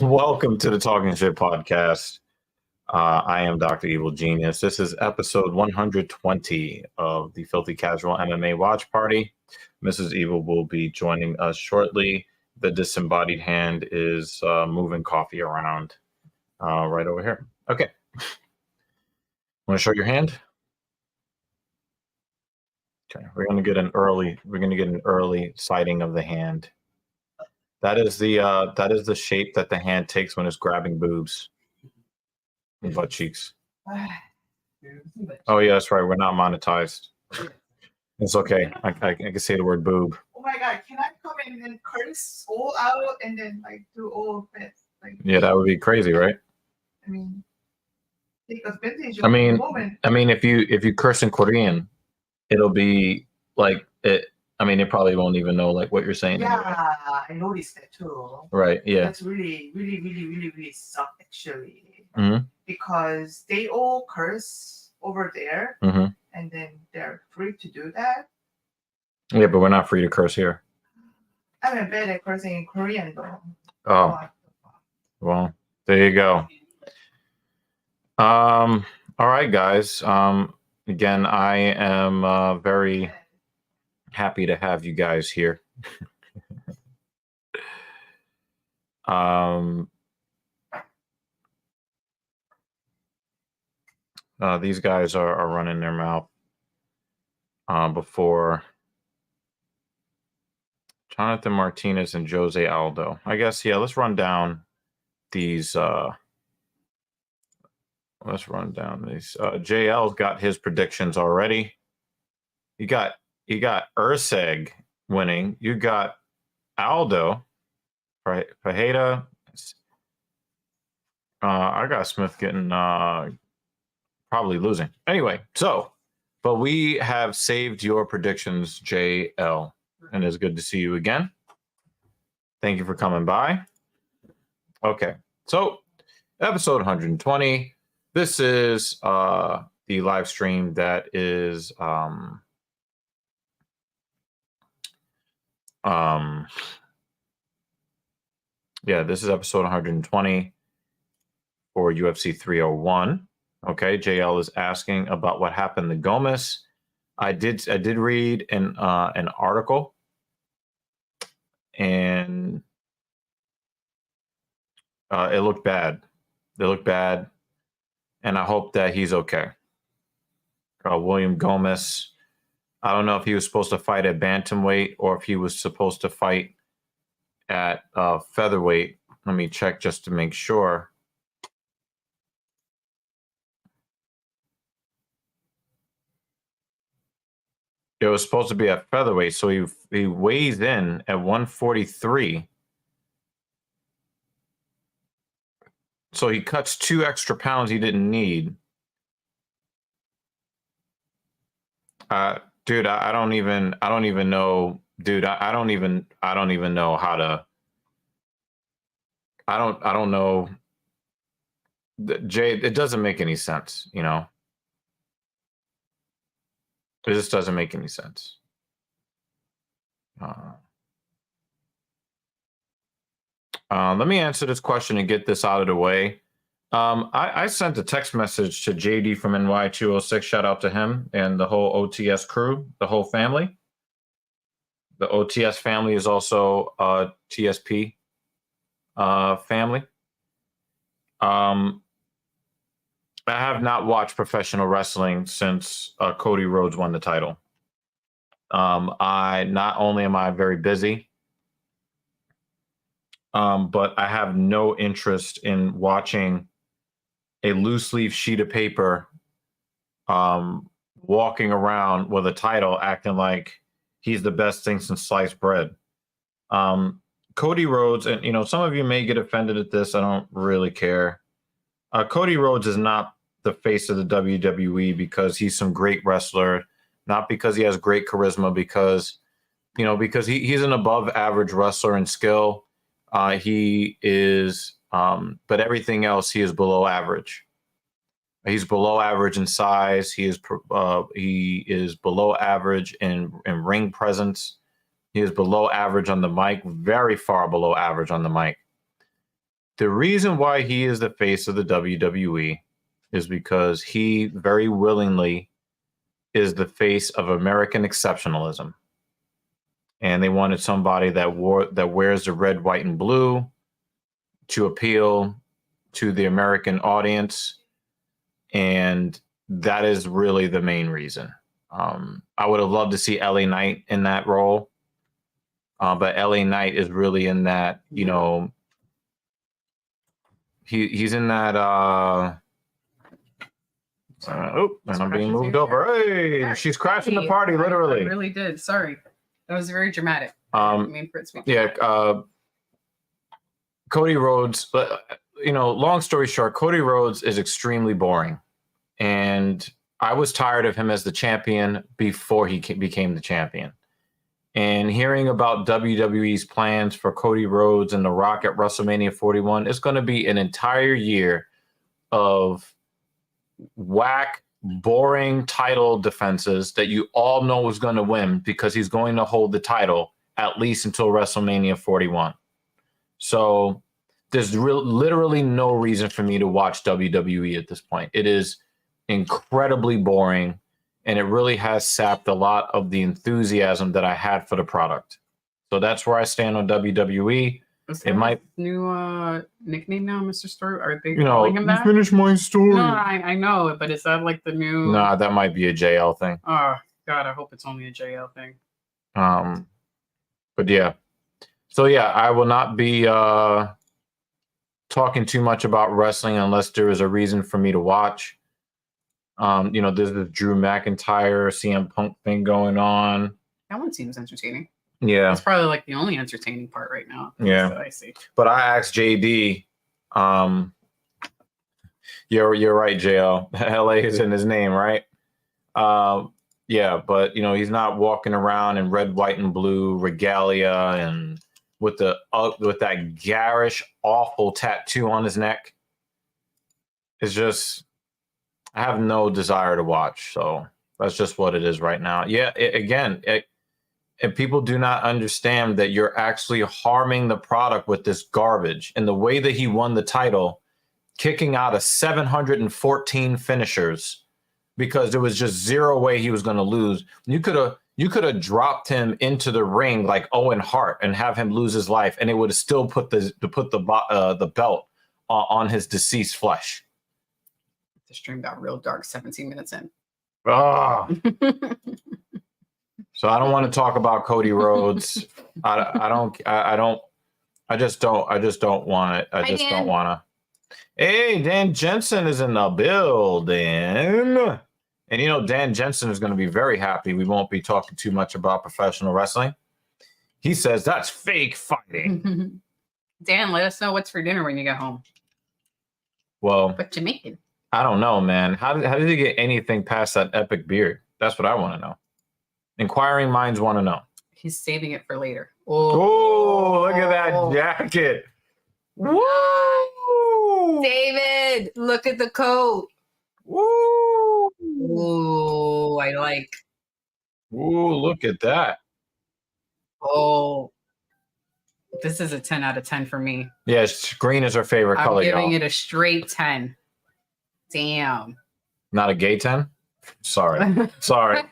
Welcome to the Talking Shit podcast. I am Dr. Evil Genius. This is episode 120 of the Filthy Casual MMA Watch Party. Mrs. Evil will be joining us shortly. The disembodied hand is moving coffee around right over here. Okay. Want to show your hand? Okay. We're gonna get an early sighting of the hand. That is the shape that the hand takes when it's grabbing boobs and butt cheeks. Oh yeah, that's right. We're not monetized. It's okay. I can say the word boob. Oh my god, can I come in and curse all out and then do all that? Yeah, that would be crazy, right? I mean, take advantage of the moment. I mean, if you curse in Korean, it'll be like it. I mean, they probably won't even know what you're saying. Yeah, anyway. I noticed that too. Right. Yeah. That's really suck actually. Mm-hmm. Because they all curse over there, mm-hmm. and then they're free to do that. Yeah, but we're not free to curse here. I'm bad at cursing in Korean though. Oh. Well, there you go. All right, guys. Again, I am very happy to have you guys here. These guys are running their mouth before Jonathan Martinez and Jose Aldo. I guess, yeah, let's run down these. JL's got his predictions already. You got Erceg winning. You got Aldo, right? Fajeda. I got Smith getting probably losing. Anyway, but we have saved your predictions, JL, and it's good to see you again. Thank you for coming by. Okay, so episode 120. This is the live stream that is this is episode 120 for UFC 301. Okay, JL is asking about what happened to Gomez. I did read an article, and it looked bad. And I hope that he's okay. William Gomez, I don't know if he was supposed to fight at bantamweight or if he was supposed to fight at featherweight. Let me check just to make sure. It was supposed to be at featherweight, so he weighs in at 143. So he cuts 2 extra pounds he didn't need. Dude, I don't even know. Dude, I don't even know how to. I don't know. Jay, it doesn't make any sense, you know. It just doesn't make any sense. Let me answer this question and get this out of the way. I sent a text message to JD from NY206. Shout out to him and the whole OTS crew, the whole family. The OTS family is also TSP family. I have not watched professional wrestling since Cody Rhodes won the title. Not only am I very busy, but I have no interest in watching a loose leaf sheet of paper walking around with a title acting like he's the best thing since sliced bread. Cody Rhodes, and some of you may get offended at this. I don't really care. Cody Rhodes is not the face of the WWE because he's some great wrestler, not because he has great charisma, because he's an above average wrestler in skill. He is, but everything else, he is below average. He's below average in size. He is below average in ring presence. He is below average on the mic, very far below average on the mic. The reason why he is the face of the WWE is because he very willingly is the face of American exceptionalism. And they wanted somebody that wears the red, white, and blue to appeal to the American audience. And that is really the main reason. I would have loved to see LA Knight in that role. But LA Knight is really in that, you know, he's in that and I'm being moved over. Hey, yeah, she's crashing the party, literally. I really did. Sorry. That was very dramatic. Cody Rhodes, but you know, long story short, Cody Rhodes is extremely boring. And I was tired of him as the champion before he became the champion. And hearing about WWE's plans for Cody Rhodes and The Rock at WrestleMania 41, it's going to be an entire year of whack, boring title defenses that you all know is going to win because he's going to hold the title at least until WrestleMania 41. So there's literally no reason for me to watch WWE at this point. It is incredibly boring. And it really has sapped a lot of the enthusiasm that I had for the product. So that's where I stand on WWE. It might new nickname now, Mr. Story. Are they calling him that? Finish my story. No, I know, but is that like the new? Nah, that might be a JL thing. Oh God, I hope it's only a JL thing. But yeah. So yeah, I will not be talking too much about wrestling unless there is a reason for me to watch. You know, there's the Drew McIntyre, CM Punk thing going on. That one seems entertaining. Yeah. That's probably like the only entertaining part right now. Yeah. That I see. But I asked JD, you're right, JL. LA is in his name, right? Yeah, but you know, he's not walking around in red, white, and blue regalia and with that garish, awful tattoo on his neck. It's just, I have no desire to watch. So that's just what it is right now. Yeah, and people do not understand that you're actually harming the product with this garbage. And the way that he won the title, kicking out of 714 finishers, because there was just zero way he was going to lose. You could have dropped him into the ring like Owen Hart and have him lose his life, and it would have still put the belt on his deceased flesh. The stream got real dark 17 minutes in. Oh. So I don't want to talk about Cody Rhodes. I just don't want it. I just don't want to. Hey, Dan Jensen is in the building. And you know, Dan Jensen is going to be very happy. We won't be talking too much about professional wrestling. He says that's fake fighting. Dan, let us know what's for dinner when you get home. Well, what you making? I don't know, man. How did he get anything past that epic beard? That's what I want to know. Inquiring minds want to know. He's saving it for later. Oh, look at that jacket. Woo! David, look at the coat. Woo! Ooh, I like. Ooh, look at that. Oh, this is a 10 out of 10 for me. Yes, green is her favorite color, I'm giving it a straight 10. Damn. Not a gay 10? Sorry. Sorry.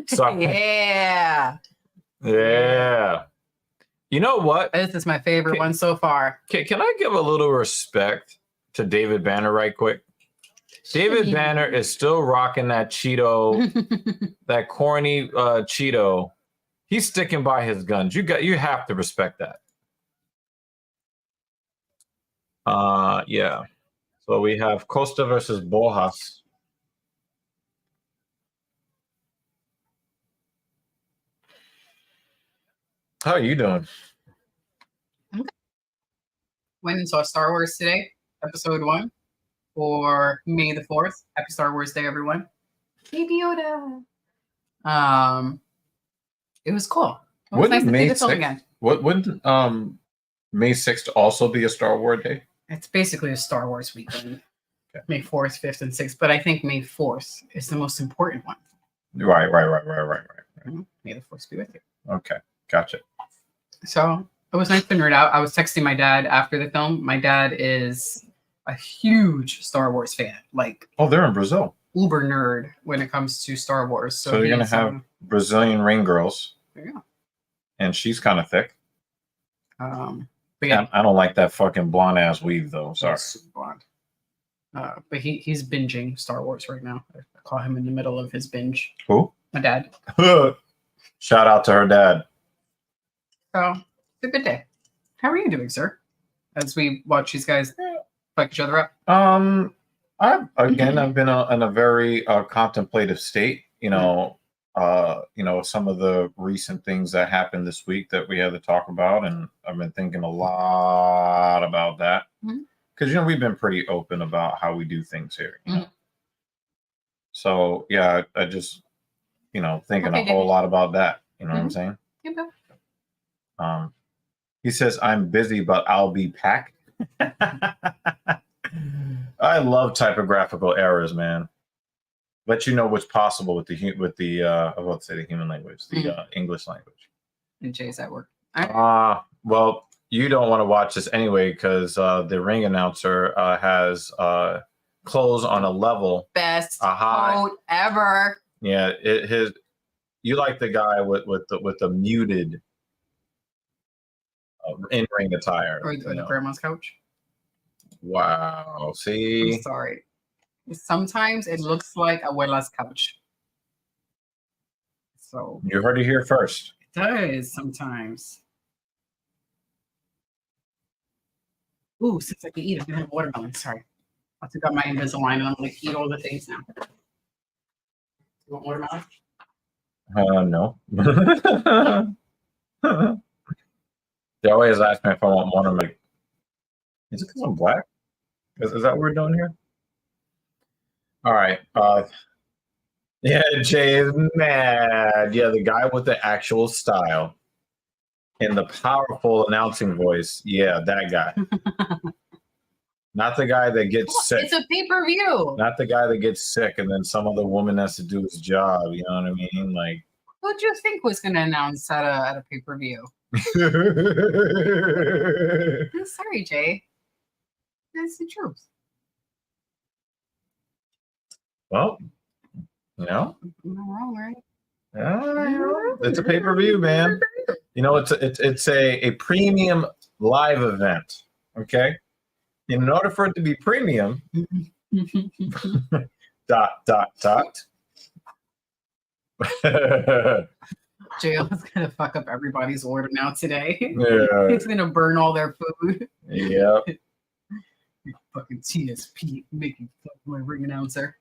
Yeah. Yeah. You know what? This is my favorite one so far. Can I give a little respect to David Banner right quick? David Banner is still rocking that Cheeto, that corny Cheeto. He's sticking by his guns. You have to respect that. Yeah. So we have Costa versus Borjas. How are you doing? Went and saw Star Wars today, episode 1, for May the 4th. Happy Star Wars Day, everyone. Baby Yoda. It was cool. It was nice to see the film again. Wouldn't May 6th also be a Star Wars Day? It's basically a Star Wars weekend. Okay. May 4th, 5th, and 6th. But I think May 4th is the most important one. Right. Mm-hmm. May the 4th be with you. Okay, gotcha. So It was nice to nerd out. I was texting my dad after the film. My dad is a huge Star Wars fan, like Oh, they're in Brazil. uber nerd when it comes to Star Wars. So you're gonna have Brazilian ring girls. Yeah. And she's kind of thick. But yeah, I don't like that fucking blonde ass weave though. Sorry. super blonde. But he's binging Star Wars right now. I caught him in the middle of his binge. Who? My dad. Shout out to her dad. So it's a good day. How are you doing, sir? As we watch these guys fuck each other up. I've been in a very contemplative state. You know, some of the recent things that happened this week that we had to talk about, and I've been thinking a lot about that because we've been pretty open about how we do things here. You know? So yeah, I just thinking a whole lot about that. You know what I'm saying? Yeah. He says, "I'm busy, but I'll be packed." I love typographical errors, man. Let you know what's possible with the I was about to say the human language, the English language. And Jay's at work. Well, you don't want to watch this anyway because the ring announcer has clothes on a level Best a high quote ever. Yeah, you like the guy with the muted in-ring attire Or the grandma's couch. Wow. See? I'm sorry. Sometimes it looks like abuela's couch. So you heard it here first. It does sometimes. Ooh, since I can eat, I'm gonna have watermelon. Sorry. I took out my Invisalign and I'm gonna eat all the things now. You want watermelon? No. They always ask me if I want watermelon. Is it because I'm black? Is that what we're doing here? All right. Yeah, Jay is mad. Yeah, the guy with the actual style and the powerful announcing voice. Yeah, that guy. Not the guy that gets sick. It's a pay-per-view. Not the guy that gets sick and then some other woman has to do his job. You know what I mean? Like, who'd you think was going to announce at a pay-per-view? I'm sorry, Jay. That's the truth. Well, you know, I'm not wrong, right? It's a pay-per-view, man. You know, it's a premium live event. Okay, in order for it to be premium, ... Jail's gonna fuck up everybody's order now today. Yeah. It's gonna burn all their food. Yep. Fucking TSP making fuck my ring announcer.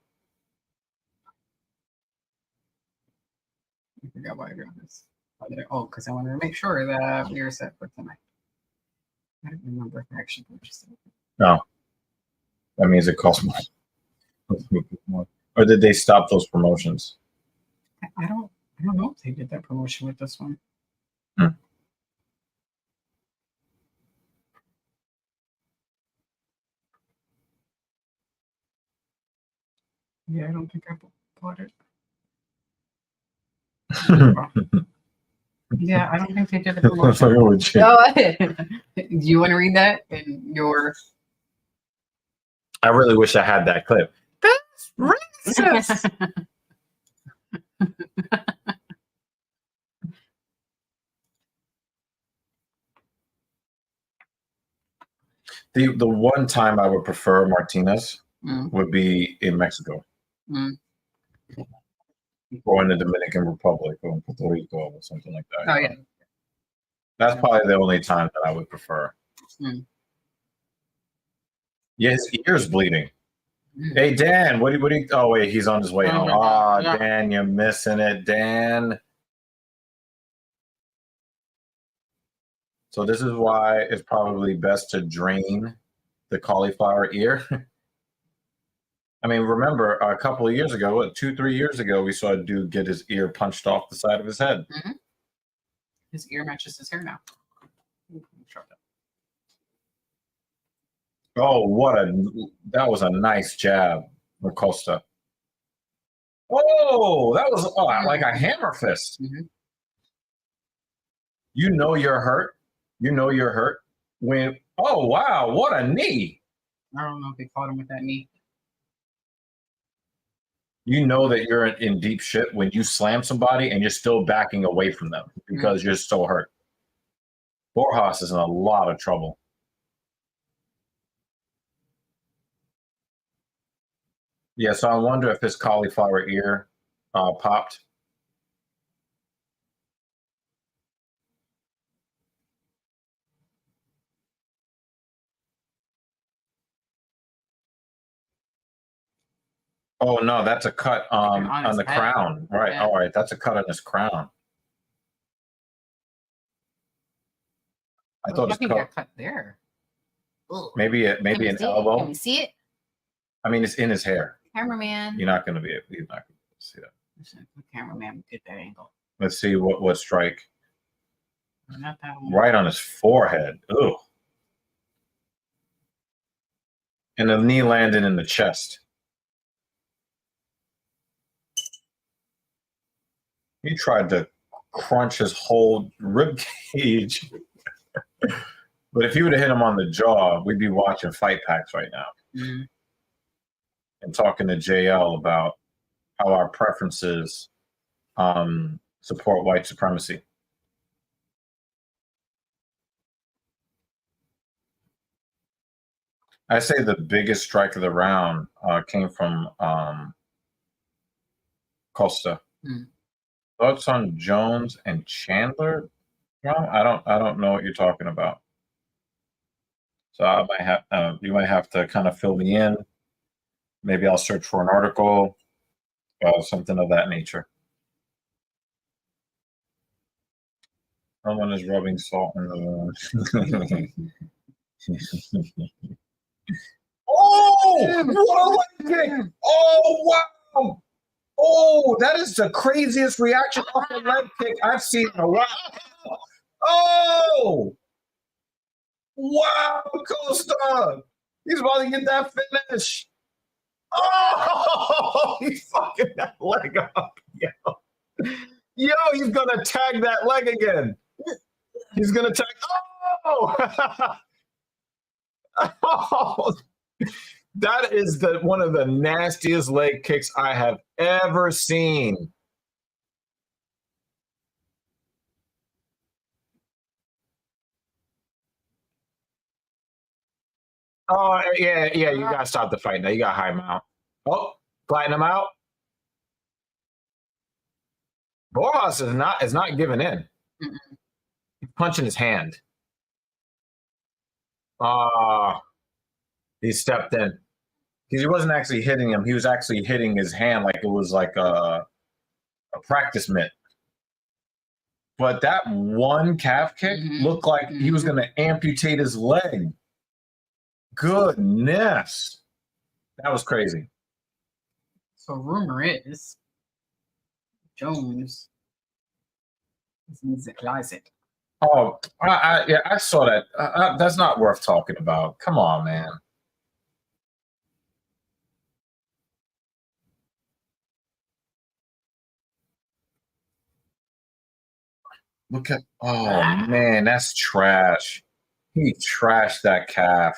I forgot why I got this. Because I wanted to make sure that we were set for tonight. I don't remember if I actually purchased it. No. That means it costs more. Or did they stop those promotions? I don't know if they did that promotion with this one. Yeah, I don't think I bought it. Yeah, I don't think they did a promotion. Go ahead. Do you want to read that in your? I really wish I had that clip. That's racist. The one time I would prefer Martinez would be in Mexico. Or in the Dominican Republic or in Puerto Rico or something like that. Oh, yeah. That's probably the only time that I would prefer. Yeah, his ear's bleeding. Hey, Dan, what do you... Oh, wait, he's on his way home. Yeah. Dan, you're missing it, Dan. So this is why it's probably best to drain the cauliflower ear. I mean, remember a couple of years ago, 2-3 years ago, we saw a dude get his ear punched off the side of his head. His ear matches his hair now. Oh, that was a nice jab, Acosta. Oh, that was like a hammer fist. You know you're hurt You know you're hurt when, oh, wow, what a knee. I don't know if they caught him with that knee. You know that you're in deep shit when you slam somebody and you're still backing away from them because you're so hurt. Borjas is in a lot of trouble. Yeah, so I wonder if his cauliflower ear popped. Oh no, that's a cut on the crown. Right. Yeah. All right, that's a cut on his crown. I thought it got cut there. Maybe an elbow. Can we see it? I mean, it's in his hair. Cameraman. You're not going to be able to see that. The cameraman get that angle. Let's see what strike. Not that one. Right on his forehead. Ooh. And the knee landed in the chest. He tried to crunch his whole rib cage. But if he would have hit him on the jaw, we'd be watching fight packs right now. Mm-hmm. And talking to JL about how our preferences support white supremacy. I say the biggest strike of the round came from Costa. Thoughts on Jones and Chandler? I don't know what you're talking about. So I might have you might have to kind of fill me in. Maybe I'll search for an article, something of that nature. Someone is rubbing salt in the wound. Oh, what a leg kick! Oh, wow! Oh, that is the craziest reaction off a leg kick I've seen in a while. Oh! Wow, Costa! He's about to get that finish. Oh, he's fucking that leg up. Yo, he's gonna tag that leg again. He's gonna tag. Oh! Oh, that is one of the nastiest leg kicks I have ever seen. Oh, yeah, you gotta stop the fight now. You gotta hide him out. Oh, flatten him out. Borjas is not giving in. He's punching his hand. He stepped in. Because he wasn't actually hitting him. He was actually hitting his hand like it was like a practice mitt. But that one calf kick looked like he was going to amputate his leg. Goodness. That was crazy. So rumor is Jones is Isaac. Oh, I saw that. That's not worth talking about. Come on, man. Look at, oh man, that's trash. He trashed that calf.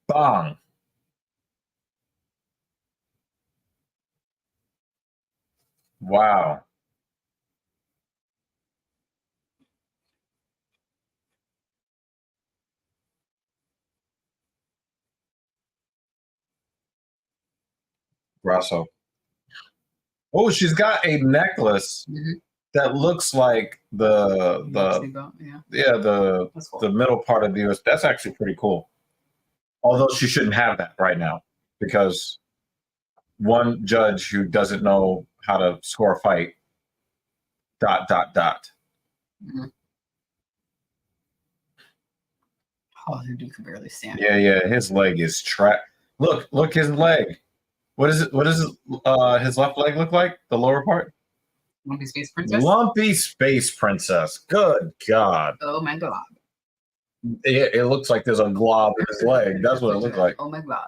Bang. Wow. Grasso. Oh, she's got a necklace that looks like the middle part of the US. That's actually pretty cool. Although she shouldn't have that right now because one judge who doesn't know how to score a fight. ... Oh, the dude can barely stand. Yeah, his leg is trapped. Look his leg. What is it? What does his left leg look like? The lower part? Lumpy Space Princess? Lumpy Space Princess. Good God. Oh my God. It looks like there's a glob in his leg. That's what it looks like. Oh my God.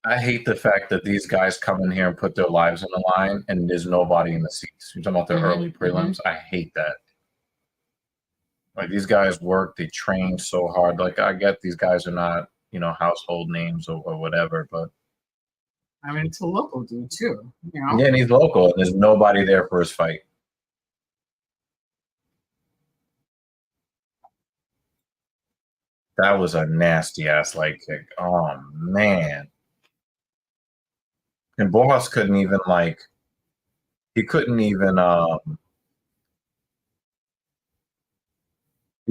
I hate the fact that these guys come in here and put their lives on the line, and there's nobody in the seats. You're talking about the early prelims. I hate that. Like, these guys work, they train so hard. Like, I get these guys are not, household names or whatever, but I mean, it's a local dude too. You know. yeah, and he's local, and there's nobody there for his fight. That was a nasty ass leg kick. Oh man. And Borjas couldn't even he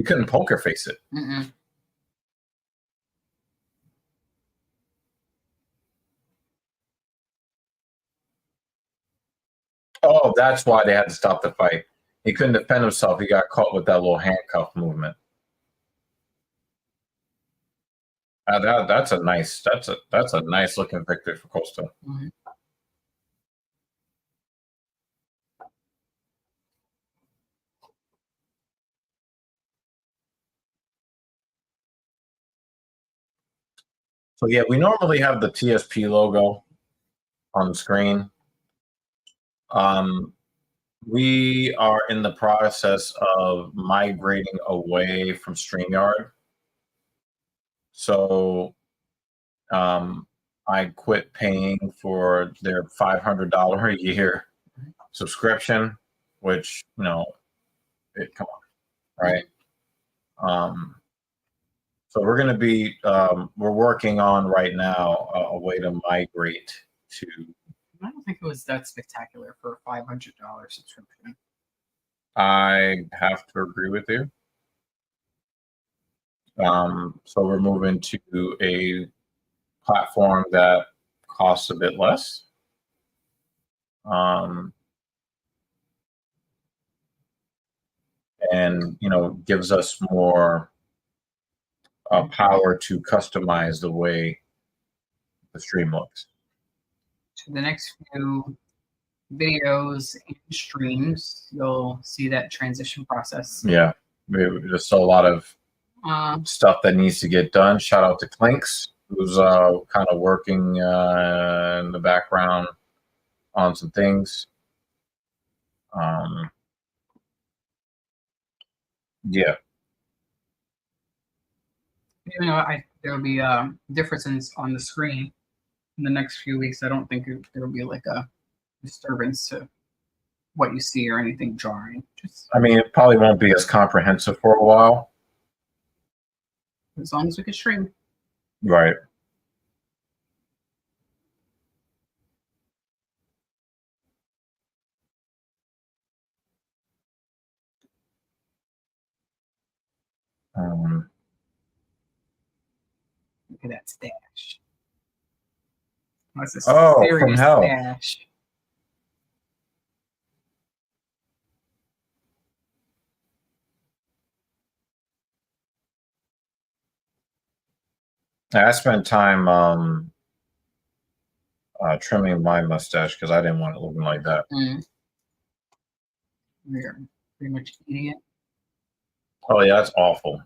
couldn't poker face it. Oh, that's why they had to stop the fight. He couldn't defend himself. He got caught with that little handcuff movement. That's a nice looking victory for Costa. So yeah, we normally have the TSP logo on the screen. We are in the process of migrating away from StreamYard. So I quit paying for their $500 a year subscription, which, come on, right? So we're going to be, we're working on right now a way to migrate to. I don't think it was that spectacular for a $500 subscription. I have to agree with you. So we're moving to a platform that costs a bit less. And, gives us more power to customize the way the stream looks. So the next few videos and streams, you'll see that transition process. Yeah, there's still a lot of stuff that needs to get done. Shout out to Clinks, who's kind of working in the background on some things. Yeah. There'll be differences on the screen in the next few weeks. I don't think there'll be like a disturbance to what you see or anything jarring. I mean, it probably won't be as comprehensive for a while. As long as we can stream. Right. Look at that stash. That's a serious from hell. Stash. I spent time trimming my mustache because I didn't want it looking like that. We're pretty much eating it. Oh yeah, that's awful.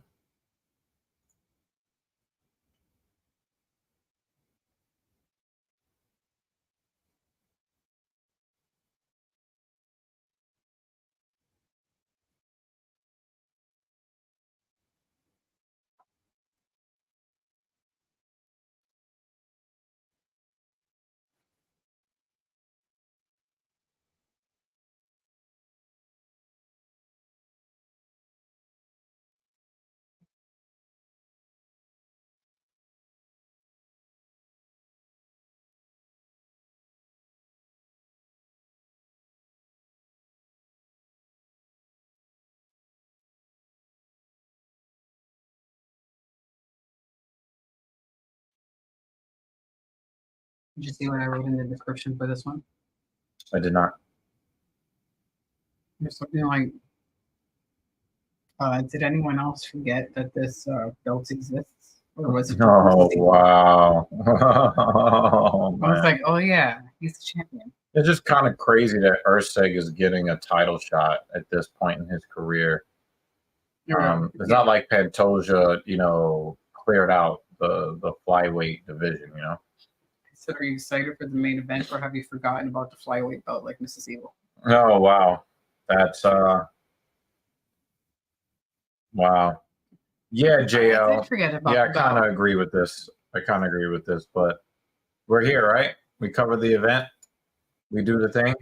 Did you see what I wrote in the description for this one? I did not. There's something like, did anyone else forget that this belt exists? Or was it? Oh, wow. Oh, I was like, oh yeah, he's the champion. It's just kind of crazy that Erceg is getting a title shot at this point in his career. It's not like Pantoja, cleared out the flyweight division, So are you excited for the main event, or have you forgotten about the flyweight belt like Mrs. Evil? Oh wow, that's wow. Yeah, I JL. did forget about Yeah, the I kind of belt. agree with this. But we're here, right? We cover the event. We do the thing.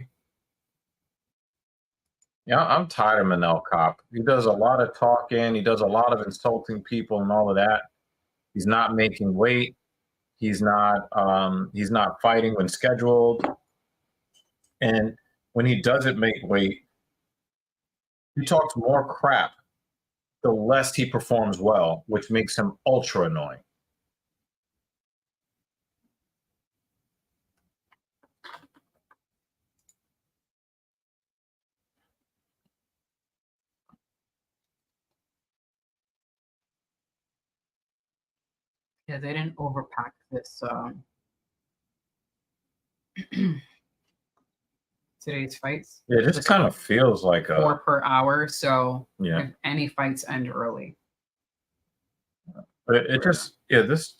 Yeah, I'm tired of Manel Cop. He does a lot of talking. He does a lot of insulting people and all of that. He's not making weight. He's not fighting when scheduled. And when he doesn't make weight, he talks more crap the less he performs well, which makes him ultra annoying. Yeah, they didn't overpack this today's fights. It just kind of feels like 4 per hour, so yeah. if any fights end early. It just this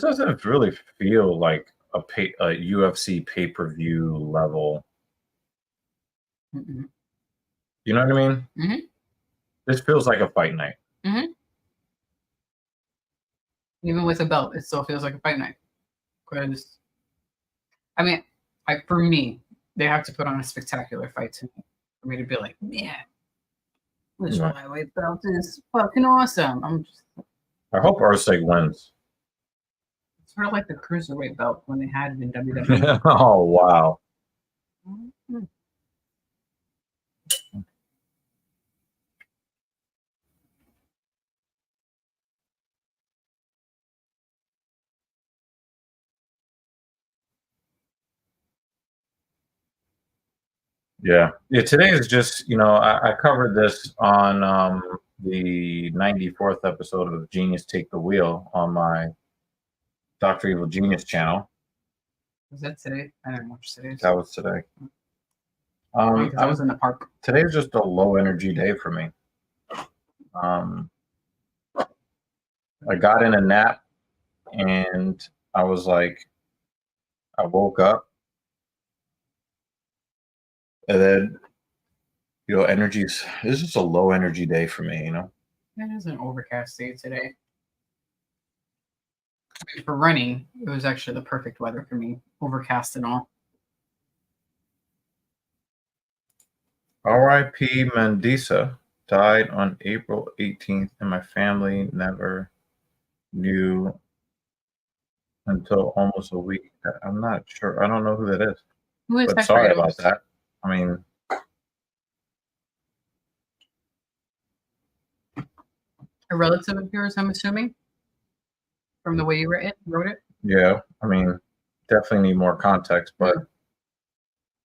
doesn't really feel like a UFC pay-per-view level. Mm-mm. You know what I mean? Mhm. This feels like a fight night. Mm-hmm. Even with a belt, it still feels like a fight night. Because, I mean, for me, they have to put on a spectacular fight tonight for me to be like, yeah, this Right. flyweight belt is fucking awesome. I hope Erceg wins. It's sort of like the cruiserweight belt when they had it in WWE. Oh wow. Mhm. Yeah. Today is just, I covered this on the 94th episode of Genius Take the Wheel on my Dr. Evil Genius channel. Was that today? I didn't watch today's. That was today. I was in the park. Today's just a low energy day for me. I got in a nap and I was like, I woke up and then, it's just a low energy day for me, It is an overcast day today. I mean, for running, it was actually the perfect weather for me, overcast and all. R.I.P. Mandisa died on April 18th, and my family never knew until almost a week. I'm not sure. I don't know who that is. Who is But that? sorry about that. I mean, a relative of yours, I'm assuming, from the way you wrote it. yeah. I mean, definitely need more context, but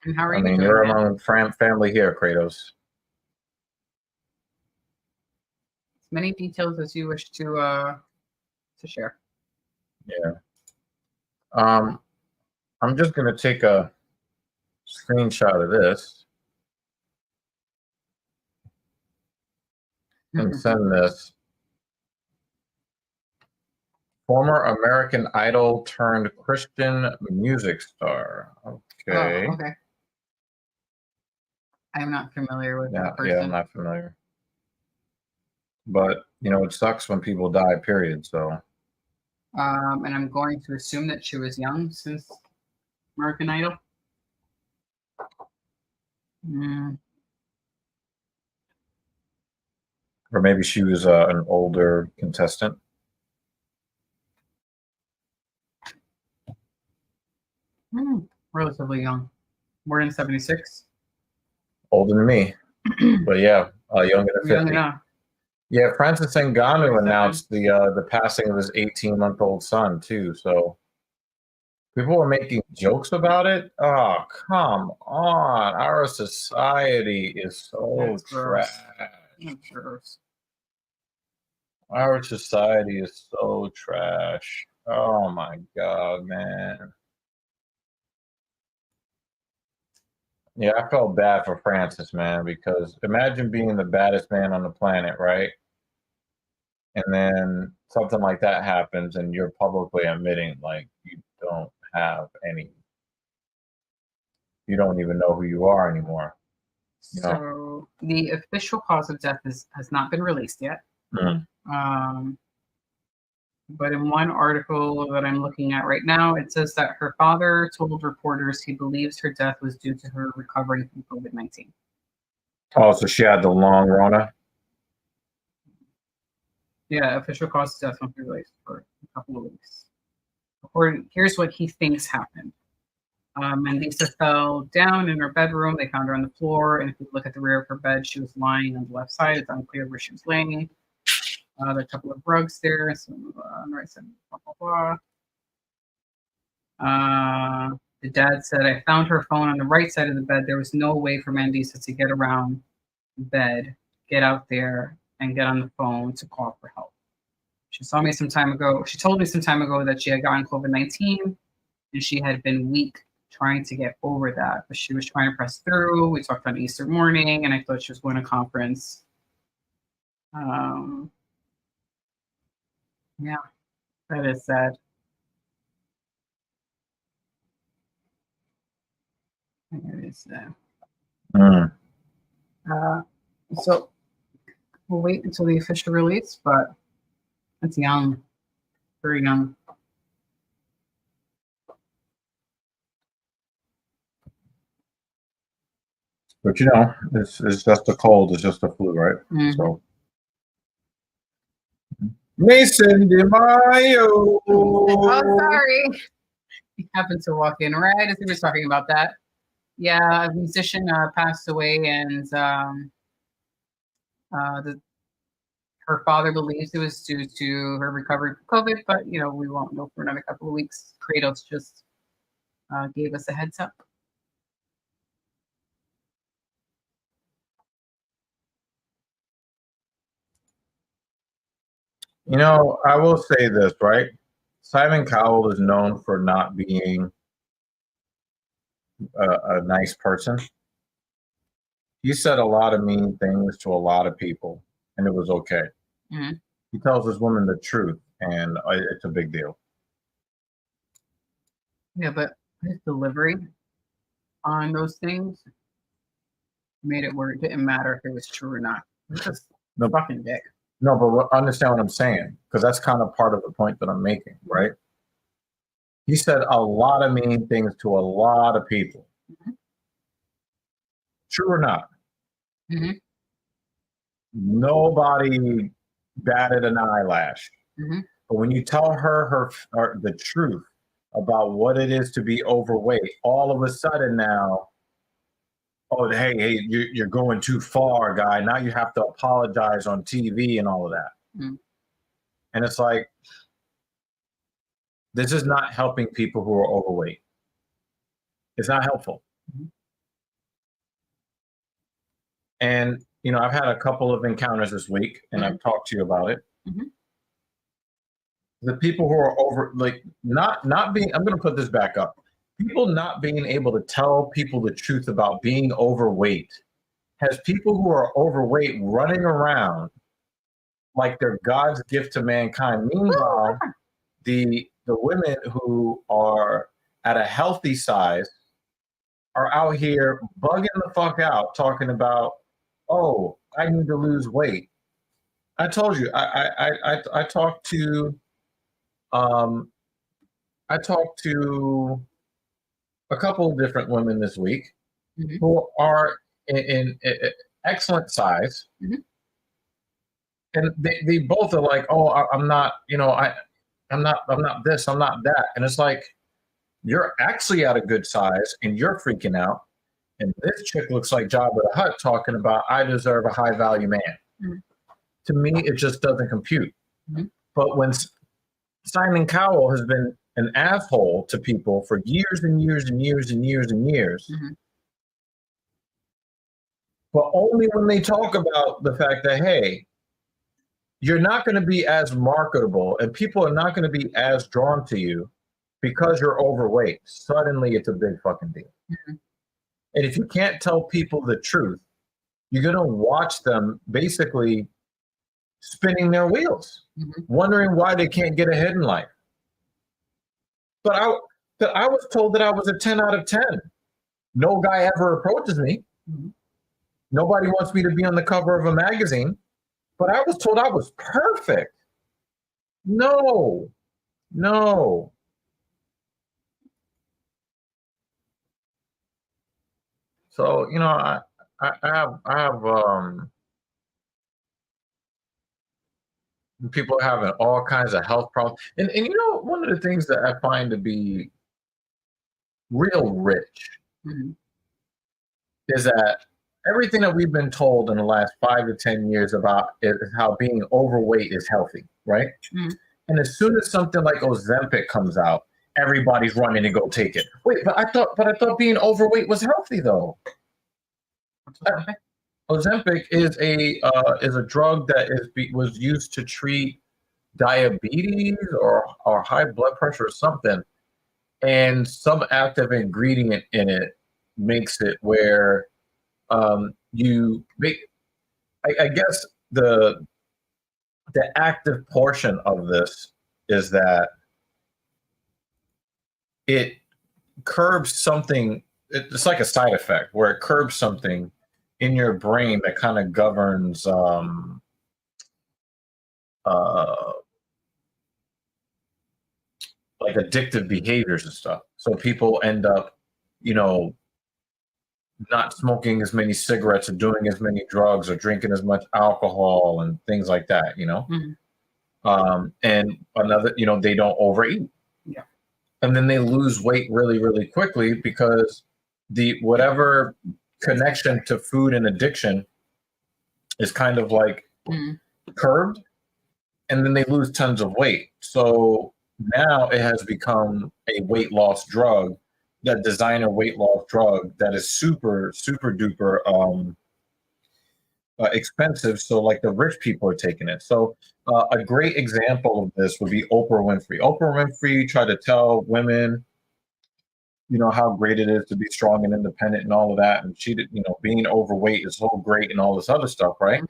And how are I you mean, doing? you're man? among family here, Kratos. As many details as you wish to share. Yeah. I'm just gonna take a screenshot of this and send this. Former American Idol turned Christian music star. Okay. Oh, okay. I'm not familiar with that person. Yeah, I'm not familiar. But it sucks when people die, period. So And I'm going to assume that she was young since American Idol. or maybe she was an older contestant. Relatively young. More than 76. Older than me. But yeah, younger than 50. Young enough. Yeah, Francis Ngannou announced the passing of his 18-month-old son too. So people were making jokes about it. Oh, come on! Our society is so trash. That's gross. Our society is so trash. Oh my god, man. Yeah, I felt bad for Francis, man, because imagine being the baddest man on the planet, right? And then something like that happens and you're publicly admitting like you don't have any, you don't even know who you are anymore. You know? So the official cause of death has not been released yet. But in one article that I'm looking at right now, it says that her father told reporters he believes her death was due to her recovering from COVID-19. Oh, so she had the long Rona? Yeah, official cause of death won't be released for a couple of weeks. Here's what he thinks happened. Mandisa fell down in her bedroom. They found her on the floor, and if you look at the rear of her bed, she was lying on the left side. It's unclear where she was laying. There are a couple of rugs there. Some on the right side. Blah, blah, blah. The dad said, I found her phone on the right side of the bed. There was no way for Mandisa to get around the bed, get out there, and get on the phone to call for help. She told me some time ago that she had gotten COVID-19 and she had been weak trying to get over that, but she was trying to press through. We talked on Easter morning and I thought she was going to conference. Yeah, that is sad. It is sad. So we'll wait until the official release, but it's young, very young. But you know, it's just a cold, it's just a flu, right? Mm-hmm. So Mason DeMaio. Oh, sorry. He happened to walk in right as he was talking about that. Yeah, a musician passed away, and her father believes it was due to her recovery from COVID, but you know, we won't know for another couple of weeks. Kratos just gave us a heads up. You know, I will say this, right? Simon Cowell is known for not being a nice person. He said a lot of mean things to a lot of people, and it was okay. Mm-hmm. He tells this woman the truth, and it's a big deal. Yeah, but his delivery on those things made it where it didn't matter if it was true or not. It was just the fucking dick. No, but understand what I'm saying, because that's kind of part of the point that I'm making, right? He said a lot of mean things to a lot of people. Mm-hmm. True or not? Mm-hmm. Nobody batted an eyelash. Mm-hmm. But when you tell her the truth about what it is to be overweight, all of a sudden now, oh, hey, you're going too far, guy. Now you have to apologize on TV and all of that. Mm-hmm. And it's like, this is not helping people who are overweight. It's not helpful. Mm-hmm. And, you know, I've had a couple of encounters this week, and Mm-hmm. I've talked to you about it. Mm-hmm. The people who are not being, I'm going to put this back up. People not being able to tell people the truth about being overweight has people who are overweight running around like they're God's gift to mankind. Meanwhile, the women who are at a healthy size are out here bugging the fuck out, talking about, oh, I need to lose weight. I told you, I talked to a couple of different women this week Mm-hmm. who are in excellent size. Mm-hmm. And they both are like, oh, I'm not, you know, I'm not this, I'm not that. And it's like, you're actually at a good size and you're freaking out. And this chick looks like Jabba the Hutt talking about, I deserve a high value man. Mm-hmm. To me, it just doesn't compute. Mm-hmm. But when Simon Cowell has been an asshole to people for years and years and years and years and years, Mm-hmm. but only when they talk about the fact that, hey, you're not going to be as marketable and people are not going to be as drawn to you because you're overweight. Suddenly it's a big fucking deal. Mm-hmm. And if you can't tell people the truth, you're going to watch them basically spinning their wheels, wondering why they can't get ahead in life. But I was told that I was a 10 out of 10. No guy ever approaches me. Nobody wants me to be on the cover of a magazine. But I was told I was perfect. No. So, you know, I have people having all kinds of health problems. And you know, one of the things that I find to be real rich is that everything that we've been told in the last 5 to 10 years about is how being overweight is healthy, right? And as soon as something like Ozempic comes out, everybody's running to go take it. Wait, but I thought being overweight was healthy though. Ozempic is a drug that was used to treat diabetes or high blood pressure or something, and some active ingredient in it makes it where you make. I guess the active portion of this is that it curbs something. It's like a side effect where it curbs something in your brain that kind of governs like addictive behaviors and stuff. So people end up, you know, not smoking as many cigarettes or doing as many drugs or drinking as much alcohol and things like that, you know. And another, you know, they don't overeat. Yeah. And then they lose weight really, really quickly because the whatever connection to food and addiction is kind of like curbed, and then they lose tons of weight. So now it has become a weight loss drug, that designer weight loss drug that is super, super duper expensive. So like the rich people are taking it. So a great example of this would be Oprah Winfrey. Oprah Winfrey tried to tell women, you know, how great it is to be strong and independent and all of that. And she did, you know, being overweight is so great and all this other stuff, right?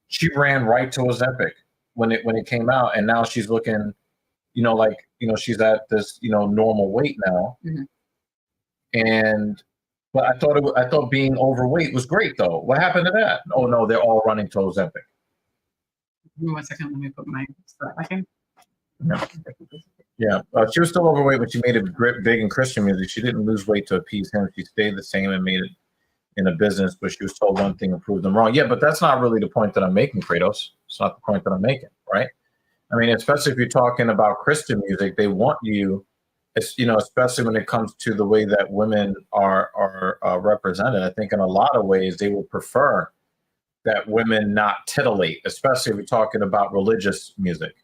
She ran right to Ozempic when it came out, and now she's looking, you know, like, you know, she's at this, you know, normal weight now. But I thought being overweight was great though. What happened to that? Oh no, they're all running to Ozempic. Give me 1 second. Let me put my stuff back in. Yeah, she was still overweight when she made it big in Christian music. She didn't lose weight to appease him. She stayed the same and made it in a business, but she was told one thing and proved them wrong. Yeah, but that's not really the point that I'm making, Kratos. It's not the point that I'm making, right? I mean, especially if you're talking about Christian music, they want you, you know, especially when it comes to the way that women are represented. I think in a lot of ways they would prefer that women not titillate, especially if you're talking about religious music.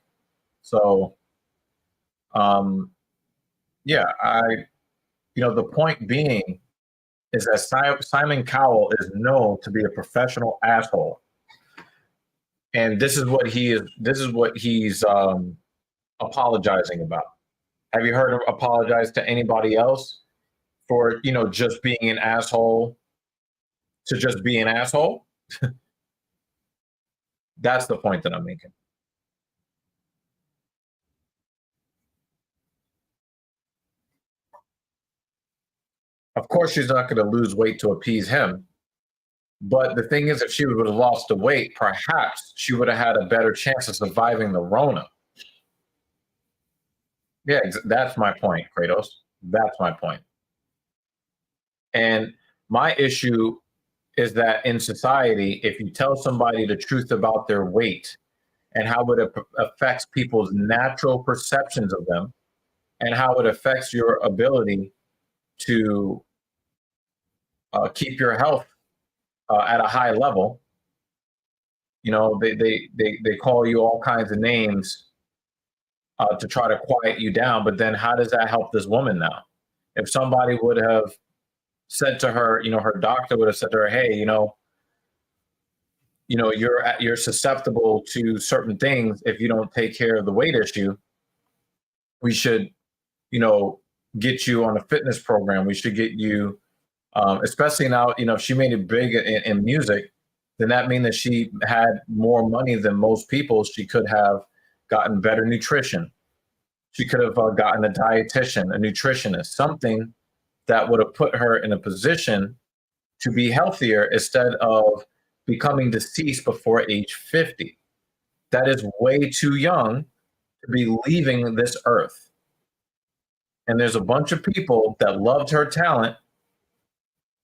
So, yeah, you know, the point being is that Simon Cowell is known to be a professional asshole, and this is what he's apologizing about. Have you heard him apologize to anybody else for, you know, just being an asshole to just be an asshole? That's the point that I'm making. Of course, she's not going to lose weight to appease him. But the thing is, if she would have lost the weight, perhaps she would have had a better chance of surviving the Rona. Yeah, that's my point, Kratos. That's my point. And my issue is that in society, if you tell somebody the truth about their weight and how it affects people's natural perceptions of them and how it affects your ability to keep your health at a high level, you know, they call you all kinds of names to try to quiet you down. But then how does that help this woman now? If somebody would have said to her, you know, her doctor would have said to her, hey, you know, you're susceptible to certain things if you don't take care of the weight issue. We should, you know, get you on a fitness program. We should get you, especially now, you know, if she made it big in music, then that means that she had more money than most people. She could have gotten better nutrition. She could have gotten a dietitian, a nutritionist, something that would have put her in a position to be healthier instead of becoming deceased before age 50. That is way too young to be leaving this earth. And there's a bunch of people that loved her talent,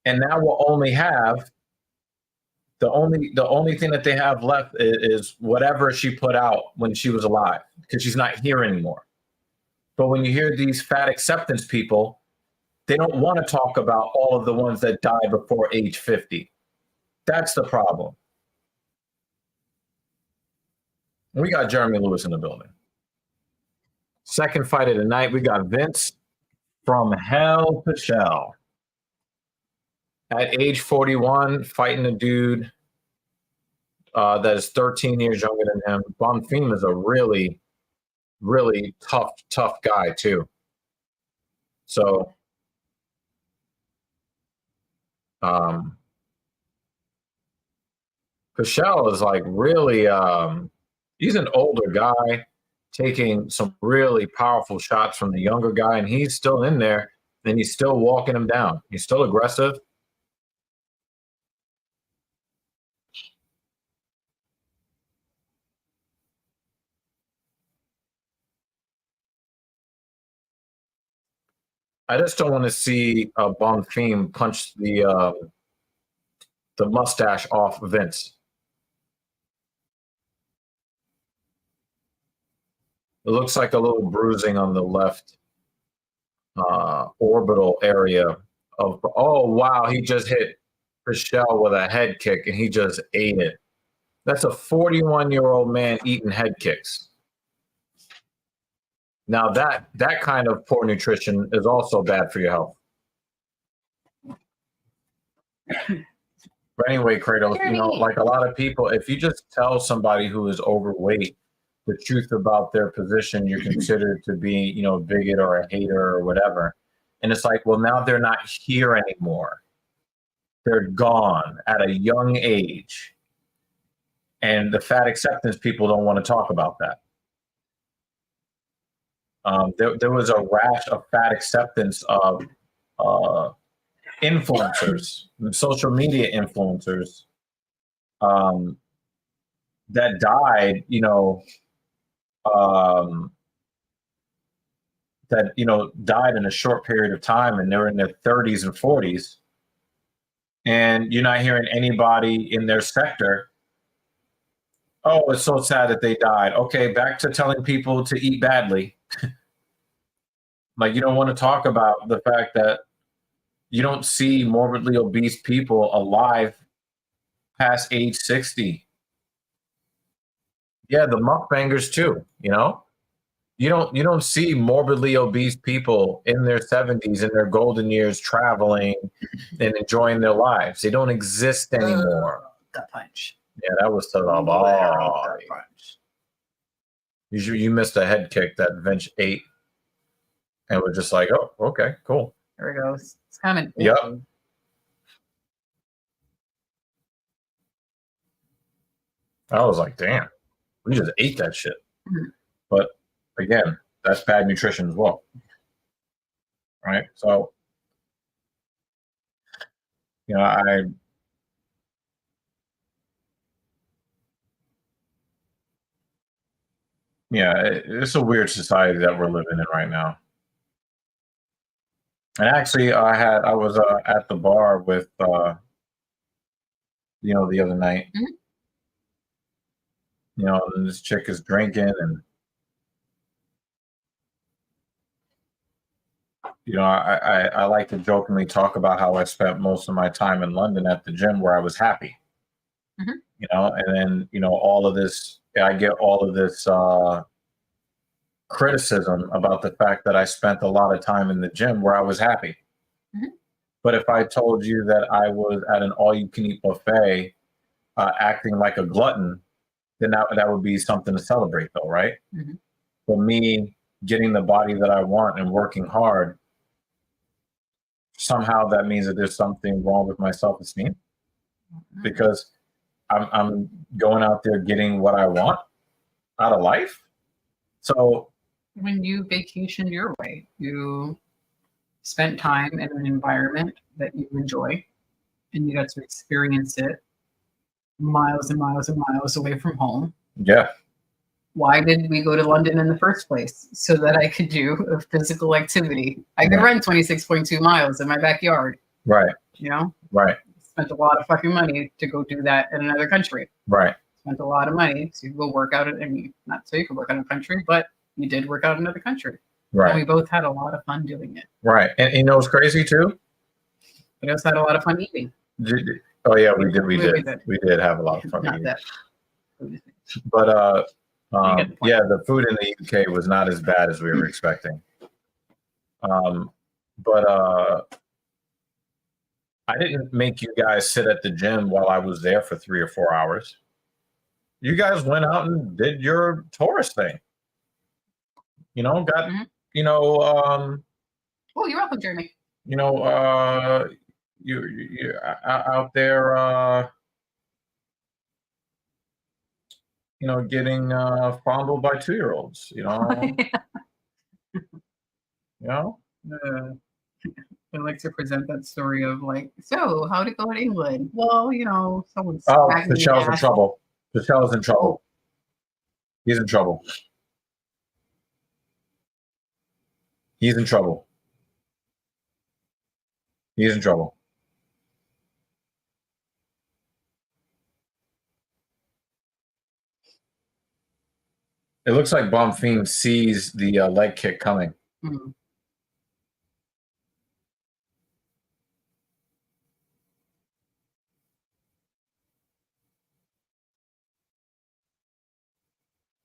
and now will only have the only thing that they have left is whatever she put out when she was alive, because she's not here anymore. But when you hear these fat acceptance people, they don't want to talk about all of the ones that died before age 50. That's the problem. We got Jeremy Lewis in the building. Second fight of the night, we got Vince from Hell to Shell. At age 41, fighting a dude that is 13 years younger than him. Bonfim is a really, really tough guy, too. So, Pichel is like really, he's an older guy taking some really powerful shots from the younger guy, and he's still in there, and he's still walking him down. He's still aggressive. I just don't want to see Bonfim punch the mustache off Vince. It looks like a little bruising on the left orbital area of. Oh wow! He just hit Pichel with a head kick, and he just ate it. That's a 41-year-old man eating head kicks. Now that kind of poor nutrition is also bad for your health. But anyway, Kratos, you know, like a lot of people, if you just tell somebody who is overweight the truth about their position, you're considered to be, you know, a bigot or a hater or whatever. And it's like, well, now they're not here anymore. They're gone at a young age. And the fat acceptance people don't want to talk about that. There was a rash of fat acceptance of influencers, social media influencers that died, died in a short period of time, and they're in their 30s and 40s. And you're not hearing anybody in their sector, oh, it's so sad that they died. Okay, back to telling people to eat badly. Like, you don't want to talk about the fact that you don't see morbidly obese people alive past age 60. Yeah, the mukbangers too, You don't see morbidly obese people in their 70s, in their golden years, traveling and enjoying their lives. They don't exist anymore. That punch. Yeah, that was to the ball. You missed a head kick that Vince ate. And we're just like, oh, okay, cool. There it goes. It's coming. Yep. I was like, damn, we just ate that shit. Mm-hmm. But again, that's bad nutrition as well. Right? So, it's a weird society that we're living in right now. And actually, I was at the bar with, the other night. Mm-hmm. And this chick is drinking, and I like to jokingly talk about how I spent most of my time in London at the gym where I was happy. Mm-hmm. And then all of this, I get all of this criticism about the fact that I spent a lot of time in the gym where I was happy. Mm-hmm. But if I told you that I was at an all-you-can-eat buffet acting like a glutton, then that would be something to celebrate, though, right? Mm-hmm. For me, getting the body that I want and working hard, somehow that means that there's something wrong with my self-esteem. Mm-hmm. Because I'm going out there getting what I want out of life. So when you vacation your way, you spent time in an environment that you enjoy, and you got to experience it miles and miles and miles away from home. yeah, Why did we go to London in the first place? So that I could do a physical activity. I could run 26.2 miles in my backyard. right, You know, right, spent a lot of fucking money to go do that in another country. right, Spent a lot of money to go work out in, I mean, not so you could work out in a country, but you did work out in another country. And we right, both had a lot of fun doing it. right. And you know what's crazy too? But I also had a lot of fun eating. Oh yeah, we did. We We did have a lot of fun Not eating. that. But get the point. yeah, the food in the UK was not as bad as we were expecting. But I didn't make you guys sit at the gym while I was there for 3 or 4 hours. You guys went out and did your tourist thing. You know, got Mhm. you know, Oh, you're welcome, Jeremy. you know, you out there, you know, getting fondled by 2-year-olds. You know, you know. I like to present that story of like, so how'd it go in England? Well, you know, someone Oh, smacked me in the Michelle's in ass. trouble. Michelle's in trouble. Oh, He's in trouble. He's in trouble. He's in trouble. It looks like Bonfim sees the leg kick coming. hmm.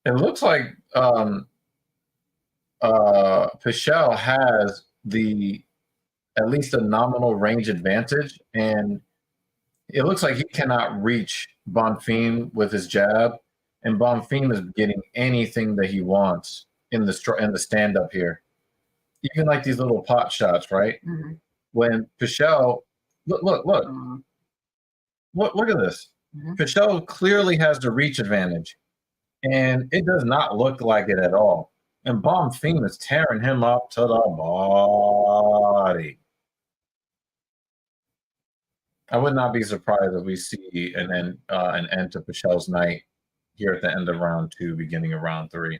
It looks like Pichel has the at least a nominal range advantage, and it looks like he cannot reach Bonfim with his jab, and Bonfim is getting anything that he wants in the stand up here. Even like these little pot shots, right? Mm-hmm. When Pichel, look at this. Mm-hmm. Pichel clearly has the reach advantage, and it does not look like it at all. And Bonfim is tearing him up to the body. I would not be surprised if we see an end to Pichel's night here at the end of round 2, beginning of round 3.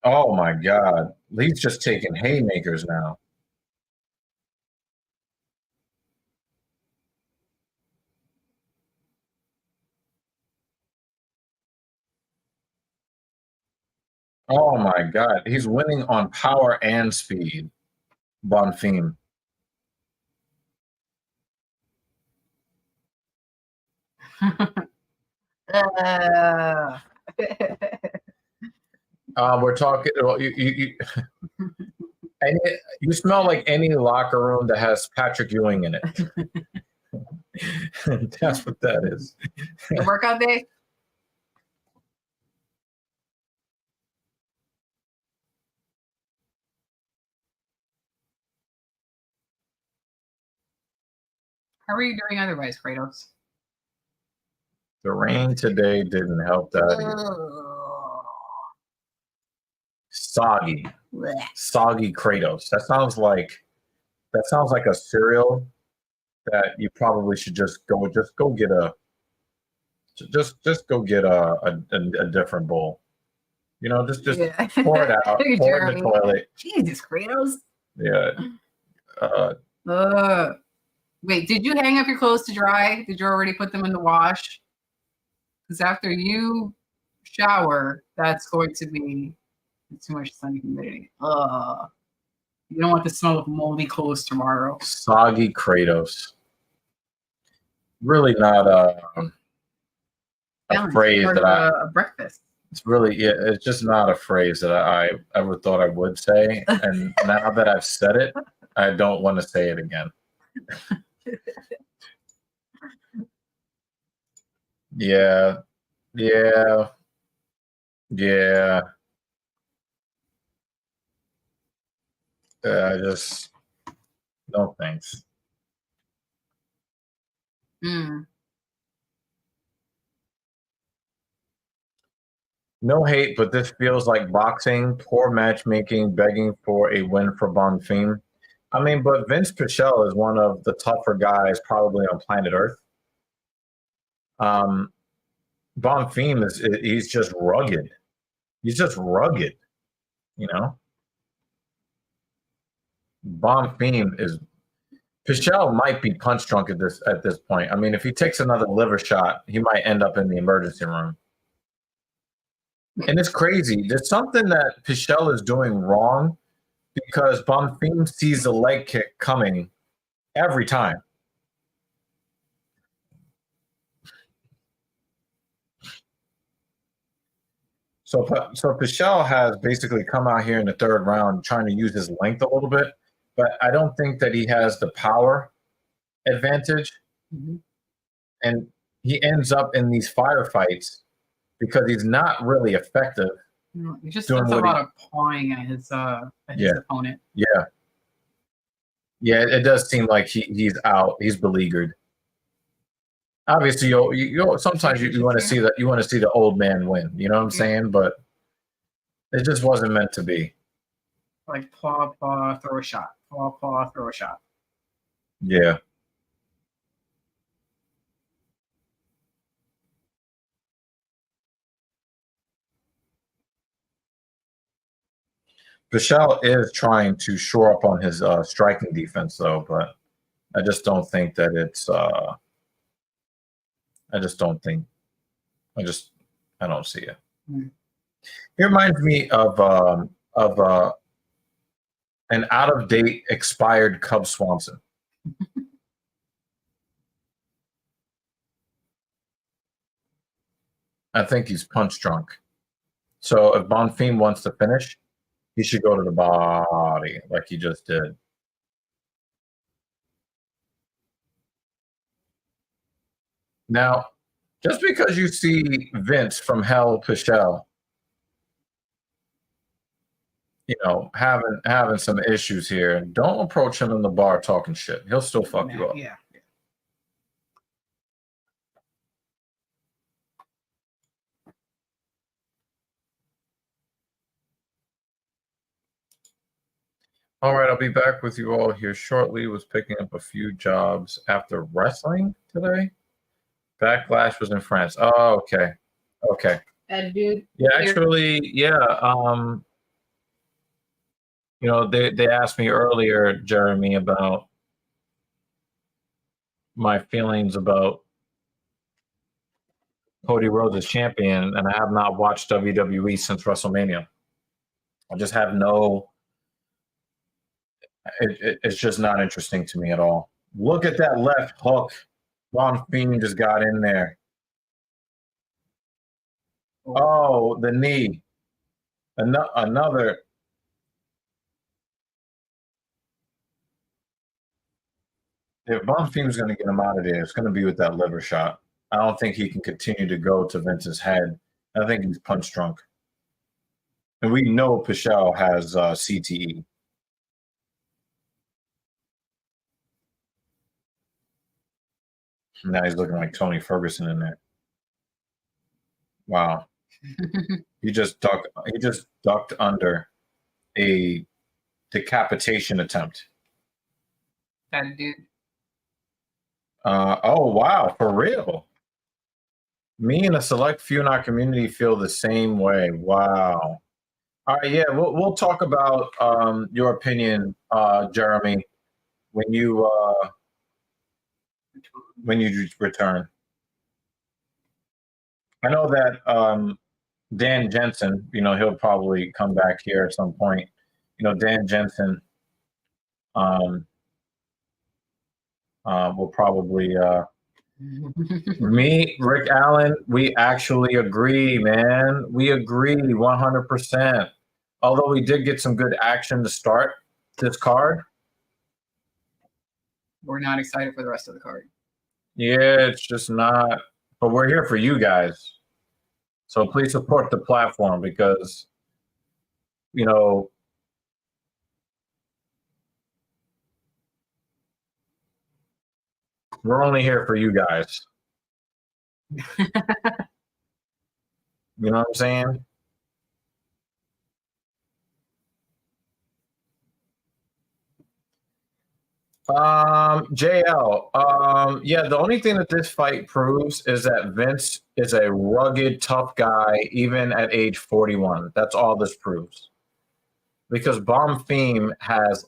Oh my God, he's just taking haymakers now. Oh my God, he's winning on power and speed. Bonfim. We're talking. You smell like any locker room that has Patrick Ewing in it. That's what that is. Your workout day? How are you doing otherwise, Kratos? The rain today didn't help that either. Soggy Kratos. That sounds like a cereal that you probably should just go get a different bowl. You know, just pour it out, pour it in the toilet. Jesus, Kratos. Yeah. Wait, did you hang up your clothes to dry? Did you already put them in the wash? Because after you shower, that's going to be too much sun humidity. You don't want the smell of moldy clothes tomorrow. Soggy Kratos. Really not a phrase that a breakfast. It's really, yeah, it's just not a phrase that I ever thought I would say. And now that I've said it, I don't want to say it again. Yeah. Just no thanks. No hate, but this feels like boxing, poor matchmaking, begging for a win for Bonfim. I mean, but Vince Pichel is one of the tougher guys probably on planet Earth. Bonfim he's just rugged. He's just rugged, you know. Bonfim is Pichel might be punch drunk at this point. I mean, if he takes another liver shot, he might end up in the emergency room. And it's crazy. There's something that Pichel is doing wrong because Bonfim sees the leg kick coming every time. So Pichel has basically come out here in the third round trying to use his length a little bit, but I don't think that he has the power advantage. Mm-hmm. And he ends up in these firefights because he's not really effective. He just does a lot of pawing at his opponent. Yeah. Yeah, it does seem like he's out. He's beleaguered. Obviously, you sometimes you want to see that, you want to see the old man win. You know what I'm saying? But it just wasn't meant to be. Like paw, throw a shot. Paw, throw a shot. Yeah. Pichel is trying to shore up on his striking defense, though, but I just don't think that it's. I don't see it. It reminds me of an out-of-date, expired Cub Swanson. I think he's punch drunk. So if Bonfim wants to finish, he should go to the body like he just did. Now, just because you see Vince from Hell Pichel, you know, having some issues here, don't approach him in the bar talking shit. He'll still fuck you up. Yeah. All right, I'll be back with you all here shortly. Was picking up a few jobs after wrestling today. Backlash was in France. Oh, okay. Okay. That dude. Yeah, actually, yeah. You know, they asked me earlier, Jeremy, about my feelings about Cody Rhodes as champion, and I have not watched WWE since WrestleMania. I just have no. It's just not interesting to me at all. Look at that left hook. Bonfim just got in there. Oh, the knee. Another. If Bonfim's going to get him out of there, it's going to be with that liver shot. I don't think he can continue to go to Vince's head. I think he's punch drunk. And we know Pichel has CTE. Now he's looking like Tony Ferguson in there. Wow. He just ducked under a decapitation attempt. That dude. Oh, wow. For real. Me and a select few in our community feel the same way. Wow. All right. Yeah. We'll talk about your opinion, Jeremy, when you return. I know that Dan Jensen, you know, he'll probably come back here at some point. You know, Dan Jensen will probably me, Rick Allen, we actually agree, man. We agree 100%. Although we did get some good action to start this card. We're not excited for the rest of the card. Yeah, it's just not. But we're here for you guys. So please support the platform because, you know, we're only here for you guys. You know what I'm saying? JL. Yeah, the only thing that this fight proves is that Vince is a rugged, tough guy, even at age 41. That's all this proves. Because Bomb Theme has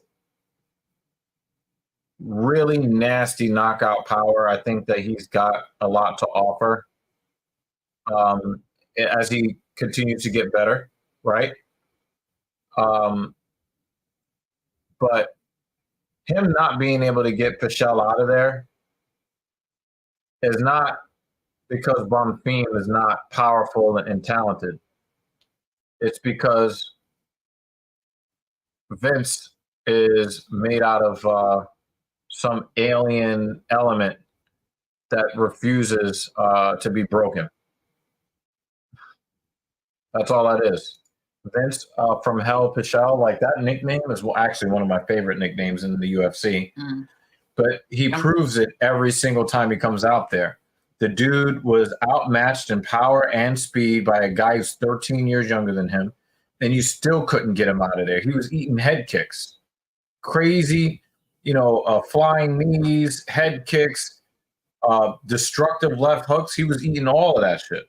really nasty knockout power. I think that he's got a lot to offer as he continues to get better, right? But him not being able to get Pichel out of there is not because Bonfim is not powerful and talented. It's because Vince is made out of some alien element that refuses to be broken. That's all that is. Vince from Hell Pichel, like that nickname is actually one of my favorite nicknames in the UFC. But he proves it every single time he comes out there. The dude was outmatched in power and speed by a guy who's 13 years younger than him, and you still couldn't get him out of there. He was eating head kicks. Crazy, flying knees, head kicks, destructive left hooks. He was eating all of that shit.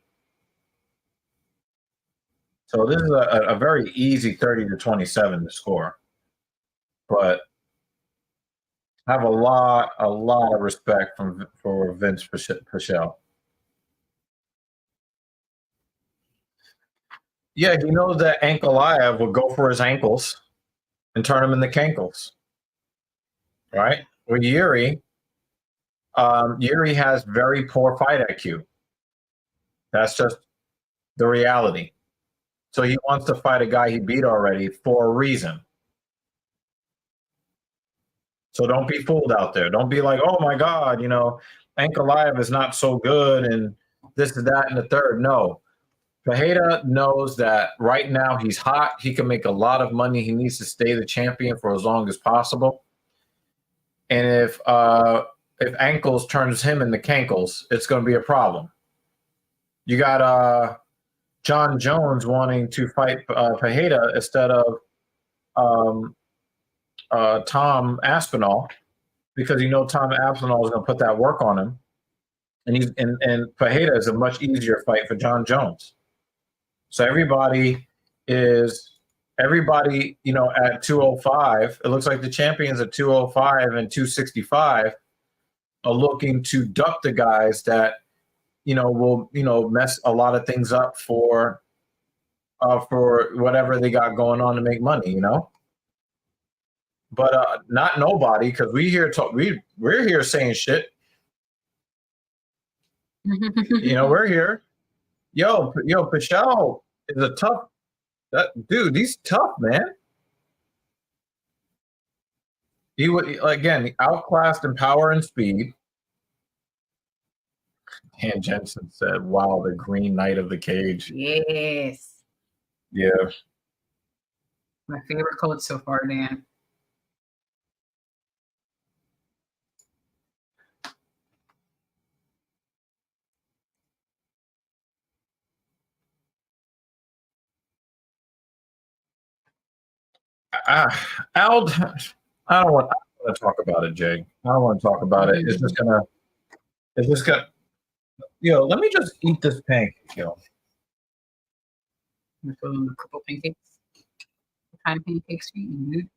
So this is a very easy 30-27 to score. But I have a lot of respect for Vince Pichel. Yeah, he knows that Ankalaev will go for his ankles and turn them into cankles. Right? With Yuri, Yuri has very poor fight IQ. That's just the reality. So he wants to fight a guy he beat already for a reason. So don't be fooled out there. Don't be like, oh my God, Ankalaev is not so good and this and that and the third. No. Pereira knows that right now he's hot. He can make a lot of money. He needs to stay the champion for as long as possible. And if ankles turns him into cankles, it's going to be a problem. You got John Jones wanting to fight Pereira instead of Tom Aspinall, because Tom Aspinall is going to put that work on him, and Pereira is a much easier fight for John Jones. So everybody, at 205. It looks like the champions at 205 and 265 are looking to duck the guys that will mess a lot of things up for whatever they got going on to make money, But not nobody, because we're here saying shit. We're here. Yo, Pichel is a tough. Dude, he's tough, man. He outclassed in power and speed. Han Jensen said, "Wow, the Green Knight of the Cage." Yes. Yeah. My favorite code so far, Dan. Ald, I don't want to talk about it, Jay. I don't want to talk about it. It's just gonna. Let me just eat this pancake, I'm gonna fill in a couple pancakes. What kind of pancakes are you eating, dude?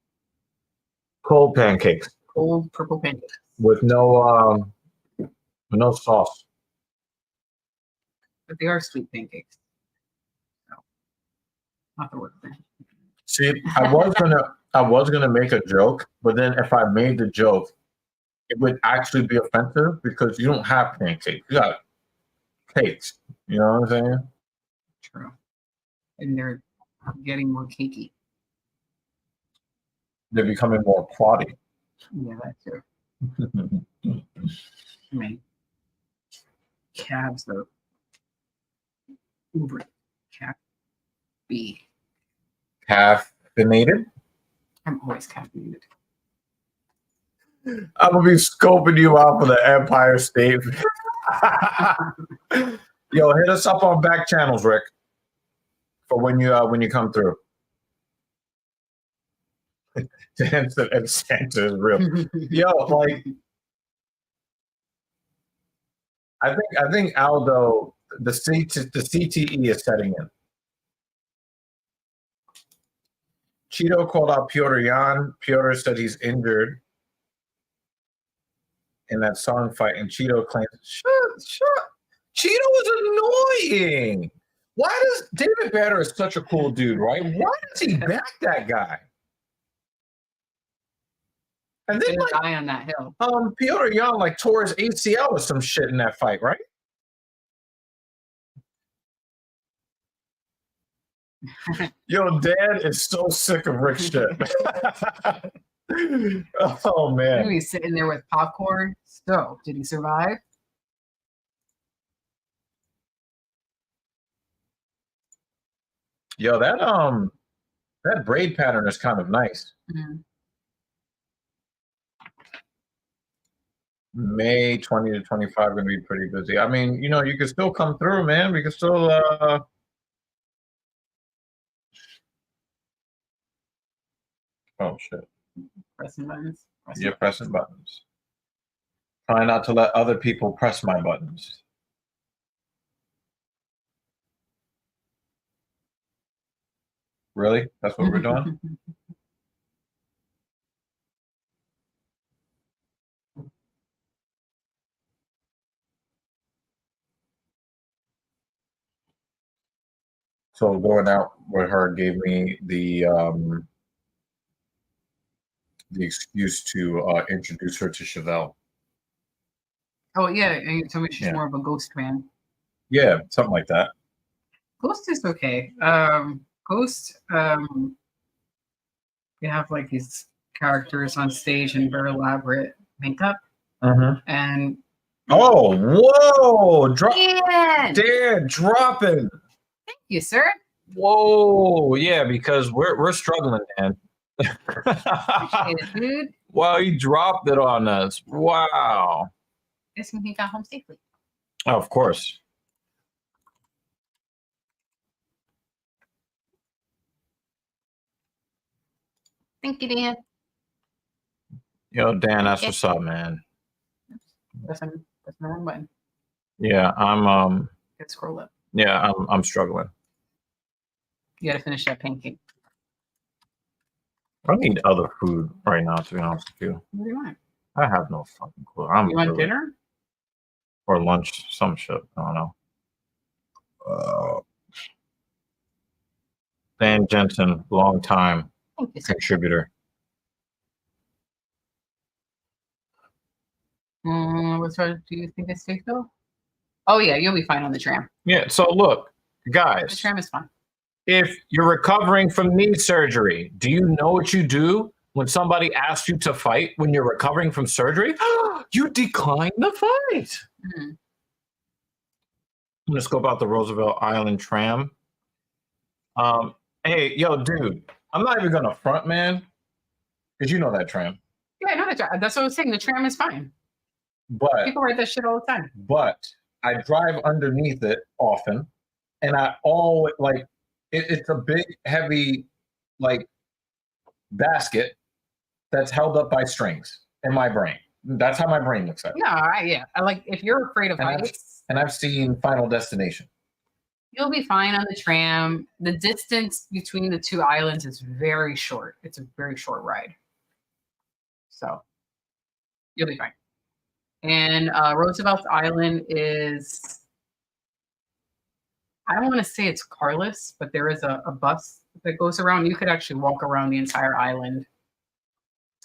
Cold pancakes. Cold purple pancakes. With no sauce. But they are sweet pancakes. So, not the worst thing. See, I was gonna make a joke, but then if I made the joke, it would actually be offensive because you don't have pancakes. You got cakes. You know what I'm saying? True. And they're getting more cakey. They're becoming more quaddy. Yeah, that too. I mean, cabs though. Uber. Cab. B. Caffeinated? I'm always caffeinated. I'm gonna be scoping you out for the Empire State. Yo, hit us up on back channels, Rick, for when you come through. and Santa is real. Yo, like I think Aldo, the CTE is setting in. Cheeto called out Piotr Jan. Piotr said he's injured in that song fight, and Cheeto claims, shut. Cheeto is annoying. Why does David Banner is such a cool dude, right? Why does he back that guy? And then like, guy on that hill. Piotr Jan like tore his ACL or some shit in that fight, right? Yo, Dad is so sick of Rick shit. Oh man. He's sitting there with popcorn. So, did he survive? Yo, that braid pattern is kind of nice. Mm-hmm. May 20 to 25 gonna be pretty busy. I mean, you know, you can still come through, man. We can still oh shit. Pressing buttons. Pressing buttons. Try not to let other people press my buttons. Really? That's what we're doing? So going out with her gave me the excuse to introduce her to Chevelle. Oh yeah, and you told me she's more of a Ghost fan. Yeah, something like that. Ghost is okay. Ghost, you have like these characters on stage in very elaborate makeup, and whoa, Dan, dropping. Thank you, sir. Whoa, yeah, because we're struggling, man. Appreciate it, dude. Wow, he dropped it on us. Wow. Guess he got home safely. Oh, of course. Thank you, Dan. Yo, Dan, that's what's up, man. That's the wrong button. Yeah, I'm Let's scroll up. Yeah, I'm struggling. You gotta finish that pancake. I need other food right now, to be honest with you. What do you want? I have no fucking clue. You want dinner? Or lunch, some shit. I don't know. Dan Jensen, long time contributor. What's wrong? Do you think it's safe though? Oh yeah, you'll be fine on the tram. Yeah. So look, guys. The tram is fine. If you're recovering from knee surgery, do you know what you do when somebody asks you to fight when you're recovering from surgery? You decline the fight. Mm-hmm. I'm gonna scope out the Roosevelt Island tram. Hey, yo, dude, I'm not even gonna front, man, because you know that tram. Yeah, I know that tram. That's what I was saying. The tram is fine. But people write that shit all the time. But I drive underneath it often, and I always like it's a big, heavy, like basket that's held up by strings in my brain. That's how my brain looks at it. No, I like if you're afraid of heights. And I've seen Final Destination. You'll be fine on the tram. The distance between the two islands is very short. It's a very short ride. So you'll be fine. And Roosevelt Island is, I don't want to say it's carless, but there is a bus that goes around. You could actually walk around the entire island.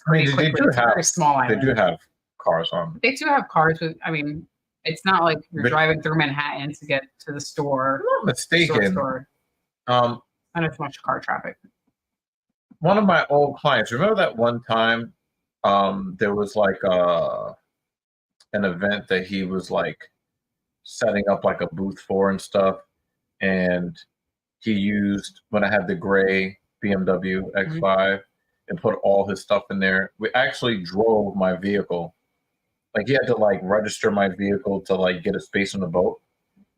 I mean, they do have very small island. They do have cars on. They do have cars. I mean, it's not like you're driving through Manhattan to get to the store. If I'm not mistaken. Not as much car traffic. One of my old clients, remember that one time there was like an event that he was like setting up like a booth for and stuff, and he used, when I had the gray BMW X5 and put all his stuff in there. We actually drove my vehicle. Like he had to like register my vehicle to like get a space on the boat.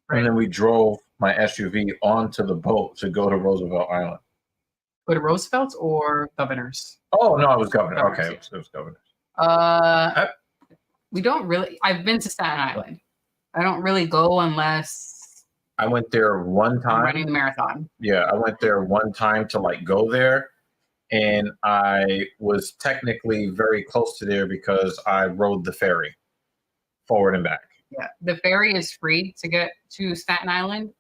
Right. And then we drove my SUV onto the boat to go to Roosevelt Island. Go to Roosevelt or Governor's? Oh no, I was governor. Governor's, Okay, yeah. it was governor. We don't really. I've been to Staten Island. I don't really go unless I went there one I'm running time. the marathon. Yeah, I went there one time to like go there, and I was technically very close to there because I rode the ferry forward and back. Yeah, the ferry is free to get to Staten Island.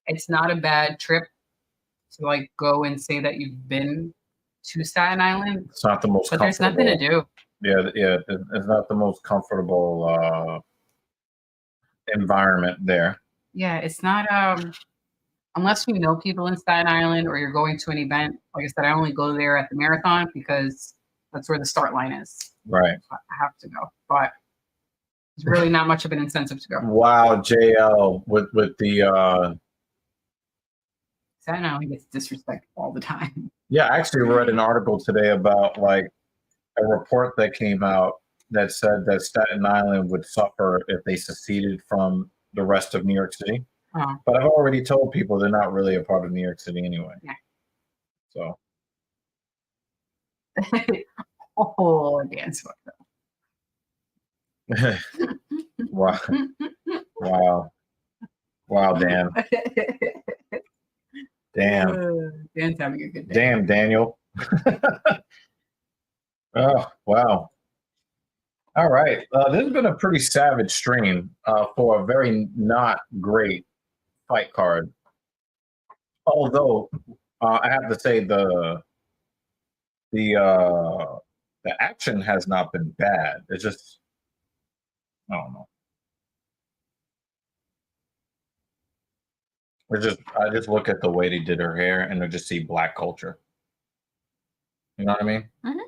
It's not a bad trip to like go and say that you've been to Staten Island, It's not the most but there's comfortable. nothing to do. Yeah, it's not the most comfortable environment there. Yeah, it's not. Unless you know people in Staten Island or you're going to an event. Like I said, I only go there at the marathon because that's where the start line is. Right. I have to go, but it's really not much of an incentive to go. Wow, JL with the Staten Island gets disrespected all the time. yeah, I actually read an article today about like a report that came out that said that Staten Island would suffer if they seceded from the rest of New York City. Oh. But I've already told people they're not really a part of New York City anyway. Yeah. So Oh, dance. wow. Wow, Dan. Damn. Dan's having a good day. Damn, Daniel. Oh, wow. All right. This has been a pretty savage stream for a very not great fight card. Although I have to say the action has not been bad. It's just, I don't know. I just look at the way they did her hair and I just see black culture. You know what I mean? Mm-hmm.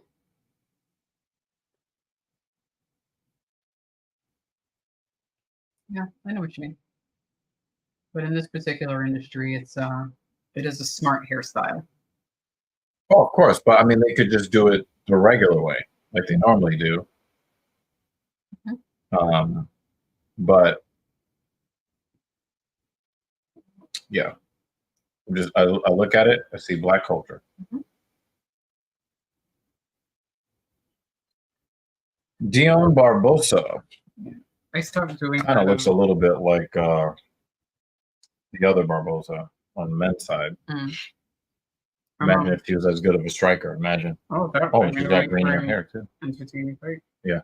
Yeah, I know what you mean. But in this particular industry, it is a smart hairstyle. Oh, of course, but I mean, they could just do it the regular way, like they normally do. Mm-hmm. But yeah, I look at it, I see black culture. Mm-hmm. Dion Barbosa. I started doing Kind of looks a little bit like the other Barbosa on the men's side. Mm. Imagine if he was as good of a striker. Imagine. Oh, She's got green in her hair too. Entertaining fight. Yeah.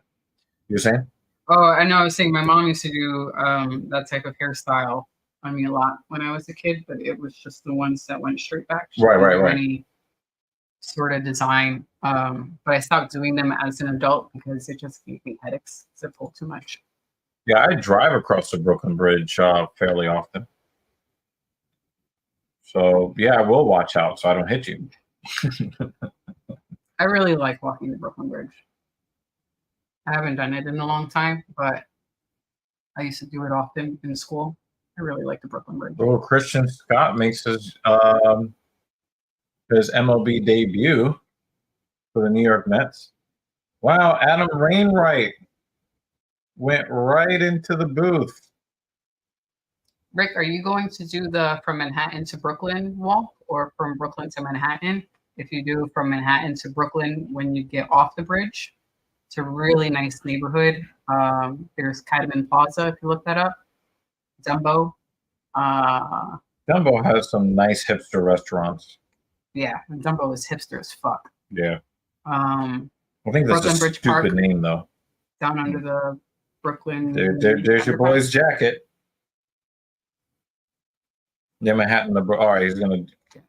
You were saying? Oh, I know. I was saying my mom used to do that type of hairstyle on me a lot when I was a kid, but it was just the ones that went straight back. She didn't do any sort of design. But I stopped doing them as an adult because it just gave me headaches. It pulled too much. Yeah, I drive across the Brooklyn Bridge fairly often. So yeah, I will watch out so I don't hit you. I really like walking the Brooklyn Bridge. I haven't done it in a long time, but I used to do it often in school. I really like the Brooklyn Bridge. Little Christian Scott makes his MLB debut for the New York Mets. Wow, Adam Wainwright went right into the booth. Rick, are you going to do the from Manhattan to Brooklyn walk or from Brooklyn to Manhattan? If you do from Manhattan to Brooklyn when you get off the bridge, it's a really nice neighborhood. There's Kaidaman Plaza, if you look that up. Dumbo. Dumbo has some nice hipster restaurants. Yeah, Dumbo is hipster as fuck. Yeah. I think that's Brooklyn a Bridge stupid Park, name, though. down under the Brooklyn. There's your boy's jacket. Yeah, Manhattan. All right, he's gonna.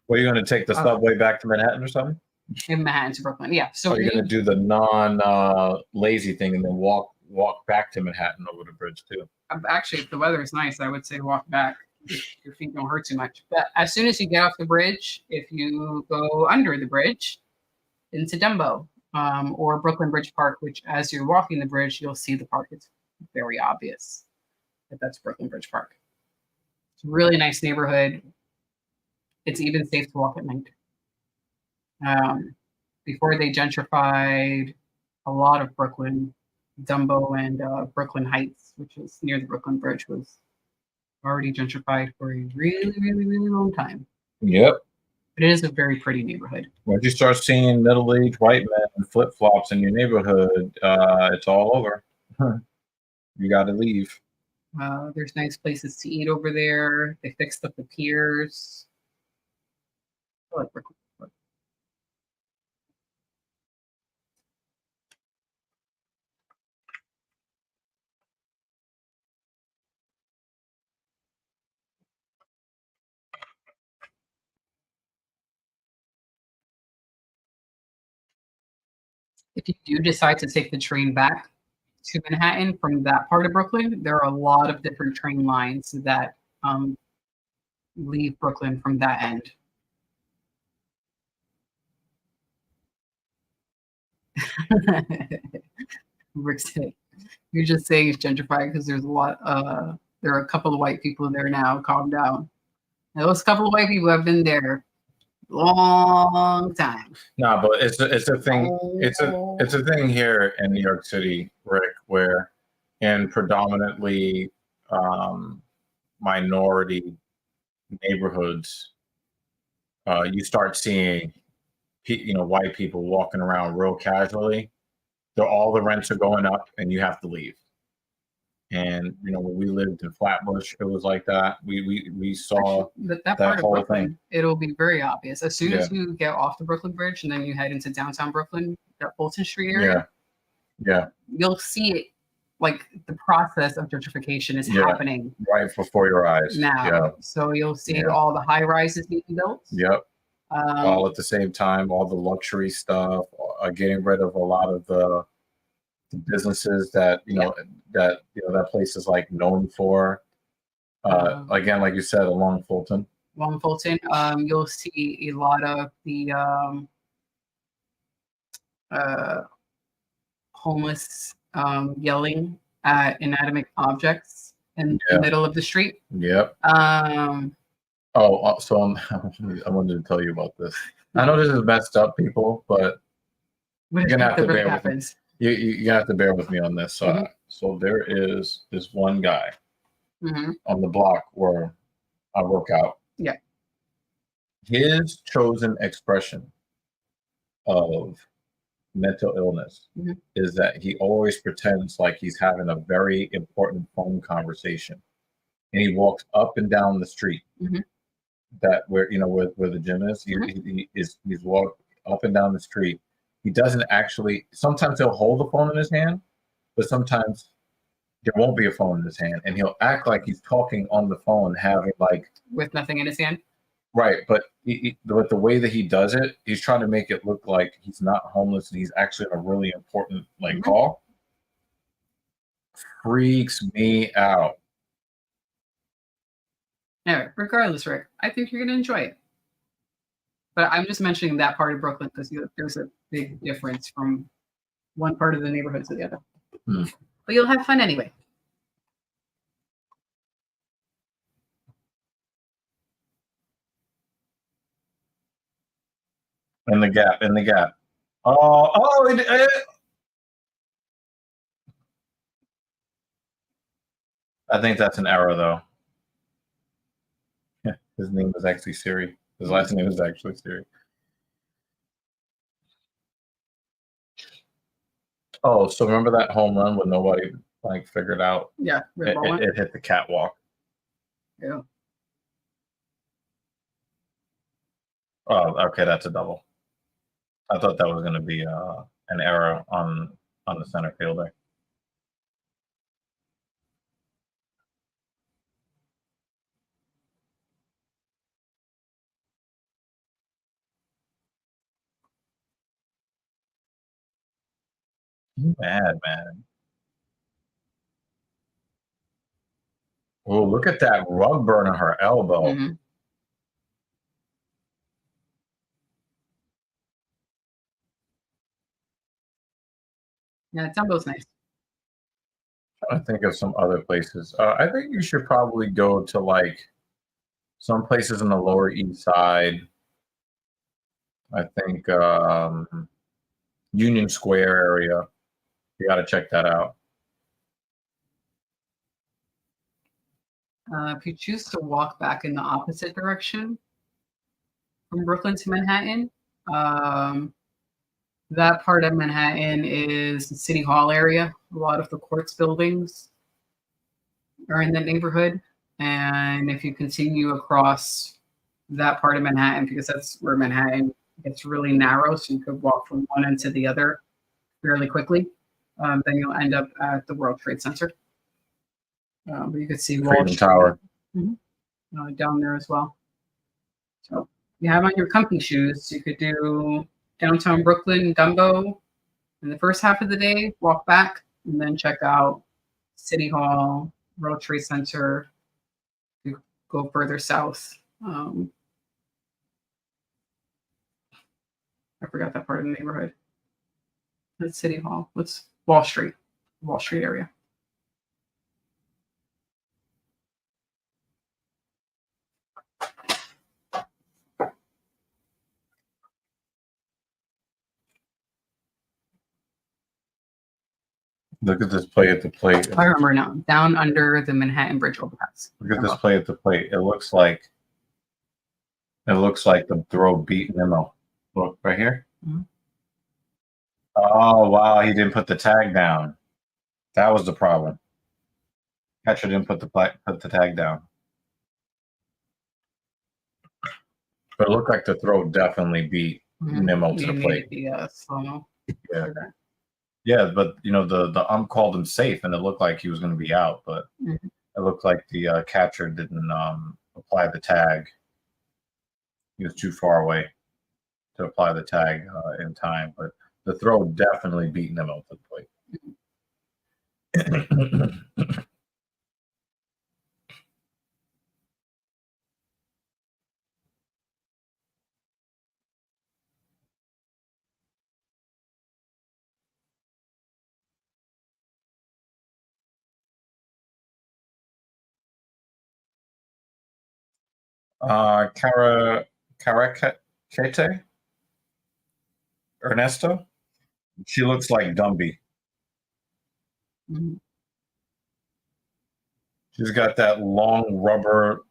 What are you gonna take the subway back to Manhattan or something? In Manhattan to Brooklyn, yeah. So you're gonna do the non-lazy thing and then walk back to Manhattan over the bridge too. Actually, if the weather is nice, I would say walk back. Your feet don't hurt too much. But as soon as you get off the bridge, if you go under the bridge into Dumbo or Brooklyn Bridge Park, which as you're walking the bridge, you'll see the park. It's very obvious that that's Brooklyn Bridge Park. It's a really nice neighborhood. It's even safe to walk at night. Before they gentrified a lot of Brooklyn, Dumbo and Brooklyn Heights, which is near the Brooklyn Bridge, was already gentrified for a really, really, really long time. Yep. But it is a very pretty neighborhood. Once you start seeing middle-aged white men in flip-flops in your neighborhood, it's all over. You got to leave. There's nice places to eat over there. They fixed up the piers. I like Brooklyn. If you do decide to take the train back to Manhattan from that part of Brooklyn, there are a lot of different train lines that leave Brooklyn from that end. Rick said, "You're just saying it's gentrified because there's a lot. There are a couple of white people in there now. Calm down. And those couple of white people have been there long time." No, but it's a thing. It's a thing here in New York City, Rick, where in predominantly minority neighborhoods, you start seeing white people walking around real casually. All the rents are going up, and you have to leave. And when we lived in Flatbush, it was like that. We saw that part of whole Brooklyn. thing. It'll be very obvious as soon as you get off the Brooklyn Bridge and then you head into downtown Brooklyn, that Fulton Street area. Yeah. You'll see it, like the process of gentrification is happening right before your eyes now. Yeah. So you'll see all the high rises being built. Yep. All at the same time, all the luxury stuff, getting rid of a lot of the businesses that that place is like known for. Again, like you said, along Fulton. You'll see a lot of the homeless yelling at inanimate objects in the middle of the street. Yep. So I wanted to tell you about this. I know this is messed up, people, but you're gonna have to bear with me. You have to bear with me on this. So there is this one guy on the block where I work out. Yeah. His chosen expression of mental illness is that he always pretends like he's having a very important phone conversation, and he walks up and down the street. That where the gym is, he's walked up and down the street. He doesn't actually. Sometimes he'll hold the phone in his hand, but sometimes there won't be a phone in his hand, and he'll act like he's talking on the phone, having with nothing in his hand. Right, but the way that he does it, he's trying to make it look like he's not homeless and he's actually a really important call. Freaks me out. Anyway, regardless, Rick, I think you're going to enjoy it. But I'm just mentioning that part of Brooklyn because there's a big difference from one part of the neighborhood to the other. But you'll have fun anyway. In the gap. I think that's an error, though. His name was actually Siri. His last name is actually Siri. Oh, so remember that home run when nobody figured out? Yeah, it hit the catwalk. Yeah. Oh, okay, that's a double. I thought that was going to be an error on the center fielder. You mad, man. Oh, look at that rug burn on her elbow. Yeah, Dumbo's nice. I think of some other places. I think you should probably go to some places in the Lower East Side. I think Union Square area. You got to check that out. If you choose to walk back in the opposite direction, from Brooklyn to Manhattan. That part of Manhattan is the City Hall area. A lot of the courts buildings are in that neighborhood. And if you continue across that part of Manhattan, because that's where Manhattan gets really narrow, so you could walk from one end to the other fairly quickly, then you'll end up at the World Trade Center. But you could see Wall Freedom Street Tower. Down there as well. So you have on your comfy shoes, you could do downtown Brooklyn, Dumbo in the first half of the day, walk back, and then check out City Hall, World Trade Center. You go further south. I forgot that part of the neighborhood. That's City Hall. What's Wall Street area. Look at this play at the plate. I remember now. Down under the Manhattan Bridge overpass. Look at this play at the plate. It looks like the throw beat Nemo. Look right here. Mhm. Oh wow, he didn't put the tag down. That was the problem. Catcher didn't put the tag down. But it looked like the throw definitely beat Nemo to the plate. Slow-mo. Yeah. Yeah, but the ump called him safe, and it looked like he was going to be out, but it looked like the catcher didn't apply the tag. He was too far away to apply the tag in time, but the throw definitely beat Nemo to the plate. Karakete? Ernesto? She looks like Dumby. She's got that long rubber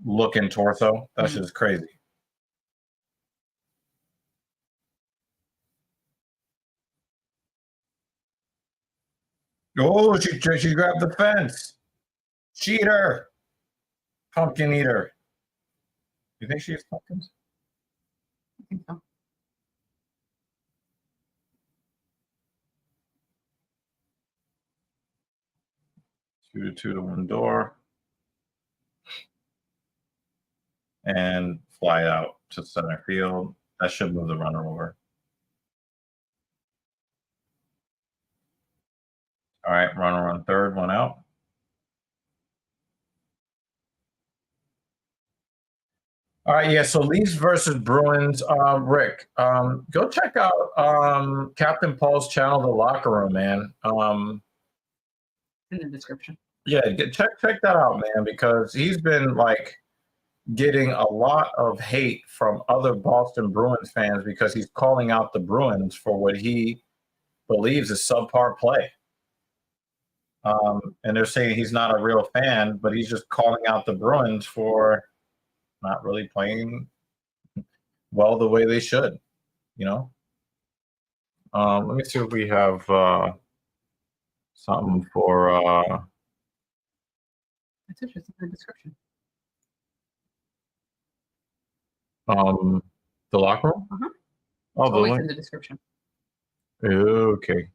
looking torso. That's just crazy. Oh, she grabbed the fence. Cheater. Pumpkin eater. You think she eats pumpkins? I think so. Two to one door. And fly out to center field. That should move the runner over. All right, runner on third, one out. All right, yeah, so Leafs versus Bruins. Rick, go check out Captain Paul's channel, The Locker Room, man. In the description. Yeah, check that out, man, because he's been like getting a lot of hate from other Boston Bruins fans because he's calling out the Bruins for what he believes is subpar play. And they're saying he's not a real fan, but he's just calling out the Bruins for not really playing well the way they should, Let me see if we have something for It's interesting in the description. The Locker Room? Uh-huh. Oh, It's always in the description. Okay.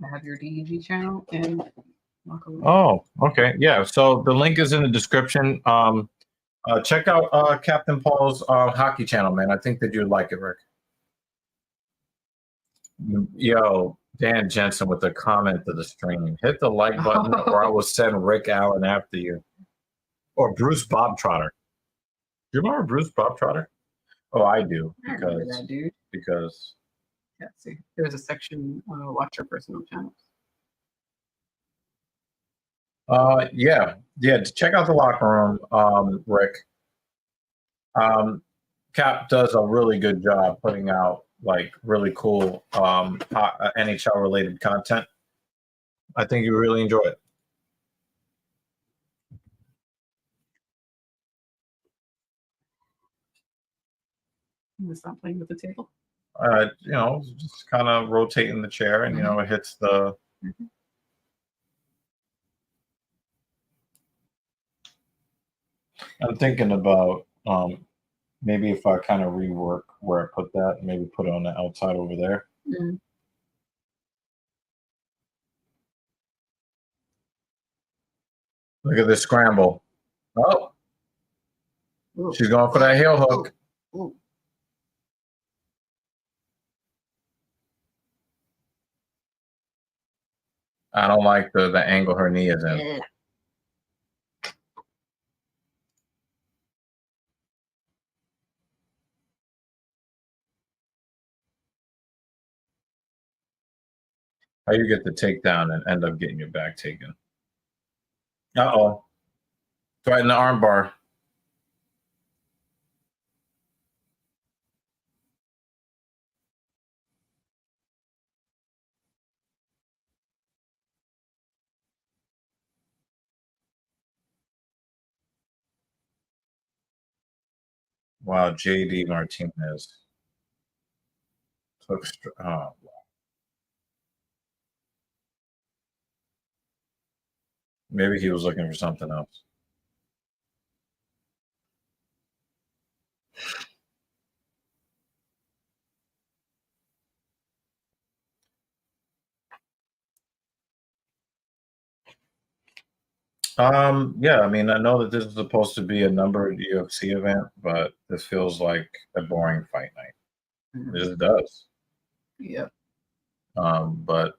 I have your DEG channel and Locker Room. Oh, okay. Yeah. So the link is in the description. Check out Captain Paul's hockey channel, man. I think that you'd like it, Rick. Yo, Dan Jensen with the comment to the stream. Hit the like button or I will send Rick Allen after you. Or Bruce Bobtrotter. Do you remember Bruce Bobtrotter? Oh, I do. I remember that dude. Because Yeah, see. There was a section, watch your personal channels. yeah. Check out The Locker Room, Rick. Cap does a really good job putting out like really cool NHL related content. I think you really enjoy it. Stop playing with the table. Just kind of rotating the chair, and it hits the. Mhm. I'm thinking about maybe if I kind of rework where I put that, maybe put it on the outside over there. Mm. Look at this scramble. Oh, Ooh. she's going for that heel hook. Ooh. I don't like the angle her knee is in. Yeah. How you get the takedown and end up getting your back taken? Uh-oh. Right in the arm bar. Wow, JD Martinez. Oh, maybe he was looking for something else. Yeah, I mean, I know that this is supposed to be a numbered UFC event, but this feels like a boring fight night. Mhm. It just does. Yep. But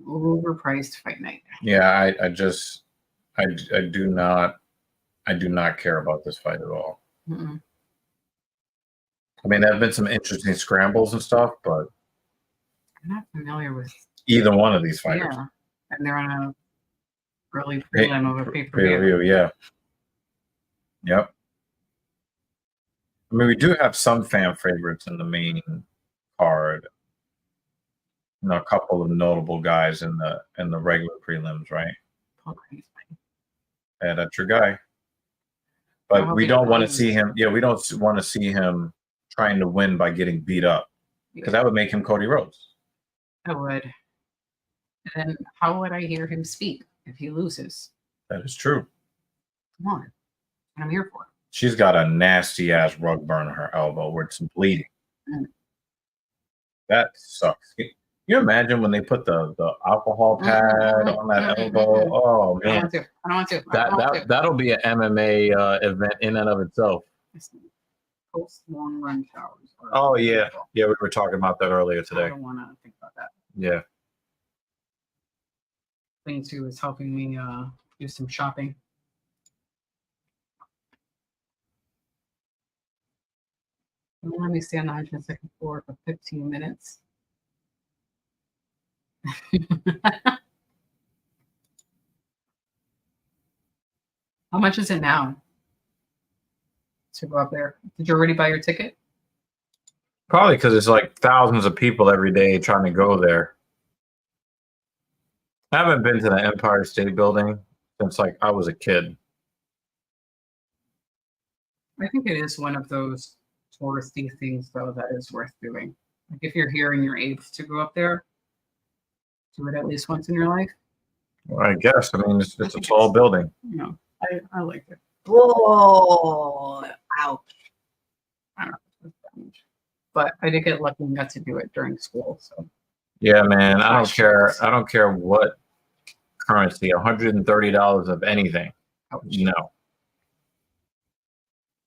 Overpriced fight night. yeah, I do not care about this fight at all. Mm-mm. I mean, there have been some interesting scrambles and stuff, but I'm not familiar with. either one of these fighters. Yeah, and they're on a early prelim of a pay-per-view. Pay-per-view, yeah. Yep. I mean, we do have some fan favorites in the main card. A couple of notable guys in the regular prelims, right? Paul Crane's fight. Yeah, that's your guy. But Well, we they don't want to lose. see him. Yeah, we don't want to see him trying to win by getting beat up, because that would make him Cody Rhodes. I would. And then how would I hear him speak if he loses? That is true. Come on. What I'm here for. She's got a nasty ass rug burn on her elbow where it's bleeding. Mm. That sucks. Can you imagine when they put the alcohol pad on that elbow? Oh man, I don't want to. that'll be an MMA event in and of itself. Post long run showers. Oh yeah, we were talking about that earlier I today. don't want to think about that. Yeah. Thing too is helping me do some shopping. Let me stay on the 102nd floor for 15 minutes. How much is it now to go up there? Did you already buy your ticket? Probably because it's like thousands of people every day trying to go there. I haven't been to the Empire State Building since like I was a kid. I think it is one of those touristy things, though, that is worth doing. Like if you're here and you're able to go up there, do it at least once in your life. Well, I guess. I mean, it's a tall building. You know, I like it. Whoa! Ouch! I don't know. But I did get lucky and got to do it during school. So yeah, man. I don't care. I don't care what currency. $130 of anything. Ouch. No.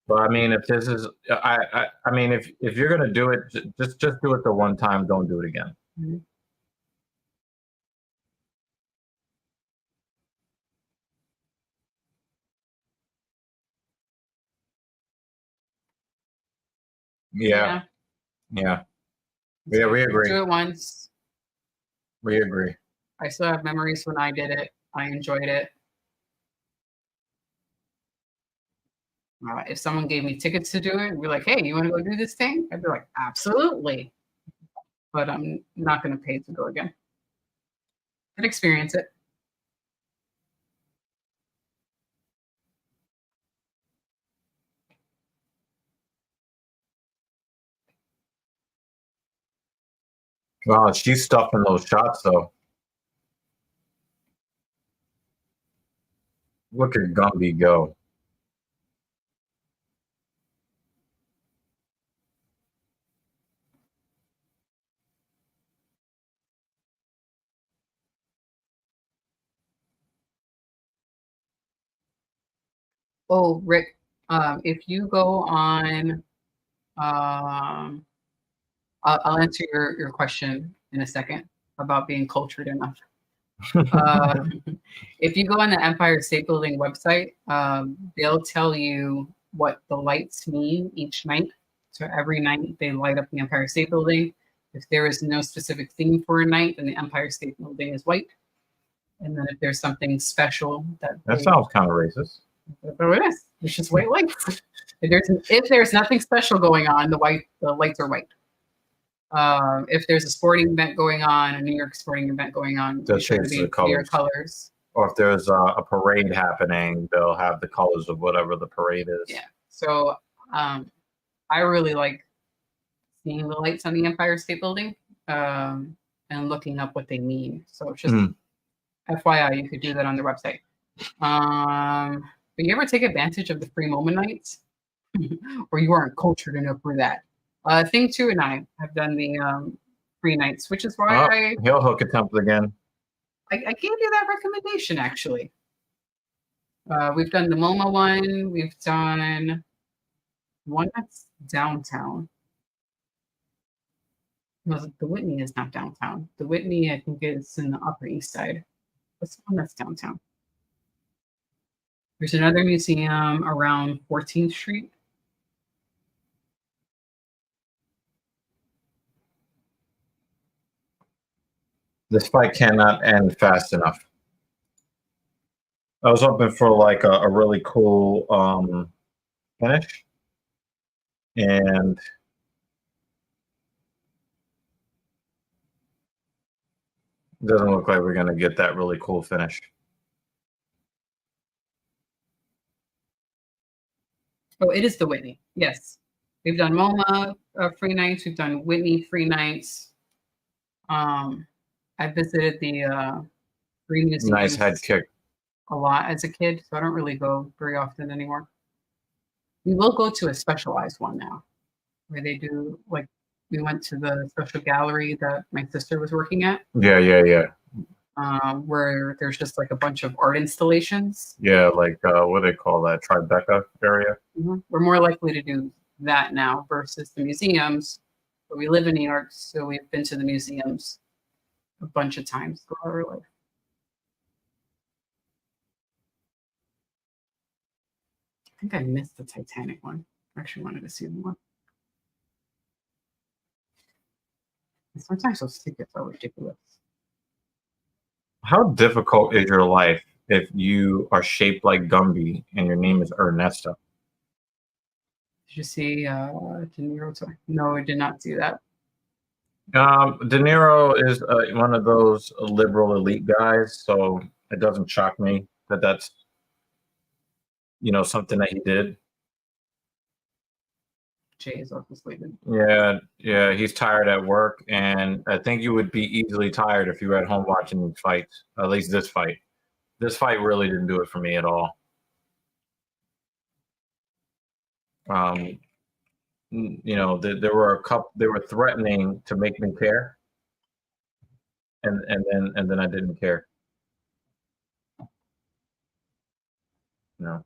But I mean, if this is, I mean, if you're gonna do it, just do it the one time. Don't do it again. Mm-hmm. Yeah. We agree. Do it once. We agree. I still have memories when I did it. I enjoyed it. If someone gave me tickets to do it and be like, hey, you want to go do this thing? I'd be like, absolutely. But I'm not going to pay to go again. I'd experience it. Wow, she's stuffing those shots though. Look at Gumby go. Oh, Rick, if you go on, I'll answer your question in a second about being cultured enough. If you go on the Empire State Building website, they'll tell you what the lights mean each night. So every night they light up the Empire State Building. If there is no specific theme for a night, then the Empire State Building is white. And then if there's something special that sounds kind of racist. Oh, it is. It's just white lights. If there's nothing special going on, the lights are white. If there's a sporting event going on, a New York sporting event going on, they'll change the colors. Or if there's a parade happening, they'll have the colors of whatever the parade is. Yeah. So I really like seeing the lights on the Empire State Building and looking up what they mean. So it's just FYI, you could do that on their website. But you ever take advantage of the free moment nights? Or you aren't cultured enough for that? Thing 2 and I have done the free nights, which is why Heel hook attempt again. I gave you that recommendation, actually. We've done the MoMA one. We've done one that's downtown. No, the Whitney is not downtown. The Whitney, I think, is in the Upper East Side. What's the one that's downtown? There's another museum around 14th Street. This fight cannot end fast enough. I was hoping for like a really cool finish. And it doesn't look like we're going to get that really cool finish. Oh, it is the Whitney. Yes. We've done MoMA free nights. We've done Whitney free nights. I visited the free museums. Nice head kick. A lot as a kid, so I don't really go very often anymore. We will go to a specialized one now, where they do, like, we went to the special gallery that my sister was working at. Yeah. Where there's just like a bunch of art installations. Yeah, like what do they call that? Tribeca area? Mm-hmm. We're more likely to do that now versus the museums. But we live in New York, so we've been to the museums a bunch of times throughout our life. I think I missed the Titanic one. I actually wanted to see the one. And sometimes those tickets are ridiculous. How difficult is your life if you are shaped like Gumby and your name is Ernesto? Did you see De Niro? No, I did not see that. De Niro is one of those liberal elite guys, so it doesn't shock me that that's something that he did. Jay is also sleeping. Yeah, he's tired at work, and I think you would be easily tired if you were at home watching these fights. At least this fight. This fight really didn't do it for me at all. There were a couple. They were threatening to make me care, and then I didn't care. No.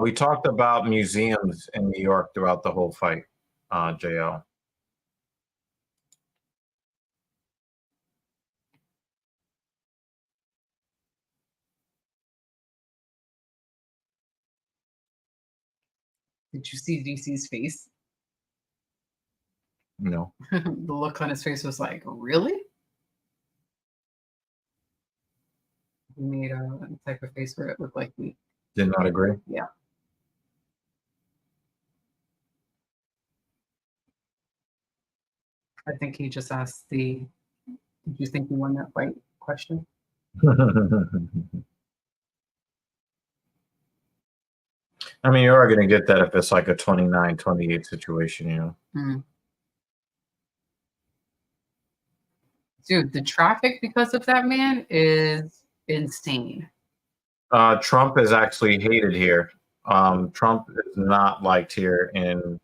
We talked about museums in New York throughout the whole fight, JL. Did you see DC's face? No. The look on his face was like, really? He made a type of face where it looked like me. Did not agree? Yeah. I think he just asked the Did you think you won that fight? Question. I mean, you are going to get that if it's like a 29-28 situation, you know. Dude, the traffic because of that man is insane. Trump is actually hated here. Trump is not liked here in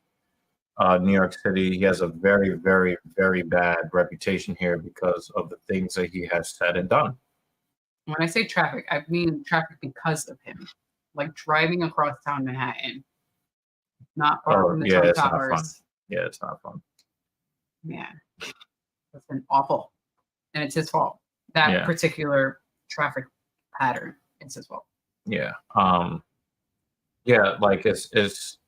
New York City. He has a very, very, very bad reputation here because of the things that he has said and done. When I say traffic, I mean traffic because of him. Like driving across town Manhattan. Not far from the Trump it's not Towers. fun. Yeah, it's not fun. Yeah. That's been awful. And it's his fault. That particular traffic pattern, it's his fault. Yeah. Like it's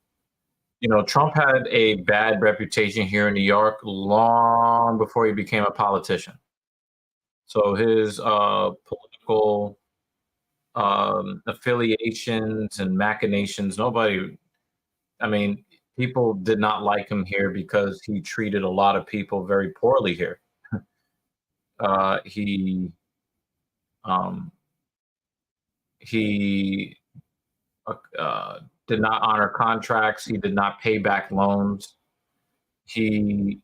you know, Trump had a bad reputation here in New York long before he became a politician. So his political affiliations and machinations, people did not like him here because he treated a lot of people very poorly here. He did not honor contracts. He did not pay back loans. He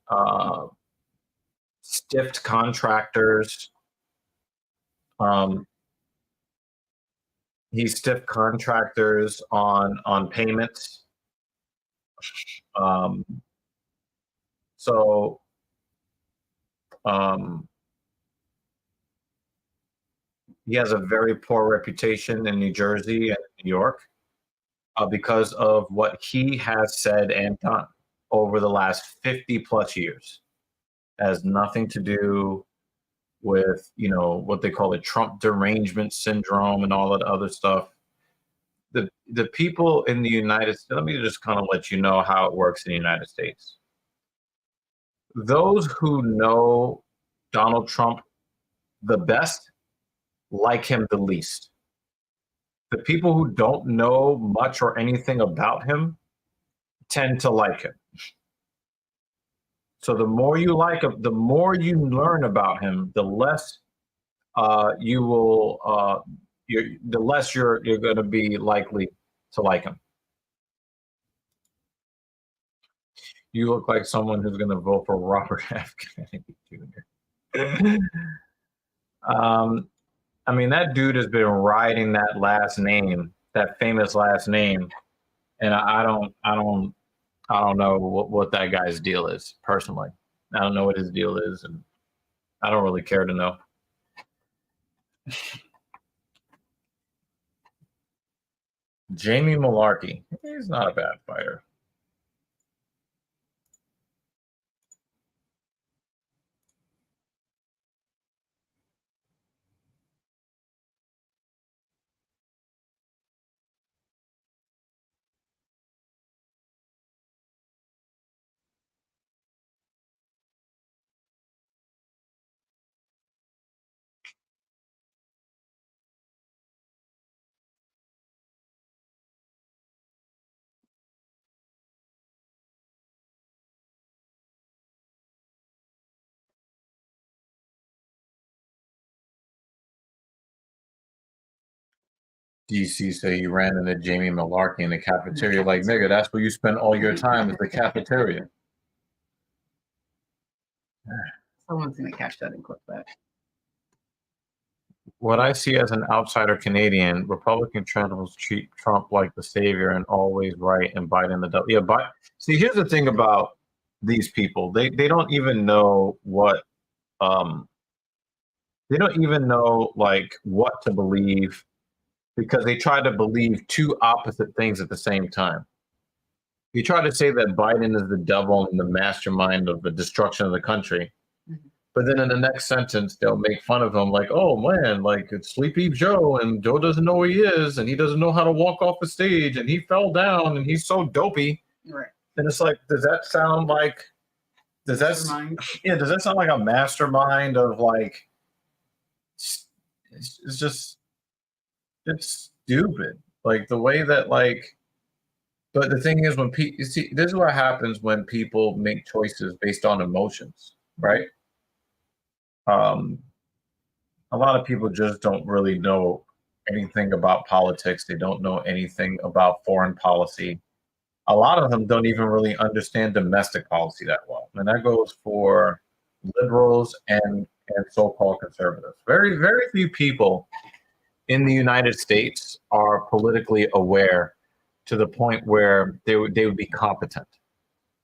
stiffed contractors. He stiffed contractors on payments. He has a very poor reputation in New Jersey and New York because of what he has said and done over the last 50 plus years. It has nothing to do with, you know, what they call the Trump derangement syndrome and all that other stuff. The people in the United States, let me just kind of let you know how it works in the United States. Those who know Donald Trump the best like him the least. The people who don't know much or anything about him tend to like him. So the more you like him, the more you learn about him, the less you will, the less you're going to be likely to like him. You look like someone who's going to vote for Robert F. Kennedy Jr. I mean, that dude has been riding that last name, that famous last name, and I don't know what that guy's deal is personally. I don't know what his deal is, and I don't really care to know. Jamie Malarkey, he's not a bad fighter. DC say you ran into Jamie Malarkey in the cafeteria. Like, nigga, that's where you spend all your time, is the cafeteria. Someone's going to catch that and clip that. What I see as an outsider Canadian, Republican generals treat Trump like the savior and always right, and Biden the devil. Yeah, but see, here's the thing about these people. They don't even know what they don't even know like what to believe, because they try to believe two opposite things at the same time. You try to say that Biden is the devil and the mastermind of the destruction of the country. But then in the next sentence, they'll make fun of him like, oh, man, like it's Sleepy Joe, and Joe doesn't know who he is, and he doesn't know how to walk off the stage, and he fell down, and he's so dopey. Right. And it's like, does that sound like does that sound like a mastermind of like, it's just, it's stupid. Like the way that like, but the thing is, when people, see, this is what happens when people make choices based on emotions, right? a lot of people just don't really know anything about politics. They don't know anything about foreign policy. A lot of them don't even really understand domestic policy that well. And that goes for liberals and so-called conservatives. Very, very few people in the United States are politically aware to the point where they would be competent.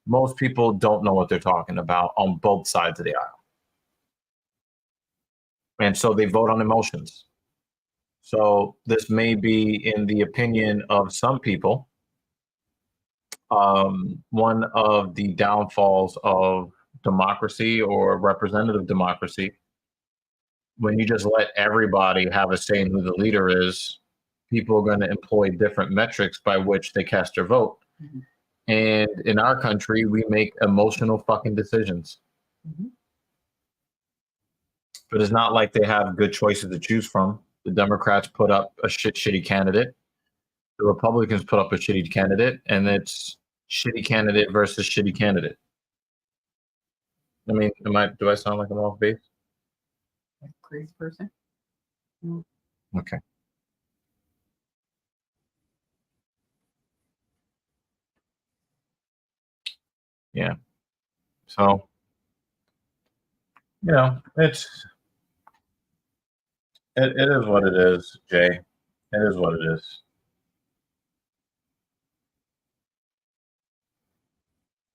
Most people don't know what they're talking about on both sides of the aisle. And so they vote on emotions. So this may be, in the opinion of some people, one of the downfalls of democracy or representative democracy. When you just let everybody have a say in who the leader is, people are going to employ different metrics by which they cast their vote. Mm-hmm. And in our country, we make emotional fucking decisions. Mm-hmm. But it's not like they have good choices to choose from. The Democrats put up a shitty candidate. The Republicans put up a shitty candidate, and it's shitty candidate versus shitty candidate. I mean, do I sound like I'm off base? Crazy person. Okay. Yeah. So, it is what it is, Jay. It is what it is.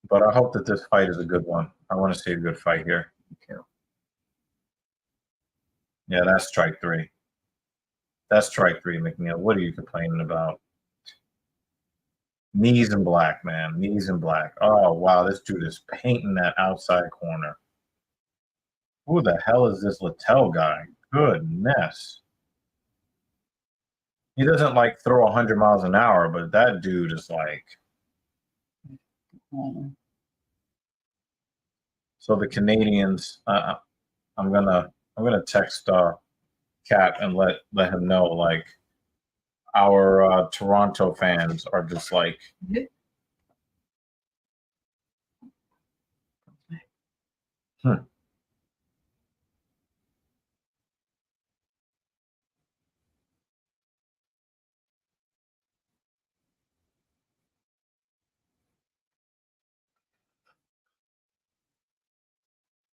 But I hope that this fight is a good one. I want to see a good fight here. Okay. Yeah, that's strike three. That's strike three, McNeil. What are you complaining about? Knees in black, man. Knees in black. Oh, wow. This dude is painting that outside corner. Who the hell is this Littell guy? Goodness. He doesn't like throw 100 miles an hour, but that dude is like. So the Canadians, I'm gonna text Cat and let him know, like, our Toronto fans are just like.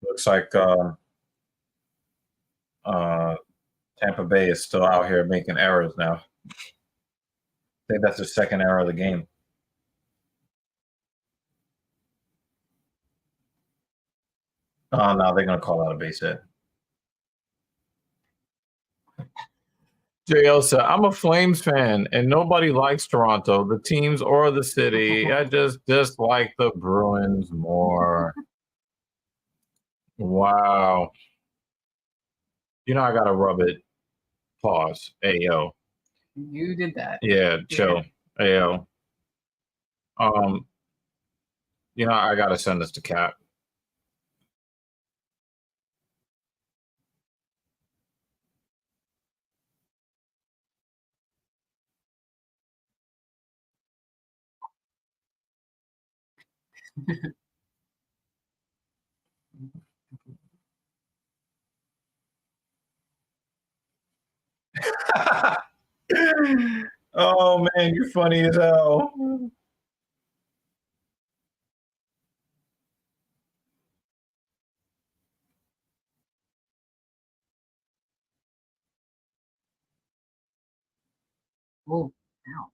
Looks like Tampa Bay is still out here making errors now. I think that's the second error of the game. Oh, no, they're going to call out a base hit. JL said, I'm a Flames fan, and nobody likes Toronto, the teams or the city. I just dislike the Bruins more. Wow. I got to rub it. Pause. Ayo. You did that. Yeah, chill. Yeah. Ayo. I got to send this to Kat. Oh, man, you're funny as hell. Oh, ow.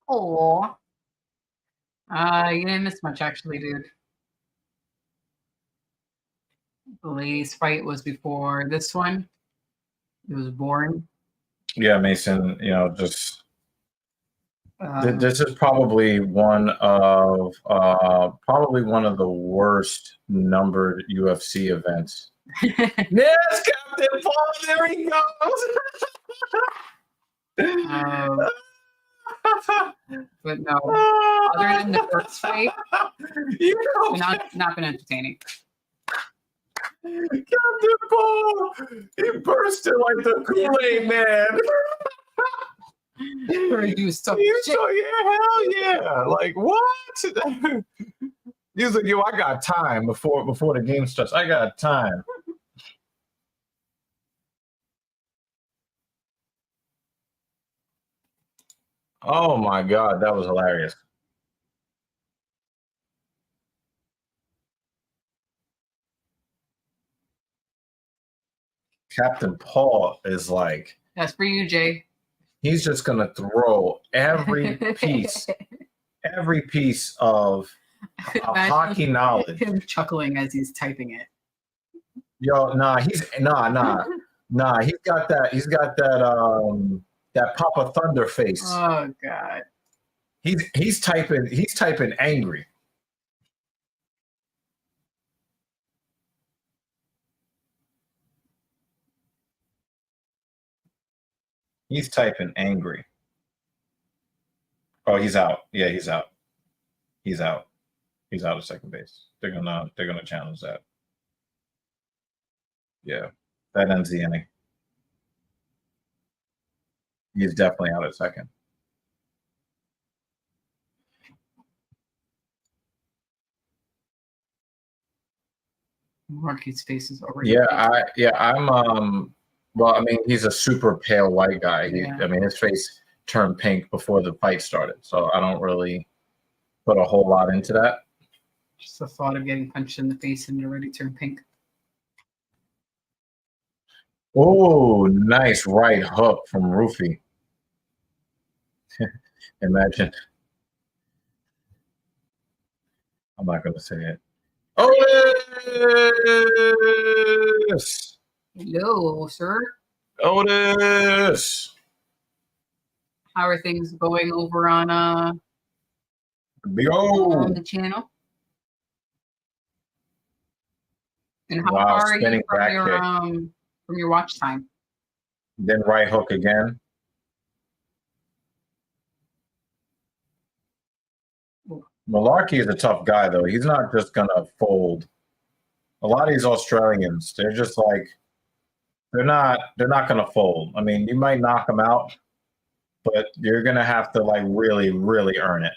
Oh. You didn't miss much, actually, dude. The latest fight was before this one. It was boring. Yeah, Mason, just this is probably one of the worst numbered UFC events. Yes, Captain Paul, there he goes. But no, other than the first fight, not been entertaining. Captain Paul, he bursted like the Kool-Aid man. Heard you was talking You shit. so yeah, hell yeah. Like what? He's like, yo, I got time before the game starts. I got time. Oh my god, that was hilarious. Captain Paul is like, That's for you, Jay. he's just gonna throw every piece of Imagine hockey knowledge. him chuckling as he's typing it. Yo, nah. He's He's got that Papa Thunder face. Oh God. He's typing angry. He's typing angry. Oh, he's out. Yeah, he's out. He's out. He's out of second base. They're gonna challenge that. Yeah, that ends the inning. He's definitely out at second. Marky's face is already. Yeah, I'm well, I mean, he's a super pale white guy. Yeah. I mean, his face turned pink before the fight started, so I don't really put a whole lot into that. Just the thought of getting punched in the face and already turned pink. Oh, nice right hook from Rufy. Imagine. I'm not going to say it. Otis! Hello, sir. Otis! How are things going over on Yo! the channel? And how Wow, far are you spinning back from your watch time? Then right hook again. Malarkey is a tough guy, though. He's not just going to fold. A lot of these Australians, they're just like, they're not going to fold. I mean, you might knock them out, but you're going to have to like really, really earn it.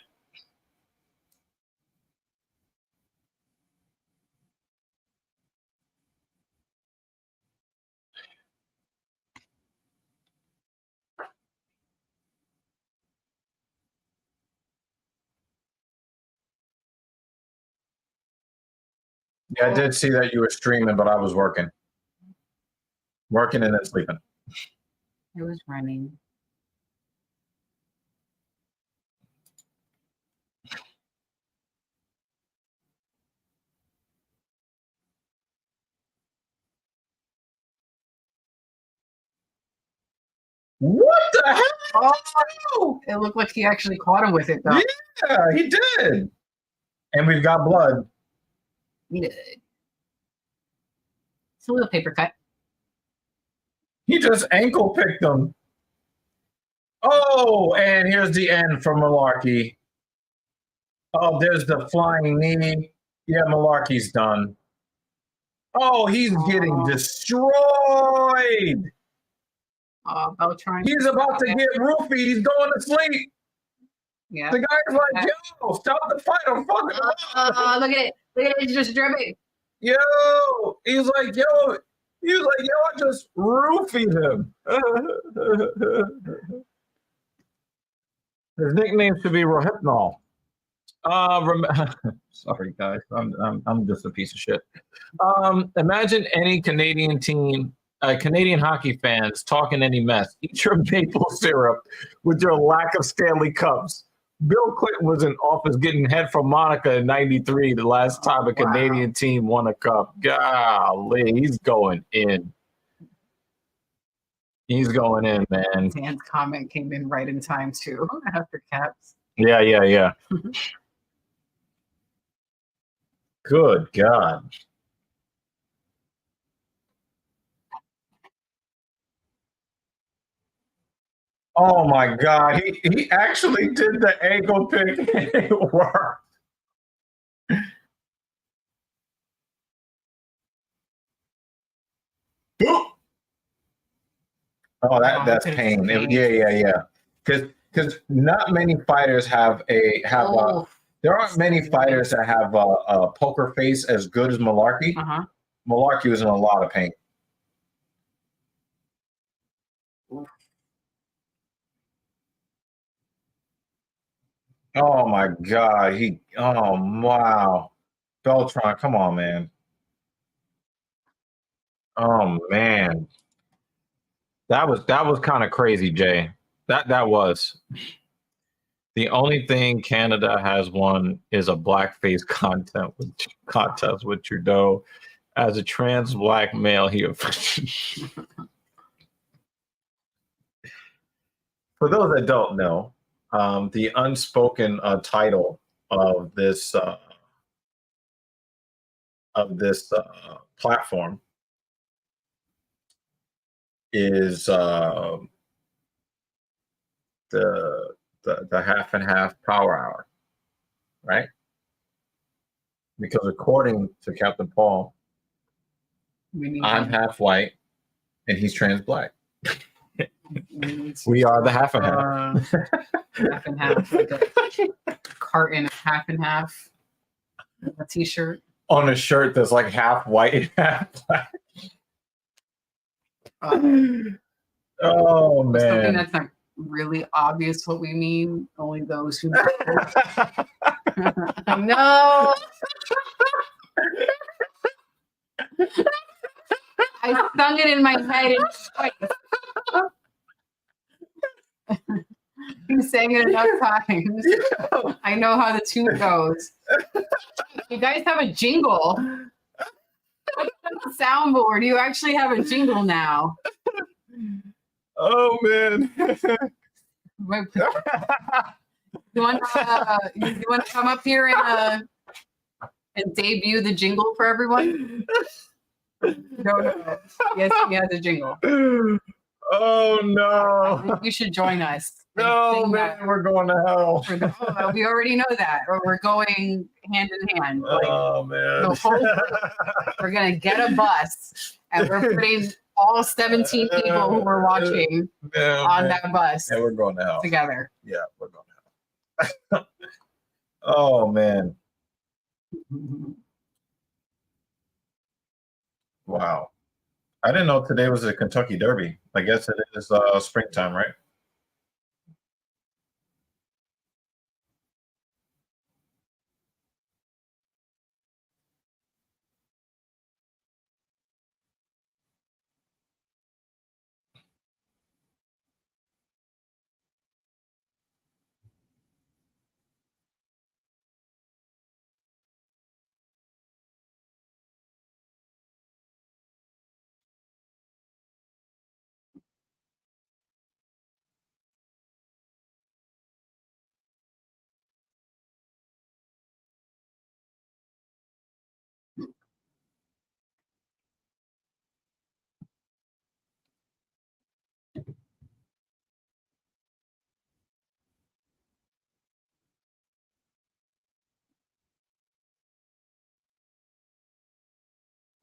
Yeah, I did see that you were streaming, but I was working. Working and then sleeping. I was running. What the hell? Oh, it looked like he actually caught him with it, though. Yeah, he did. And we've got blood. It's a little paper cut. He just ankle picked him. Oh, and here's the end for Malarkey. Oh, there's the flying knee. Yeah, Malarkey's done. Oh, he's getting destroyed. Beltran. He's about to get roofied. He's going to sleep. Yeah. The guy's like, yo, stop the fight. I'm fucking look at it. Look at it. It's just dripping. Yo, he's like, yo, I just roofied him. His nickname should be Rohypnol. Sorry guys, I'm just a piece of shit. Imagine any Canadian team, Canadian hockey fans talking any mess. Eat your maple syrup with your lack of Stanley Cups. Bill Clinton was in office getting head from Monica in '93, the last time a Canadian team won a cup. Golly, he's going in. He's going in, man. Dan's comment came in right in time, too, after Caps. Yeah. Good God. Oh my God. He actually did the ankle pick and it worked. Oh, that's pain. Yeah. because not many fighters have Oh, there aren't many fighters that have a poker face as good as Malarkey. uh-huh. Malarkey was in a lot of pain. Oh my God. Wow. Beltron, come on, man. Oh man. That was kind of crazy, Jay. That was. The only thing Canada has won is a blackface contest with Trudeau. As a trans black male, for those that don't know, the unspoken title of this platform is the half and half power hour, right? Because according to Captain Paul, I'm half white and he's trans black. We are the half and half. Half and half, like a carton of half and half. A t-shirt. On a shirt that's like half white and half black. Oh man. Something that's not really obvious what we mean. Only those who know. No. I sung it in my head and you sang it enough times. I know how the tune goes. You guys have a jingle. Soundboard. You actually have a jingle now. Oh man. You want to come up here and debut the jingle for everyone? No. Yes, he has a jingle. Oh no. You should join us. No man, we're going to hell. We already know that. Or we're going hand in hand. Like, oh man. the whole, we're gonna get a bus and we're putting all 17 people who were watching on that bus. And we're going to hell together. Yeah, we're going to hell. Oh man. Wow. I didn't know today was a Kentucky Derby. I guess it is springtime, right?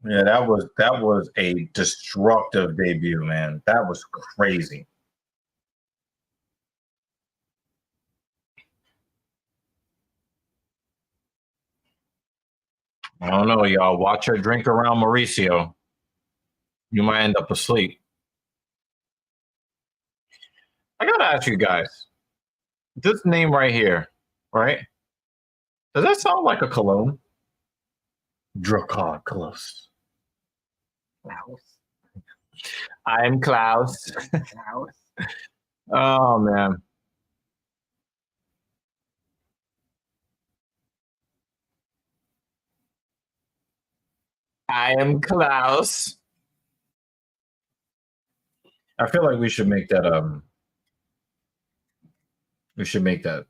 Yeah, that was a destructive debut, man. That was crazy. I don't know, y'all. Watch her drink around Mauricio. You might end up asleep. I gotta ask you guys, this name right here, right? Does that sound like a cologne? Dracarculus. Klaus. I'm Klaus. Klaus. Oh man. I am Klaus. I feel like we should make that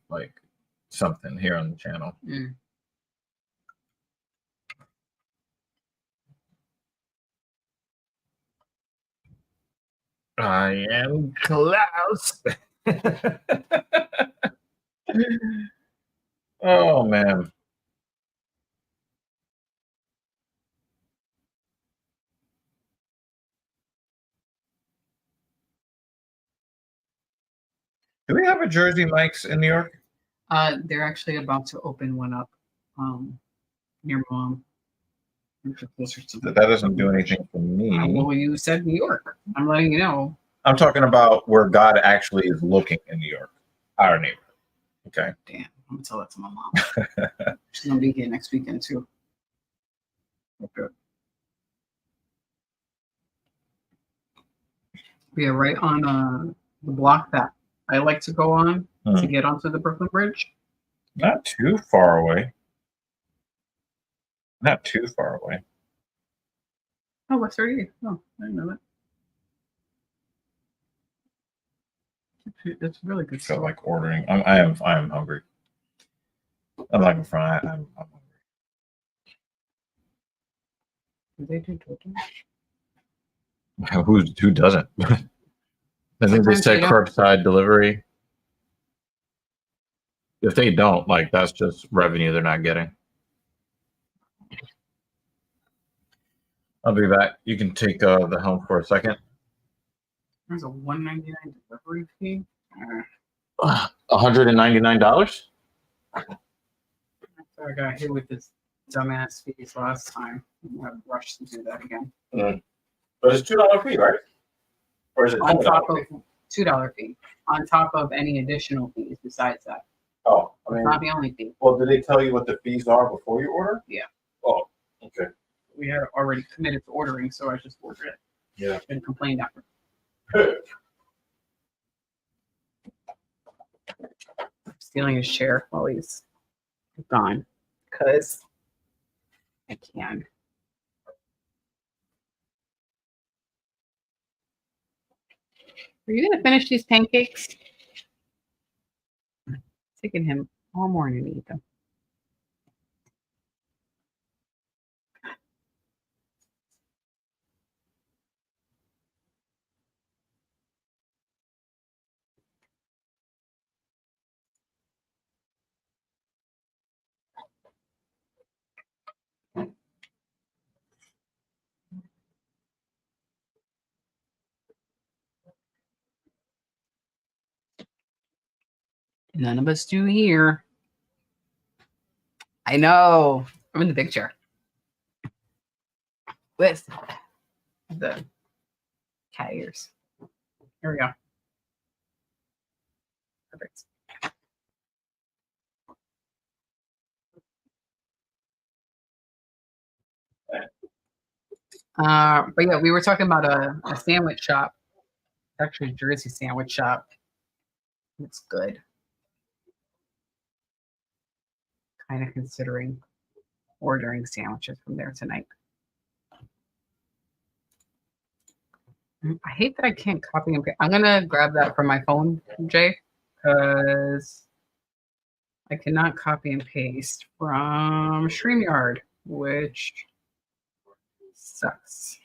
like something here on the channel. Mm. I am Klaus. Oh man. Do we have a Jersey Mike's in New York? They're actually about to open one up near Mom. That doesn't do anything for me. Well, you said New York. I'm letting you know. I'm talking about where God actually is looking in New York, our neighborhood. Okay. Damn, I'm gonna tell that to my mom. She's gonna be here next weekend too. Okay. We are right on the block that I like to go on to get onto the Brooklyn Bridge. Not too far away. Not too far away. Oh, West 38. Oh, I didn't know that. It's really good I feel stuff. like ordering. I am hungry. I'm not gonna front. I'm hungry. Do they do DoorDash? Who doesn't? I think they Sometimes said they don't. curbside delivery. If they don't, like, that's just revenue they're not getting. I'll be back. You can take the helm for a second. There's a $199 delivery fee. $199. I got hit with this dumbass fees last time. I'm gonna rush to do that again. But it's $2 fee, right? Or is it On top $2 of $2 fee, on top of any additional fees besides that. Oh, I mean, Not the only fee. well, did they tell you what the fees are before you order? Yeah. Oh, okay. We had already committed to ordering, so I just ordered it. Yeah. And complained after. Stealing his chair while he's gone, because I can. Are you gonna finish these pancakes? It's taking him all morning to eat them. None of us do here. I know. I'm in the big chair. With the cat ears. Here we go. Perfect. But yeah, we were talking about a sandwich shop. Actually, a Jersey sandwich shop. It's good. Kind of considering ordering sandwiches from there tonight. I hate that I can't copy and paste. I'm gonna grab that from my phone, Jay, because I cannot copy and paste from StreamYard, which sucks.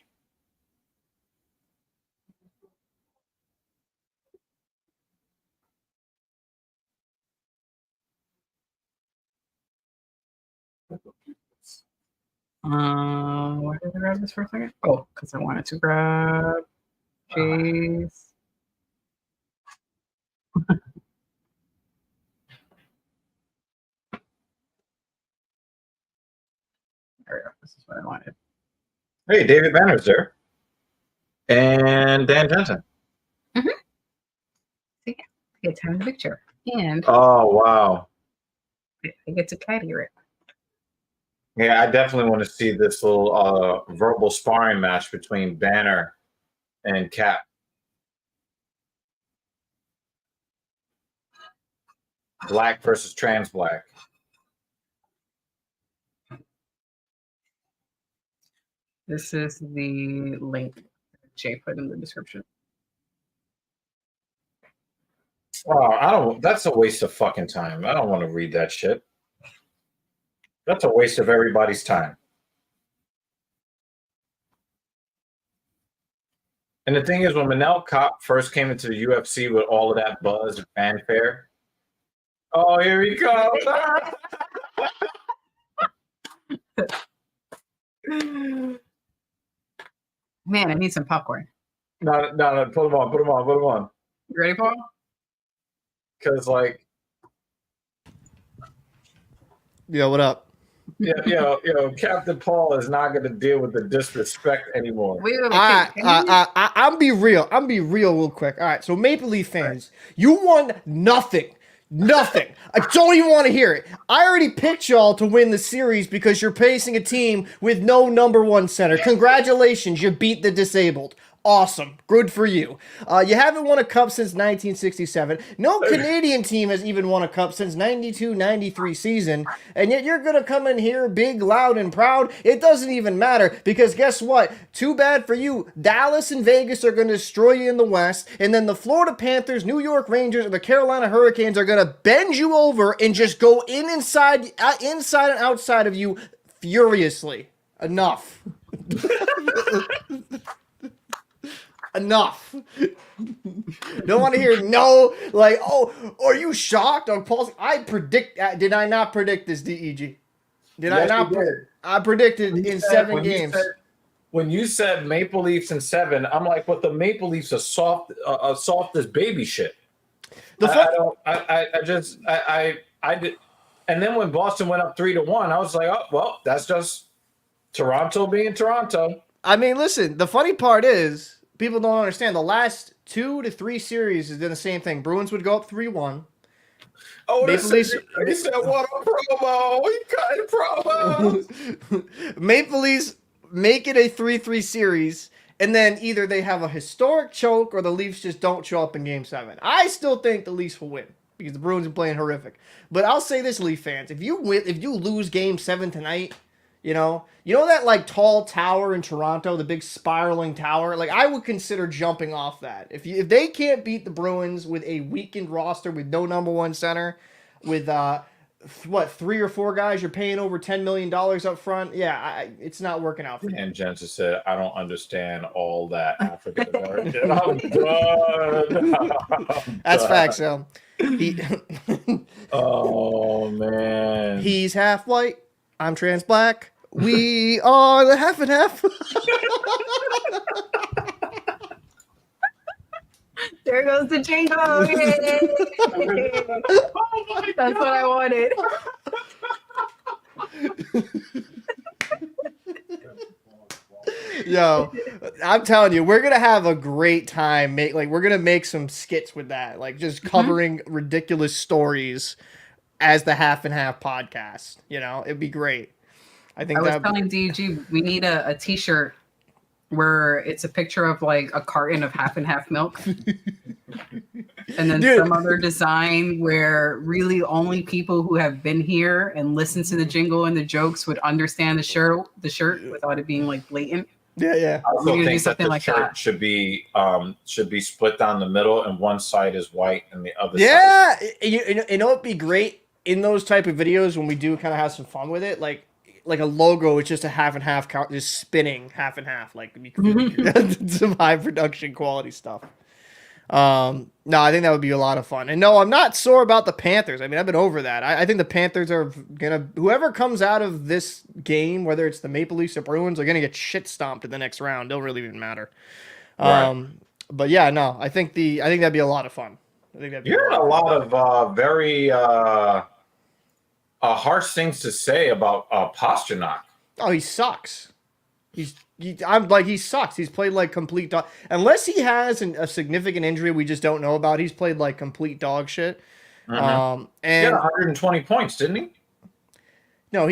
Why did I grab this for a second? Oh, because I wanted to grab Jay's. There we go. This is what I wanted. Hey, David Banner's there. And Dan Jensen. Mm-hmm. So yeah, I get time in the picture. And Oh, wow. I get to cat ear it. Yeah, I definitely want to see this little verbal sparring match between Banner and Cap. Black versus trans black. This is the link Jay put in the description. Oh, that's a waste of fucking time. I don't want to read that shit. That's a waste of everybody's time. And the thing is, when Manel Kopp first came into the UFC with all of that buzz and fanfare, oh, here he comes. Man, I need some popcorn. No, put him on. You ready, Paul? because like, Yo, what up? Captain Paul is not going to deal with the disrespect anymore. Wait, All right, I'm be real. I'm be real quick. All right, so Maple Leaf fans, you won nothing. Nothing. I don't even want to hear it. I already picked y'all to win the series because you're facing a team with no number one center. Congratulations, you beat the disabled. Awesome. Good for you. You haven't won a cup since 1967. No Canadian team has even won a cup since 92-93 season. And yet you're going to come in here big, loud, and proud. It doesn't even matter because guess what? Too bad for you. Dallas and Vegas are going to destroy you in the West. And then the Florida Panthers, New York Rangers, and the Carolina Hurricanes are going to bend you over and just go inside and outside of you furiously. Enough. Enough. Don't want to hear no, like, oh, are you shocked? On Paul's, did I not predict this, DEG? Yes, I not? you did. I predicted in 7 games. When you said Maple Leafs in 7, I'm like, but the Maple Leafs are soft as baby shit. I did. And then when Boston went up 3-1, I was like, oh, well, that's just Toronto being Toronto. I mean, listen, the funny part is, people don't understand. The last 2 to 3 series has done the same thing. Bruins would go up 3-1. Oh, Maple Leafs. He said, what a promo. He cut promos. Maple Leafs make it a 3-3 series, and then either they have a historic choke or the Leafs just don't show up in Game 7. I still think the Leafs will win because the Bruins are playing horrific. But I'll say this, Leaf fans, if you lose Game 7 tonight, you know that like tall tower in Toronto, the big spiraling tower. Like I would consider jumping off that. If they can't beat the Bruins with a weakened roster with no number one center, with 3 or 4 guys you're paying over $10 million up front, yeah, it's not working out for me. And Jen just said, I don't understand all that African American. I'm done. That's facts, so. Oh man. He's half white. I'm trans black. We are the half and half. There goes the jingle. That's what I wanted. Yo, I'm telling you, we're gonna have a great time. We're gonna make some skits with that, like just covering ridiculous stories as the half and half podcast. You know, it'd be great. I was telling DG we need a t-shirt where it's a picture of like a carton of half and half milk. And then some other design where really only people who have been here and listened to the jingle and the jokes would understand the shirt without it being like blatant. Yeah. I also think that the shirt should be split down the middle and one side is white and the other side. Yeah, you know it'd be great in those type of videos when we do kind of have some fun with it, like a logo, it's just a half and half count, just spinning half and half, like some high production quality stuff. No, I think that would be a lot of fun. And no, I'm not sore about the Panthers. I mean, I've been over that. I think the Panthers are gonna, whoever comes out of this game, whether it's the Maple Leafs or Bruins, are gonna get shit stomped in the next round. Don't really even matter. Right. But yeah, no, I think that'd be a lot of fun. I think that'd be a lot of very harsh things to say about Pastrnak. Oh, he sucks. He sucks. He's played like complete dog. Unless he has a significant injury we just don't know about, he's played like complete dog shit. And he had 120 points, didn't he? No,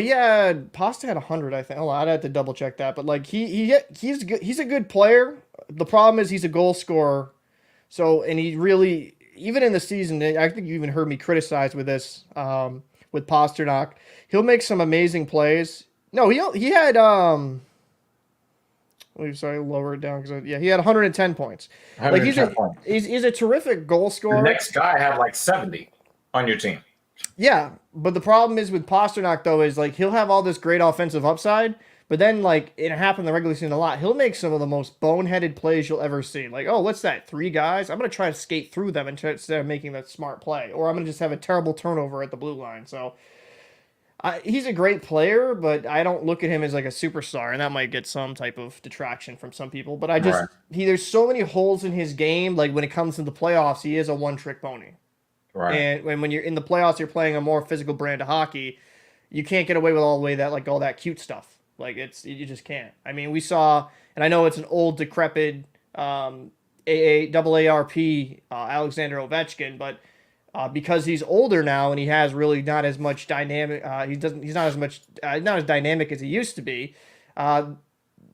Pasta had 100, I think. Oh, I'd have to double check that. But like he's good. He's a good player. The problem is he's a goal scorer. So, and he really, even in the season, I think you even heard me criticize with this. With Pastrnak, he'll make some amazing plays. No, he had lower it down because he had 110 points. 110 points. He's a terrific goal scorer. The next guy had like 70 on your team. Yeah, but the problem is with Pastrnak though is like he'll have all this great offensive upside, but then like it happened in the regular season a lot. He'll make some of the most boneheaded plays you'll ever see. Like, oh, what's that? 3 guys? I'm gonna try to skate through them instead of making that smart play, or I'm gonna just have a terrible turnover at the blue line. So he's a great player, but I don't look at him as like a superstar, and that might get some type of detraction from some people. But there's so many holes in his game. Like when it comes to the playoffs, he is a one-trick pony. Right. And when you're in the playoffs, you're playing a more physical brand of hockey. You can't get away with all that cute stuff. Like you just can't. I mean, we saw, and I know it's an old decrepit AARP Alexander Ovechkin, but because he's older now and he has really not as much dynamic, he's not as dynamic as he used to be.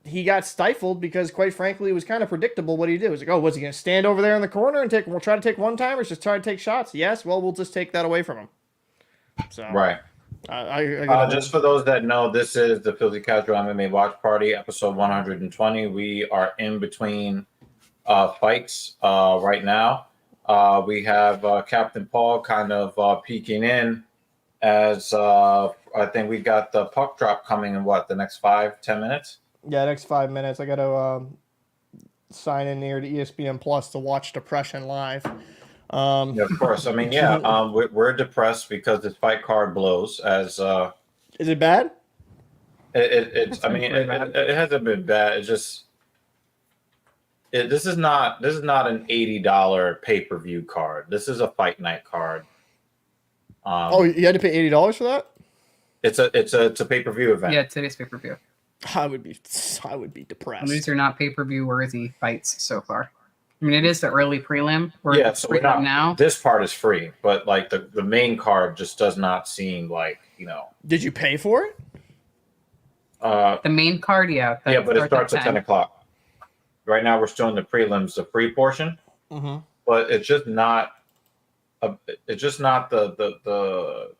He got stifled because, quite frankly, it was kind of predictable what he did. It was like, oh, was he going to stand over there in the corner and try to take one-timers, just try to take shots? Yes, well, we'll just take that away from him. So, Right. Just for those that know, this is the Filthy Casual MMA Watch Party, episode 120. We are in between fights right now. We have Captain Paul kind of peeking in as I think we got the puck drop coming in the next 5-10 minutes? Yeah, next 5 minutes. I got to sign in here to ESPN Plus to watch Depression live. Yeah, of course. I mean, we're depressed because this fight card blows. As is it bad? It's. I mean, it hasn't been bad. It's just. This is not an $80 pay-per-view card. This is a fight night card. You had to pay $80 for that? It's a pay-per-view event. Yeah, today's pay-per-view. I would be depressed. And these are not pay-per-view worthy fights so far. I mean, it is the early prelim. So we're not now. This part is free, but like the main card just does not seem like, Did you pay for it? The main card, yeah. But it starts at 10 o'clock. Right now, we're still in the prelims, the free portion. Mm-hmm. But it's just not. It's just not the.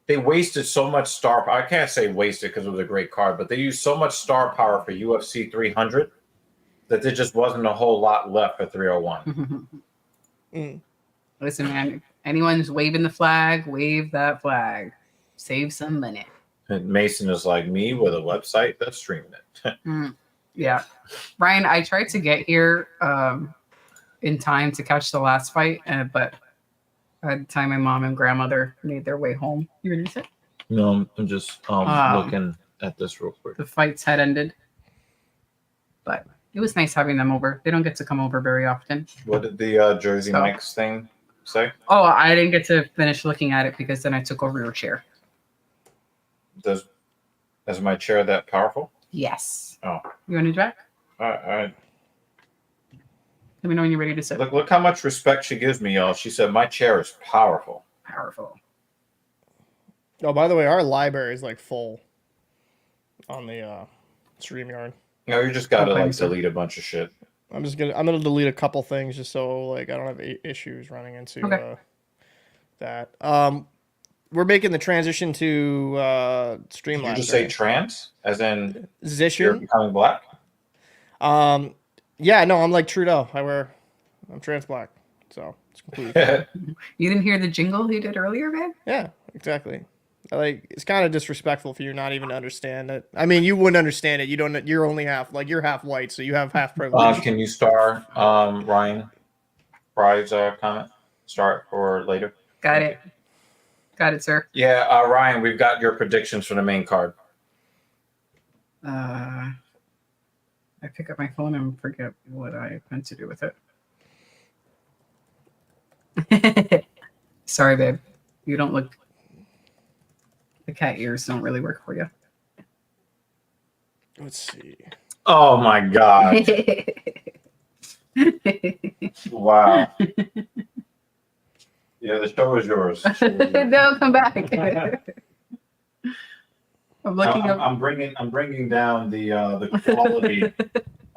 They wasted so much star. I can't say wasted because it was a great card, but they used so much star power for UFC 300 that there just wasn't a whole lot left for 301. Listen, man, anyone's waving the flag, wave that flag. Save some money. And Mason is like me with a website that's streaming it. Yeah. Ryan, I tried to get here in time to catch the last fight, but by the time my mom and grandmother made their way home. You ready to say? No, I'm just looking at this real quick. The fights had ended. But it was nice having them over. They don't get to come over very often. What did the Jersey Mike's thing say? Oh, I didn't get to finish looking at it because then I took over your chair. Is my chair that powerful? Yes. Oh. You want to drag? All right. Let me know when you're ready to sit. Look how much respect she gives me, y'all. She said my chair is powerful. Powerful. Oh, by the way, our library is like full on the StreamYard. You just gotta delete a bunch of shit. I'm gonna delete a couple things just so I don't have issues running into that. We're making the transition to Streamlabs. Did you just say trans, as in you're becoming black? Yeah, no, I'm like Trudeau. I'm trans black, so it's completely. You didn't hear the jingle he did earlier, man? Yeah, exactly. It's kind of disrespectful for you not even to understand it. I mean, you wouldn't understand it. You don't. You're only half. You're half white, so you have half privilege. Can you star Ryan Fry's comment? Start for later. Got it, sir. Yeah, Ryan, we've got your predictions for the main card. I pick up my phone and forget what I meant to do with it. Sorry, babe. You don't look. The cat ears don't really work for you. Let's see. Oh my god! Wow. Yeah, the show is yours. No, come back. I'm looking up. I'm bringing down the quality.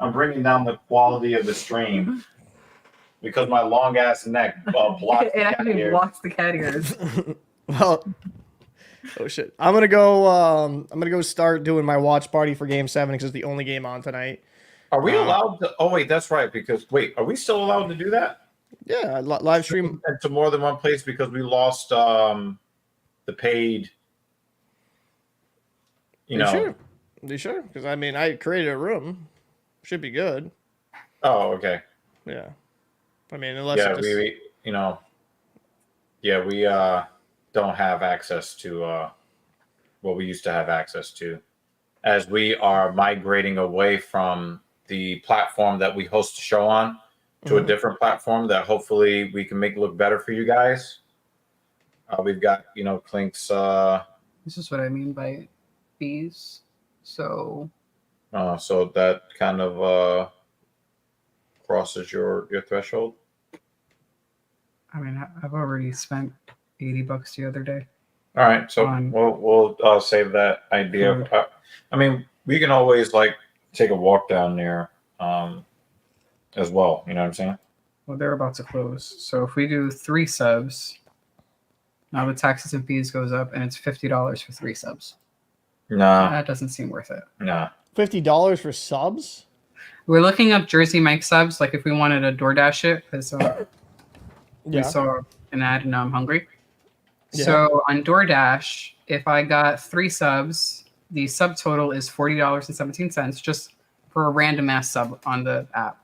I'm bringing down the quality of the stream because my long ass neck blocks it actually blocks the cat ears. Well, oh shit! I'm gonna go start doing my watch party for Game 7 because it's the only game on tonight. Are we allowed to? Oh wait, that's right. Because are we still allowed to do that? Yeah, live stream to more than one place because we lost the paid. They sure? Because I mean, I created a room. Should be good. Oh, okay. Yeah. I mean, unless we don't have access to what we used to have access to, as we are migrating away from the platform that we host the show on to a different platform that hopefully we can make look better for you guys. We've got, Clink's. This is what I mean by fees. So So that kind of crosses your threshold. I mean, I've already spent $80 the other day. All right, so On- we'll save that idea. I mean, we can always like take a walk down there as well. You know what I'm saying? Well, they're about to close. So if we do 3 subs, now the taxes and fees goes up, and it's $50 for 3 subs. Nah, That doesn't seem worth it. nah. $50 for subs? We're looking up Jersey Mike subs, like if we wanted to DoorDash it, because we Yeah. saw an ad and now I'm hungry. Yeah. So on DoorDash, if I got 3 subs, the subtotal is $40.17 just for a random ass sub on the app.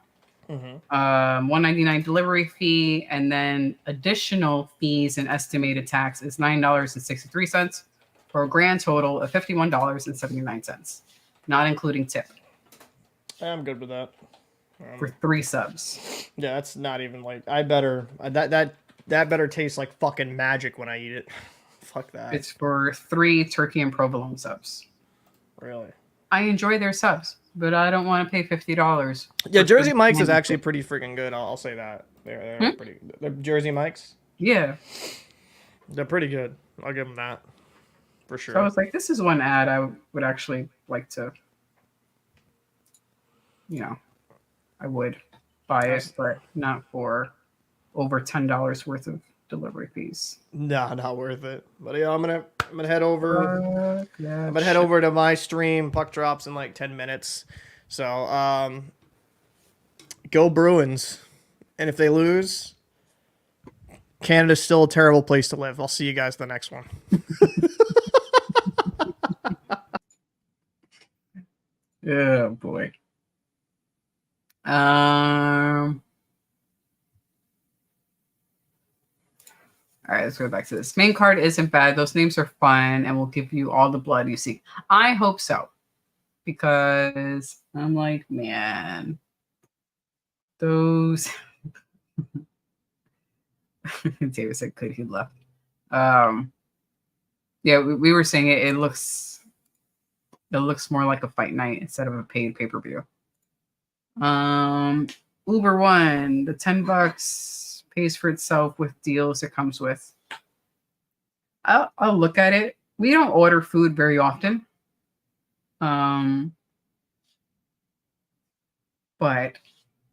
$1.99 delivery fee, and then additional fees and estimated tax is $9.63 for a grand total of $51.79, not including tip I'm good with that. for 3 subs. Yeah, that's not even like that better taste like fucking magic when I eat it. Fuck that. It's for 3 turkey and provolone subs. Really. I enjoy their subs, but I don't want to pay $50. Yeah, for Jersey 3 Mike's is random actually subs. pretty freaking good. I'll say that. They're pretty. The Jersey Mike's. Yeah. They're pretty good. I'll give them that for sure. So I was like, this is one ad I would actually like to, I would buy it, but not for over $10 worth of delivery fees. Nah, not worth it. But yeah, I'm gonna head over. Yeah, I'm gonna head over to my stream. Puck drops in like 10 minutes. So go Bruins. And if they lose, Canada's still a terrible place to live. I'll see you guys the next one. Oh boy. All right, let's go back to this. Main card isn't bad. Those names are fun and will give you all the blood you seek. I hope so. Because I'm like, man, those David said could he left. Yeah, we were saying it looks more like a fight night instead of a paid pay-per-view. Uber One, the $10 pays for itself with deals it comes with. I'll look at it. We don't order food very often. But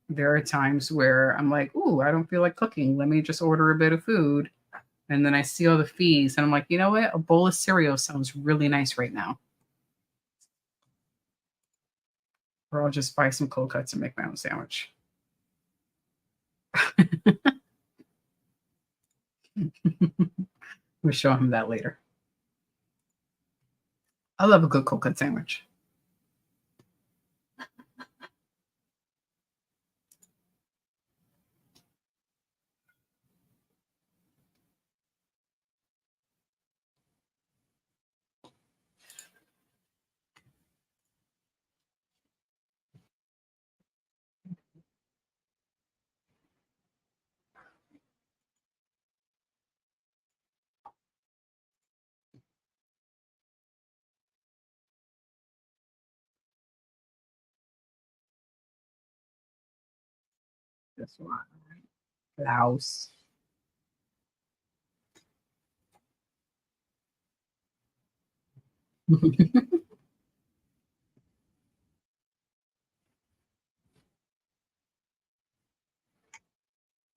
there are times where I'm like, ooh, I don't feel like cooking. Let me just order a bit of food. And then I see all the fees and I'm like, you know what? A bowl of cereal sounds really nice right now. Or I'll just buy some cold cuts and make my own sandwich. We'll show him that later. I love a good cold cut sandwich. This one. The house.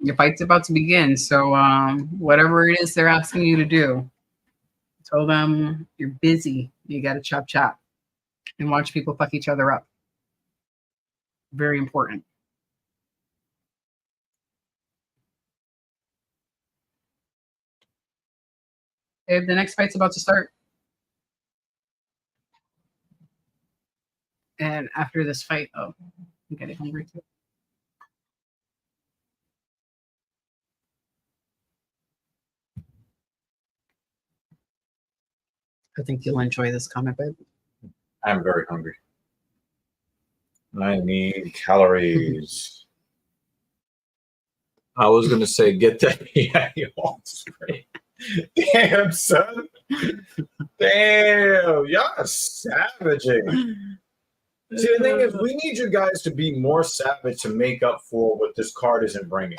Your fight's about to begin, so whatever it is they're asking you to do, tell them you're busy. You got to chop and watch people fuck each other up. Very important. Babe, the next fight's about to start. And after this fight, oh, I'm getting hungry too. I think you'll enjoy this comment, babe. I'm very hungry. I need calories. I was gonna say get that. Yeah, you all straight. Damn, son. Damn, y'all are savaging. See, the thing is, we need you guys to be more savage to make up for what this card isn't bringing.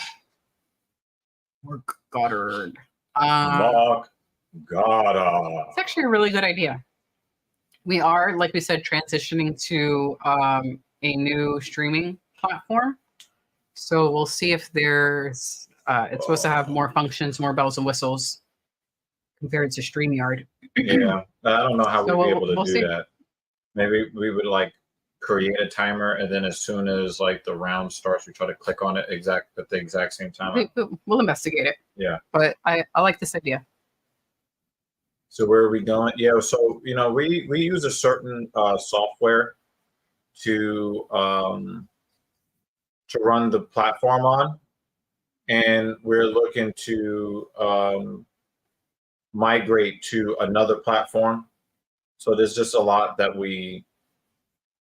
Mark Goddard. Mark Goddard. It's actually a really good idea. We are, like we said, transitioning to a new streaming platform. So we'll see if there's, it's supposed to have more functions, more bells and whistles compared to StreamYard. Yeah, I don't know how So we'd be able to we'll do see. that. Maybe we would like create a timer, and then as soon as like the round starts, we try to click on it at the exact same time. We'll investigate it. Yeah. But I like this idea. So where are we going? Yeah, so you know, we use a certain software to run the platform on, and we're looking to migrate to another platform. So there's just a lot that we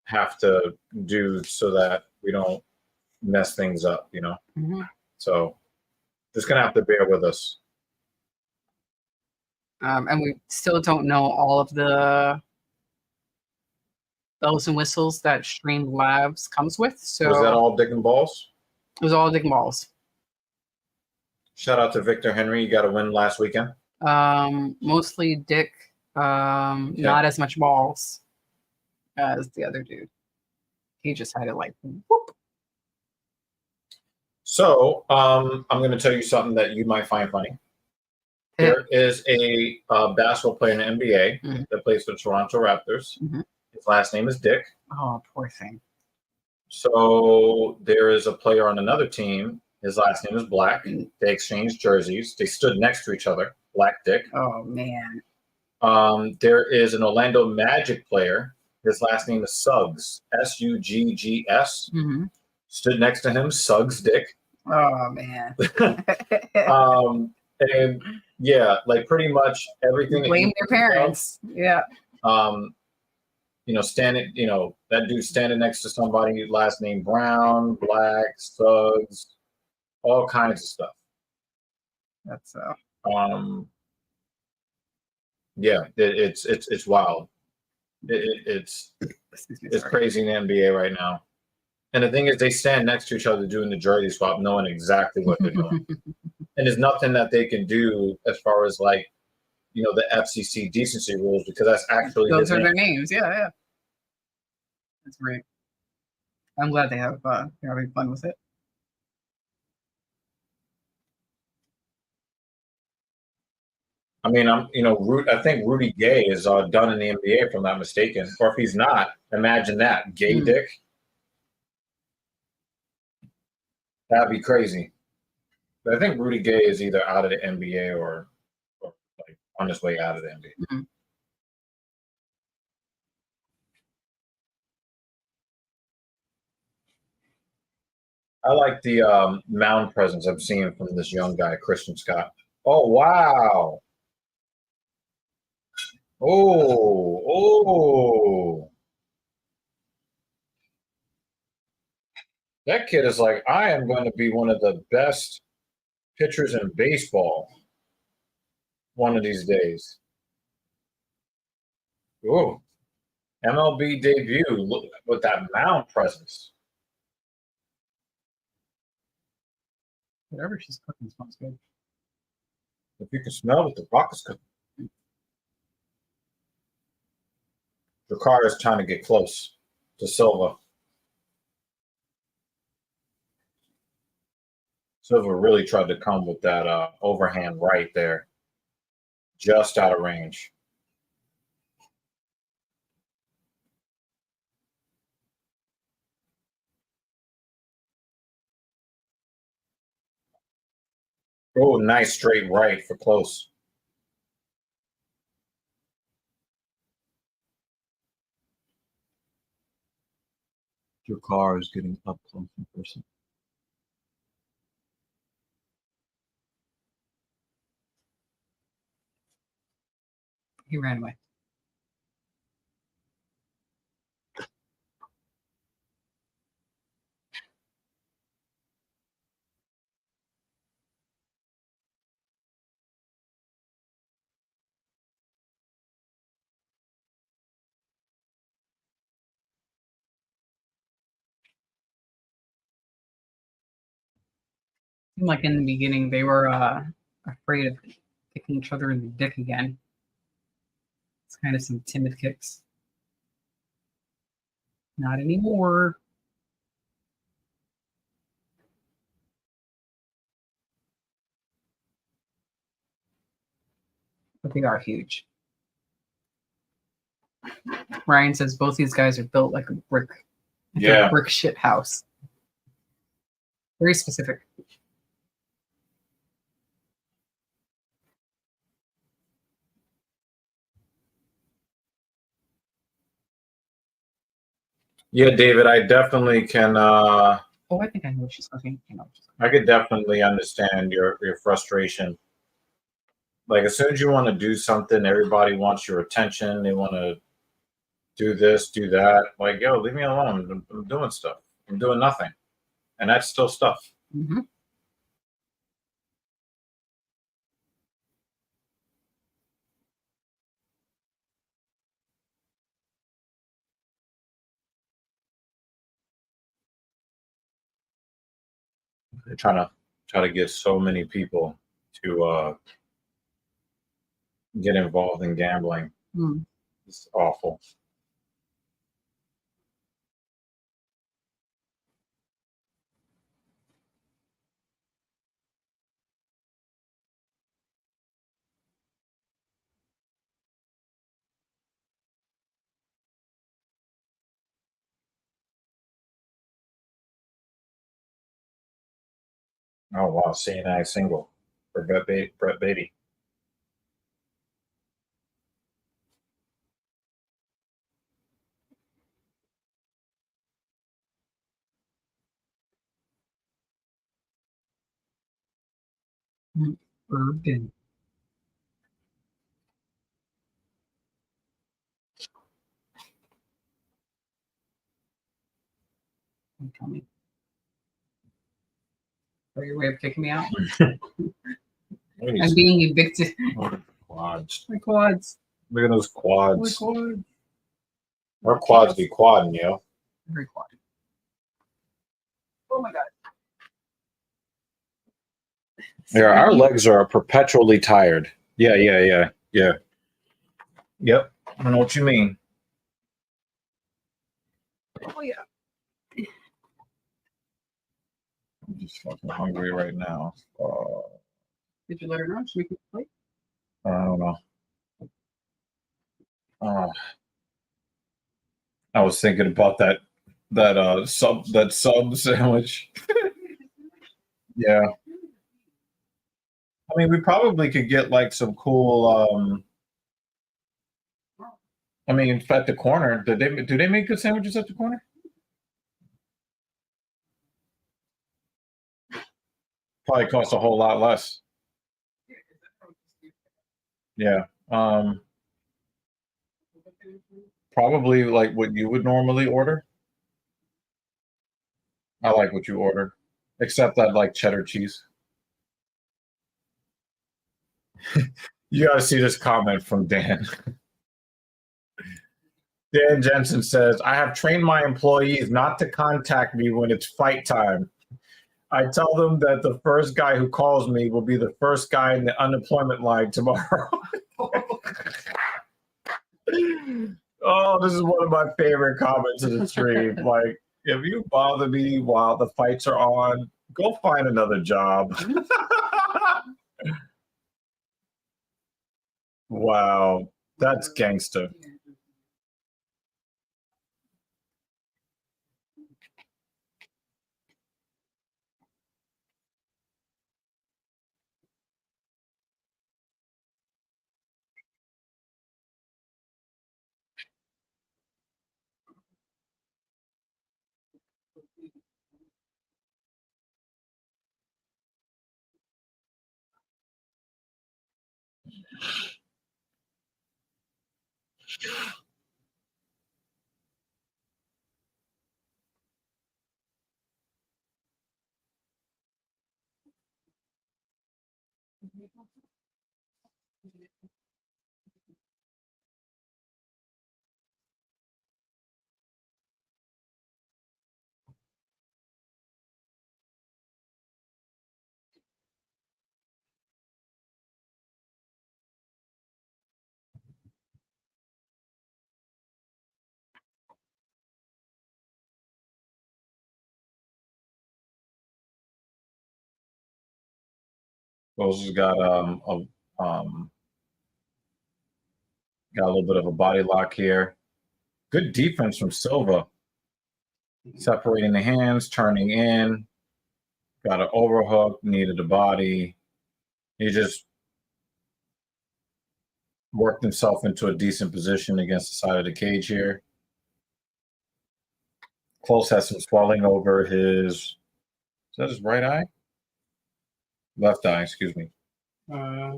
have to do so that we don't mess things up, you know. Mm-hmm. So just gonna have to bear with us. And we still don't know all of the bells and whistles that Stream Labs comes with. So Was that all dick and balls? it was all dick and balls. Shout out to Victor Henry. You got a win last weekend. Mostly dick, not as much balls as the other dude. He just had it like whoop. So I'm going to tell you something that you might find funny. There is a basketball player in the NBA that plays for the Toronto Raptors. His last name is Dick. Oh, poor thing. So there is a player on another team. His last name is Black. They exchanged jerseys. They stood next to each other. Black Dick. Oh man. There is an Orlando Magic player. His last name is Suggs. Suggs. Stood next to him. Suggs Dick. Oh man. And yeah, like pretty much everything. Blame their parents. Yeah. You know, that dude standing next to somebody, last name Brown, Black, Suggs, all kinds of stuff. That's yeah, it's wild. It's crazy in the NBA right now. And the thing is, they stand next to each other doing the jersey swap, knowing exactly what they're doing. And there's nothing that they can do as far as like, you know, the FCC decency rules, because that's actually those are their names. Yeah. That's great. I'm glad they're having fun with it. I mean, I think Rudy Gay is done in the NBA, if I'm not mistaken. Or if he's not, imagine that. Gay Dick. That'd be crazy. But I think Rudy Gay is either out of the NBA or like on his way out of the NBA. I like the mound presence I'm seeing from this young guy, Christian Scott. Oh, wow. Oh. That kid is like, I am going to be one of the best pitchers in baseball one of these days. Oh, MLB debut. Look with that mound presence. Whatever she's cooking smells good. If you can smell what the rock is cooking. Ricardo's trying to get close to Silva. Silva really tried to come with that overhand right there. Just out of range. Oh, nice straight right for close. Your car is getting up close in person. He ran away. seemed like in the beginning they were afraid of kicking each other in the dick again. It's kind of some timid kicks. Not anymore. But they are huge. Ryan says both these guys are built like a brick. Like Yeah. a brick shit house. Very specific. Yeah, David, I definitely can. Oh, I think I know what she's cooking. I could definitely understand your frustration. Like as soon as you want to do something, everybody wants your attention. They want to do this, do that. Like, yo, leave me alone. I'm doing stuff. I'm doing nothing, and that's still stuff. Mm-hmm. They're trying to get so many people to get involved in gambling. Mm. It's awful. Oh wow, CNI single for Brett Beatty. Urban. Don't tell me. Or your way of kicking me out? I'm being evicted. Quads. My quads. Look at those My quads. quads. Our quads be quadding, yo. Very quad. Oh my god. Yeah, our legs are perpetually tired. Yeah. Yep. I know what you mean. Oh yeah. I'm just fucking hungry right now. Did you let her know? Should we keep plate? I don't know. I was thinking about that sub sandwich. Yeah. I mean, we probably could get like some cool. I mean, at the corner, do they make good sandwiches at the corner? Probably cost a whole lot less. Yeah. Probably like what you would normally order. I like what you order, except I like cheddar cheese. You got to see this comment from Dan. Dan Jensen says, I have trained my employees not to contact me when it's fight time. I tell them that the first guy who calls me will be the first guy in the unemployment line tomorrow. Oh, this is one of my favorite comments of the stream. Like, if you bother me while the fights are on, go find another job. Wow, that's gangster. Bosa's got got a little bit of a body lock here. Good defense from Silva. Separating the hands, turning in. Got an overhook, needed a body. He just worked himself into a decent position against the side of the cage here. Close has some swelling over his, is that his right eye? Left eye, excuse me.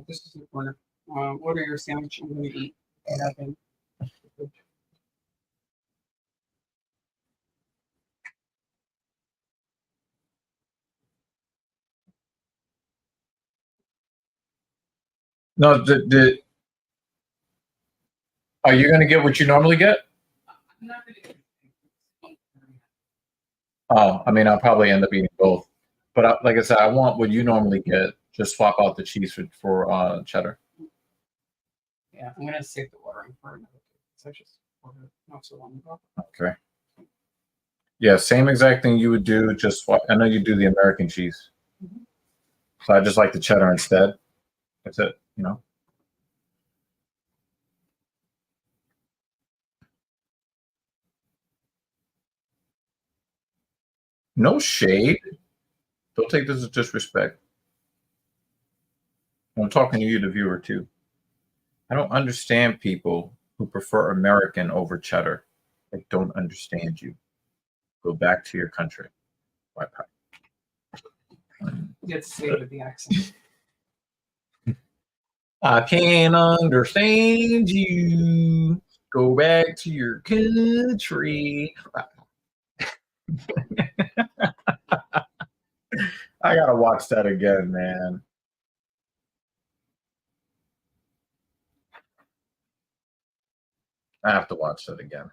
This is the corner. Order your sandwich. I'm going to eat. Nothing. No, are you going to get what you normally get? I'm not going to eat. Oh, I mean, I'll probably end up eating both. But like I said, I want what you normally get. Just swap out the cheese for cheddar. Yeah, I'm going to save the ordering for another day. So I just ordered not so long ago. Okay. Yeah, same exact thing you would do. Just swap. I know you do the American cheese. So I just like the cheddar instead. That's it, you know. No shade. Don't take this as disrespect. I'm talking to you, the viewer, too. I don't understand people who prefer American over cheddar. I don't understand you. Go back to your country. Why? Get saved with the accent. I can't understand you. Go back to your country. I gotta watch that again, man. I have to watch that again.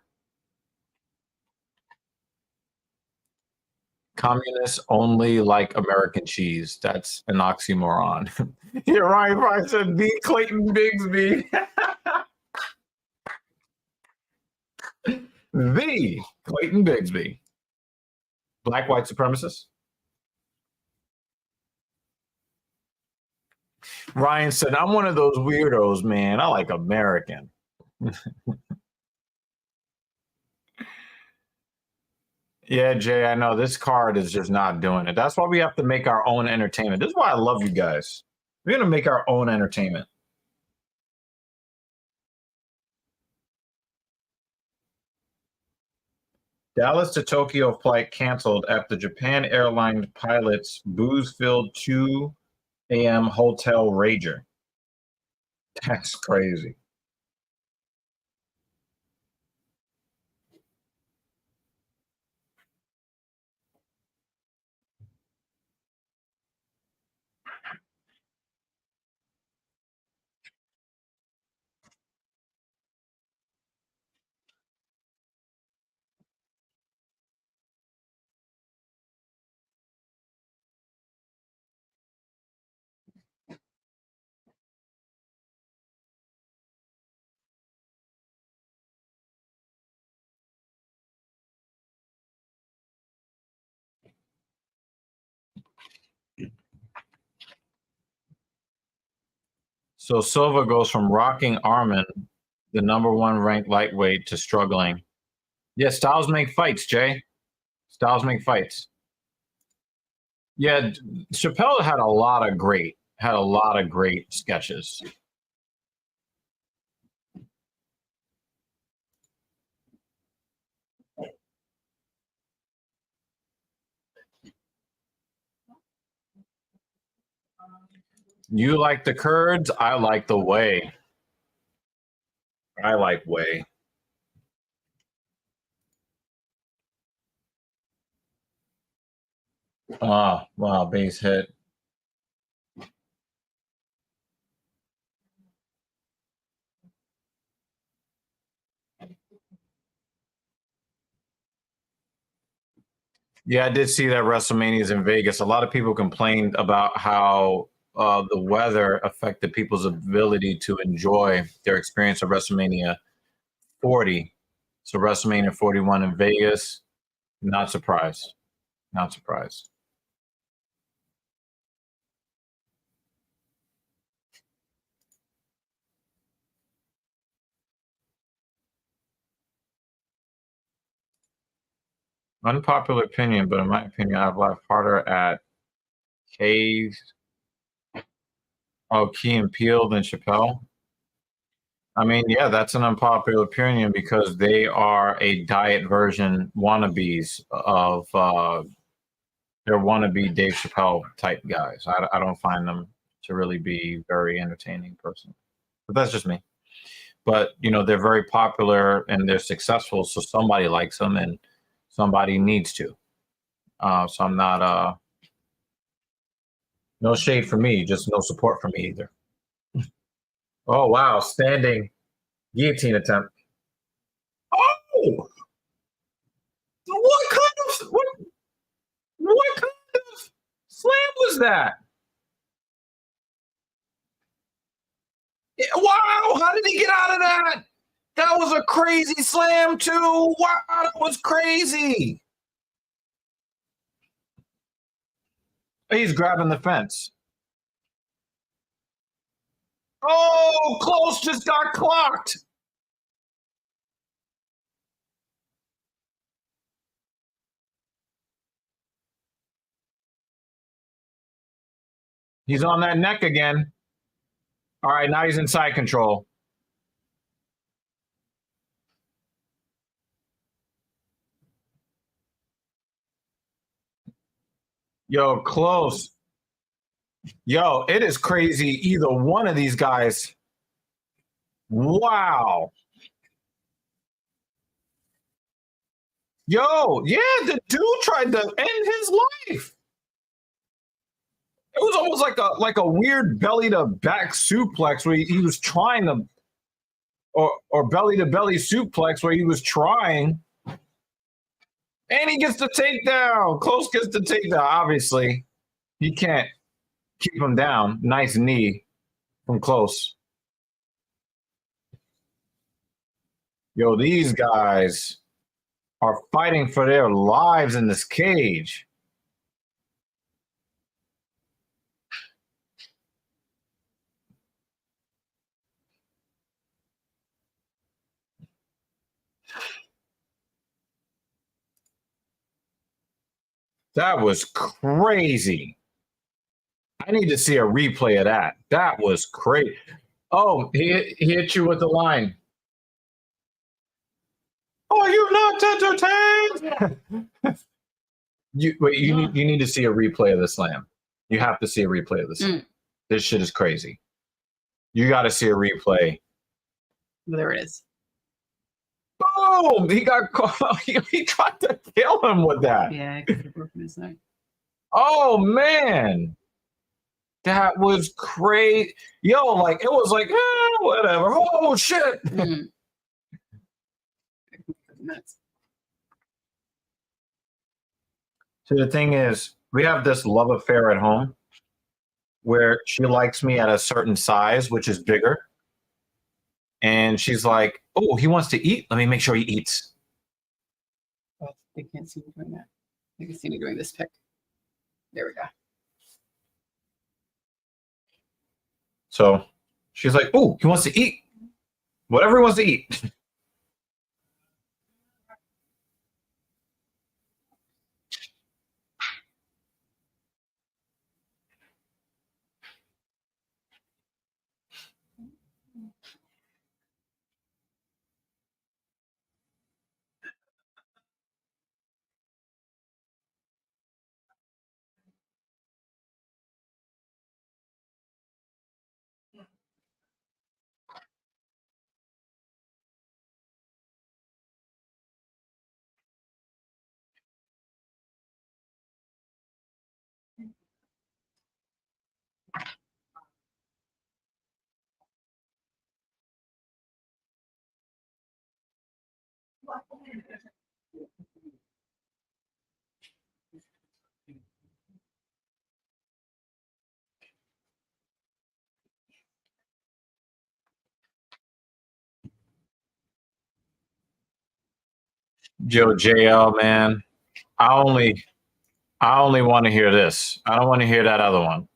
Communists only like American cheese. That's an oxymoron. You're right. I said B. Clayton Bigsby. The Clayton Bigsby. Black white supremacist. Ryan said, I'm one of those weirdos, man. I like American. Yeah, Jay, I know this card is just not doing it. That's why we have to make our own entertainment. This is why I love you guys. We're going to make our own entertainment. Dallas to Tokyo flight canceled after Japan airline pilots booze-filled 2 a.m. hotel rager. That's crazy. So Silva goes from rocking Armin, the #1 ranked lightweight, to struggling. Yeah, styles make fights, Jay. Styles make fights. Yeah, Chappelle had a lot of great sketches. You like the curds? I like the whey. I like whey. Oh, wow, base hit. Yeah, I did see that WrestleMania's in Vegas. A lot of people complained about how the weather affected people's ability to enjoy their experience of WrestleMania 40. So WrestleMania 41 in Vegas, not surprised. Not surprised. Unpopular opinion, but in my opinion, I've laughed harder at Kay, Key and Peele than Chappelle. I mean, yeah, that's an unpopular opinion because they are a diet version wannabes of they're wannabe Dave Chappelle type guys. I don't find them to really be very entertaining person, but that's just me. But you know, they're very popular and they're successful, so somebody likes them and somebody needs to. So I'm not no shade for me, just no support for me either. Oh wow, standing guillotine attempt. Oh, what kind of what kind of slam was that? Wow, how did he get out of that? That was a crazy slam too. Wow, that was crazy. He's grabbing the fence. Oh, close, just got clocked. He's on that neck again. All right, now he's in side control. Yo, close. Yo, it is crazy. Either one of these guys. Wow. Yo, yeah, the dude tried to end his life. It was almost like a weird belly to back suplex where he was trying to, or belly to belly suplex where he was trying, and he gets the takedown. Close gets the takedown. Obviously, he can't keep him down. Nice knee from Close. Yo, these guys are fighting for their lives in this cage. That was crazy. I need to see a replay of that. That was crazy. Oh, he hit you with the line. Are you not entertained? You need to see a replay of the slam. You have to see a replay of this. This shit is crazy. You got to see a replay. There it is. Boom! He got caught. He tried to kill him with that. Yeah, I could have broken his neck. Oh man, that was crazy. Yo, like it was like whatever. Oh shit. Nuts. So the thing is, we have this love affair at home where she likes me at a certain size, which is bigger. And she's like, oh, he wants to eat. Let me make sure he eats. Oh, they can't see me doing that. They can see me doing this pick. There we go. So she's like, oh, he wants to eat. Whatever he wants to eat. Joe JL, man. I only want to hear this. I don't want to hear that other one.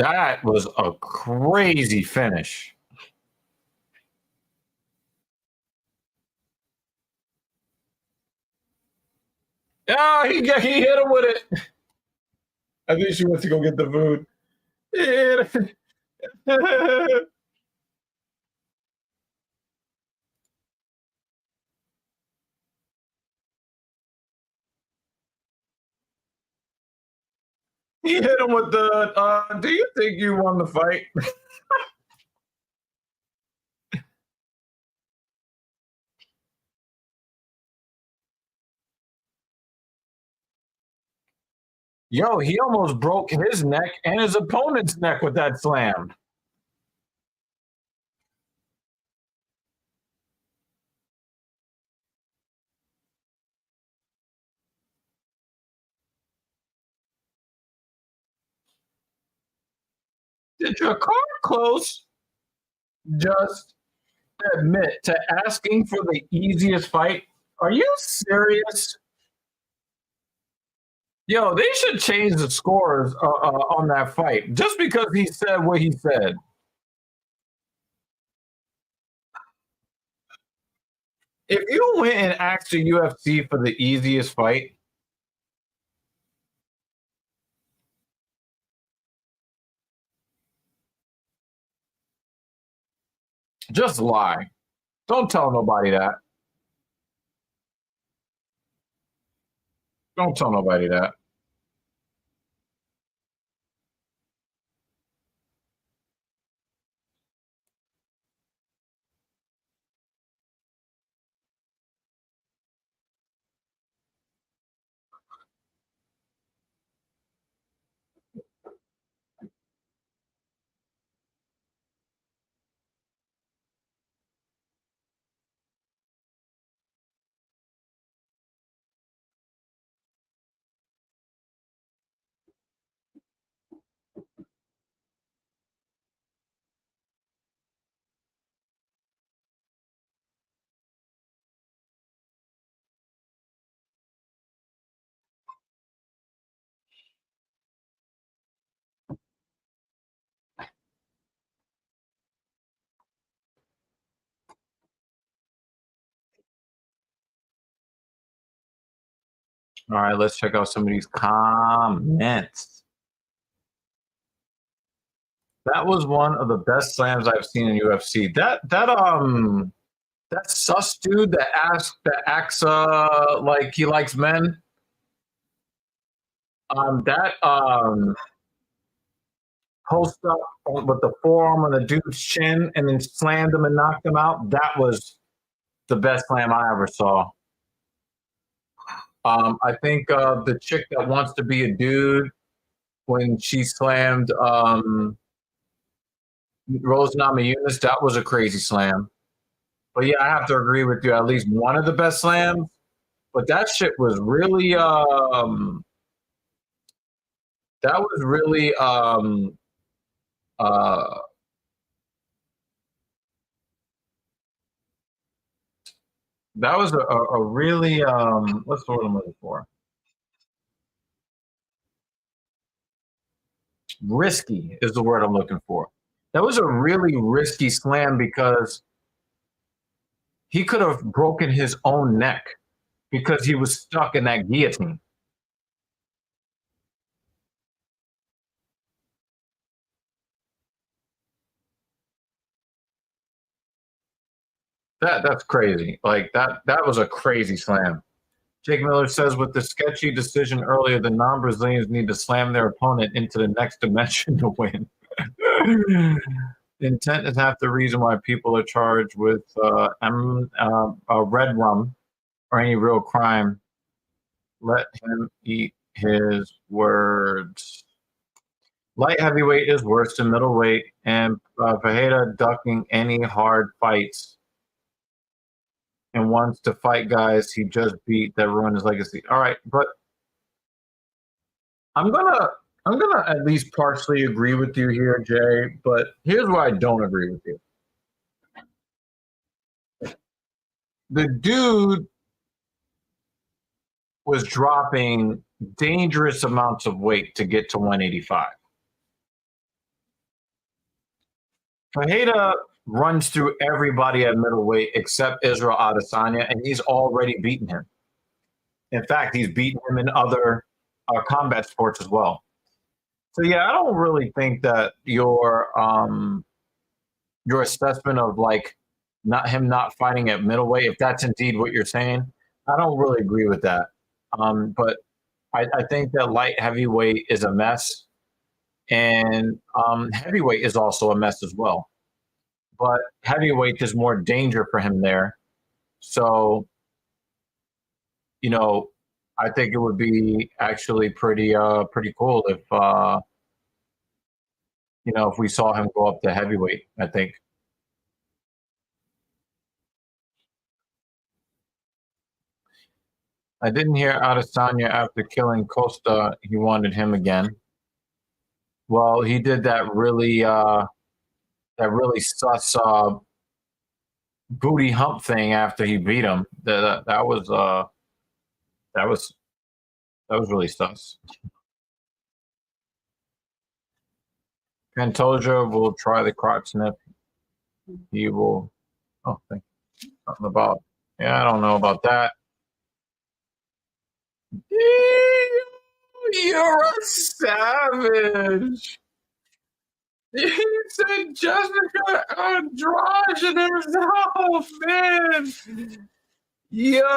That was a crazy finish. Yeah, he hit him with it. I think she went to go get the food. He hit it. He hit him with the, do you think you won the fight? Yo, he almost broke his neck and his opponent's neck with that slam. Did your car close? Just admit to asking for the easiest fight. Are you serious? Yo, they should change the scores on that fight just because he said what he said. If you went and asked the UFC for the easiest fight, just lie. Don't tell nobody that. Don't tell nobody that. All right, let's check out some of these comments. That was one of the best slams I've seen in UFC. That sus dude that acts like he likes men. Post up with the forearm on the dude's chin and then slammed him and knocked him out. That was the best slam I ever saw. I think the chick that wants to be a dude when she slammed Rose Namajunas, that was a crazy slam. But yeah, I have to agree with you. At least one of the best slams. But that shit was really that was really that was a really what's the word I'm looking for? Risky is the word I'm looking for. That was a really risky slam because he could have broken his own neck because he was stuck in that guillotine. That's crazy. Like that was a crazy slam. Jake Miller says, with the sketchy decision earlier, the non-Brazilians need to slam their opponent into the next dimension to win. Intent is half the reason why people are charged with red rum or any real crime. Let him eat his words. Light heavyweight is worse than middleweight, and Pereira ducking any hard fights and wants to fight guys he just beat that ruin his legacy. All right, but I'm gonna at least partially agree with you here, Jay. But here's why I don't agree with you. The dude was dropping dangerous amounts of weight to get to 185. Fajeda runs through everybody at middleweight except Israel Adesanya, and he's already beaten him. In fact, he's beaten him in other combat sports as well. So yeah, I don't really think that your assessment of like not fighting at middleweight, if that's indeed what you're saying, I don't really agree with that. But I think that light heavyweight is a mess, and heavyweight is also a mess as well. But heavyweight, there's more danger for him there. So, I think it would be actually pretty cool if if we saw him go up to heavyweight. I think. I didn't hear Adesanya after killing Costa. He wanted him again. Well, he did that really sus booty hump thing after he beat him. That was really sus. Pantoja will try the crotch sniff. He will. Oh, thank you. Something about. Yeah, I don't know about that. You're a savage. He said Jessica androgynous. Oh, man. Yo,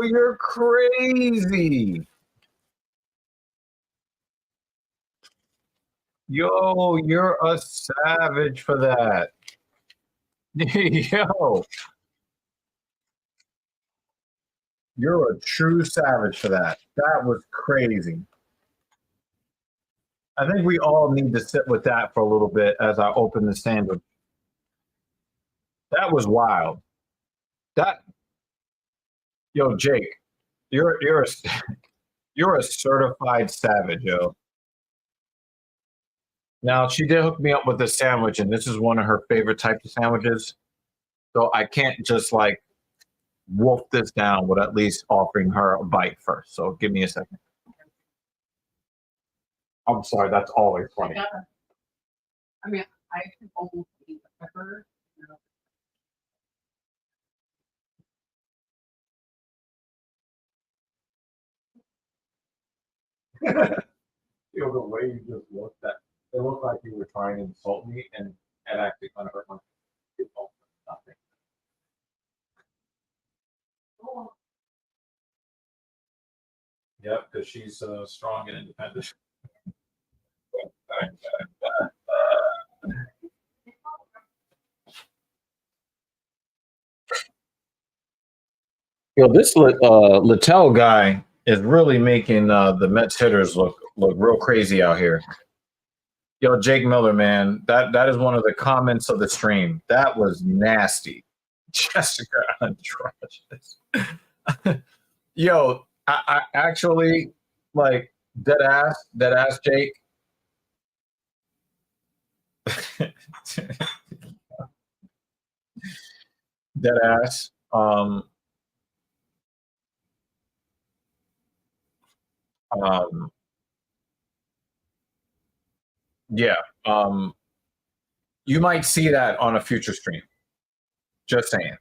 you're crazy. Yo, you're a savage for that. Yo. You're a true savage for that. That was crazy. I think we all need to sit with that for a little bit as I open the sandwich. That was wild. Yo, Jake, you're a certified savage, yo. Now she did hook me up with a sandwich, and this is one of her favorite types of sandwiches. So I can't just like wolf this down with at least offering her a bite first. So give me a second. I'm sorry, that's always funny. Yeah. I mean, I can almost eat the pepper. The way you just looked, that it looked like you were trying to insult me, and it actually kind of hurt my nothing. Yep, because she's strong and independent. Yo, this Littell guy is really making the Mets hitters look real crazy out here. Yo, Jake Miller, man, that is one of the comments of the stream. That was nasty. Jessica Androgynous. Yo, I actually like dead ass Jake. Dead ass. Yeah. You might see that on a future stream. Just saying.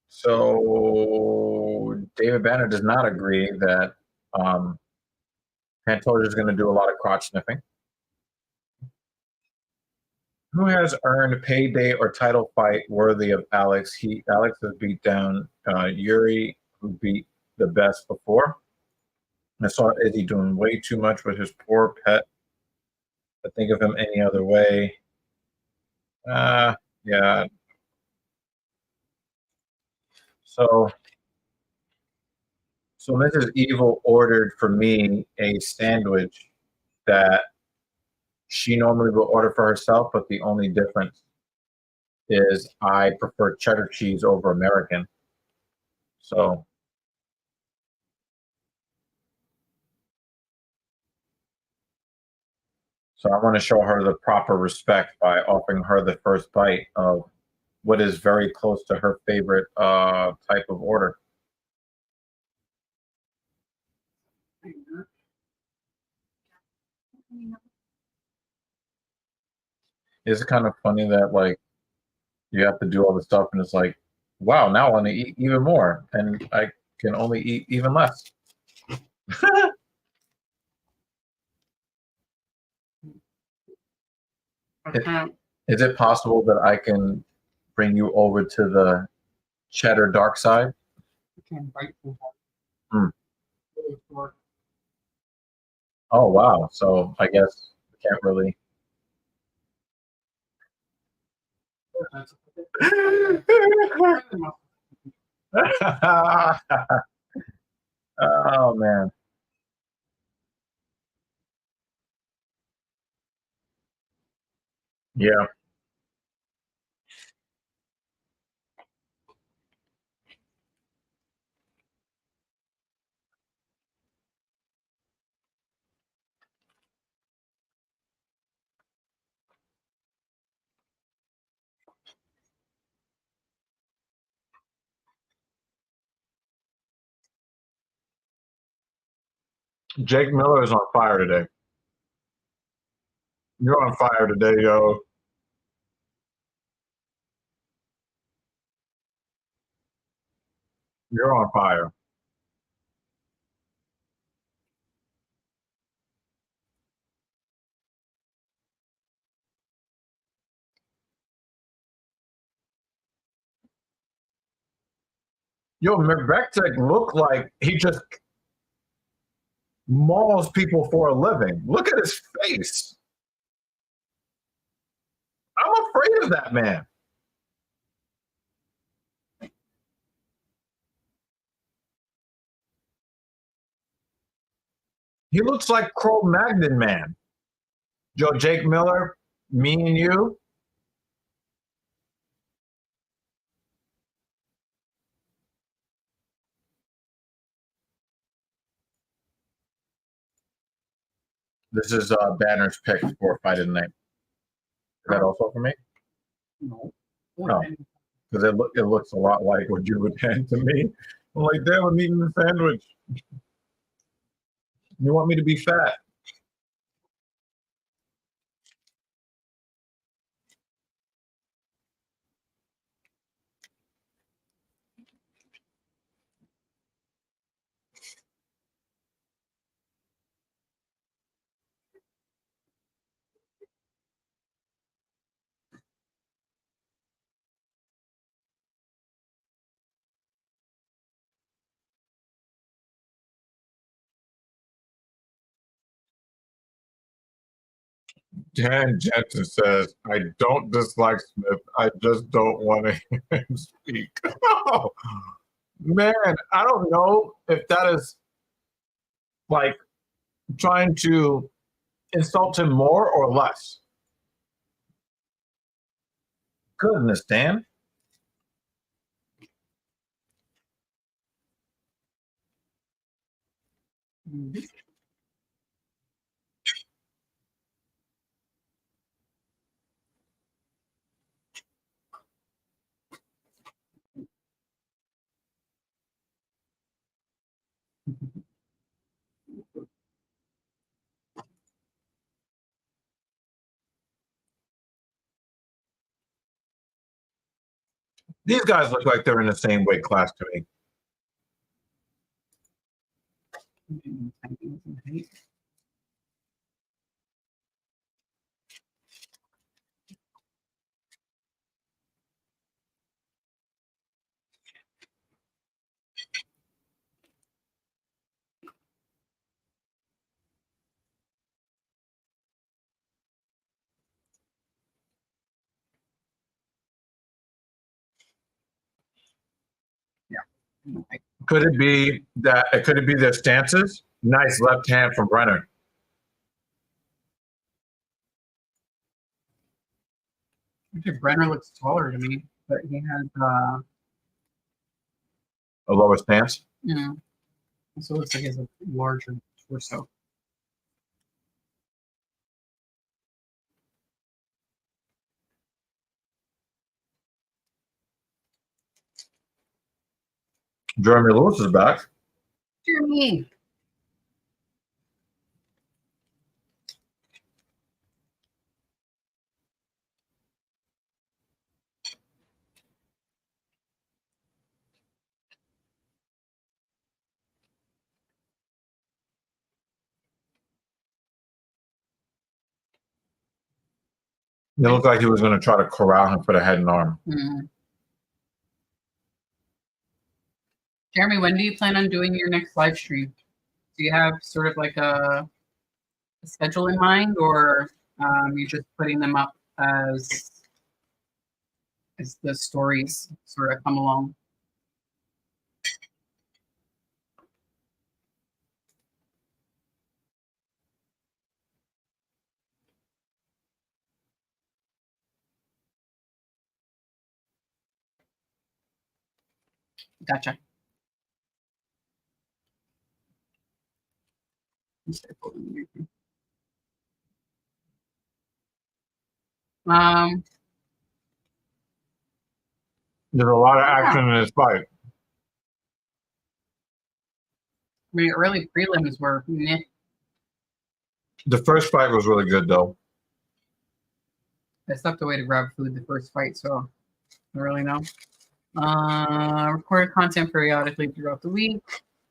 So David Banner does not agree that Pantoja is going to do a lot of crotch sniffing. Who has earned payday or title fight worthy of Alex? Alex has beat down Yuri, who beat the best before. I saw Eddie doing way too much with his poor pet. I think of him any other way. Yeah. So Mrs. Evil ordered for me a sandwich that she normally will order for herself, but the only difference is I prefer cheddar cheese over American. So I want to show her the proper respect by offering her the first bite of what is very close to her favorite type of order. It's kind of funny that like you have to do all this stuff, and it's like, wow, now I want to eat even more, and I can only eat even less. Is it possible that I can bring you over to the cheddar dark side? You can't bite too Hmm. hard. Oh wow! So I guess I can't really. Oh man. Yeah. Jake Miller is on fire today. You're on fire today, yo. You're on fire. Yo, Erceg looked like he just mauls people for a living. Look at his face. I'm afraid of that man. He looks like Cro-Magnon man. Joe, Jake Miller, me and you. This is Banner's pick for Fight of the Night. Is that also for me? No. No. Because it looks a lot like what you would hand to me. I'm like, damn, I'm eating the sandwich. You want me to be fat? Dan Jensen says, I don't dislike Smith. I just don't want to hear him speak. Oh, man, I don't know if that is like trying to insult him more or less. Goodness, Dan. These guys look like they're in the same weight class to me. Could it be that? Could it be their stances? Nice left hand from Brenner. Brenner looks taller to me, but he has A lower stance. yeah. Also looks like he has a larger torso. Jeremy Lewis is back. Jeremy. It looked like he was going to try to corral him for the head and arm. Mm. Jeremy, when do you plan on doing your next live stream? Do you have sort of like a schedule in mind, or you're just putting them up as the stories sort of come along? Gotcha. There's a lot of action in this fight. I mean, early prelims were meh. The first fight was really good, though. I stepped away to grab food the first fight, so I don't really know. Recorded content periodically throughout the week.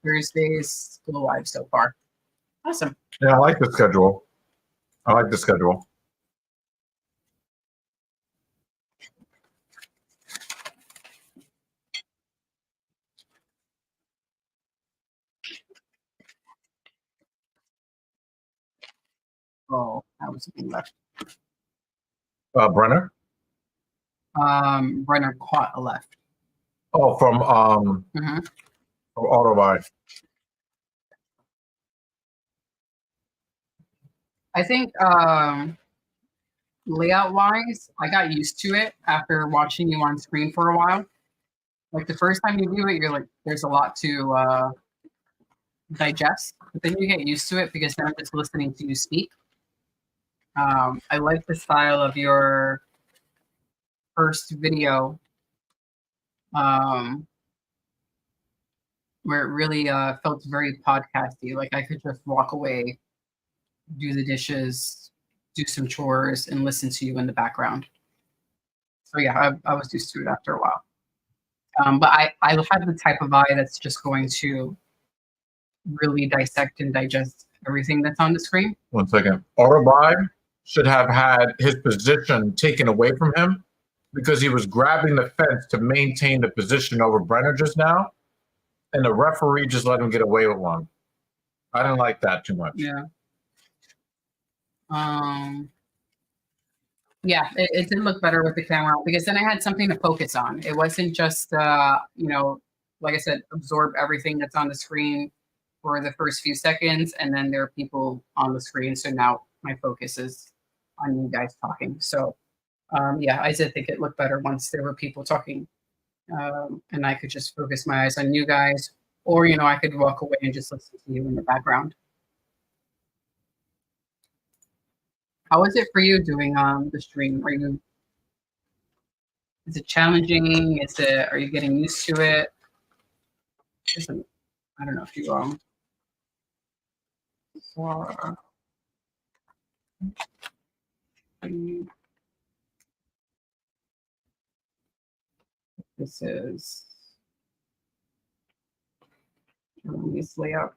Thursdays go live so far. Awesome. Yeah, I like the schedule. I like the schedule. Oh, that was a left. Brenner? Brenner caught a left. Oh, from Mhm. from Autobuy. I think layout wise, I got used to it after watching you on screen for a while. Like the first time you do it, you're like, there's a lot to digest, but then you get used to it because then I'm just listening to you speak. I like the style of your first video, where it really felt very podcasty. Like I could just walk away, do the dishes, do some chores, and listen to you in the background. So yeah, I was used to it after a while. But I have the type of eye that's just going to really dissect and digest everything that's on the screen. 1 second. Autobuy should have had his position taken away from him because he was grabbing the fence to maintain the position over Brenner just now, and the referee just let him get away with one. I didn't like that too much. Yeah. Yeah, it did look better with the camera because then I had something to focus on. It wasn't just, like I said, absorb everything that's on the screen for the first few seconds, and then there are people on the screen. So now my focus is on you guys talking. So, yeah, I did think it looked better once there were people talking, and I could just focus my eyes on you guys, or I could walk away and just listen to you in the background. How is it for you doing the stream? Is it challenging? Are you getting used to it? I don't know if you saw. This is this layout.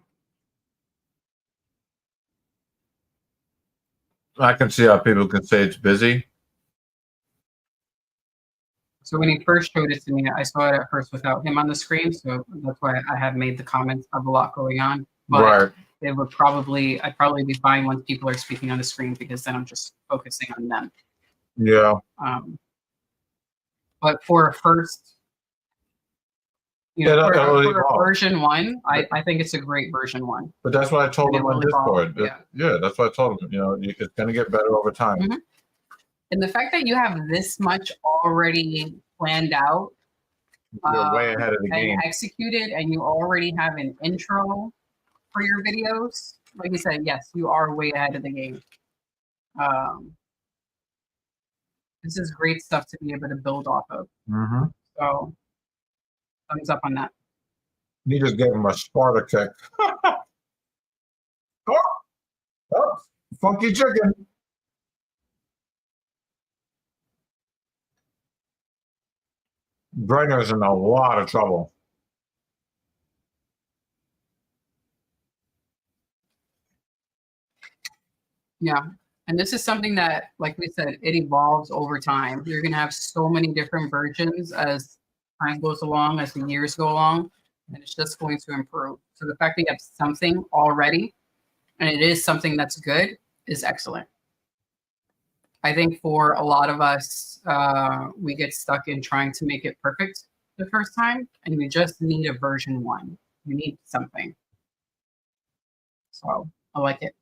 I can see how people can say it's busy. So when he first showed it to me, I saw it at first without him on the screen. So that's why I have made the comments of a lot going on. But Right. I'd probably be fine when people are speaking on the screen because then I'm just focusing on them. Yeah. But for a first, Yeah, that'll for a evolve. version 1, I think it's a great version 1. But that's what I told And him it on will evolve, Discord. Yeah, that's what I told him. It's going to get better over time. Mhm. And the fact that you have this much already planned out, You're way ahead of the and game. executed, and you already have an intro for your videos, like you said, yes, you are way ahead of the game. This is great stuff to be able to build off of. Mm-hmm. So, thumbs up on that. You just gave him a Sparta kick. Oh, funky chicken. Brenner's in a lot of trouble. Yeah. And this is something that, like we said, it evolves over time. You're going to have so many different versions as time goes along, as the years go along, and it's just going to improve. So the fact that you have something already, and it is something that's good, is excellent. I think for a lot of us, we get stuck in trying to make it perfect the first time, and we just need a version 1. You need something. So I like it.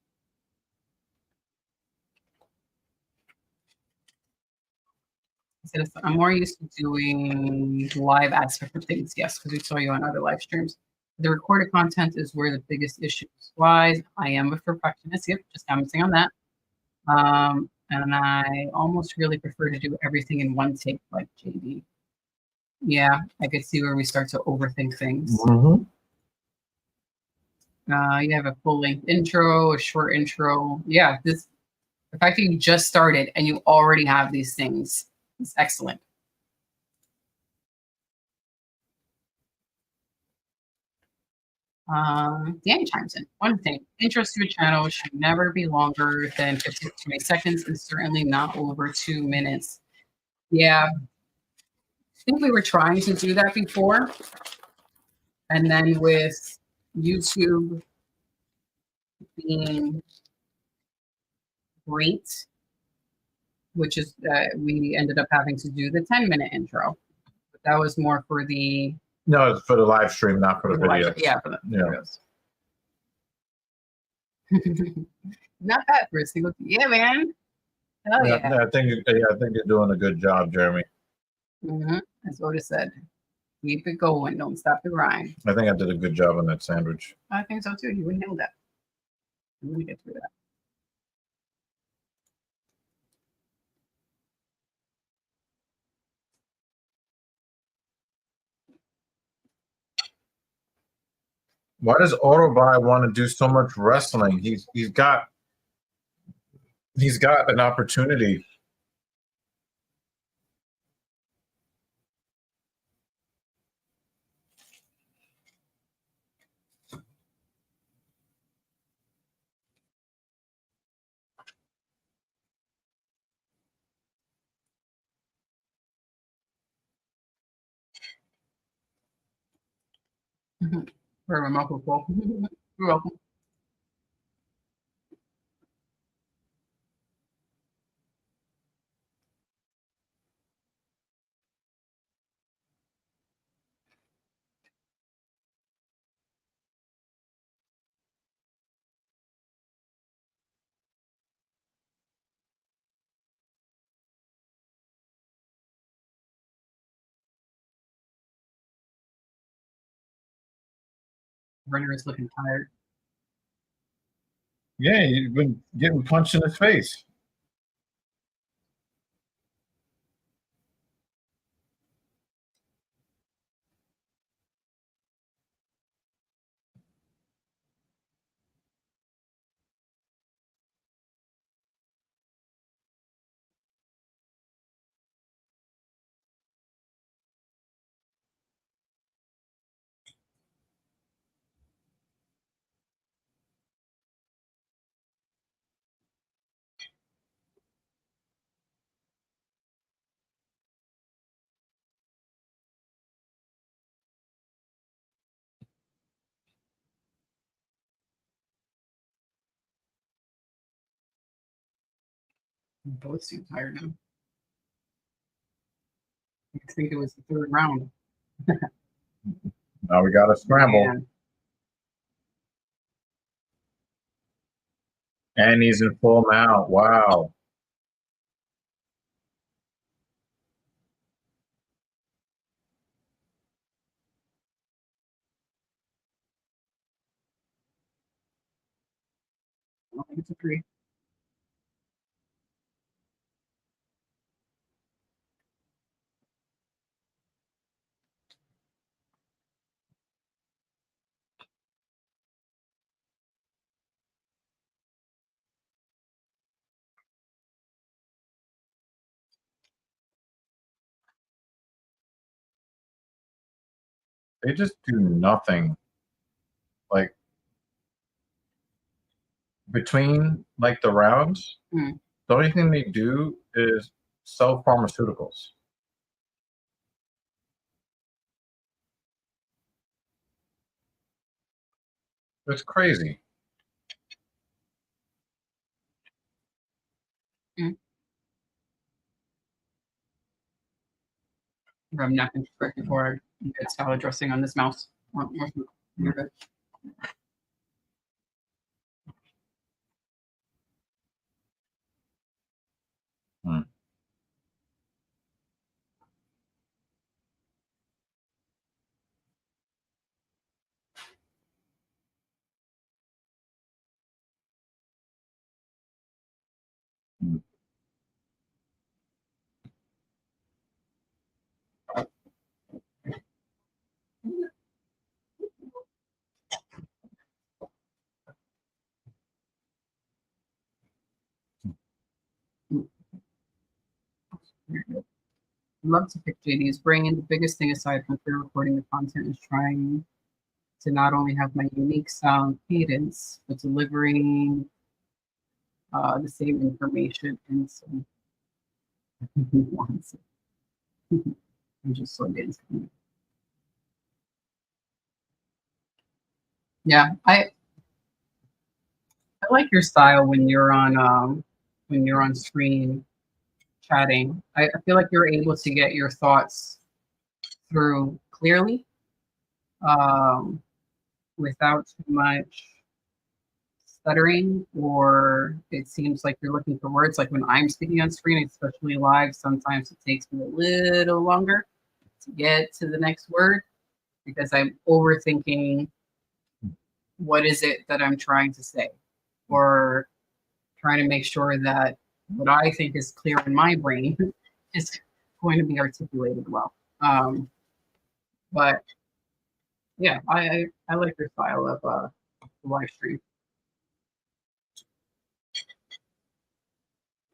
I'm more used to doing live aspect of things, yes, because we saw you on other live streams. The recorded content is where the biggest issue lies. I am a perfectionist, yep, just commenting on that. And I almost really prefer to do everything in one take, like JD. Yeah, I could see where we start to overthink things. Mm-hmm. You have a full-length intro, a short intro. Yeah, the fact that you just started and you already have these things is excellent. Danny chimes in. One thing, intros to a channel should never be longer than 15 to 20 seconds and certainly not over 2 minutes. Yeah, I think we were trying to do that before. And then with YouTube being great, which is we ended up having to do the 10-minute intro. But that was more for the... No, it's for the live stream, not for the video. Yeah, for the videos. Not bad for a single... Yeah, man. Hell yeah. I think you're doing a good job, Jeremy. That's what it said. Keep it going. Don't stop the grind. I think I did a good job on that sandwich. I think so too. You wouldn't know that. You wouldn't get through that. Why does Autobuy want to do so much wrestling? He's got an opportunity. Very remarkable. You're welcome. Runner is looking tired. Yeah, you've been getting punched in the face. Both seem tired now. I think it was the 3rd round. Now we got to scramble. Man. And he's in full mount. Wow. I don't think it's a 3. They just do nothing. Like, between like the rounds, Mm. the only thing they do is sell pharmaceuticals. It's crazy. I'm not going to before I get salad dressing on this mouse. You're good. Hmm. Hmm. Love to pick JD's brain. The biggest thing aside from pre-recording the content is trying to not only have my unique sound cadence, but delivering the same information in some nuance. I'm just so dense. Yeah, I like your style when you're on screen chatting. I feel like you're able to get your thoughts through clearly, without too much stuttering, or it seems like you're looking for words. Like when I'm speaking on screen, especially live, sometimes it takes me a little longer to get to the next word because I'm overthinking what is it that I'm trying to say, or trying to make sure that what I think is clear in my brain is going to be articulated well. But yeah, I like your style of live stream.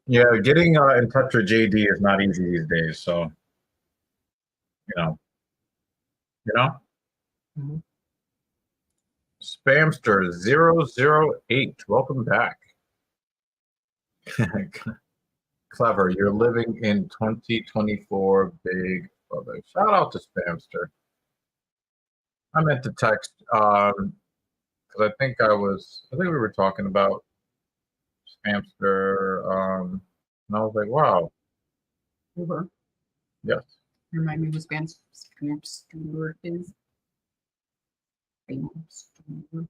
Yeah, getting in touch with JD is not easy these days. So, you know. Mhm. Spamster 008, welcome back. Clever, you're living in 2024, big brother. Shout out to Spamster. I meant to text because I think we were talking about Spamster, and I was like, wow, Over. yes. Remind me who Spamster is. Spamster.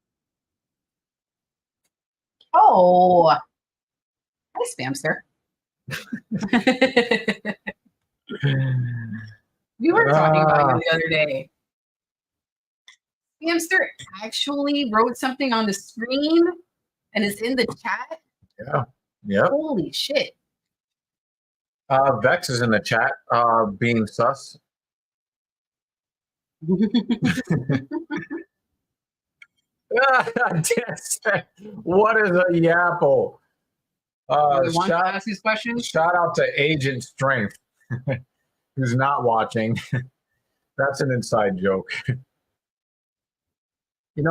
Oh, hi, Spamster. We were talking about you the other day. Spamster actually wrote something on the screen and is in the chat. Yeah, yeah. Holy shit. Vex is in the chat, being sus. What is a yapple? You want to ask these questions? Shout out to Agent Strength, who's not watching. That's an inside joke.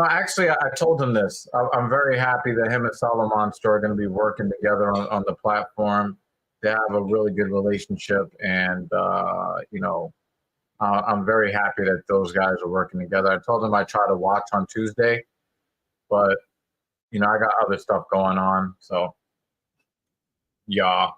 Actually, I told him this. I'm very happy that him and Salamonster are going to be working together on the platform. They have a really good relationship, and I'm very happy that those guys are working together. I told him I try to watch on Tuesday, but I got other stuff going on, so yeah.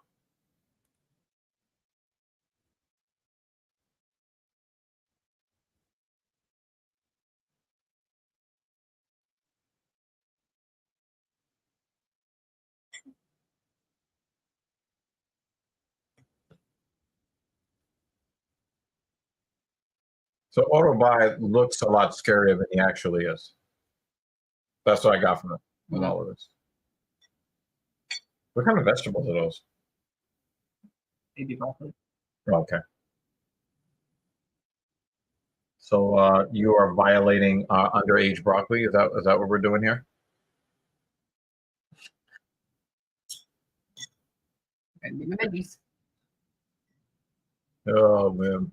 So Autobuy looks a lot scarier than he actually is. That's what I got from all of this. What kind of vegetables are those? Maybe broccoli. Okay. So you are violating underage broccoli. Is that what we're doing here? Oh man.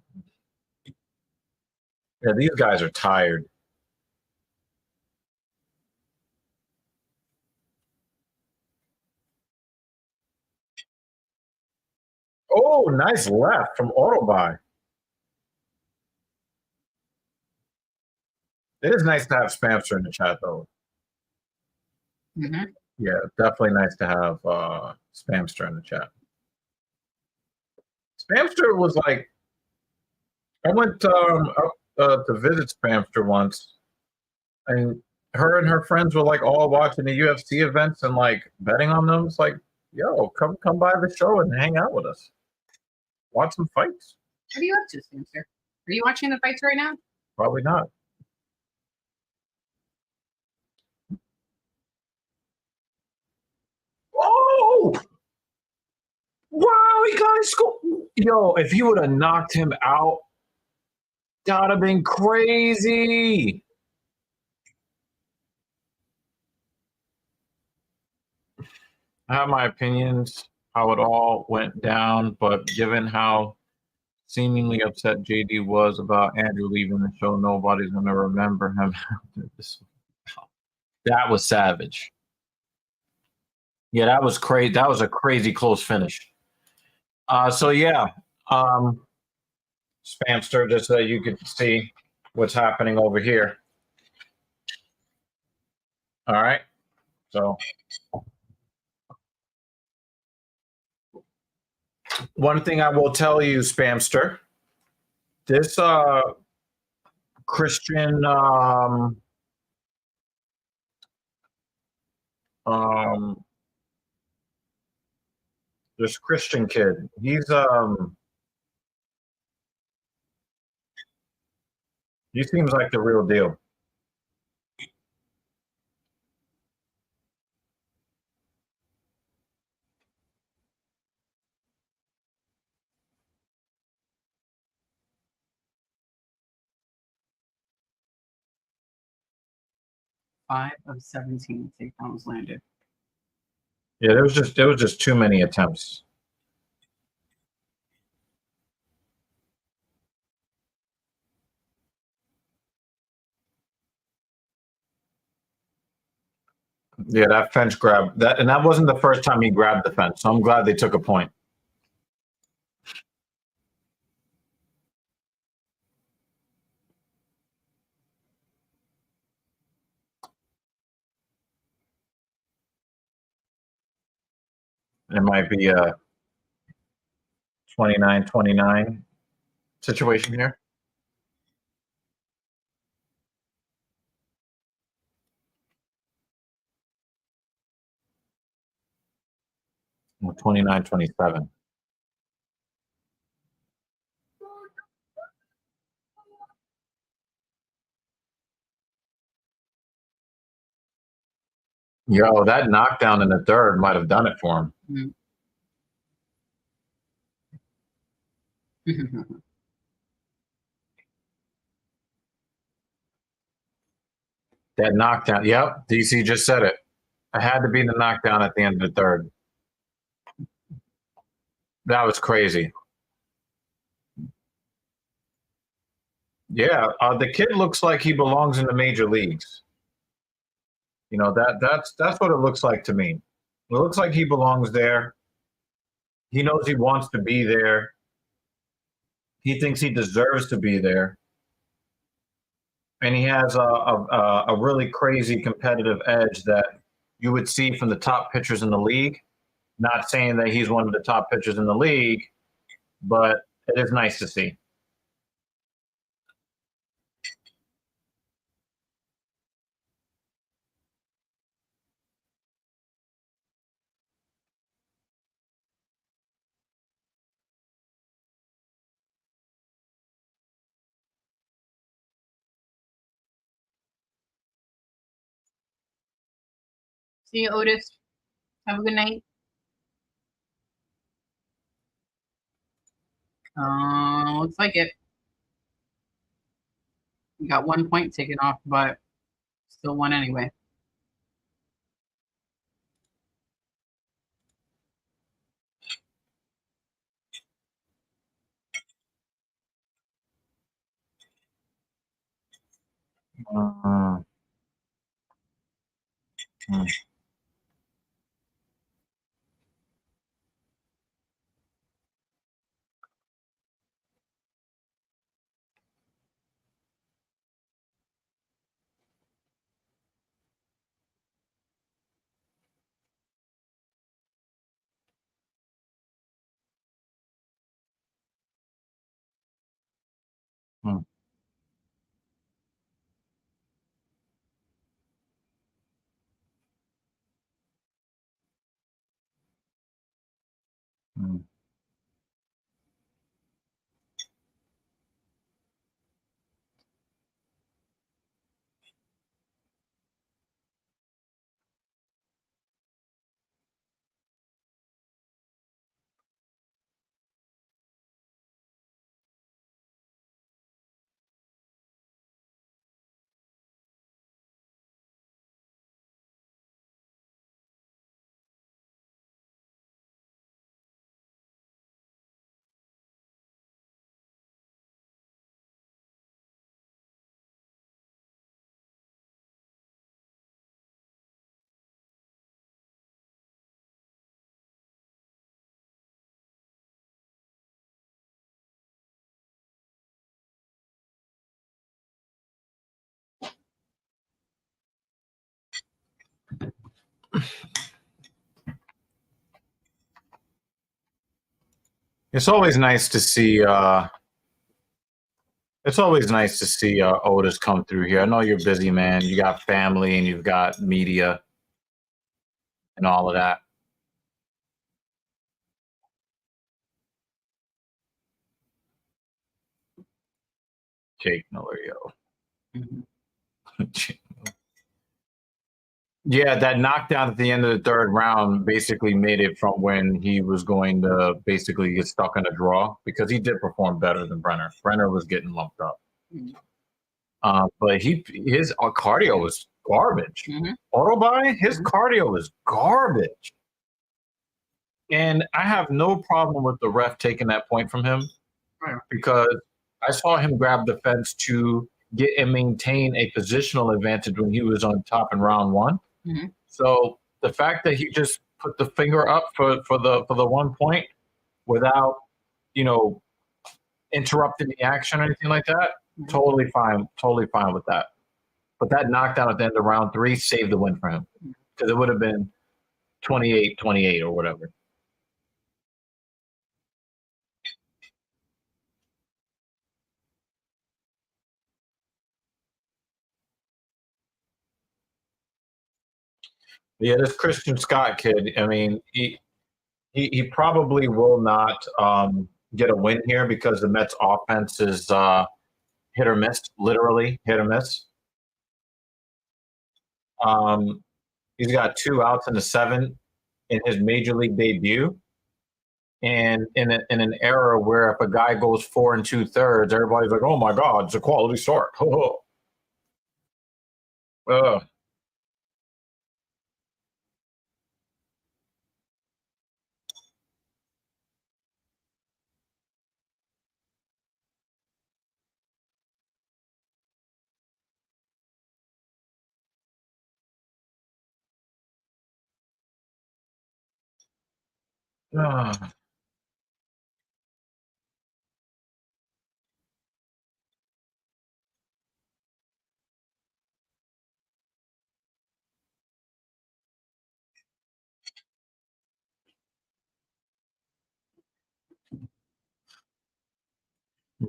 Yeah, these guys are tired. Oh, nice left from Autobuy. It is nice to have Spamster in the chat, though. Mm-hmm. Yeah, definitely nice to have Spamster in the chat. Spamster was like, I went up to visit Spamster once, and her and her friends were like all watching the UFC events and like betting on them. It's like, yo, come by the show and hang out with us. Watch some fights. What are you up to, Spencer? Are you watching the fights right now? Probably not. Oh! Wow, he got his score. Yo, if he would have knocked him out, that would have been crazy. I have my opinions how it all went down, but given how seemingly upset JD was about Andrew leaving the show, nobody's gonna remember him. That was savage. Yeah, that was crazy. That was a crazy close finish. So yeah, Spamster, just so you could see what's happening over here. All right. So one thing I will tell you, Spamster, this Christian this Christian kid, he seems like the real deal. Five of 17 takedowns landed. Yeah, there was just too many attempts. Yeah, that fence grab, and that wasn't the first time he grabbed the fence. So I'm glad they took a point. It might be a 29-29 situation here. Or 29-27. Yo, that knockdown in the third might have done it for him. That knockdown. Yep, DC just said it. It had to be the knockdown at the end of the third. That was crazy. Yeah, the kid looks like he belongs in the major leagues. You know, that's what it looks like to me. It looks like he belongs there. He knows he wants to be there. He thinks he deserves to be there. And he has a really crazy competitive edge that you would see from the top pitchers in the league. Not saying that he's one of the top pitchers in the league, but it is nice to see. See you, Otis. Have a good night. Looks like it. We got 1 point taken off, but still won anyway. Mm. It's always nice to see. It's always nice to see Otis come through here. I know you're busy, man. You got family and you've got media and all of that. Jake Millerio. Yeah, that knockdown at the end of the third round basically made it from when he was going to basically get stuck in a draw, because he did perform better than Brenner. Brenner was getting lumped up. But his cardio was garbage. Autobuy, his cardio is garbage. And I have no problem with the ref taking that point from him, because I saw him grab the fence to get and maintain a positional advantage when he was on top in round one. So the fact that he just put the finger up for the 1 point without, interrupting the action or anything like that, totally fine with that. But that knockdown at the end of round 3 saved the win for him, because it would have been 28-28 or whatever. Yeah, this Christian Scott kid, I mean, he probably will not get a win here, because the Mets offense is hit or miss, literally hit or miss. He's got 2 outs in the 7 in his major league debut. And in an era where if a guy goes 4 2/3, everybody's like, "Oh my God, it's a quality start." Ugh. Ugh.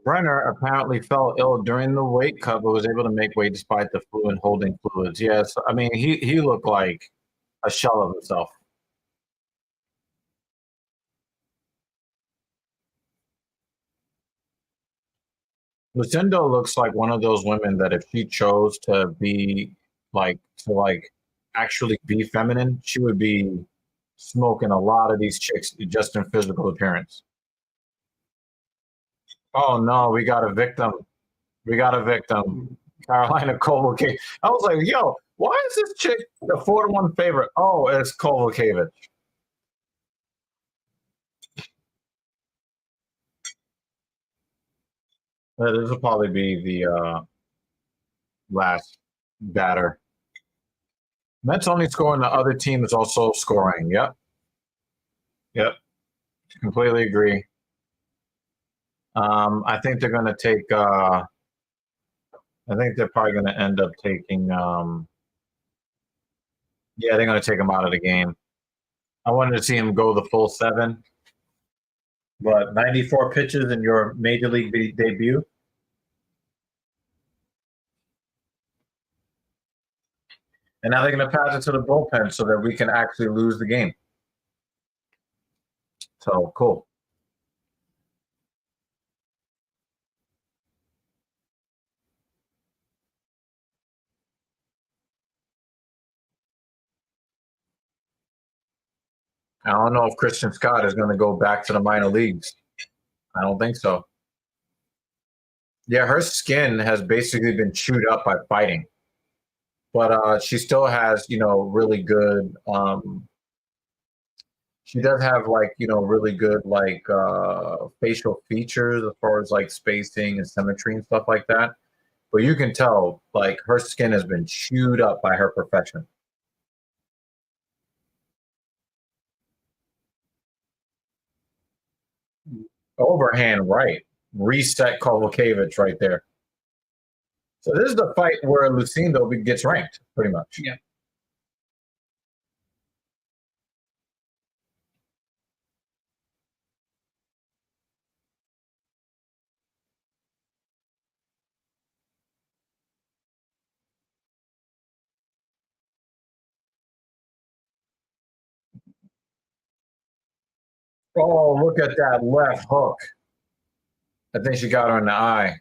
Brenner apparently fell ill during the weight cut, but was able to make weight despite the flu and holding fluids. Yes, I mean he looked like a shell of himself. Lucinda looks like one of those women that if she chose to be to actually be feminine, she would be smoking a lot of these chicks just in physical appearance. Oh no, we got a victim. We got a victim. Carolina Kovalevich. I was like, yo, why is this chick the 4-1 favorite? Oh, it's Kovalevich. This will probably be the last batter. Mets only scoring, the other team is also scoring. Yep. Yep. Completely agree. I think they're going to take. I think they're probably going to end up taking. Yeah, they're going to take him out of the game. I wanted to see him go the full 7, but 94 pitches in your major league debut. And now they're going to pass it to the bullpen so that we can actually lose the game. So cool. I don't know if Christian Scott is going to go back to the minor leagues. I don't think so. Yeah, her skin has basically been chewed up by fighting, but she still has, really good. She does have really good facial features as far as like spacing and symmetry and stuff like that. But you can tell like her skin has been chewed up by her profession. Overhand right. Reset Kovacevic right there. So this is the fight where Lucindo gets ranked, pretty much. Yeah. Oh, look at that left hook. I think she got her in the eye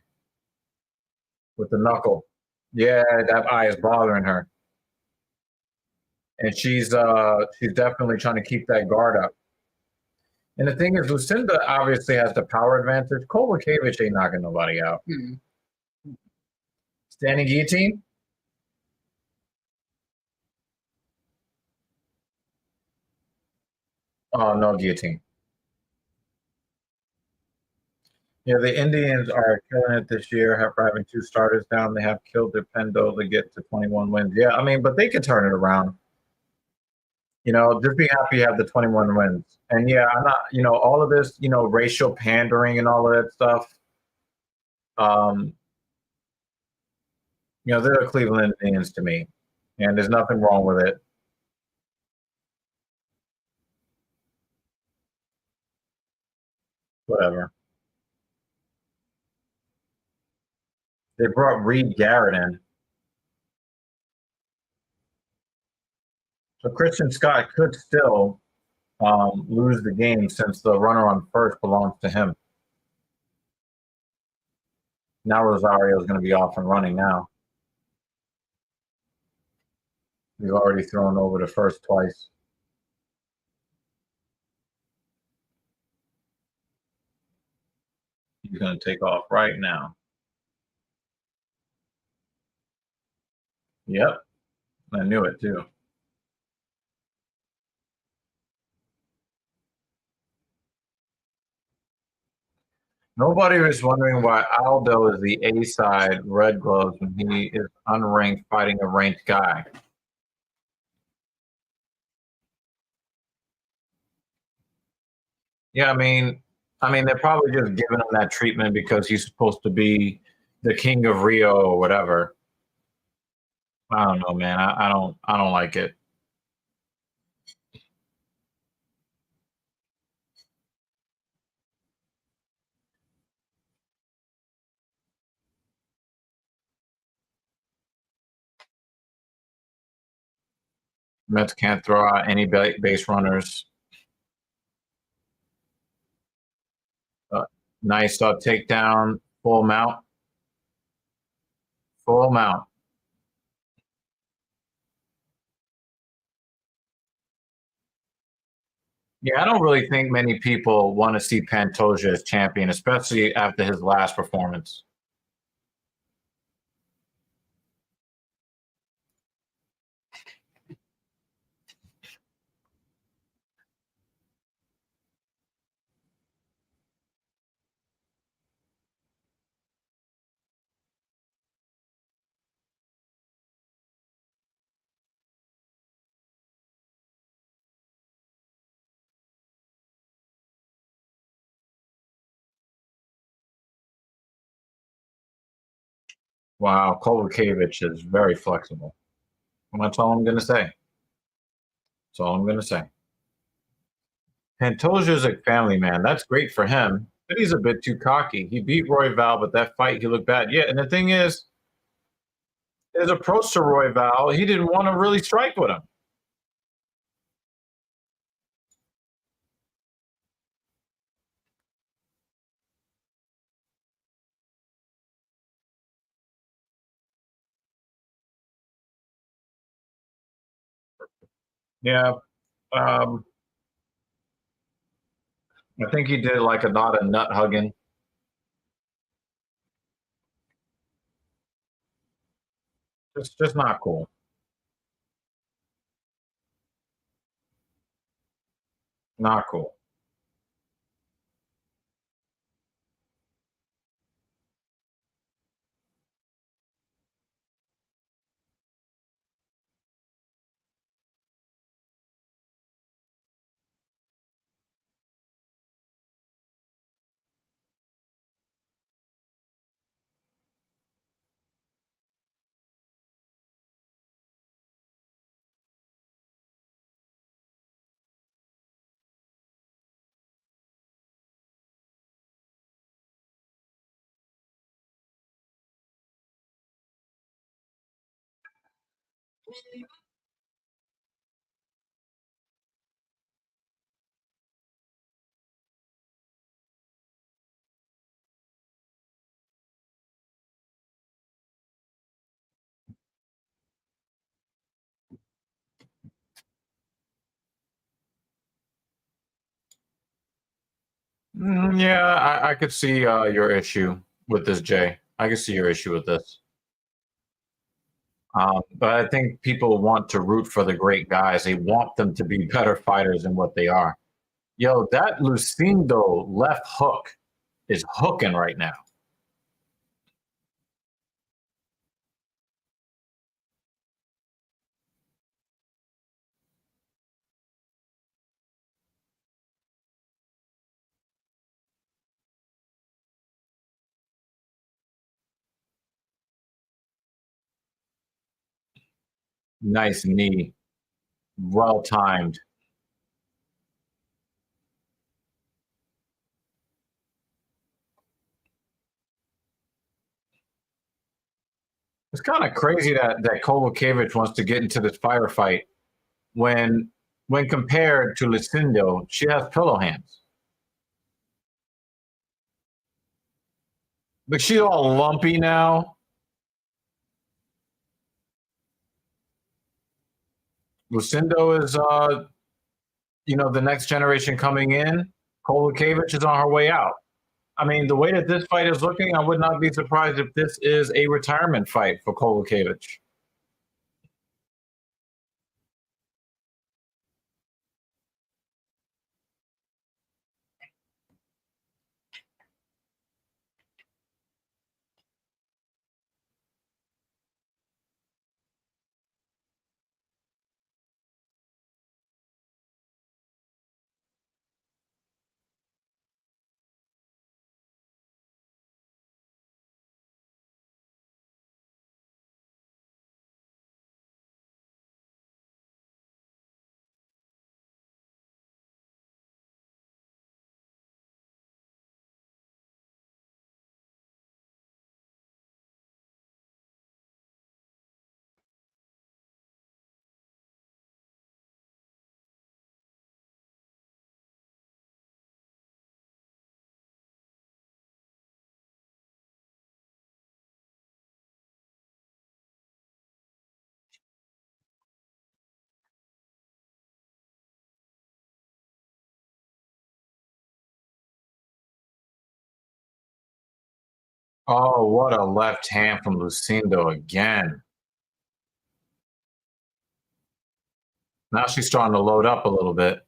with the knuckle. Yeah, that eye is bothering her. And she's definitely trying to keep that guard up. And the thing is, Lucinda obviously has the power advantage. Kovacevic ain't knocking nobody out. Standing guillotine? Oh, no guillotine. Yeah, the Indians are killing it this year after having 2 starters down. They have killed their Pendo to get to 21 wins. Yeah, I mean, but they can turn it around. Just be happy you have the 21 wins. And yeah, I'm not, all of this, racial pandering and all of that stuff. They're the Cleveland Indians to me. And there's nothing wrong with it. Whatever. They brought Reed Garrett in. So Christian Scott could still lose the game since the runner on first belongs to him. Now Rosario is going to be off and running now. We've already thrown over the first twice. He's going to take off right now. Yep. I knew it too. Nobody was wondering why Aldo is the A side red gloves when he is unranked fighting a ranked guy. Yeah, I mean, they're probably just giving him that treatment because he's supposed to be the king of Rio or whatever. I don't know, man. I don't like it. Mets can't throw out any base runners. Nice takedown, full mount. Full mount. Yeah, I don't really think many people want to see Pantoja as champion, especially after his last performance. Wow, Kovacevic is very flexible. And that's all I'm going to say. That's all I'm going to say. Pantoja's a family man. That's great for him. But he's a bit too cocky. He beat Roy Val, but that fight, he looked bad. Yeah, and the thing is, his approach to Roy Val, he didn't want to really strike with him. Yeah. I think he did like a lot of nut hugging. Just not cool. Not cool. Yeah, I could see your issue with this, Jay. I could see your issue with this. But I think people want to root for the great guys. They want them to be better fighters than what they are. Yo, that Lucindo left hook is hooking right now. Nice knee. Well timed. It's kind of crazy that Kovacevic wants to get into this firefight when compared to Lucindo, she has pillow hands. But she's all lumpy now. Lucindo is the next generation coming in. Kovacevic is on her way out. I mean, the way that this fight is looking, I would not be surprised if this is a retirement fight for Kovacevic. Oh, what a left hand from Lucindo again. Now she's starting to load up a little bit.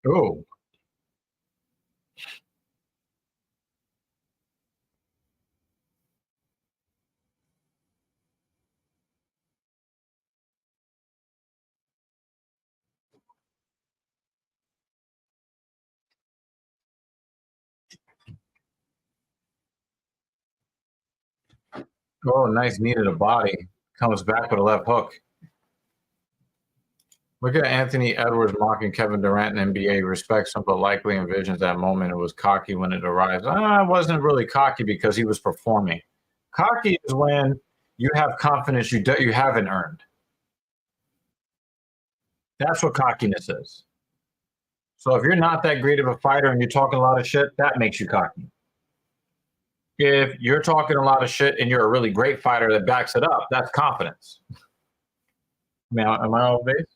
Oh, oh, nice knee to the body. Comes back with a left hook. Look at Anthony Edwards mocking Kevin Durant in NBA. Respects him, but likely envisions that moment. It was cocky when it arrives. It wasn't really cocky because he was performing. Cocky is when you have confidence you haven't earned. That's what cockiness is. So if you're not that great of a fighter and you're talking a lot of shit, that makes you cocky. If you're talking a lot of shit and you're a really great fighter that backs it up, that's confidence. Now, am I off base?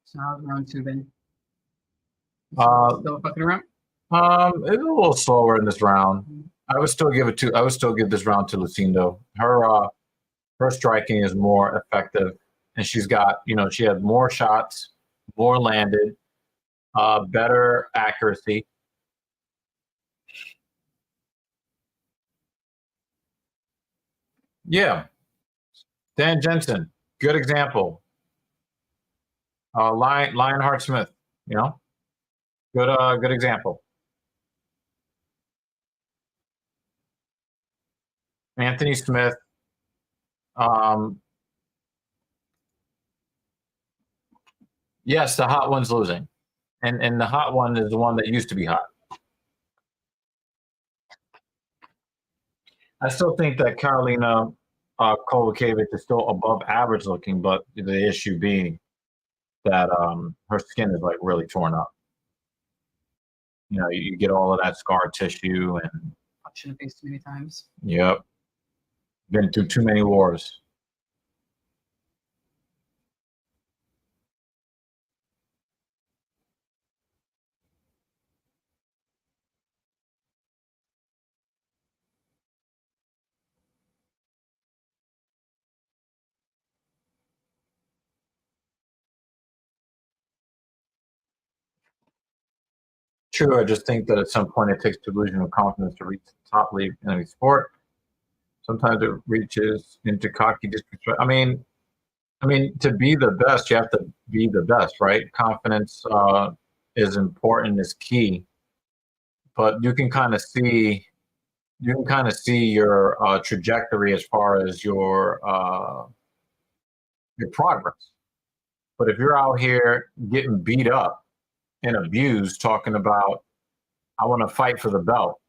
So how's round 2 then? Still fucking around? It's a little slower in this round. I would still give this round to Lucindo. Her striking is more effective, and she's got, she had more shots, more landed, better accuracy. Yeah. Dan Jensen, good example. Lionheart Smith, good example. Anthony Smith, yes, the hot one's losing, and the hot one is the one that used to be hot. I still think that Karolina Kowalkiewicz is still above average looking, but the issue being that her skin is like really torn up. You get all of that scar tissue and Punch in the face too many times. Yep. Been through too many wars. True, I just think that at some point it takes delusional confidence to reach the top league in any sport. Sometimes it reaches into cocky disrespect. I mean, to be the best, you have to be the best, right? Confidence is important, is key. But you can kind of see your trajectory as far as your progress. But if you're out here getting beat up and abused, talking about, I want to fight for the belt,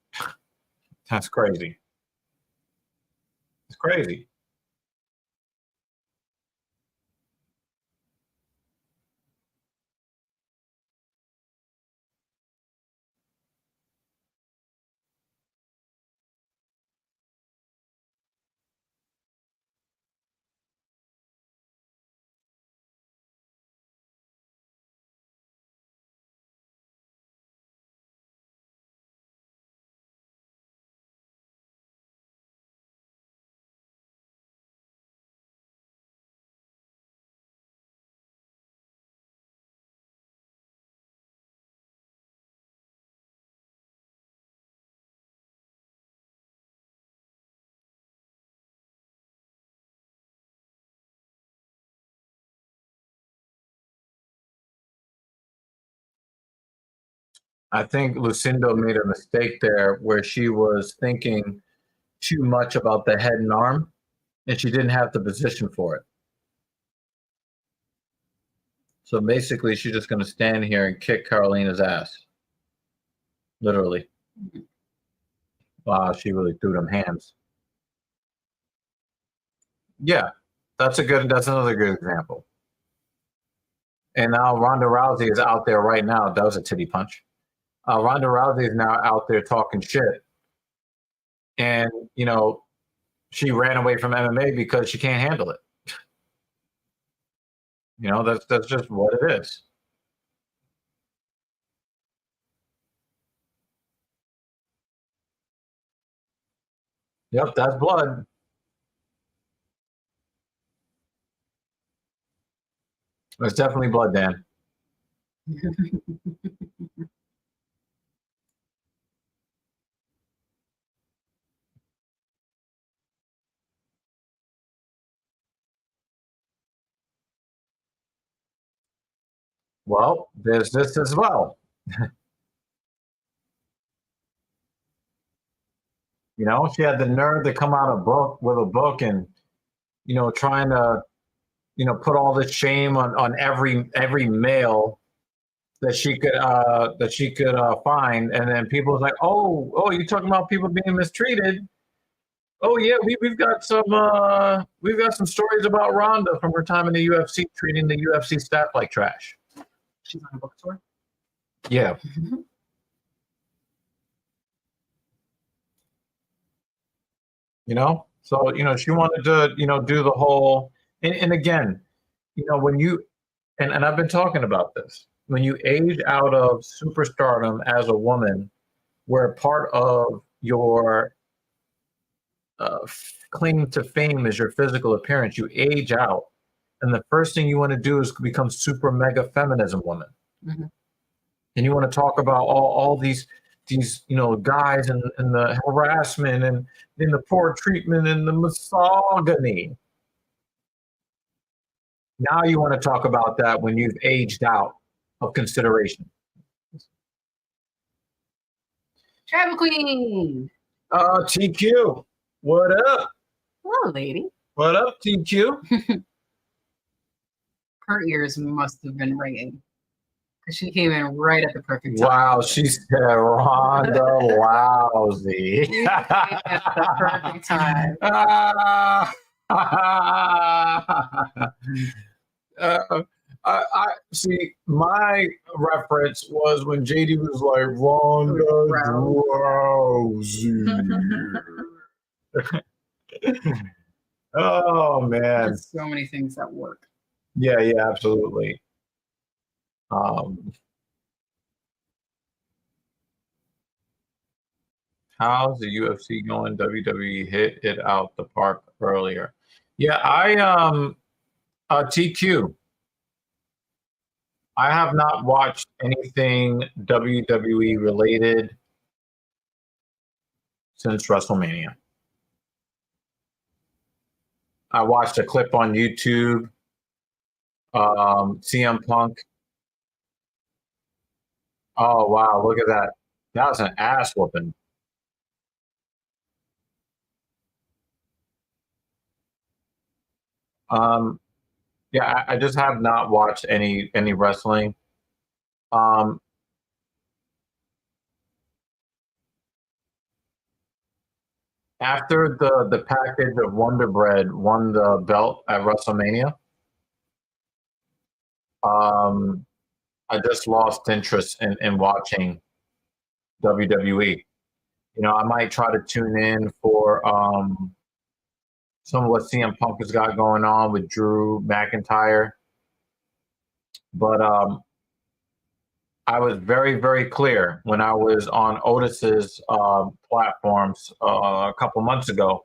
that's crazy. It's crazy. I think Lucindo made a mistake there where she was thinking too much about the head and arm, and she didn't have the position for it. So basically, she's just going to stand here and kick Karolina's ass. Literally. Wow, she really threw them hands. Yeah, that's another good example. And now Ronda Rousey is out there right now. That was a titty punch. Ronda Rousey is now out there talking shit. And, she ran away from MMA because she can't handle it. That's just what it is. Yep, that's blood. It's definitely blood, Dan. Well, there's this as well. She had the nerve to come out with a book and, trying to, put all this shame on every male that she could find. And then people was like, oh, you're talking about people being mistreated. Oh yeah, we've got some stories about Ronda from her time in the UFC, treating the UFC staff like trash. She's on a book tour. Yeah. So she wanted to do the whole, and again, when you and I've been talking about this, when you age out of superstardom as a woman, where part of your claim to fame is your physical appearance, you age out, and the first thing you want to do is become super mega feminism woman. Mhm. And you want to talk about all these guys and the harassment and the poor treatment and the misogyny. Now you want to talk about that when you've aged out of consideration. Travel Queen. TQ, what up? Hello, lady. What up, TQ? Her ears must have been ringing because she came in right at the perfect time. Wow, she said Ronda Lousy. She came at the perfect time. I see. My reference was when JD was like Ronda Rousey. Oh man, There's so many things that work. Yeah, absolutely. How's the UFC going? WWE hit it out the park earlier. Yeah, TQ. I have not watched anything WWE related since WrestleMania. I watched a clip on YouTube. CM Punk. Oh wow, look at that. That was an ass whooping. Yeah, I just have not watched any wrestling. After the package of Wonder Bread won the belt at WrestleMania, I just lost interest in watching WWE. I might try to tune in for some of what CM Punk has got going on with Drew McIntyre. But I was very, very clear when I was on Otis's platforms a couple months ago,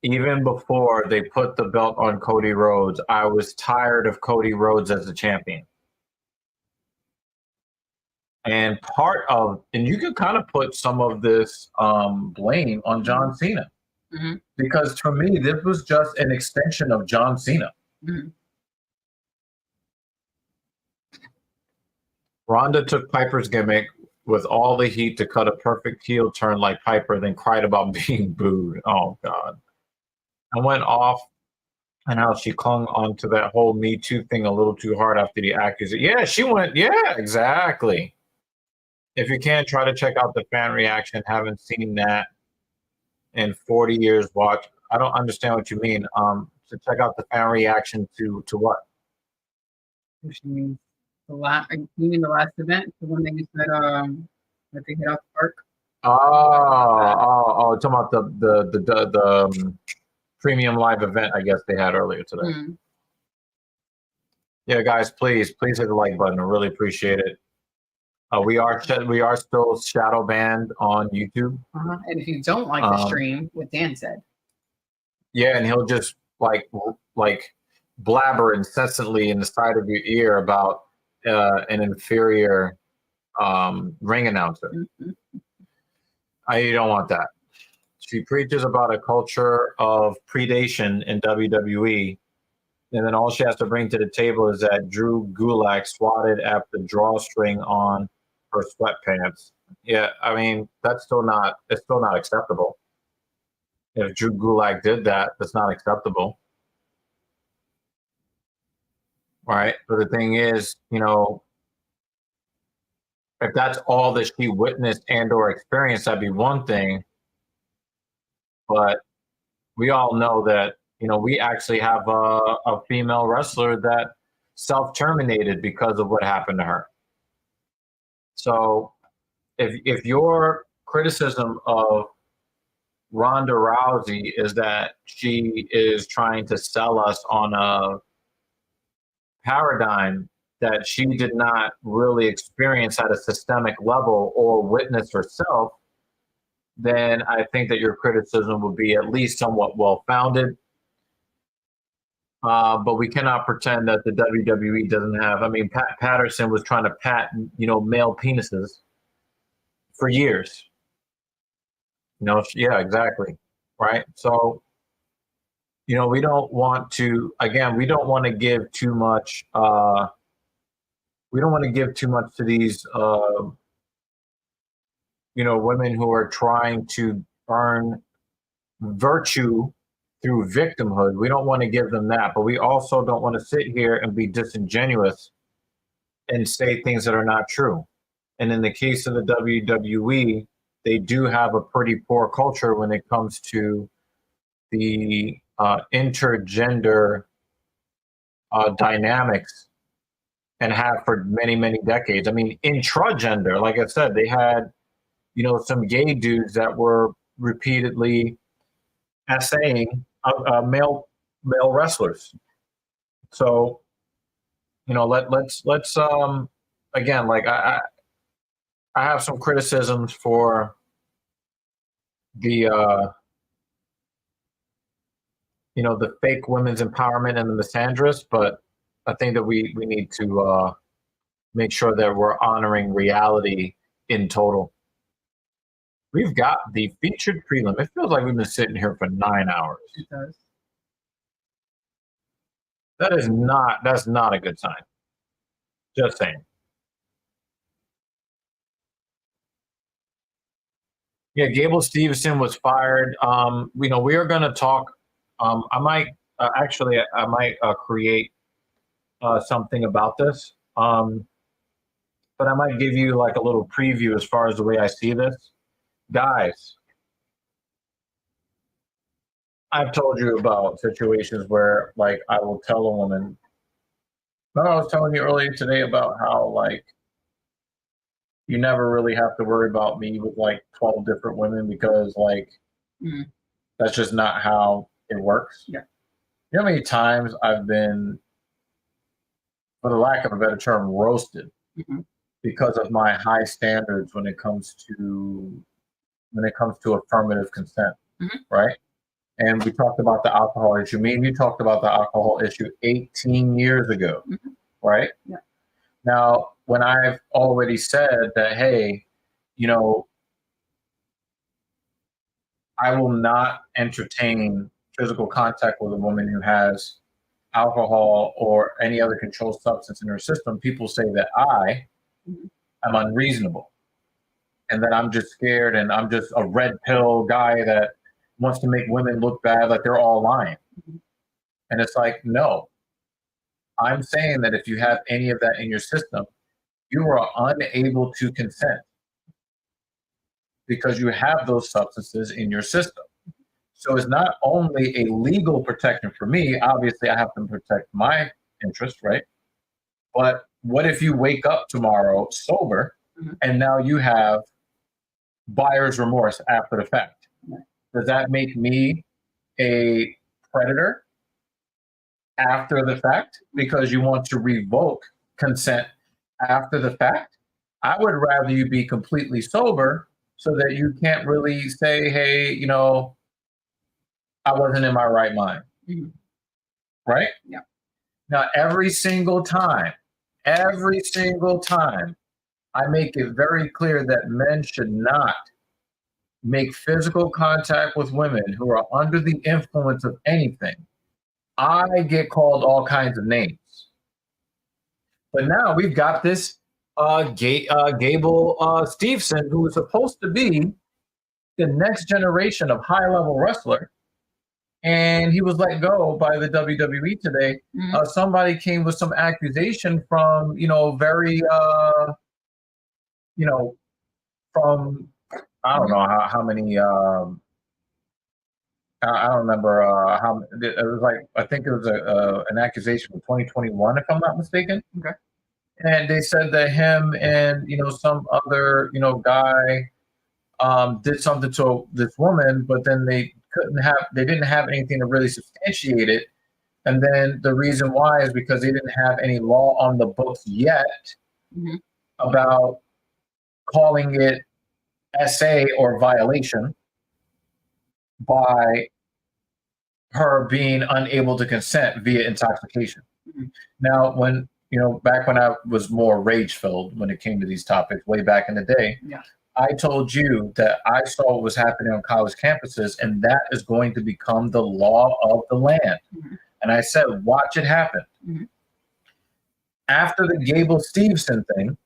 even before they put the belt on Cody Rhodes, I was tired of Cody Rhodes as the champion. And you can kind of put some of this blame on John Cena. Mm-hmm. Because for me, this was just an extension of John Cena. Mm-hmm. Ronda took Piper's gimmick with all the heat to cut a perfect heel turn like Piper, then cried about being booed. Oh, God. I went off on how she clung onto that whole Me Too thing a little too hard after the accusation. Yeah, she went, yeah, exactly. If you can, try to check out the fan reaction. Haven't seen that in 40 years. Watch. I don't understand what you mean. To check out the fan reaction to what? Which means you mean the last event, the one that you said that they hit out the park? Oh, talking about the premium live event I guess they had earlier today. Mm-hmm. Yeah, guys, please hit the like button. I really appreciate it. We are still shadow banned on YouTube. And if you don't like the stream, what Dan said. Yeah, and he'll just like blabber incessantly in the side of your ear about an inferior ring announcer. Mm-hmm. You don't want that. She preaches about a culture of predation in WWE, and then all she has to bring to the table is that Drew Gulak swatted at the drawstring on her sweatpants. Yeah, I mean it's still not acceptable. If Drew Gulak did that, that's not acceptable. All right, but the thing is, if that's all that she witnessed and or experienced, that'd be one thing. but we all know that, you know, we actually have a female wrestler that self-terminated because of what happened to her. So if your criticism of Ronda Rousey is that she is trying to sell us on a paradigm that she did not really experience at a systemic level or witness herself, then I think that your criticism would be at least somewhat well-founded. But we cannot pretend that the WWE doesn't have. I mean, Pat Patterson was trying to patent, you know, male penises for years. You know, yeah, exactly, right? So, you know, we don't want to. Again, we don't want to give too much. We don't want to give too much to these, you know, women who are trying to earn virtue through victimhood. We don't want to give them that, but we also don't want to sit here and be disingenuous and say things that are not true. And in the case of the WWE, they do have a pretty poor culture when it comes to the intergender dynamics, and have for many, many decades. I mean, intragender, like I said, they had, you know, some gay dudes that were repeatedly essaying male wrestlers. So, you know, let's again, like I have some criticisms for the you know, the fake women's empowerment and the misandrous, but I think that we need to make sure that we're honoring reality in total. We've got the featured prelim. It feels like we've been sitting here for 9 hours. It does. That's not a good sign. Just saying. Yeah, Gable Stevenson was fired. You know, we are going to talk. I might create something about this. But I might give you like a little preview as far as the way I see this. Guys, I've told you about situations where, like, I will tell a woman. Remember I was telling you earlier today about how, like, you never really have to worry about me with like 12 different women because, like, that's just not how it works. Yeah. You know how many times I've been, for the lack of a better term, roasted because of my high standards when it comes to affirmative consent, right? And we talked about the alcohol issue. Me and you talked about the alcohol issue 18 years ago, right? Yeah. Now, when I've already said that, hey, you know, I will not entertain physical contact with a woman who has alcohol or any other controlled substance in her system, people say that I am unreasonable and that I'm just scared and I'm just a red pill guy that wants to make women look bad, like they're all lying. And it's like, no, I'm saying that if you have any of that in your system, you are unable to consent because you have those substances in your system. So it's not only a legal protection for me, obviously I have to protect my interest, right? But what if you wake up tomorrow sober and now you have buyer's remorse after the fact? Does that make me a predator after the fact because you want to revoke consent after the fact? I would rather you be completely sober so that you can't really say, hey, you know, I wasn't in my right mind. Right? Yeah. Now, every single time, I make it very clear that men should not make physical contact with women who are under the influence of anything. I get called all kinds of names. But now we've got this Gable Stevenson, who is supposed to be the next generation of high-level wrestler, and he was let go by the WWE today. Somebody came with some accusation from, you know, very, you know, from, I don't know how many I don't remember how it was like. I think it was an accusation from 2021, if I'm not mistaken. Okay. And they said that him and some other guy did something to this woman, but then they didn't have anything to really substantiate it. And then the reason why is because they didn't have any law on the books yet about calling it SA or violation by her being unable to consent via intoxication. Now, when back when I was more rage-filled when it came to these topics, way back in the day, I told you that I saw what was happening on college campuses, and that is going to become the law of the land. And I said, watch it happen. After the Gable Stevenson thing,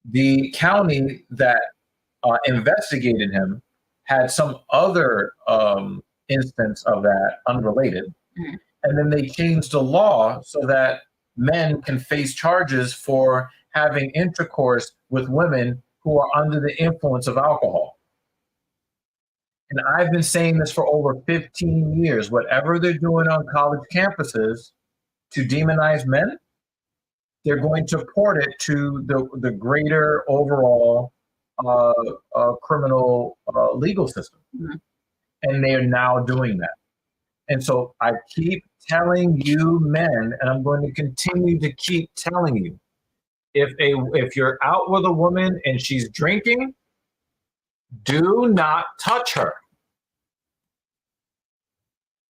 the county that investigated him had some other instance of that unrelated. And then they changed the law so that men can face charges for having intercourse with women who are under the influence of alcohol. And I've been saying this for over 15 years. Whatever they're doing on college campuses to demonize men, they're going to port it to the greater overall criminal legal system. And they are now doing that. And so I keep telling you men, and I'm going to continue to keep telling you, if you're out with a woman and she's drinking, do not touch her.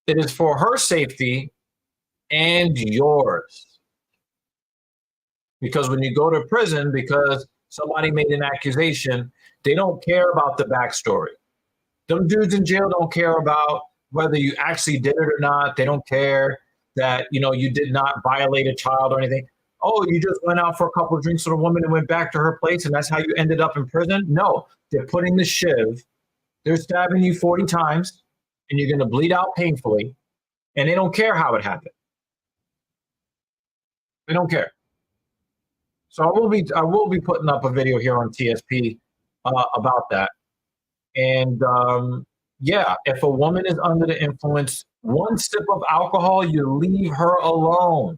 It is for her safety and yours. Because when you go to prison because somebody made an accusation, they don't care about the backstory. Them dudes in jail don't care about whether you actually did it or not. They don't care that you did not violate a child or anything. Oh, you just went out for a couple of drinks with a woman and went back to her place, and that's how you ended up in prison? No, they're putting the shiv. They're stabbing you 40 times, and you're going to bleed out painfully, and they don't care how it happened. They don't care. So I will be putting up a video here on TSP about that. And if a woman is under the influence, one sip of alcohol, you leave her alone.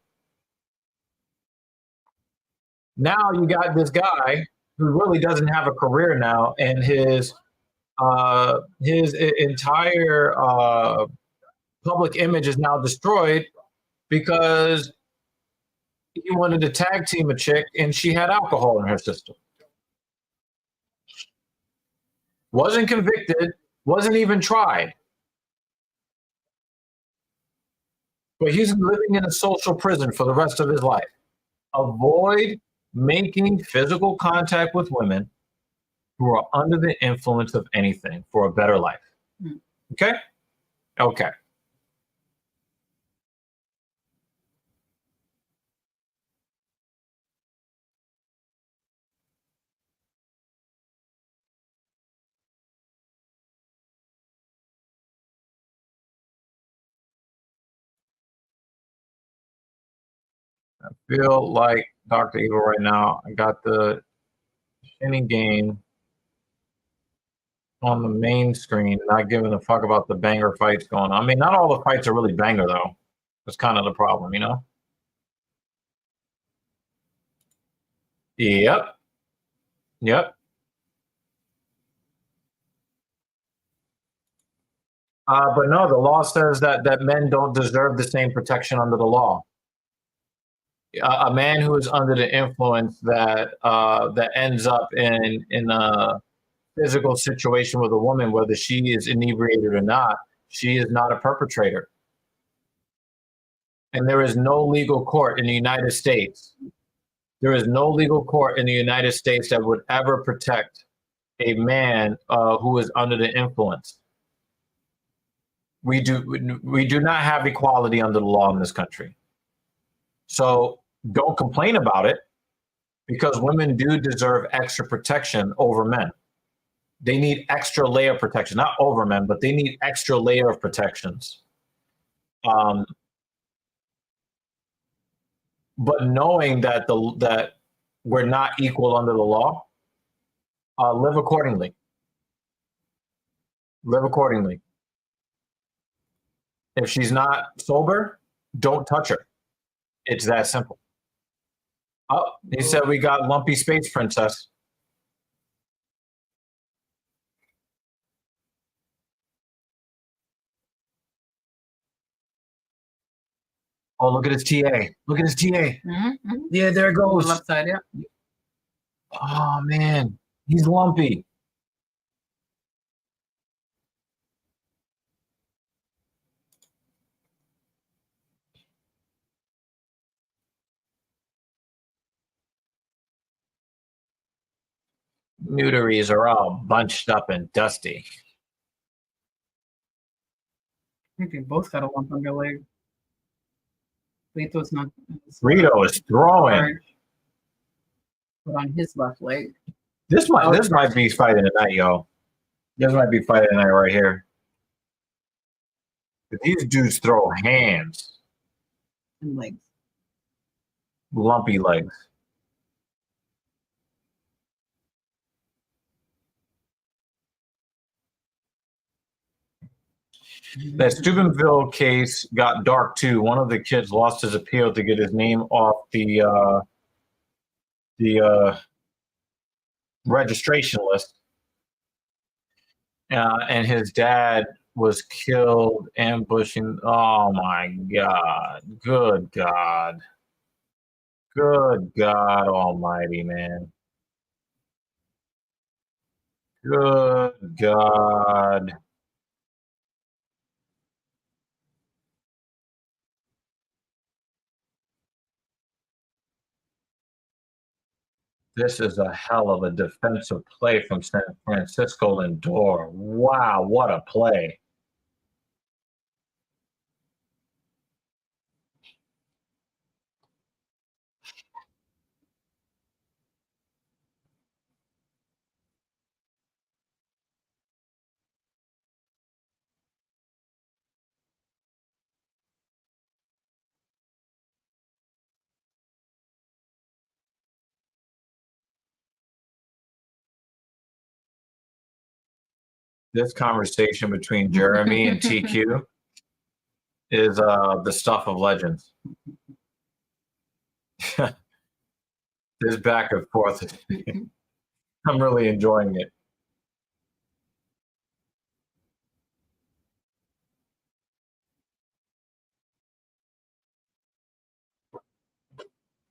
Now you got this guy who really doesn't have a career now, and his entire public image is now destroyed because he wanted to tag team a chick and she had alcohol in her system. Wasn't convicted, wasn't even tried. But he's living in a social prison for the rest of his life. Avoid making physical contact with women who are under the influence of anything for a better life. Okay? Okay. I feel like Dr. Evil right now. I got the Shinny game on the main screen, not giving a fuck about the banger fights going on. I mean, not all the fights are really banger, though. That's kind of the problem, Yep. But no, the law says that men don't deserve the same protection under the law. A man who is under the influence that ends up in a physical situation with a woman, whether she is inebriated or not, she is not a perpetrator. And there is no legal court in the United States. There is no legal court in the United States that would ever protect a man who is under the influence. We do not have equality under the law in this country. So don't complain about it, because women do deserve extra protection over men. They need extra layer of protection, not over men, but they need extra layer of protections. But knowing that that we're not equal under the law, live accordingly. Live accordingly. If she's not sober, don't touch her. It's that simple. Oh, he said we got Lumpy Space Princess. Oh, look at his TA. Look at his TA. Yeah, there it goes. Left side, yeah. Oh, man. He's lumpy. Neuteries are all bunched up and dusty. I think they both got a lump on their leg. Leto's not. Rito is throwing. hard, but on his left leg. This might be fighting tonight, yo. This might be fighting tonight right here. But these dudes throw hands. And legs. Lumpy legs. That Steubenville case got dark too. One of the kids lost his appeal to get his name off the registration list, and his dad was killed ambushing. Oh my God! Good God! Good God Almighty, man! Good God! This is a hell of a defensive play from San Francisco Lindor. Wow, what a play. This conversation between Jeremy and TQ is the stuff of legends. This back and forth. I'm really enjoying it.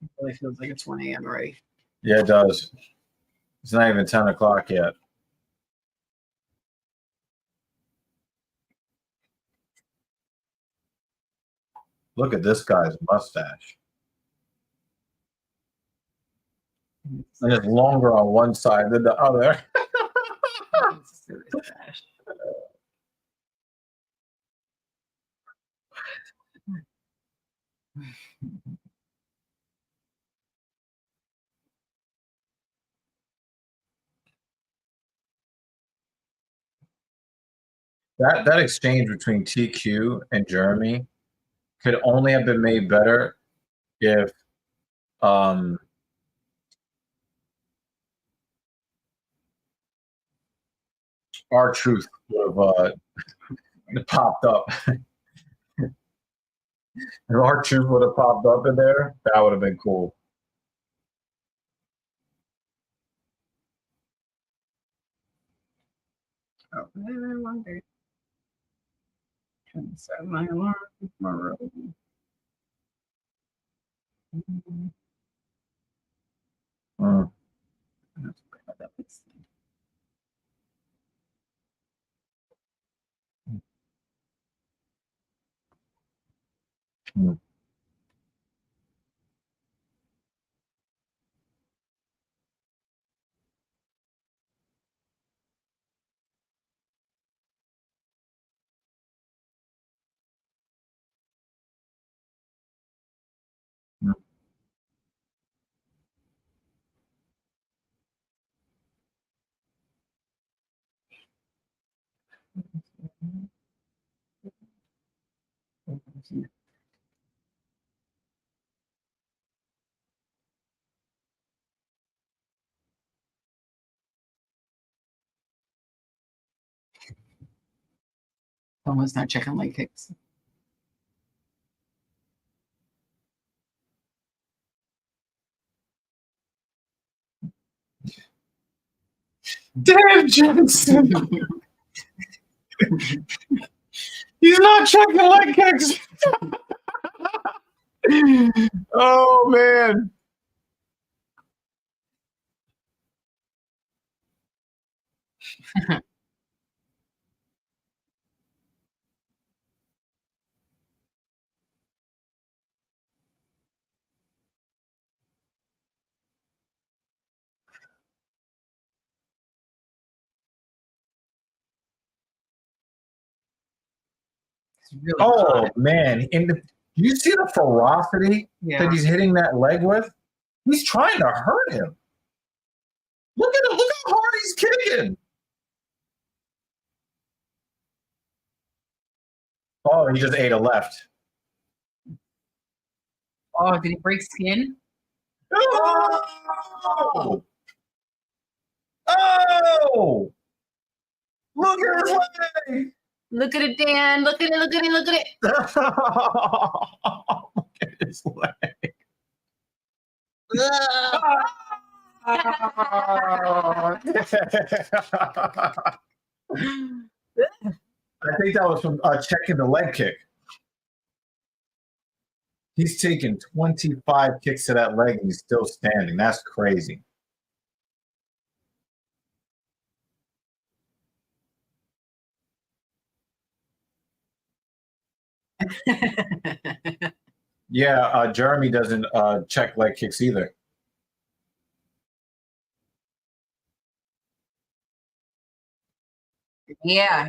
It really feels like it's 1 a.m. already. Yeah, it does. It's not even 10 o'clock yet. Look at this guy's mustache. And it's longer on one side than the other. It's serious trash. That exchange between TQ and Jeremy could only have been made better if our truth would have popped up. If our truth would have popped up in there, that would have been cool. Oh, one day. Set my alarm tomorrow. Mm. Mm. Someone's not checking leg kicks. Damn, Jensen. He's not checking leg kicks. Oh, man. It's really Oh, hot. man. You see the ferocity Yeah. that he's hitting that leg with? He's trying to hurt him. Look at him. Look how hard he's kicking. Oh, he just ate a left. Oh, did he break skin? Oh! Oh! Look at his leg! Look at it, Dan. Look at it. Look at it. Look at it. Look at his leg. I think that was from checking the leg kick. He's taken 25 kicks to that leg and he's still standing. That's crazy. Yeah, Jeremy doesn't check leg kicks either. Yeah.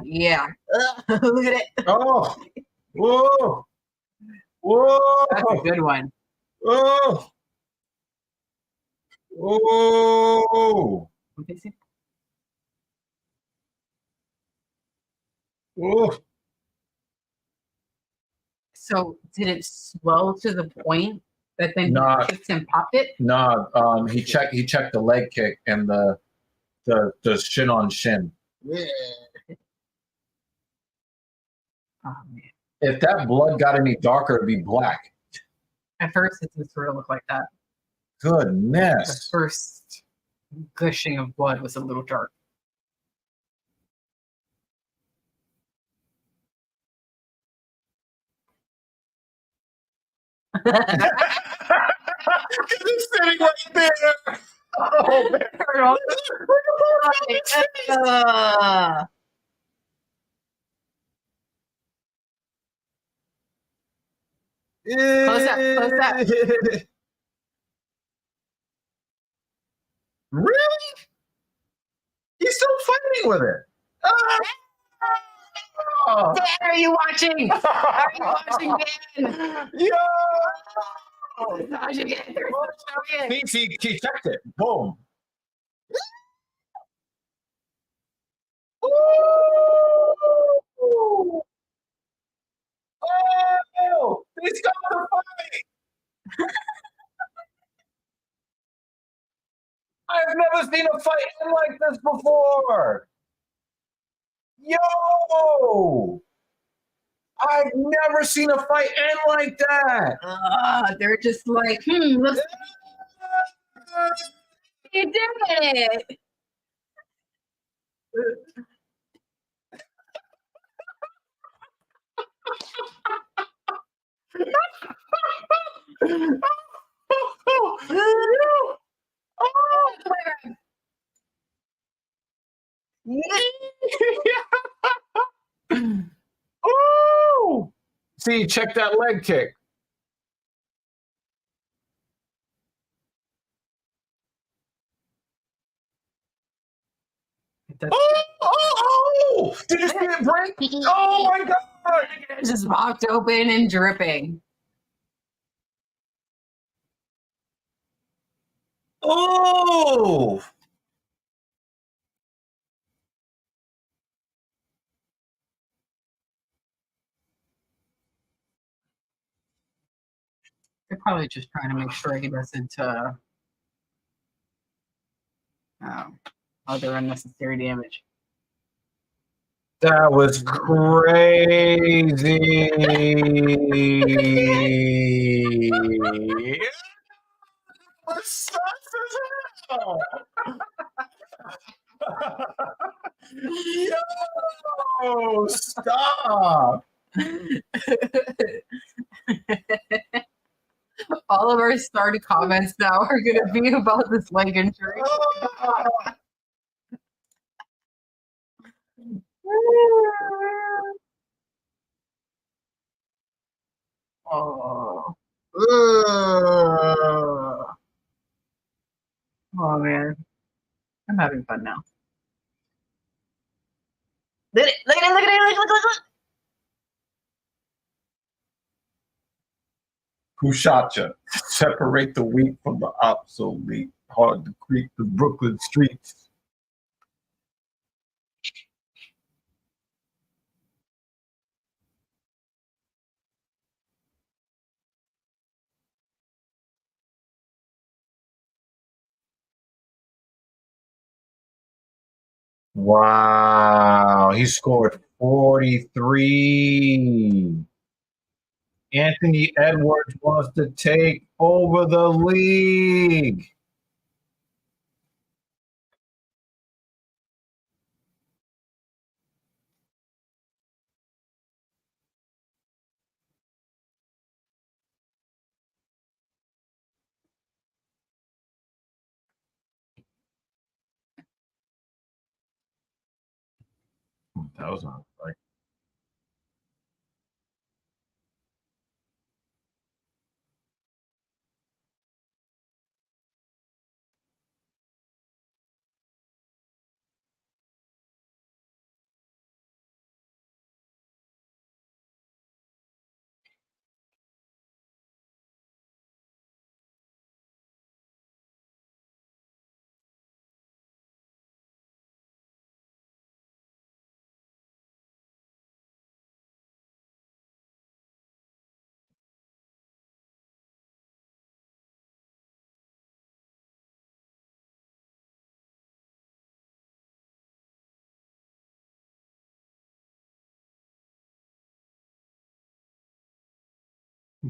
Look at it. Oh! Whoa! Whoa! That's a good one. Oh! Oh! Let me see. Oh! So did it swell to the point that then Nah. he kicked and popped it? No, he checked the leg kick and the shin on shin. Oh man. If that blood got any darker, it'd be black. At first it didn't sort of look like that. The Goodness. first gushing of blood was a little dark. He's sitting right there. Oh man. Close up. Really? He's still fighting with it. Oh. Dan, are you watching? Are you watching, Dan? Yo! How'd you get there? He checked it. Boom. Ooh! Oh! He's got the fight! I've never seen a fight end like this before! Yo! I've never seen a fight end like that! They're just like, looks you did it. Ooh! See, check that leg kick. Oh! Did you see it break? Oh my god! It's just popped open and dripping. Oh! They're probably just trying to make sure he doesn't other unnecessary damage. That was crazy. Yo, stop. All of our started comments now are going to be about this leg injury. Oh. Ugh. Oh man, I'm having fun now. Look at it! Look at it! Look at it! Look! Who shot you? Separate the wheat from the obsolete. Hard to creep the Brooklyn streets. Wow, he scored 43. Anthony Edwards wants to take over the league. That was not like.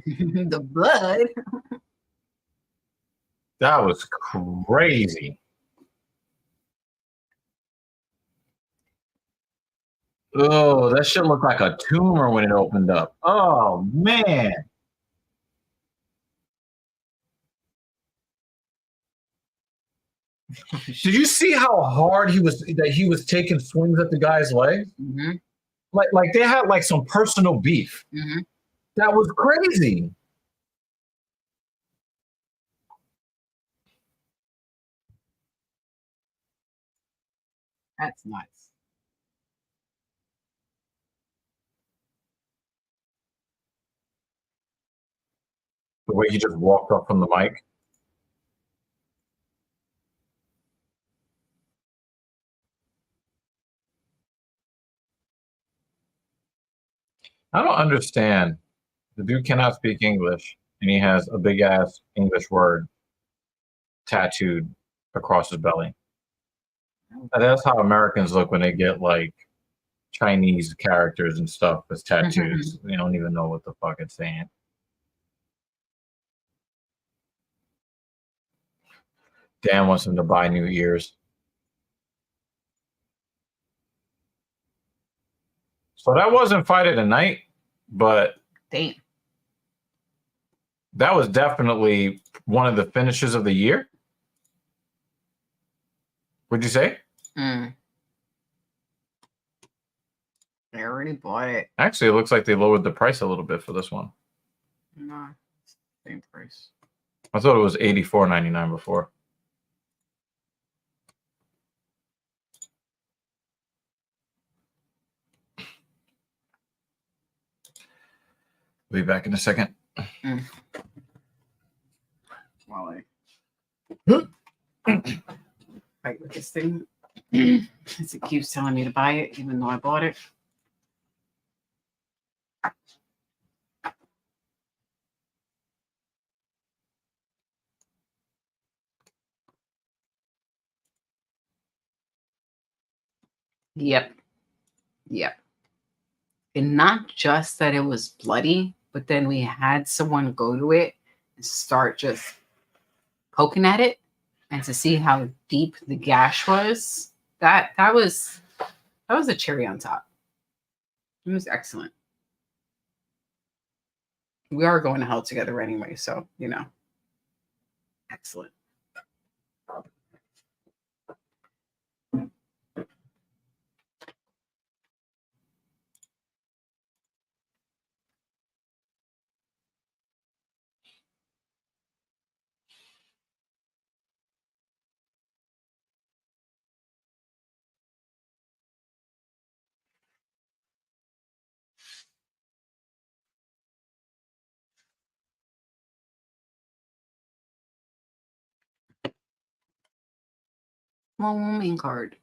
The blood. That was crazy. Oh, that shit looked like a tumor when it opened up. Oh man. Did you see how hard he was taking swings at the guy's legs? Mm-hmm. Like they had like some personal beef. Mm-hmm. That was crazy. That's nuts. The way he just walked up from the mic. I don't understand. The dude cannot speak English, and he has a big ass English word tattooed across his belly. And that's how Americans look when they get like Chinese characters and stuff as tattoos. They don't even know what the fuck it's saying. Dan wants him to buy new ears. So that wasn't fight of the night, but Damn. that was definitely one of the finishes of the year. What'd you say? I already bought it. Actually, it looks like they lowered the price a little bit for this one. No, same price. I thought it was $84.99 before. Be back in a second. While I fight with this thing. As it keeps telling me to buy it, even though I bought it. Yep. And not just that it was bloody, but then we had someone go to it and start just poking at it and to see how deep the gash was. that was a cherry on top. It was excellent. We are going to hell together anyway, so excellent. One main card.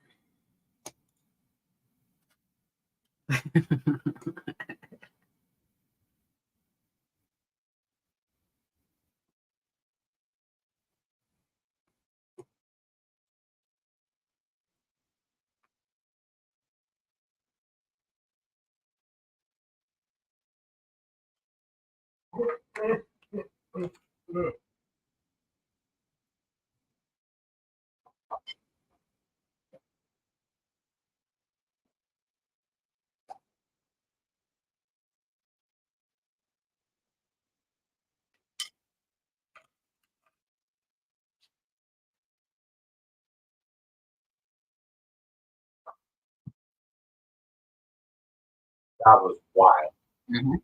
That was wild. Mhm.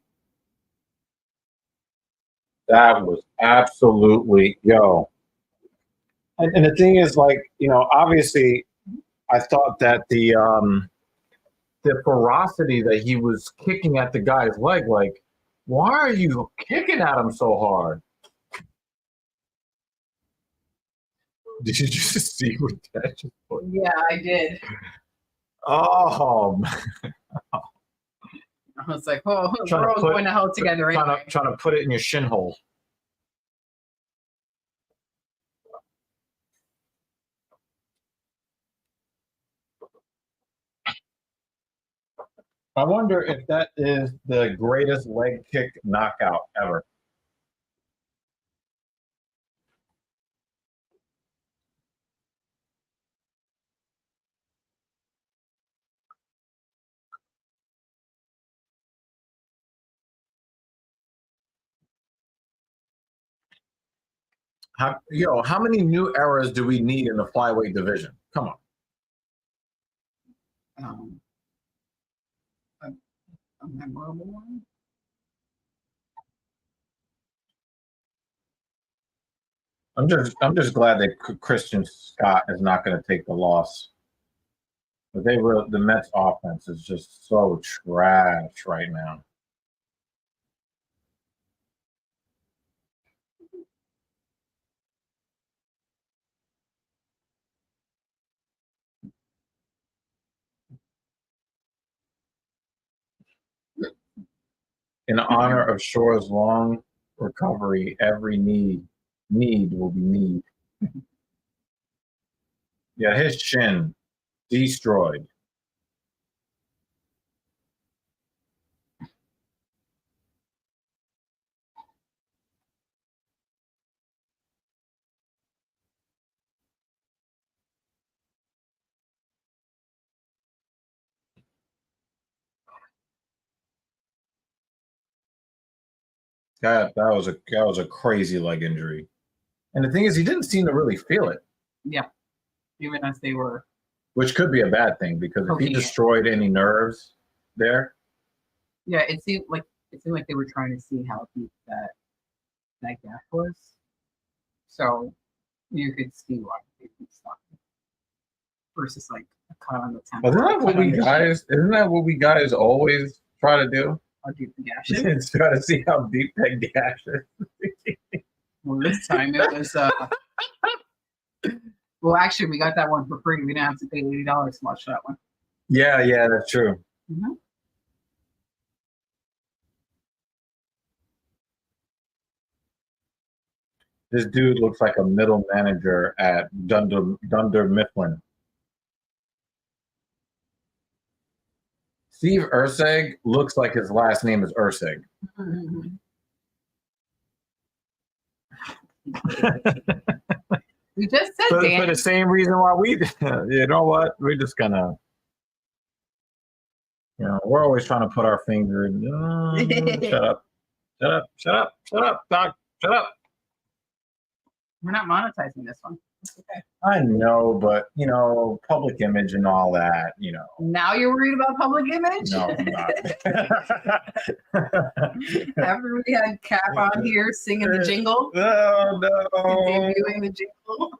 That was absolutely And the thing is, like, obviously, I thought that the ferocity that he was kicking at the guy's leg, like, why are you kicking at him so hard? Did you just see what that just put? Yeah, I did. Oh, man. I was like, oh, Trying we're to all put- going to hell together anyway. Trying to put it in your shin hole. I wonder if that is the greatest leg kick knockout ever. How many new eras do we need in the flyweight division? Come on. A memorable one. I'm just glad that Christian Scott is not going to take the loss. But the Mets offense is just so trash right now. In honor of Shore's long recovery, every need will be need. Yeah, his chin destroyed. That was a crazy leg injury. And the thing is, he didn't seem to really feel it. Yeah, even as they were. Which could be a bad thing because if he destroyed any nerves there. Yeah, it seemed like they were trying to see how deep that gap was. So you could see why they would stop it. Versus like a cut on the temple. Isn't that what we guys always try to do? How deep the gash is? Try to see how deep that gash is. Well, this time it was well, actually, we got that one for free. We didn't have to pay $80 to watch that one. Yeah, that's true. Mm-hmm. This dude looks like a middle manager at Dunder Mifflin. Steve Erceg looks like his last name is Erceg. Mm-hmm. We just said for Dan. the same reason why we, you know what? We're just gonna, you know, we're always trying to put our finger in. Shut up. Shut up. Shut up. Shut up, Doc. Shut up. We're not monetizing this one. It's okay. I know, but, you know, public image and all that, you know. Now you're worried about public image? No, I'm not. After we had Cap on here singing the jingle, No, no. debuting the jingle.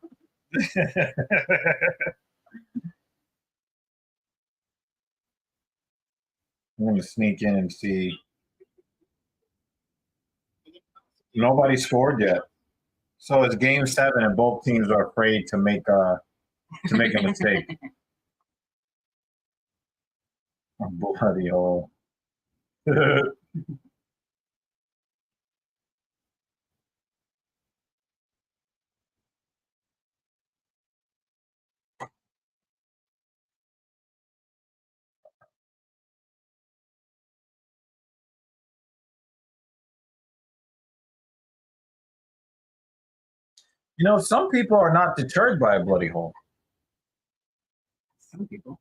I'm going to sneak in and see. Nobody scored yet. So it's game 7 and both teams are afraid to make a mistake. Oh, bloody hell. You know, some people are not deterred by a bloody hole. Some people.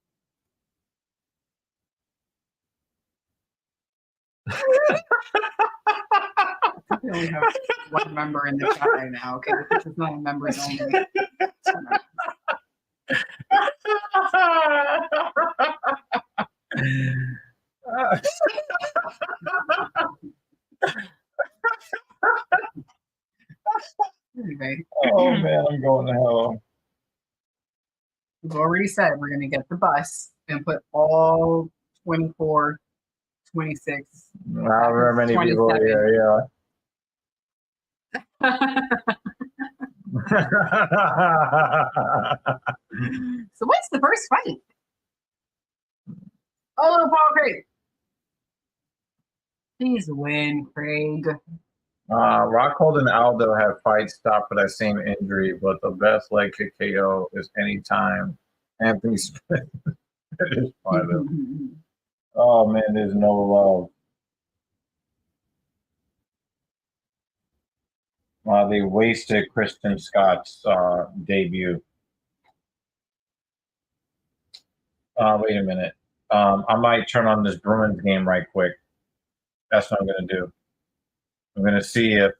We only have one member in the chat right now. Okay, this is not a members only. Anyway, Oh man, I'm going to hell. we've already said we're going to get the bus and put all 24, 26. However many people are here, yeah. So what's the first fight? Oh, Paul Craig. Please win, Craig. Rockhold and Aldo have fights stopped for that same injury, but the best leg kick KO is anytime Anthony Smith is fighting. Oh man, there's no love. They wasted Kristen Scott's debut. Wait a minute. I might turn on this Bruins game right quick. That's what I'm going to do. I'm going to see if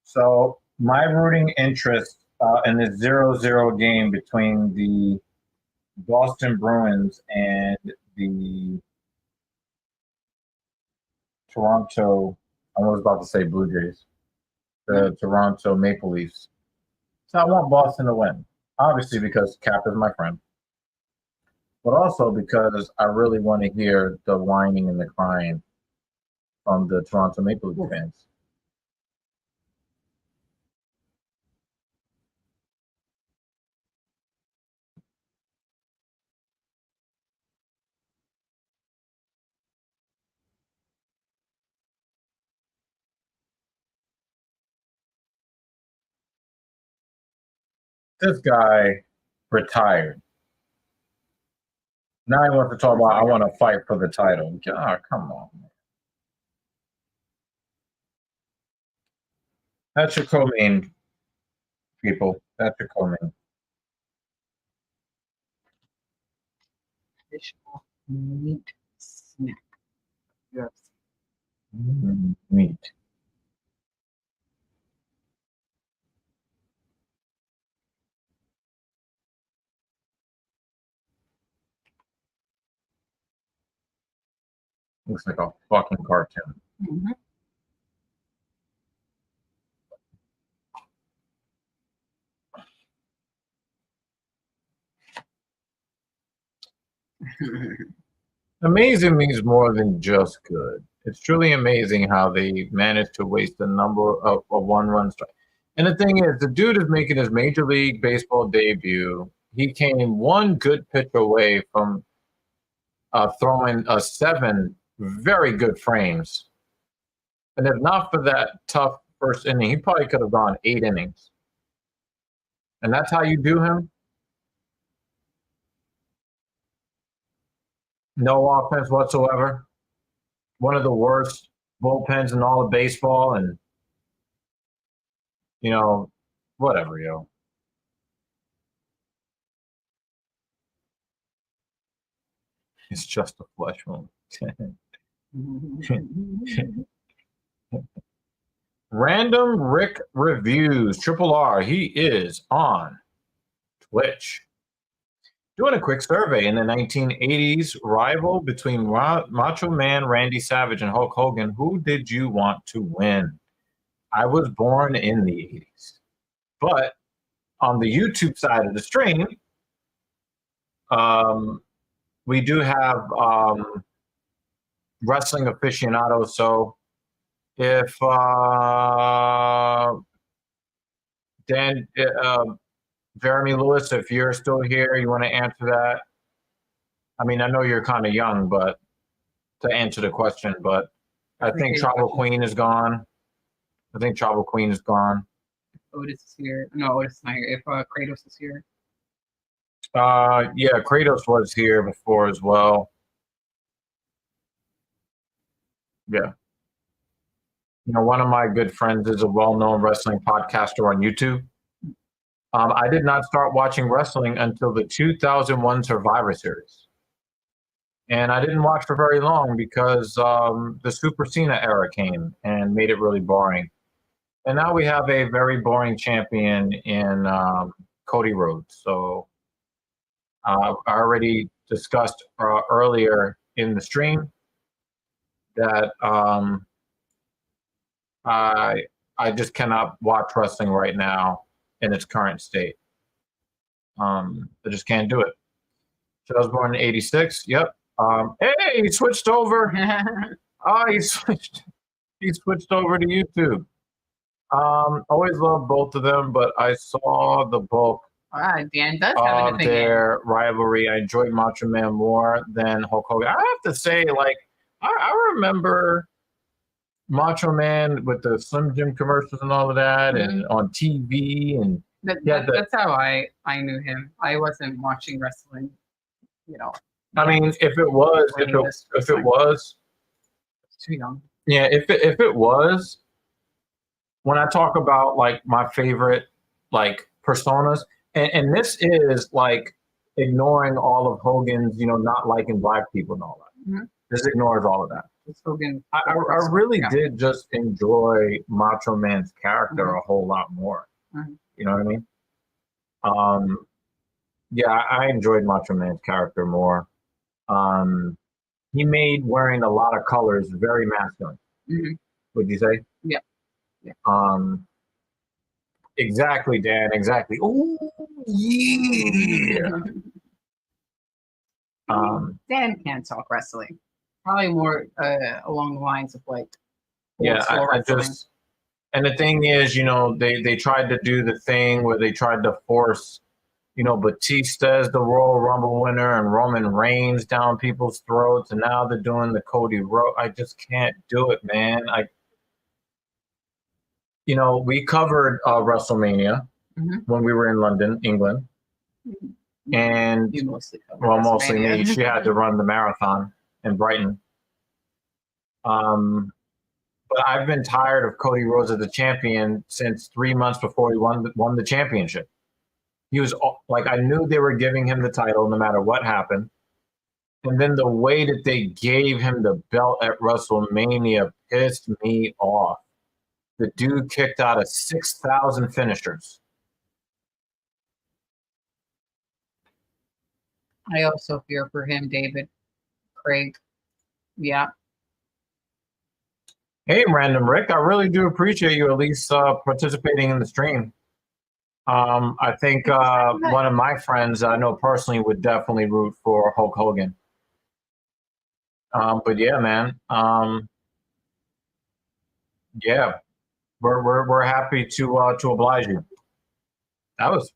so my rooting interest in this 0-0 game between the Boston Bruins and the Toronto, I was about to say Blue Jays, the Toronto Maple Leafs. So I want Boston to win, obviously because Cap is my friend, but also because I really want to hear the whining and the crying from the Toronto Maple Leaf fans. This guy retired. Now he wants to talk about, I want to fight for the title. God, come on. That's your co-main, people. That's your co-main. Additional meat snack. Yes. Meat. Looks like a fucking cartoon. Mm-hmm. Amazing means more than just good. It's truly amazing how they managed to waste a number of one-run strike. And the thing is, the dude is making his Major League Baseball debut. he came one good pitch away from throwing 7 very good frames. And if not for that tough first inning, he probably could have gone 8 innings. And that's how you do him? No offense whatsoever. One of the worst bullpens in all of baseball, and whatever, yo. It's just a flesh wound. Random Rick Reviews, Triple R. He is on Twitch. Doing a quick survey. In the 1980s rival between Macho Man Randy Savage and Hulk Hogan, who did you want to win? I was born in the 80s. But on the YouTube side of the stream, we do have wrestling aficionados. So if Jeremy Lewis, if you're still here, you want to answer that? I mean, I know you're kind of young, but to answer the question, but I think Tribal Queen is gone. Otis is here. No, Otis is not here. If Kratos is here. Yeah, Kratos was here before as well. Yeah. One of my good friends is a well-known wrestling podcaster on YouTube. I did not start watching wrestling until the 2001 Survivor Series. And I didn't watch for very long because the Super Cena era came and made it really boring. And now we have a very boring champion in Cody Rhodes. So I already discussed earlier in the stream that I just cannot watch wrestling right now in its current state. I just can't do it. So I was born in '86. Yep. Hey, he switched over. He switched over to YouTube. Always loved both of them, but I saw the bulk Dan does have of their rivalry. I enjoyed Macho Man more than Hulk Hogan. I have to say, I remember Macho Man with the Slim Jim commercials and all of that, and on TV, and that's how I knew him. I wasn't watching wrestling, I mean, if it was too young. Yeah, if it was, when I talk about my favorite personas, and this is ignoring all of Hogan's, not liking black people and all that. Mm-hmm. This ignores all of that. Hogan. I really did just enjoy Macho Man's character a whole lot more. Mm-hmm. You know what I mean? Yeah, I enjoyed Macho Man's character more. He made wearing a lot of colors very masculine. Mm-hmm. Would you say? Yeah. Exactly, Dan. Exactly. Oh, yeah. Dan can't talk wrestling. Probably more along the lines of yeah. I just, and the thing is, they tried to do the thing where they tried to force, Batista as the Royal Rumble winner and Roman Reigns down people's throats, and now they're doing the Cody Rhodes. I just can't do it, man. We covered WrestleMania when we were in London, England. And you mostly mostly me. She had to run the marathon in Brighton. But I've been tired of Cody Rhodes as the champion since 3 months before he won the championship. He was I knew they were giving him the title no matter what happened. And then the way that they gave him the belt at WrestleMania pissed me off. The dude kicked out of 6,000 finishers. I also fear for him, David. Craig. Yeah. Hey, Random Rick. I really do appreciate you at least participating in the stream. I think one of my friends I know personally would definitely root for Hulk Hogan. But yeah, man. Yeah, we're happy to oblige you. That was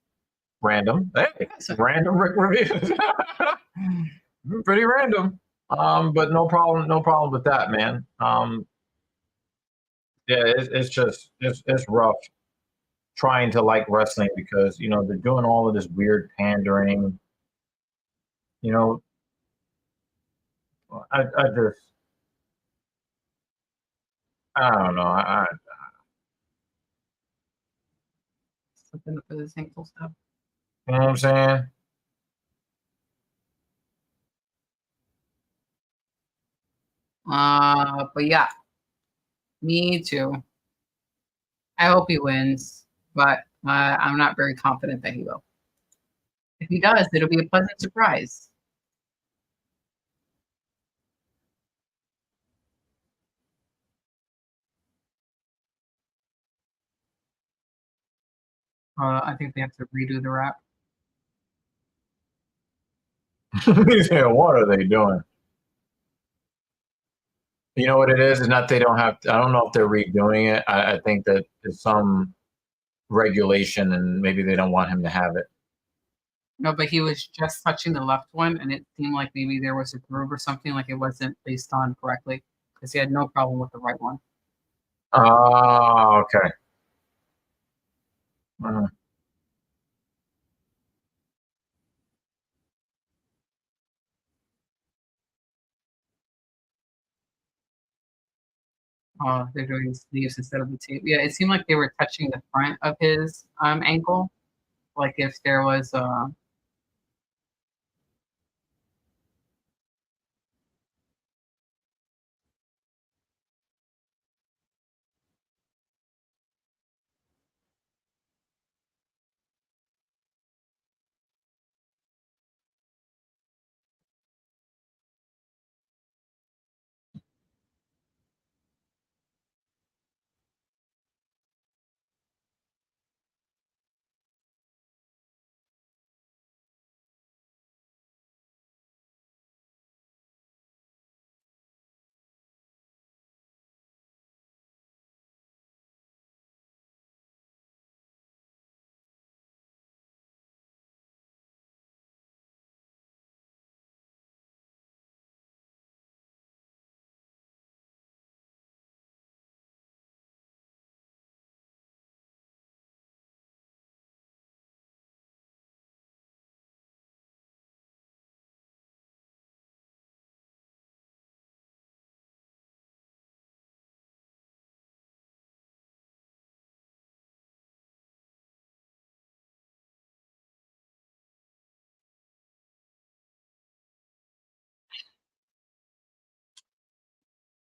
Random. Hey, So- random Rick reviews. Pretty random. But no problem with that, man. Yeah, it's rough trying to like wrestling because you know they're doing all of this weird pandering. You know, I just I don't know. Something for this ankle stuff. You know what I'm saying? But yeah, me too. I hope he wins, but I'm not very confident that he will. If he does, it'll be a pleasant surprise. I think they have to redo the rap. He's saying, what are they doing? You know what it is? Is not they don't have. I don't know if they're redoing it. I think that there's some regulation, and maybe they don't want him to have it. No, but he was just touching the left one, and it seemed like maybe there was a groove or something, like it wasn't placed on correctly, because he had no problem with the right one. Oh, okay. Mhm. They're doing sleeves instead of the tape. Yeah, it seemed like they were touching the front of his ankle, like if there was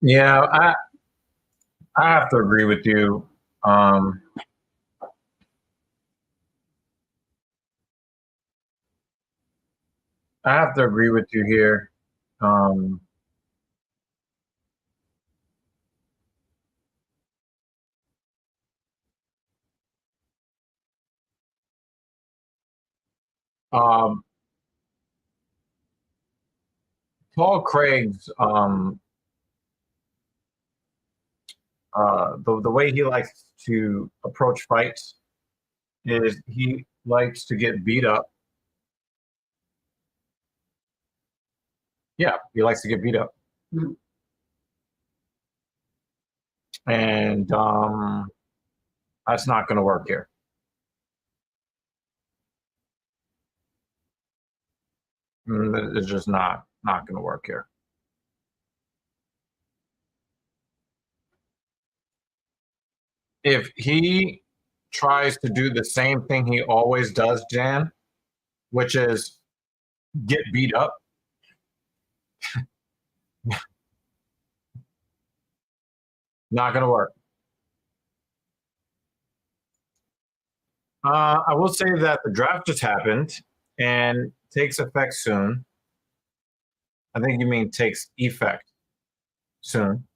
Yeah, I have to agree with you. I have to agree with you here. Um, um, Paul Craig's the way he likes to approach fights is he likes to get beat up. Yeah, he likes to get beat up, Mhm. and that's not going to work here. It's just not going to work here. If he tries to do the same thing he always does, Jan, which is get beat up, not going to work. I will say that the draft just happened and takes effect soon. I think you mean takes effect soon.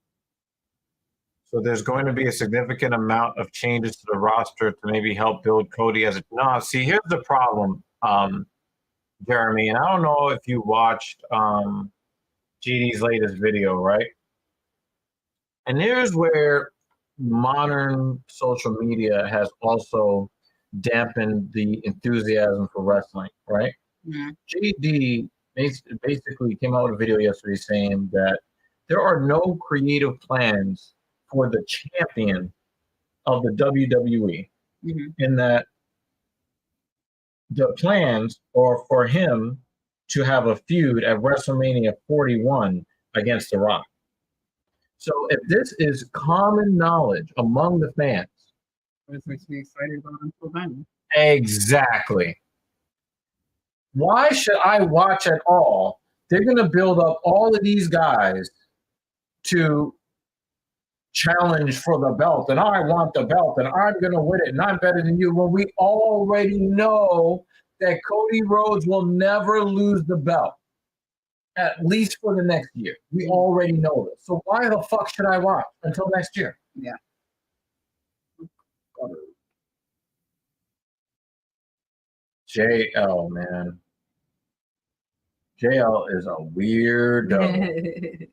So there's going to be a significant amount of changes to the roster to maybe help build Cody as a. No, see, here's the problem, Jeremy, and I don't know if you watched GD's latest video, right? And here's where modern social media has also dampen the enthusiasm for wrestling, right? Yeah. JD basically came out with a video yesterday saying that there are no creative plans for the champion of the WWE, in that the plans are for him to have a feud at WrestleMania 41 against The Rock. So if this is common knowledge among the fans, What makes me excited about until then? exactly. Why should I watch at all? They're going to build up all of these guys to challenge for the belt, and I want the belt, and I'm going to win it, and I'm better than you. When we already know that Cody Rhodes will never lose the belt, at least for the next year. We already know this. So why the fuck should I watch until next year? Yeah. JL, man. JL is a weirdo.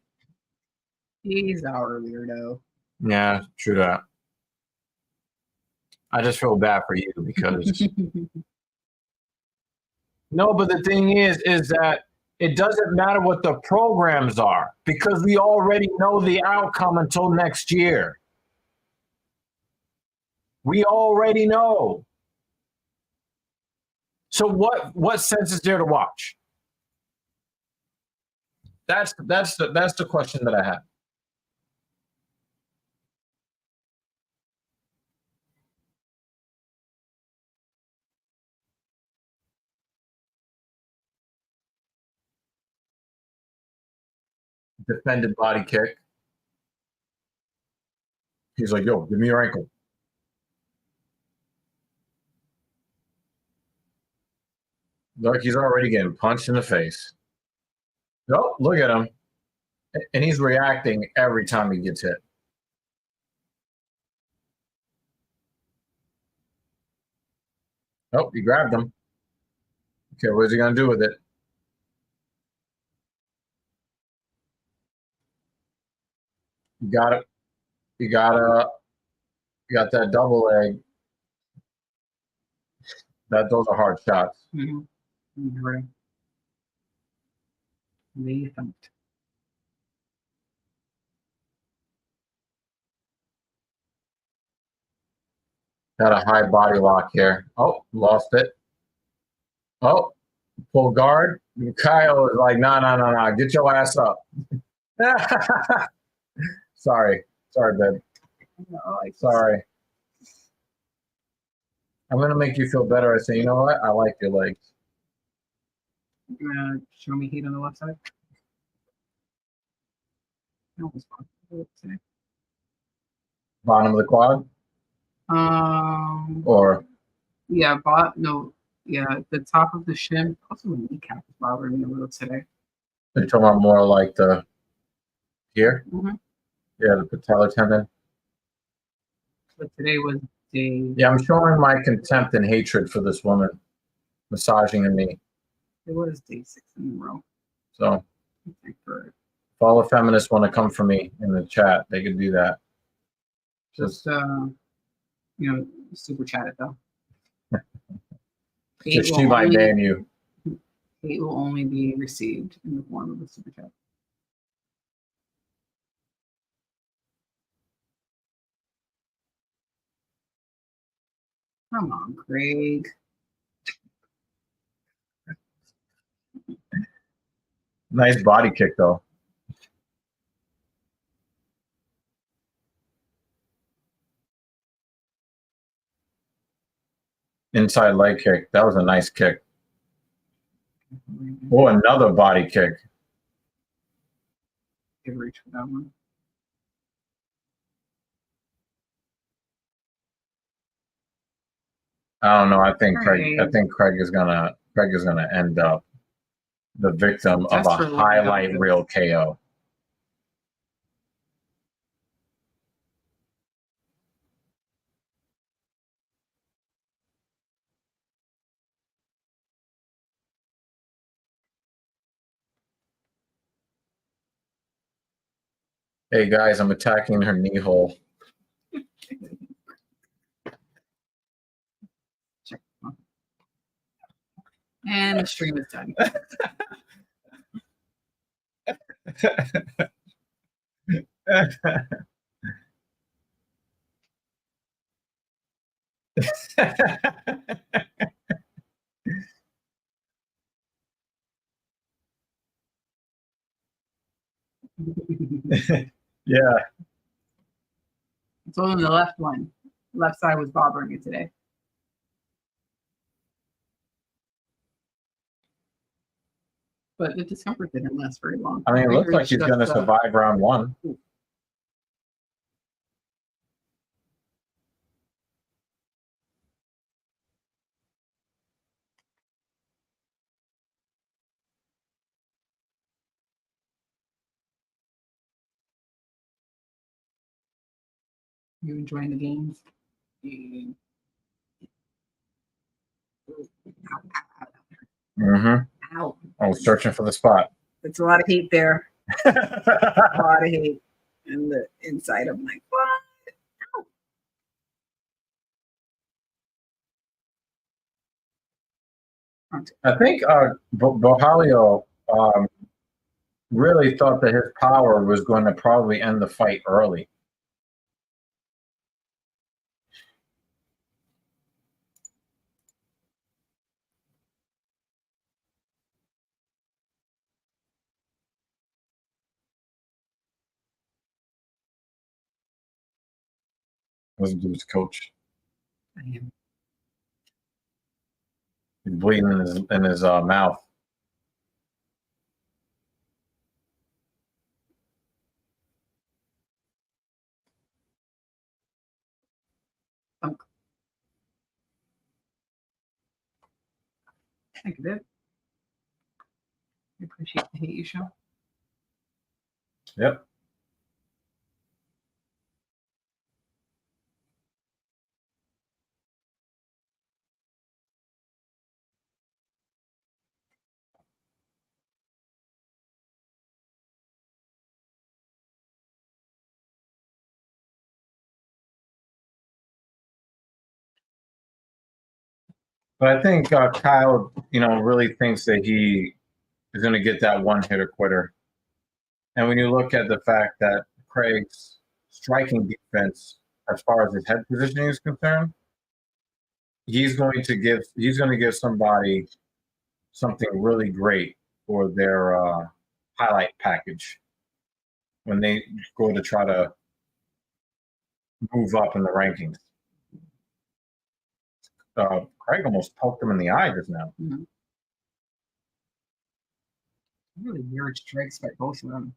He's our weirdo. Yeah, true that. I just feel bad for you because no, but the thing is that it doesn't matter what the programs are because we already know the outcome until next year. We already know. So what sense is there to watch? That's the question that I have. Defended body kick. He's like, yo, give me your ankle. Look, he's already getting punched in the face. Oh, look at him. And he's reacting every time he gets hit. Oh, he grabbed him. Okay, what's he going to do with it? You got it. You got that double leg. Those are hard shots. Right. They thumped. Got a high body lock here. Oh, lost it. Oh, full guard. Kyle is like, no. Get your ass up. Sorry, babe. Sorry. I'm going to make you feel better. I say, you know what? I like your legs. You gonna show me heat on the left side? No, it's fine. Bottom of the quad? Or? Yeah, the top of the shin. Also, the kneecap is bothering me a little today. You're talking about more like the here? Mm-hmm. Yeah, the patellar tendon. But today was day. Yeah, I'm showing my contempt and hatred for this woman massaging in me. It was day 6 in a row. So, if all the feminists want to come for me in the chat, they can do that. Just super chat it though. Just she might ban you. Hate will only be received in the form of a super chat. Come on, Craig. Nice body kick, though. Inside leg kick. That was a nice kick. Oh, another body kick. Give reach for that one. I don't know. I think Craig is gonna end up the victim of a highlight reel KO. Hey guys, I'm attacking her knee hole. And the stream is done. Yeah. It's only the left one. Left side was bothering me today. But the discomfort didn't last very long. I mean, it looks think like he's it's going to just, survive round one. You enjoying the games? Mm. Mm-hmm. Ow. I was searching for the spot. It's a lot of hate there. A lot of hate. And the inside, I'm like, what? Ow. I think Bohalio really thought that his power was going to probably end the fight early. Listen to his coach. I am. He's bleeding in his mouth. Thank you, babe. I appreciate the hate you show. Yep. But I think Kyle, really thinks that he is going to get that one-hitter quitter. And when you look at the fact that Craig's striking defense, as far as his head positioning is concerned, he's going to give somebody something really great for their highlight package when they go to try to move up in the rankings. Craig almost poked him in the eye just now. Mm-hmm. Really weird strikes by both of them.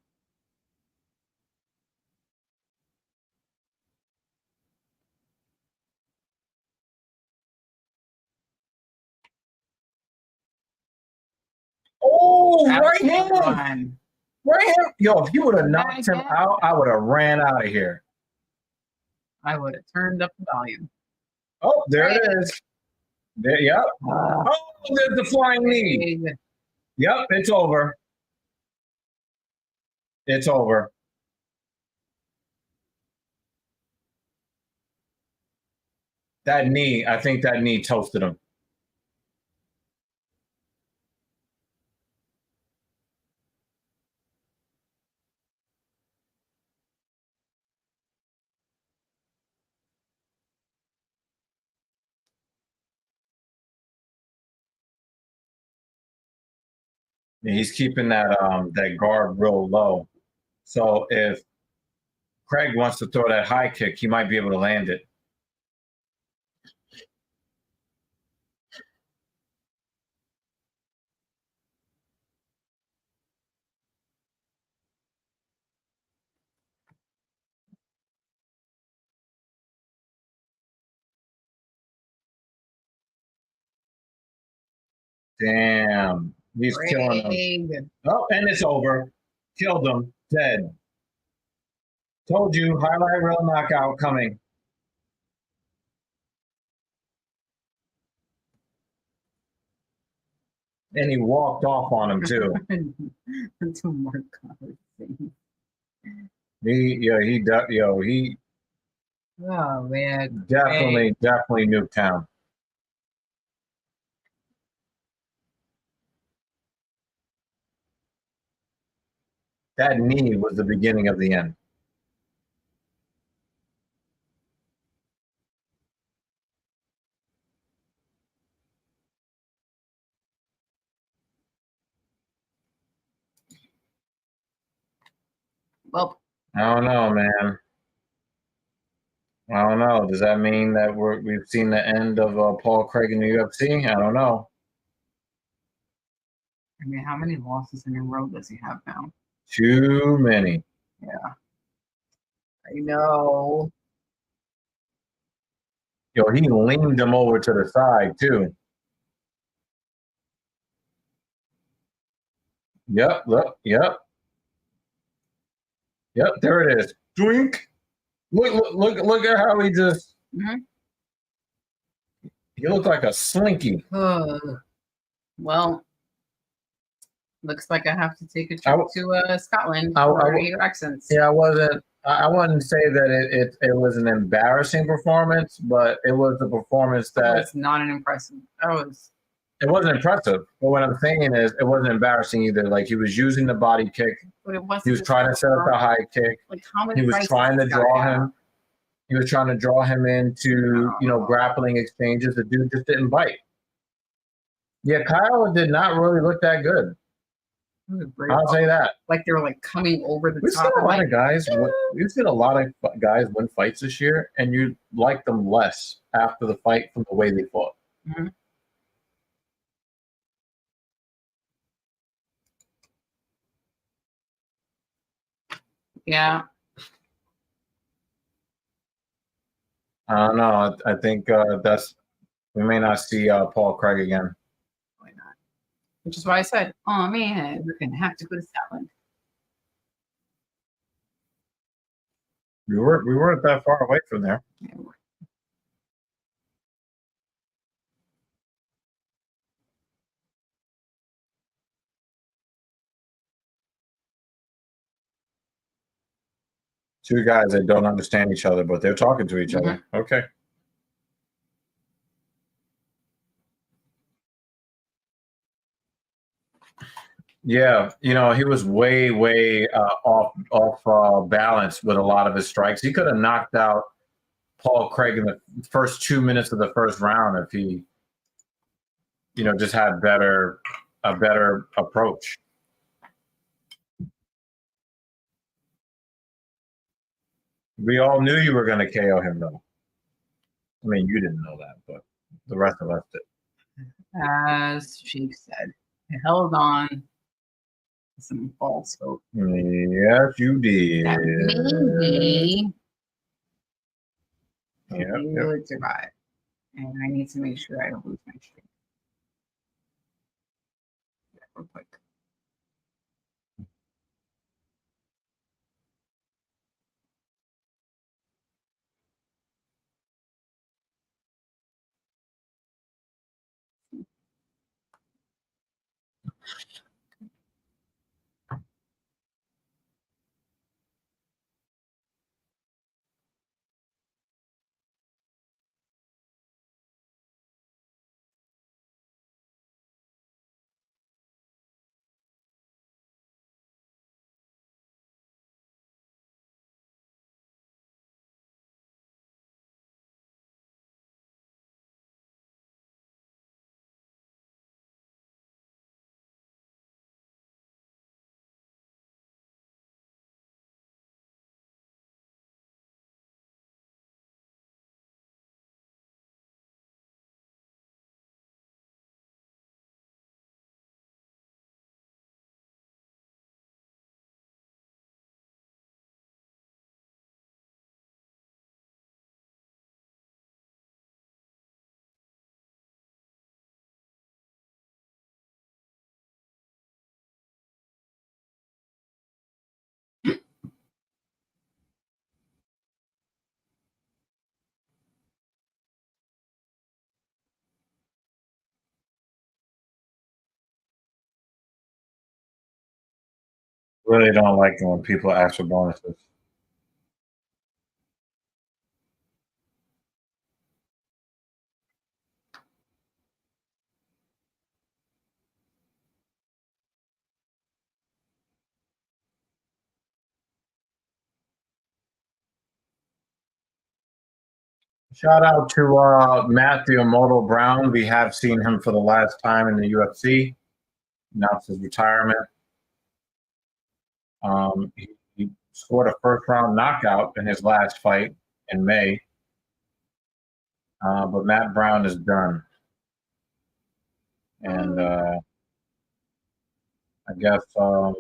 Oh, That right was hand! fun. Right hand! Yo, if he would have knocked him out, I would have ran out of here. I would have turned up the volume. Oh, there it is. There, yep. Oh, there's the flying knee. Yep, it's over. It's over. That knee, I think that knee toasted him. And he's keeping that guard real low. So if Craig wants to throw that high kick, he might be able to land it. Damn. He's killing him. Oh, and it's over. Killed him. Dead. Told you, highlight reel knockout coming. And he walked off on him too. Two more cards. He Oh man. definitely nuked town. That knee was the beginning of the end. Well, I don't know, man. I don't know. Does that mean that we've seen the end of Paul Craig in the UFC? I don't know. I mean, how many losses in a row does he have now? Too many. Yeah. I know. Yo, he leaned him over to the side too. Yep, look, yep. Yep, there it is. Drink. Look at how he just. Mhm. He looked like a slinky. Well, looks like I have to take a trip to Scotland for your accents. Yeah, I wouldn't say that it was an embarrassing performance, but it was a performance that It's not an impressive. it wasn't impressive. But what I'm saying is it wasn't embarrassing either. Like he was using the body kick. But it wasn't. He was trying to set up the high kick. Like how many? He was trying to draw him. He was trying to draw him into, grappling exchanges. The dude just didn't bite. Yeah, Kyle did not really look that good. I'll say that. Like they were like coming over the We've top. seen a lot of guys. We've seen a lot of guys win fights this year, and you like them less after the fight from the way they fought. Mm-hmm. Yeah. I don't know. I think we may not see Paul Craig again. Why not? Which is why I said, "Oh man, we're gonna have to go to Scotland." We weren't that far away from there. Yeah, Two guys that don't understand each other, but they're talking to each other. Okay. Yeah, he was way off balance with a lot of his strikes. He could have knocked out Paul Craig in the first 2 minutes of the first round if he, just had a better approach. We all knew you were going to KO him, though. I mean, you didn't know that, but the rest of us did. as Chief said, I held on to some false hope. Yes, you did. That maybe Yeah, he would survive. And I need to make sure I don't lose my streak. Yeah, real quick. really don't like it when people ask for bonuses. Shout out to Matthew Moto Brown. We have seen him for the last time in the UFC. Announced his retirement. He scored a first-round knockout in his last fight in May. But Matt Brown is done. And I guess a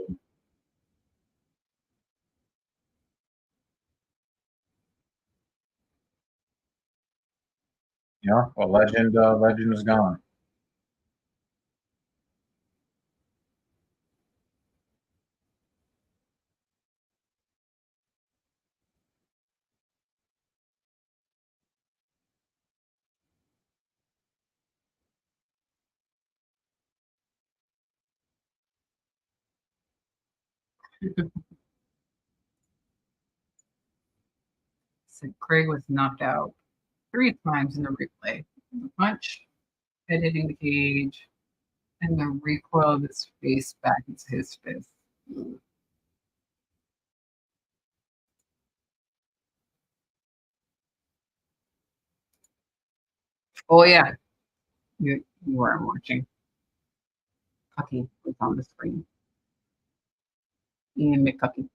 legend is gone. So Craig was knocked out 3 times in the replay. The punch, head hitting the cage, and the recoil of his face back into his fist. Oh yeah, you weren't watching. Cucky was on the screen. Ian McCucky.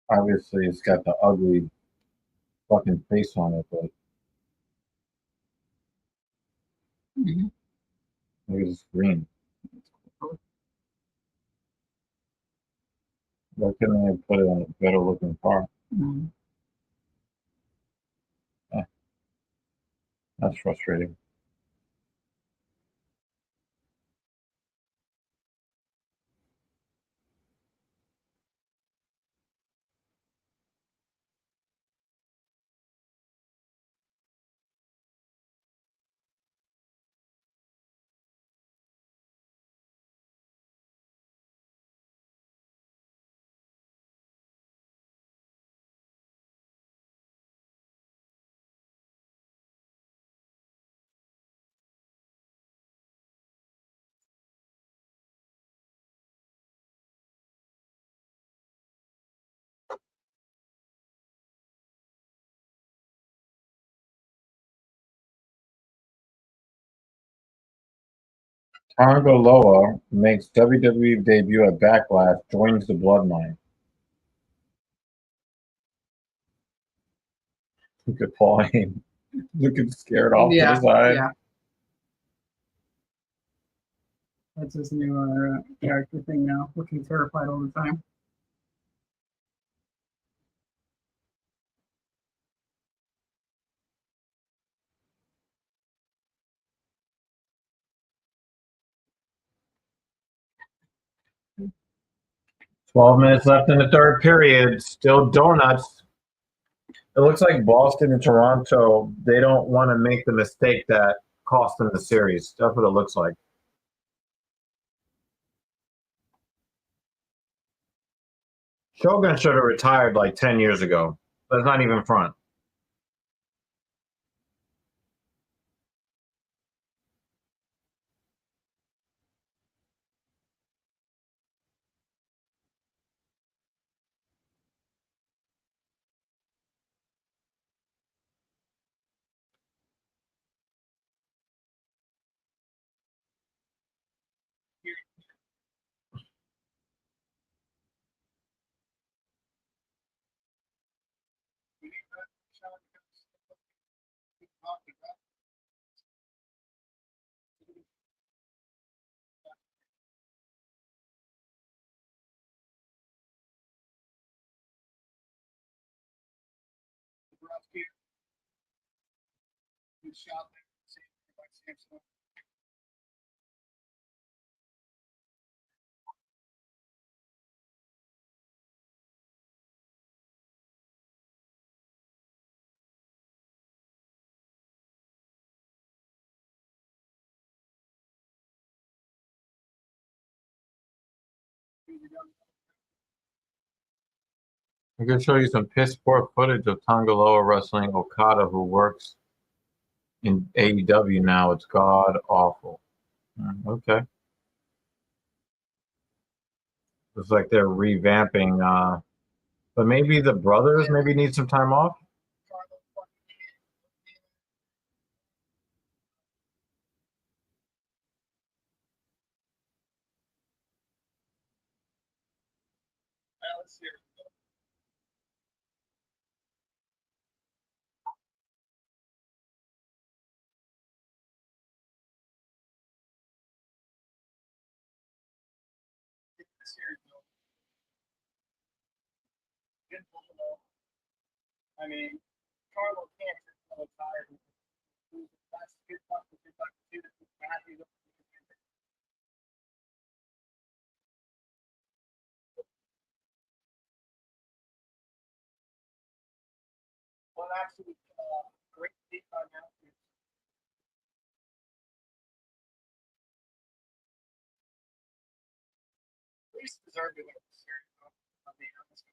Obviously, it's got the ugly fucking face on it, but Mm-hmm. look at the screen. Why couldn't they put it on a better looking car? Mm-hmm. That's frustrating. Tonga Loa makes WWE debut at Backlash, joins the Bloodline. Look at Pauline. Looking scared off to the side. Yeah. That's his new character thing now, looking terrified all the time. Mm. 12 minutes left in the third period. Still donuts. It looks like Boston and Toronto, they don't want to make the mistake that cost them the series. That's what it looks like. Shogun should have retired like 10 years ago. That's not even front. I can show you some piss poor footage of Tangaloa wrestling Okada, who works in AEW now. It's god awful. Okay. Looks like they're revamping, but maybe the brothers maybe need some time off. I mean, Carlo can't get so tired. That's good luck with your luck too. Well, actually, great deep on that. Least deserved to win the series. I mean, honestly.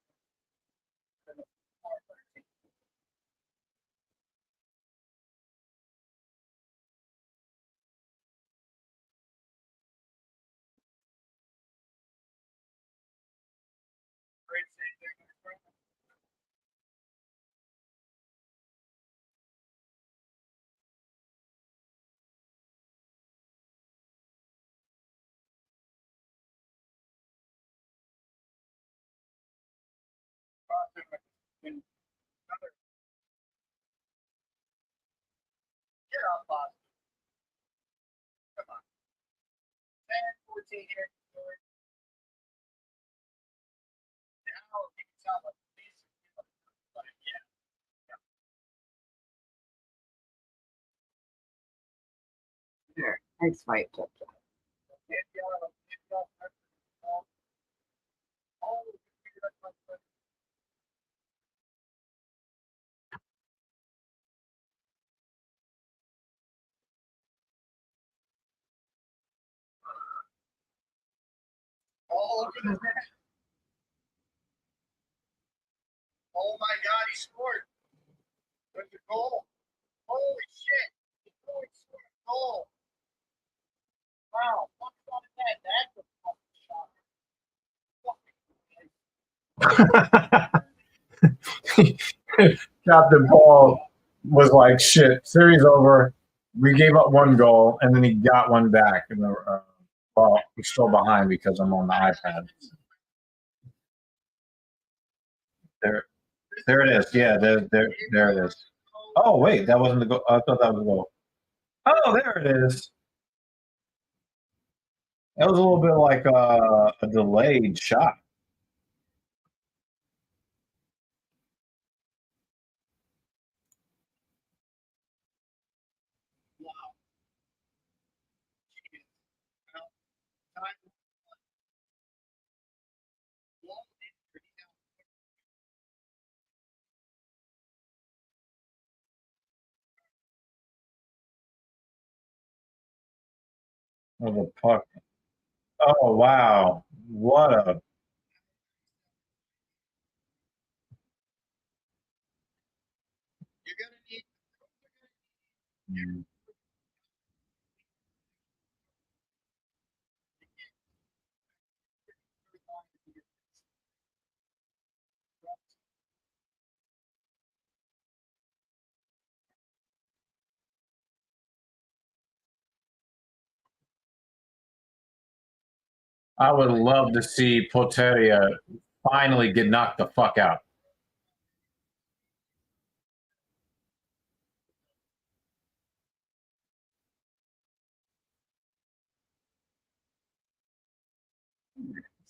Great save there. Get up, Bob. Come on. 10, 14 here. Now you can tell what these but yeah. There. Nice fight. If y'all all the all over the net. Oh my God, he scored. There's a goal. Holy shit. Holy scored a goal. Wow. What's on the net? That's a fucking shot. Captain Paul was like, "Shit, series over. We gave up one goal, and then he got one back." And well, we're still behind because I'm on the iPad. There it is. Yeah, there it is. Oh wait, that wasn't the goal. I thought that was the goal. Oh, there it is. That was a little bit like a delayed shot. Oh, the puck. Oh wow, what a You're gonna need I would love to see Poteria finally get knocked the fuck out.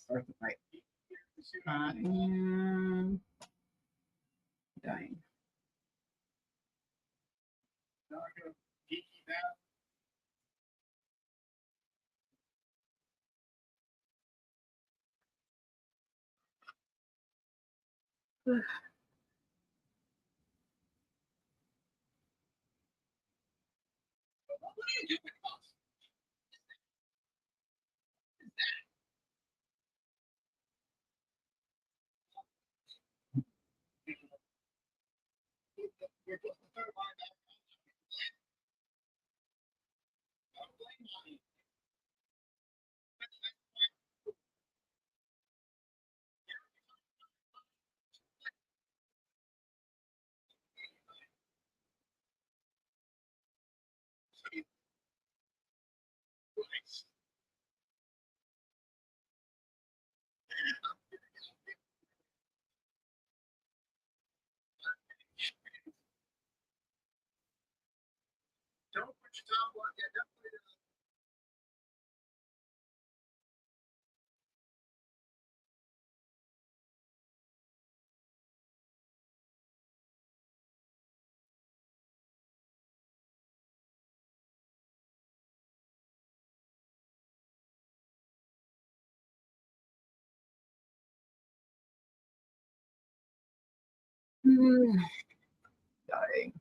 start the fight. I am dying. Don't put your top on yet. Don't put it on. Dying.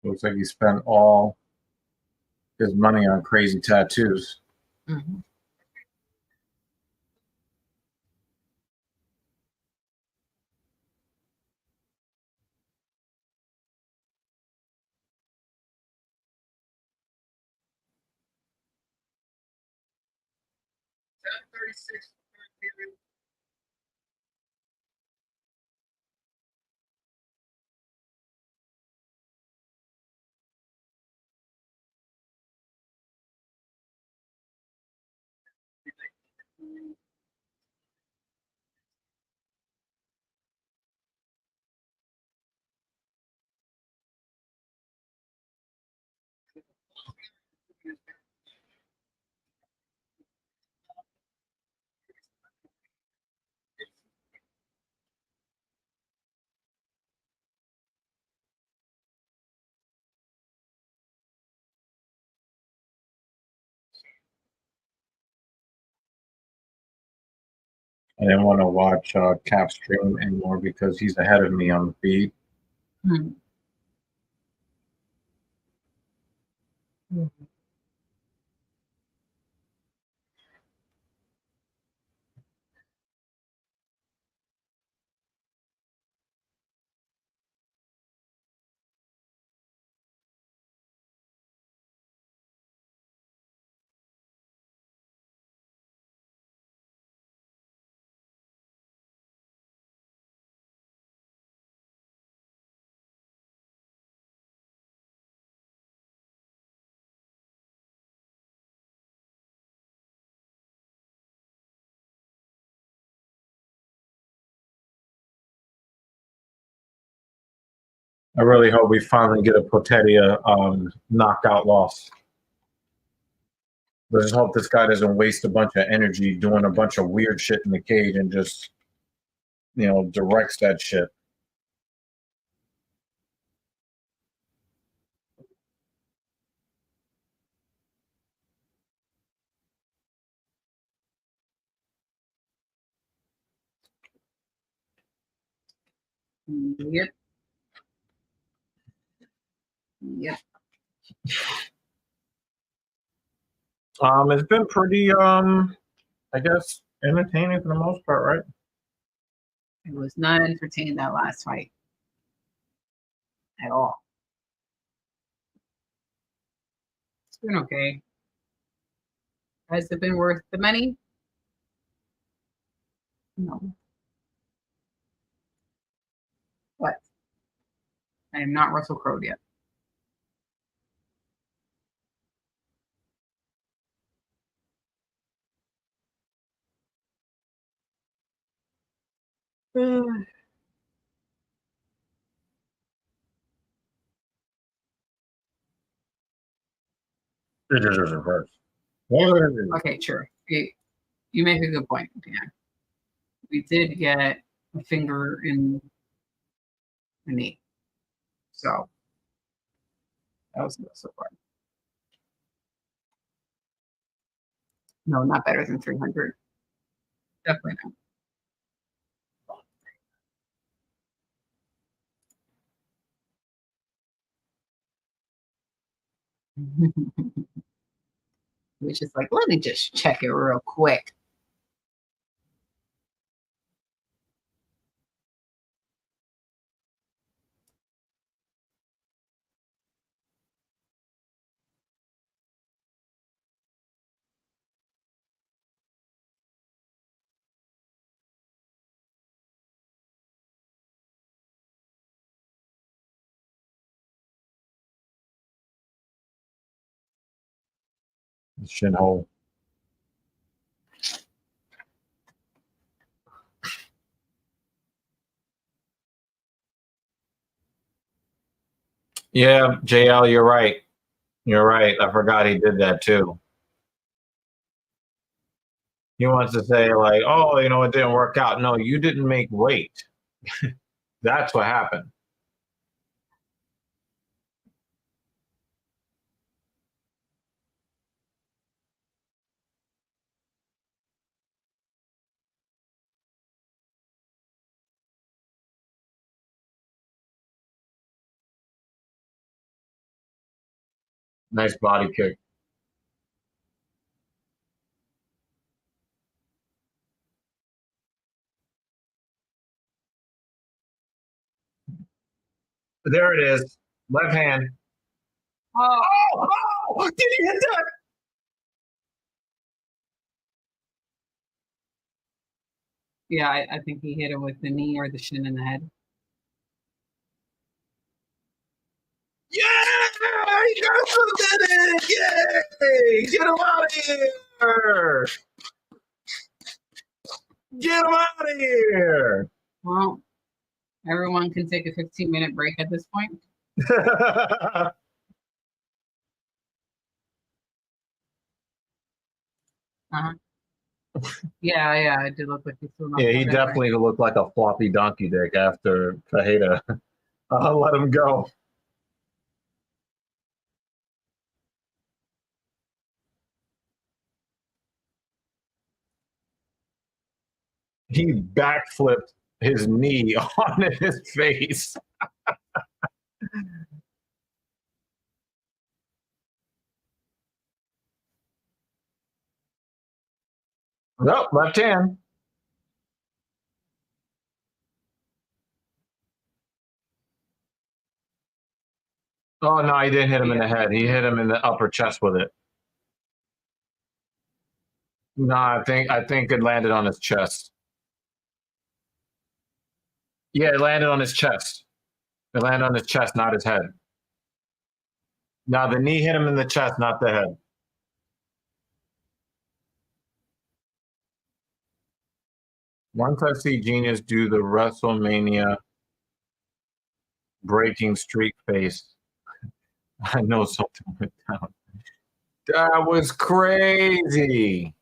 Looks like he spent all his money on crazy tattoos. Mhm. Ten 36. I didn't want to watch Cap stream anymore because he's ahead of me on the feed. Hmm. I really hope we finally get a Poteria knockout loss. Let's hope this guy doesn't waste a bunch of energy doing a bunch of weird shit in the cage and just, directs that shit. Yep. Yep. It's been pretty, I guess, entertaining for the most part, right? It was not entertaining that last fight at all. It's been okay. Has it been worth the money? No. But I am not Russell Crowe yet. Okay, true. You make a good point, Dan. We did get a finger in the knee. So that was good so far. No, not better than 300. Definitely not. Which is like, let me just check it real quick. Shin hole. Yeah, JL, you're right. You're right. I forgot he did that too. He wants to say like, oh, you know, it didn't work out. No, you didn't make weight. That's what happened. Nice body kick. There it is. Left hand. Oh, did he hit that? Yeah, I think he hit him with the knee or the shin in the head. Yeah, he got did it. Yay! Get him out of here. Get him out of here. Well, everyone can take a 15-minute break at this point. Uh-huh. Yeah, it did look like he still Yeah, he definitely looked like a floppy donkey dick after Fajeda let him go. He backflipped his knee on his face. Nope, left hand. Oh no, he didn't hit him in the head. He hit him in the upper chest with it. No, I think it landed on his chest. Yeah, it landed on his chest. It landed on his chest, not his head. No, the knee hit him in the chest, not the head. Once I see Genius do the WrestleMania breaking streak face, I know something went down. That was crazy.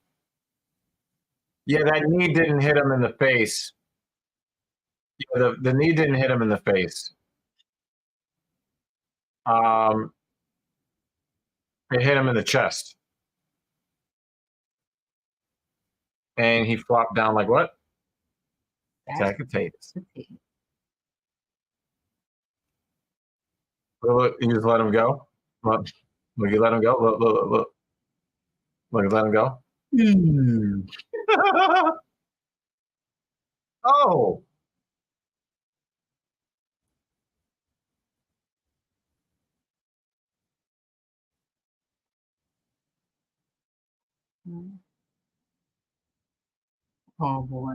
Yeah, that knee didn't hit him in the face. Yeah, the knee didn't hit him in the face. It hit him in the chest. And he flopped down like what? Sack of potatoes. Look, you just let him go. Look, you let him go. Look, you let him go. Oh, Oh boy.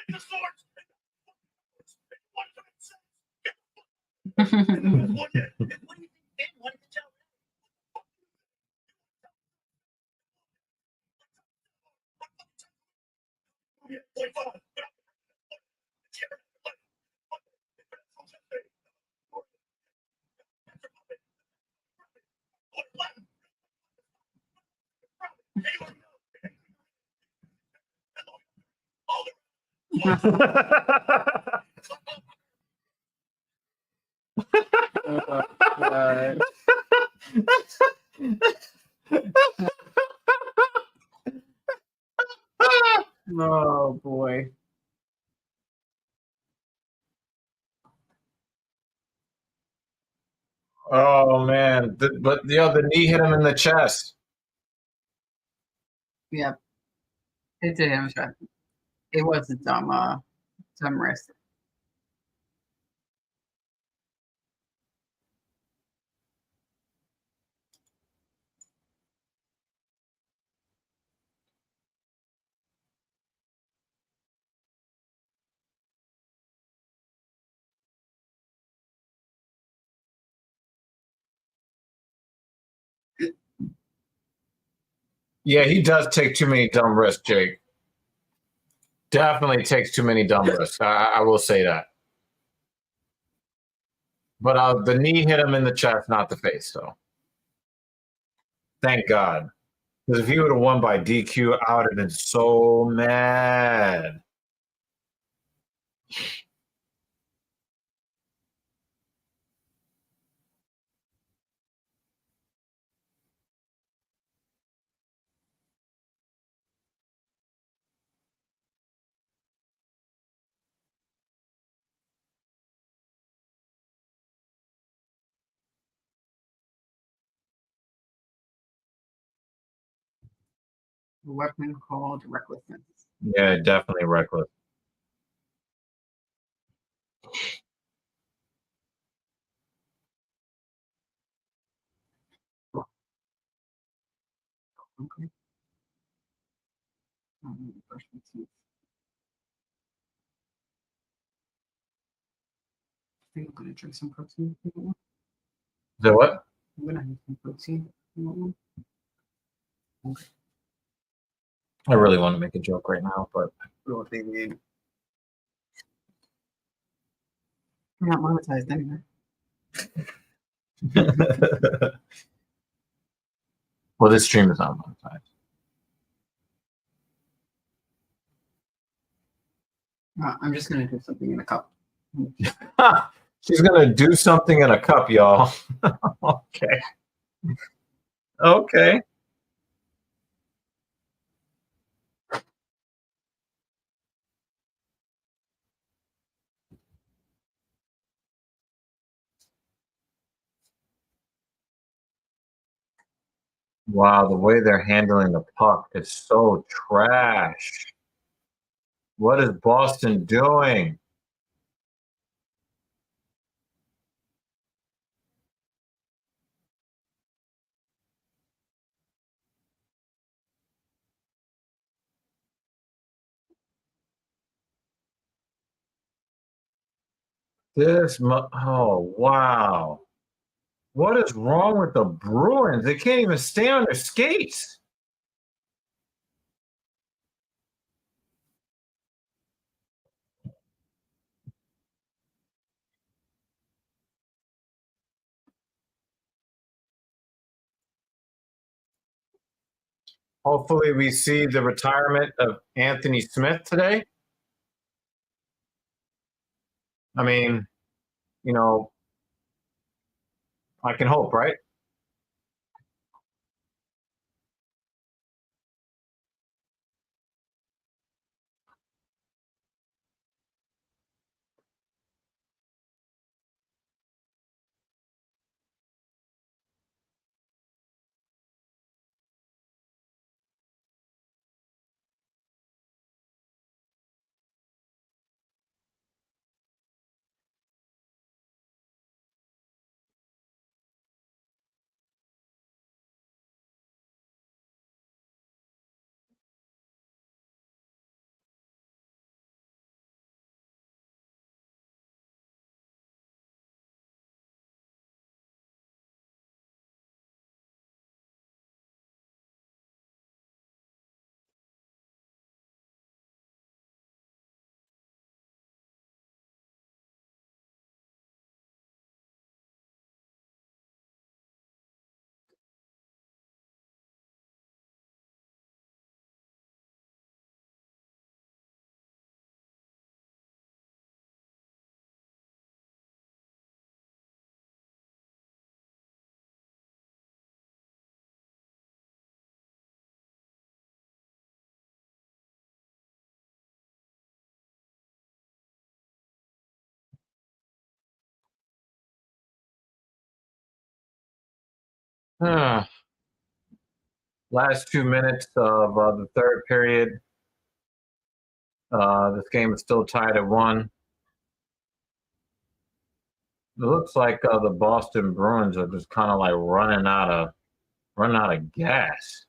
the swords. That's What do you think? What did you tell Oh boy. Oh man, but the knee hit him in the chest. Yeah. It did him. It was a dumb risk. Yeah, he does take too many dumb risks, Jake. Definitely takes too many dumb risks. I will say that. But the knee hit him in the chest, not the face. So thank God. Because if he would have won by DQ, I would have been so mad. A weapon called recklessness. Yeah, definitely reckless. Okay. Brush my teeth. I think I'm gonna drink some protein. Is that what? I'm gonna have some protein. I really want to make a joke right now, but We're not monetized anyway. well, this stream is not monetized. I'm just gonna do something in a cup. She's gonna do something in a cup, y'all. Okay. Okay. Wow, the way they're handling the puck is so trash. What is Boston doing? Oh, wow. What is wrong with the Bruins? They can't even stay on their skates. Hopefully, we see the retirement of Anthony Smith today. I mean, you know, I can hope, right? Last 2 minutes of the third period. This game is still tied at 1. It looks like the Boston Bruins are just kind of like running out of gas.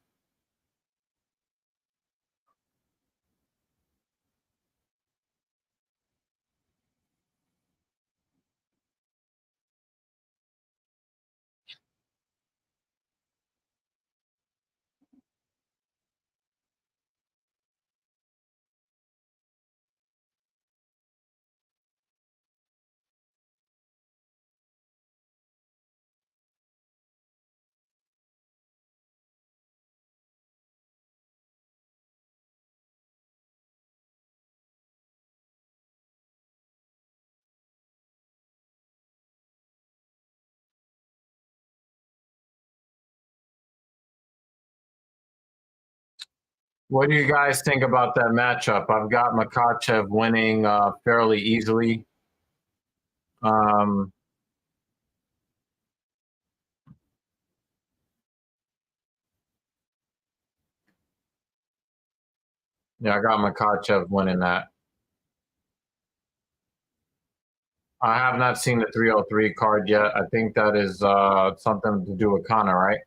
What do you guys think about that matchup? I've got Makachev winning fairly easily. Yeah, I got Makachev winning that. I have not seen the 303 card yet. I think that is something to do with Connor, right?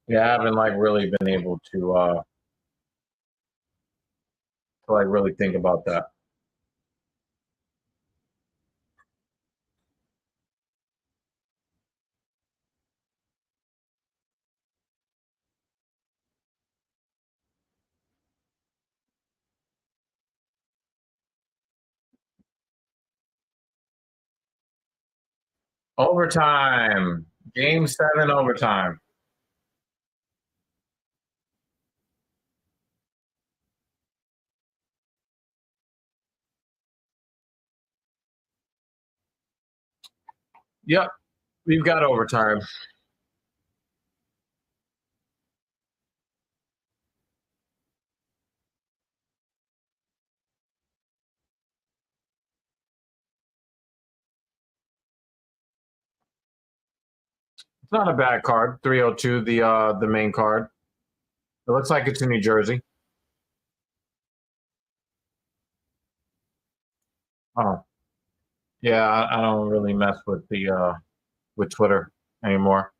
Yeah, I haven't like really been able to like really think about that. Overtime. Game 7 overtime. Yep, we've got overtime. It's not a bad card. 302, the main card. It looks like it's in New Jersey. Oh, yeah. I don't really mess with the with Twitter anymore.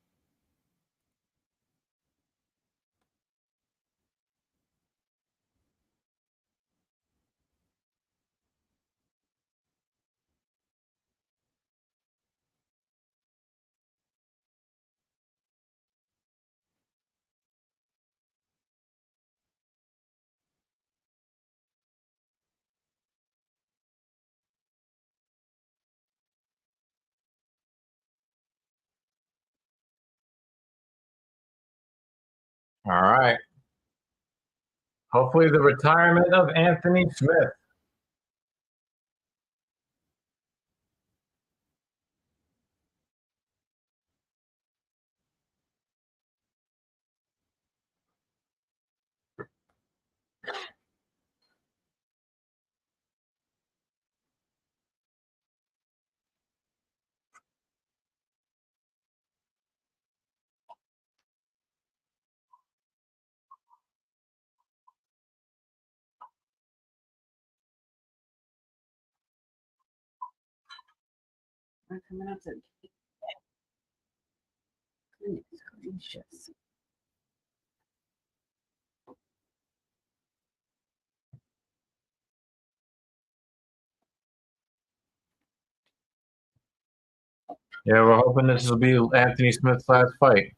All right. Hopefully, the retirement of Anthony Smith. I'm coming up to goodness gracious. Yeah, we're hoping this will be Anthony Smith's last fight.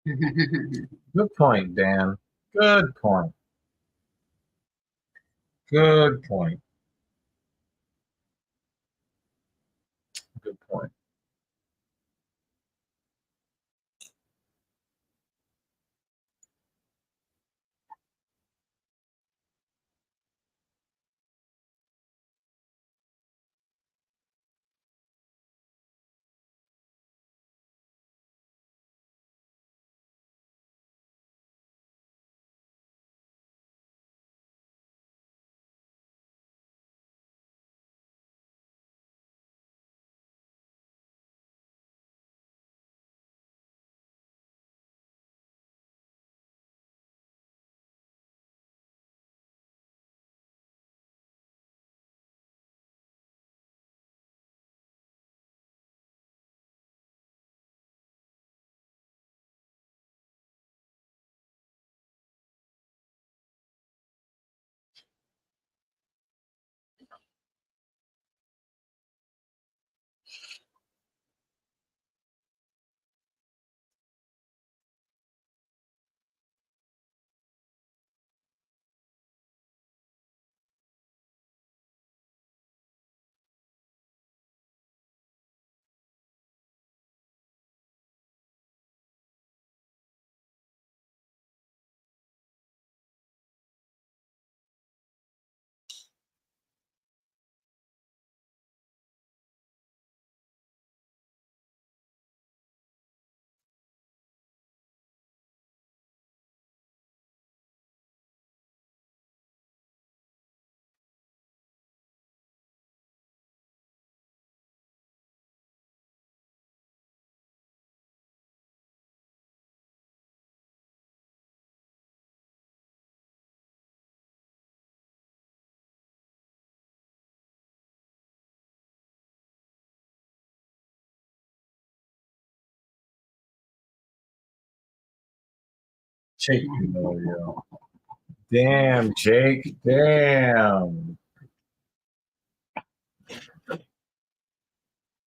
Good point, Dan. Good point. Good point. Good point. Jake, yo. Damn, Jake. Damn.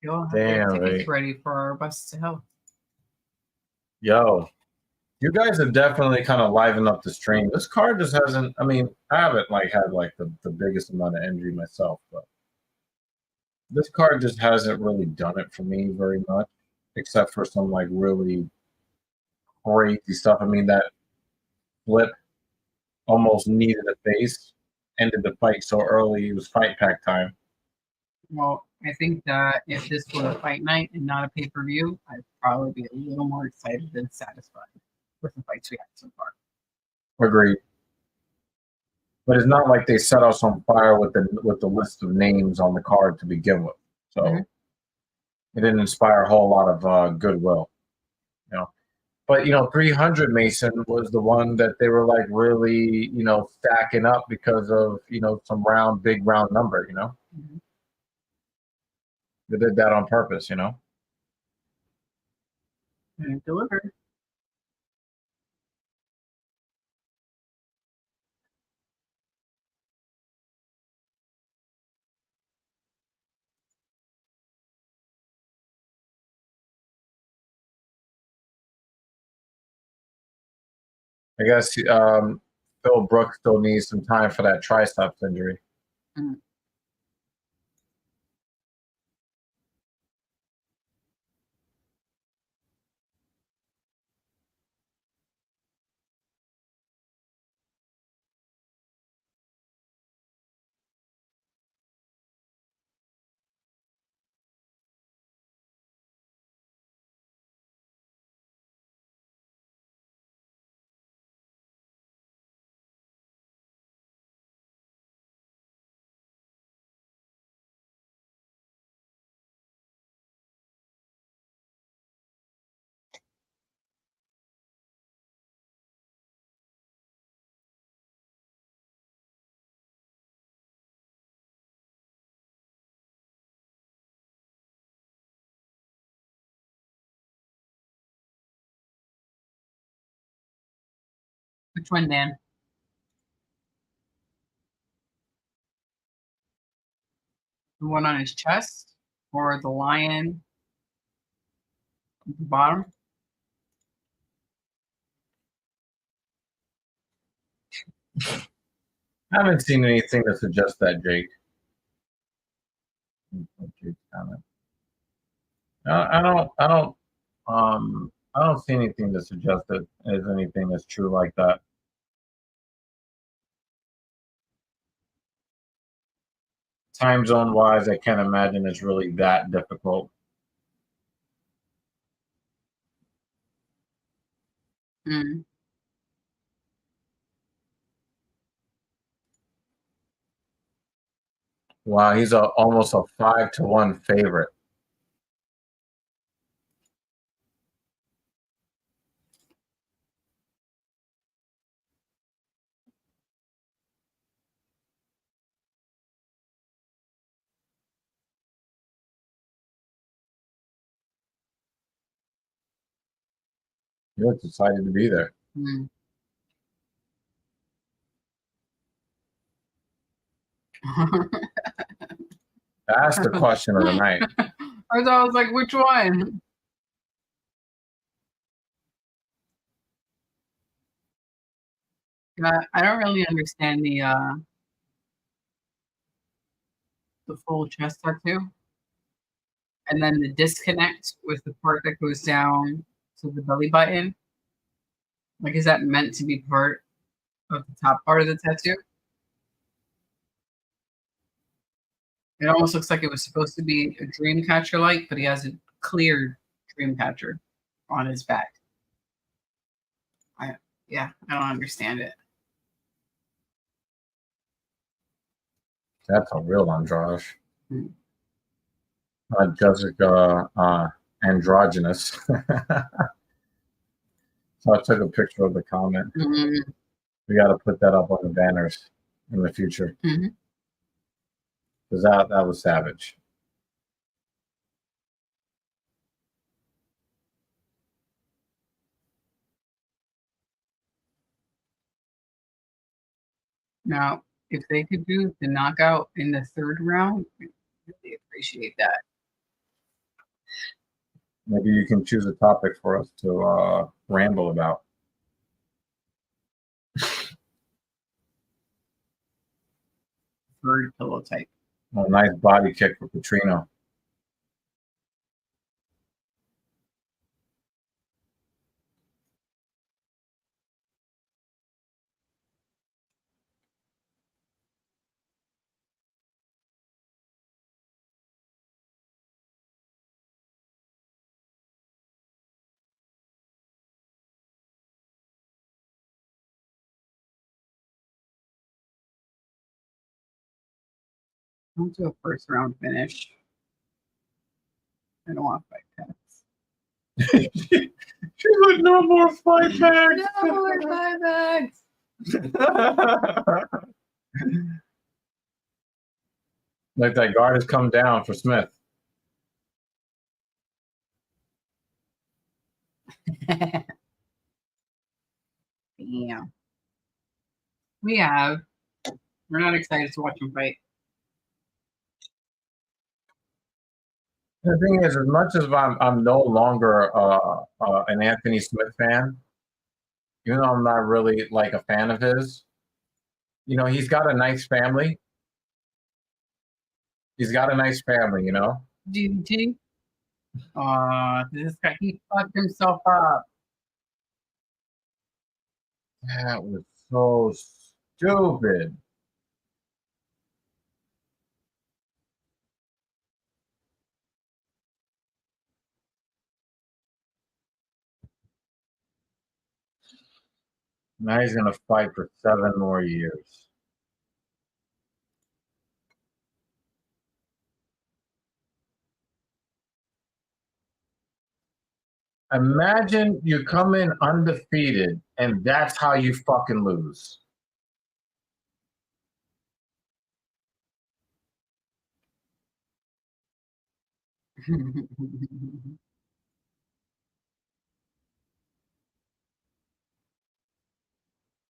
You'll have Damn, your tickets mate. ready for our bus to hell. Yo, you guys have definitely kind of livened up the stream. This card just hasn't. I mean, I haven't like had like the biggest amount of energy myself, but this card just hasn't really done it for me very much, except for some like really crazy stuff. I mean, that flip almost needed a face, ended the fight so early. It was fight pack time. Well, I think that if this were a fight night and not a pay-per-view, I'd probably be a little more excited than satisfied with the fights we had so far. Agreed. But it's not like they set us on fire with the list of names on the card to begin with. So it didn't inspire a whole lot of goodwill. You know. But 300 Mason was the one that they were like really, stacking up because of some big round number. They did that on purpose. And it delivered. I guess Phil Brooks still needs some time for that triceps injury. Which one, Dan? The one on his chest or the lion at the bottom? I haven't seen anything to suggest that, Jake. Jake's comment. I don't see anything to suggest that there's anything that's true like that. Time zone wise, I can't imagine it's really that difficult. Mm. Wow, he's almost a 5-1 favorite. He looks excited to be there. Mm. That's the question of the night. I was like, which one? I don't really understand the full chest tattoo, and then the disconnect with the part that goes down to the belly button. Like, is that meant to be part of the top part of the tattoo? It almost looks like it was supposed to be a dream catcher light, but he has a clear dream catcher on his back. I don't understand it. That's a real Andrade. Hmm. Jessica androgynous. So I took a picture of the comment. Mm-hmm. We got to put that up on the banners in the future. Mm-hmm. Because that was savage. Now, if they could do the knockout in the third round, I really appreciate that. Maybe you can choose a topic for us to ramble about. Third pillow type. Oh, nice body kick for Petrino. I'll do a first round finish. I don't want fight packs. She's like, no more fight bags. No more fight bags. Like that guard has come down for Smith. Damn. We're not excited to watch him fight. The thing is, as much as I'm no longer an Anthony Smith fan, even though I'm not really like a fan of his, you know, he's got a nice family. He's got a nice family, you know. GG. This guy, he fucked himself up. That was so stupid. Now he's gonna fight for 7 more years. Imagine you come in undefeated and that's how you fucking lose.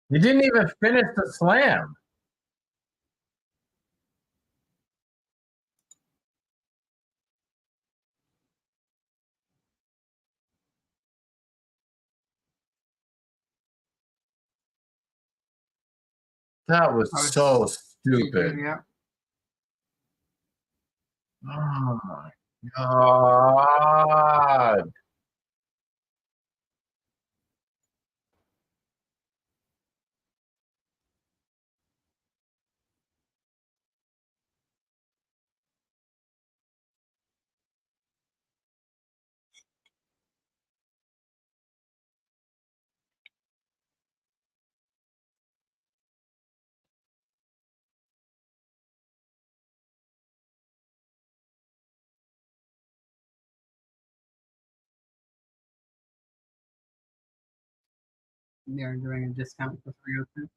You didn't even finish the slam. That was I was so stupid. Yeah. Oh my God. They're doing a discount for 302.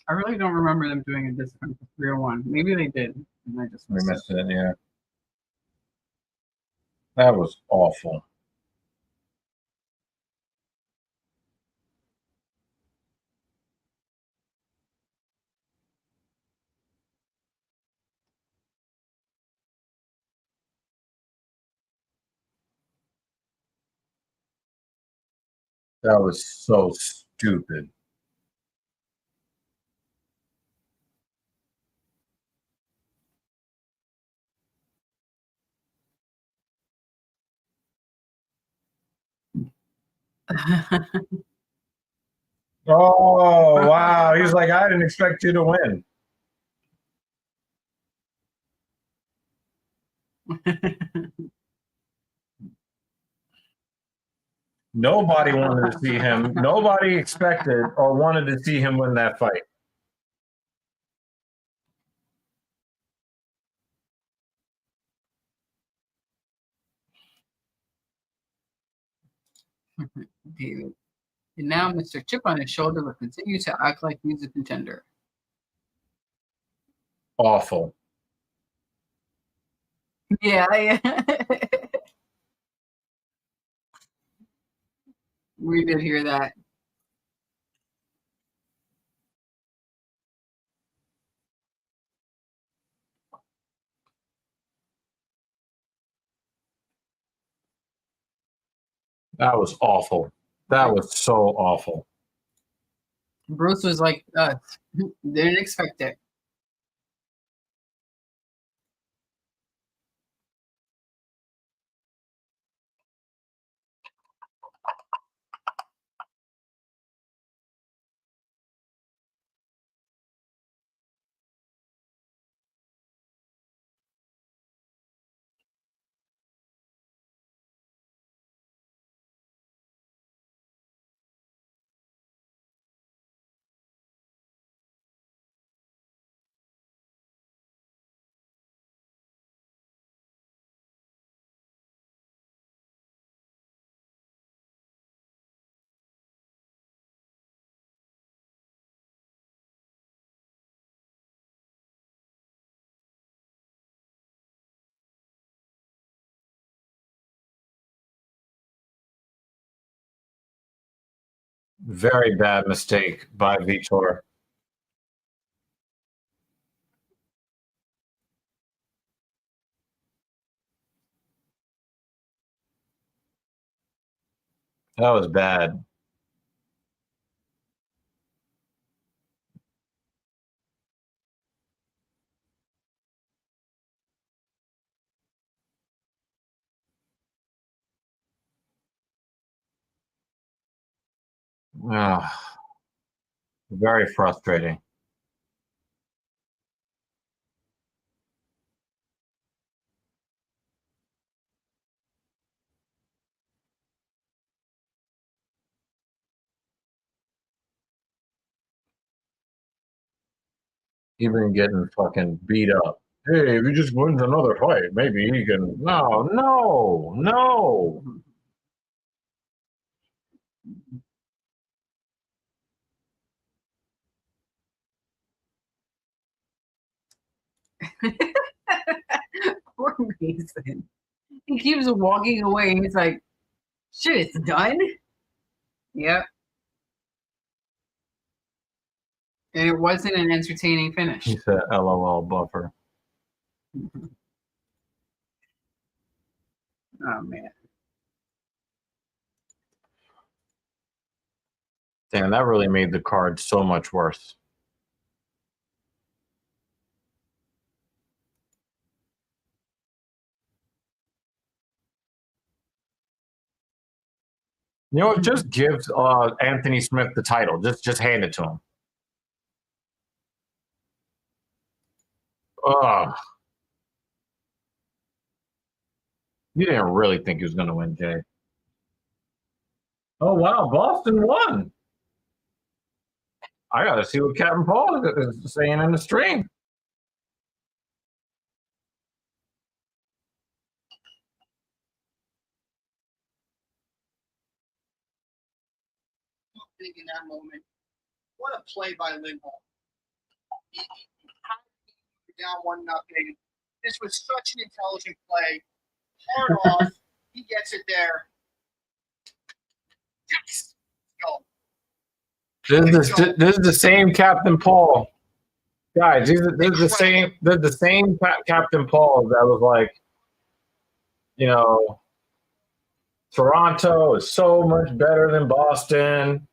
I really don't remember them doing a discount for 301. Maybe they did, and I just We missed it. missed it, yeah. That was awful. That was so stupid. Oh, wow. He's like, I didn't expect you to win. Nobody wanted to see him. Nobody expected or wanted to see him win that fight. David. And now Mr. Chip on his shoulder will continue to act like he's a contender. Awful. Yeah. We did hear that. That was awful. That was so awful. Bruce was like, didn't expect it. Very bad mistake by Vitor. That was bad. Very frustrating. Even getting fucking beat up. Hey, if he just wins another fight, maybe he can. No. Poor Mason. He keeps walking away. He's like, shit, it's done? Yep. And it wasn't an entertaining finish. He said, LOL buffer. Oh, man. Damn, that really made the card so much worse. You know, just give Anthony Smith the title. Just hand it to him. Oh, you didn't really think he was going to win, Jay. Oh, wow. Boston won. I got to see what Captain Paul is saying in the stream. Big in that moment. What a play by Lindholm. He down 1-0. This was such an intelligent play. Hard off. He gets it there. Yes. Go. This is the same Captain Paul. Guys, this is the same Captain Paul that was like, you know, Toronto is so much better than Boston.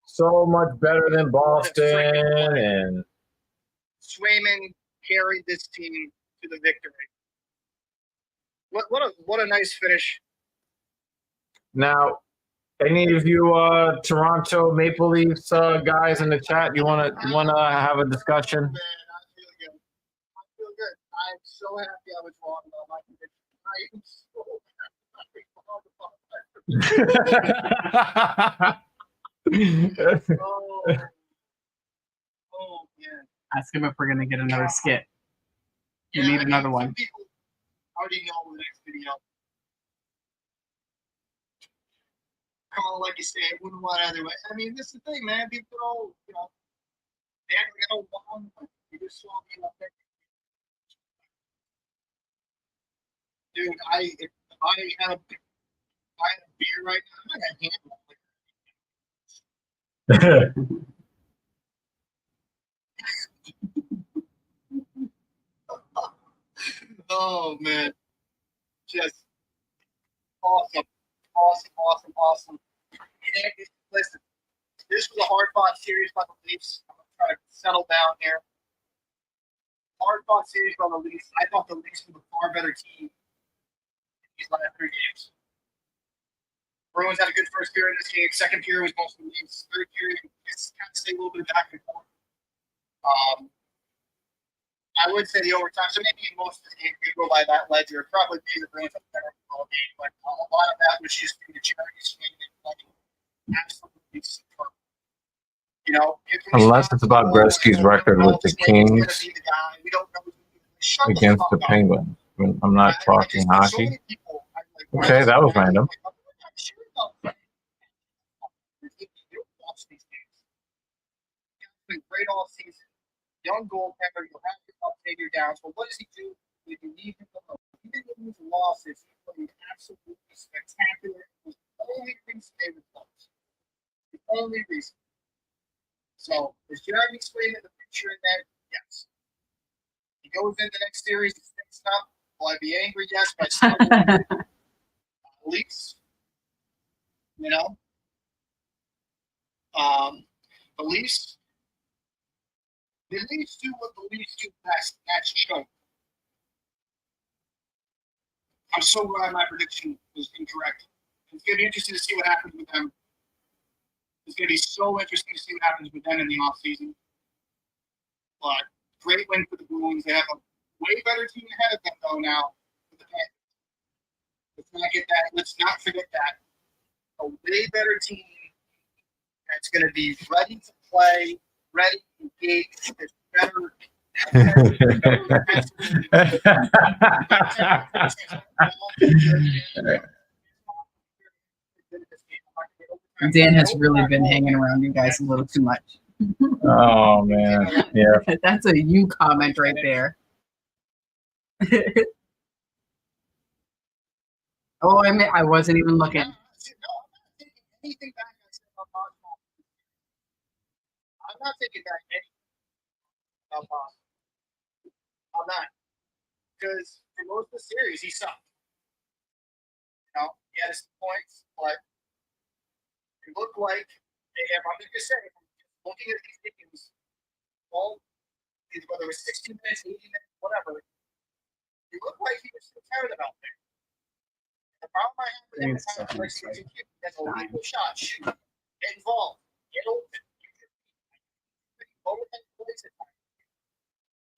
So much better than Boston. And Swayman carried this team to the victory. What a nice finish. now, any of you Toronto Maple Leafs guys in the chat, you wanna have a discussion? Man, I feel good. I'm so happy I was wrong about my prediction. I am so happy. Oh man. Ask him if we're gonna get another skit. We Yeah, need another one. Some people already know the next video. Call like you say, it wouldn't want either way. I mean, this is the thing, man. People all, you know, they act like, oh, wow, you just saw me up there. Dude, if I had a beer right now, I'm not gonna handle it. Oh man, just awesome. Listen, this was a hard-fought series by the Leafs. I'm gonna try to settle down here. Hard-fought series by the Leafs. I thought the Leafs were the far better team in these last 3 games. Bruins had a good first period in this game. Second period was mostly Leafs. Third period, it's kind of stayed a little bit back and forth. I would say the overtime. So maybe in most of the game, we go by that ledger. Probably be the Bruins had a better football game, but a lot of that was just the charity swing and playing absolutely superb. You know, Unless it's about Gretzky's record with the Kings against the Penguins. I'm not talking hockey. Okay, that was random. Great all season. Young goaltender, you'll have to update your downs. But what does he do when you need him the most? Even in these losses, he played absolutely spectacular. It was the only reason they were close. The only reason. So, is Jeremy Swayman the picture in that? Yes. He goes in the next series, he sticks up. Will I be angry? Yes, but I still Leafs. You know? The Leafs. The Leafs do what the Leafs do best. That's choke. I'm so glad my prediction was incorrect. It's going to be interesting to see what happens with them. It's going to be so interesting to see what happens with them in the offseason. But great win for the Bruins. They have a way better team ahead of them, though, now. With the Panthers. Let's not forget that. A way better team that's going to be ready to play, ready, engaged, that's better. Dan has really been hanging around you guys a little too much. Oh man, yeah. That's a you comment right there. Oh, I wasn't even looking. I'm not taking anything back I said about Boston. I'm not taking back anything about Boston. I'm not. Because for most of the series, he sucked. You know, he had his points, but it looked like, if I'm just saying, looking at these games, whether it was 60 minutes, 80 minutes, whatever, it looked like he was still tired out there. The problem I have with him is It's how fucking aggressive as a kid. That's a fine. legal shot. Shoot. Get involved. Get open. Boneheaded plays at times.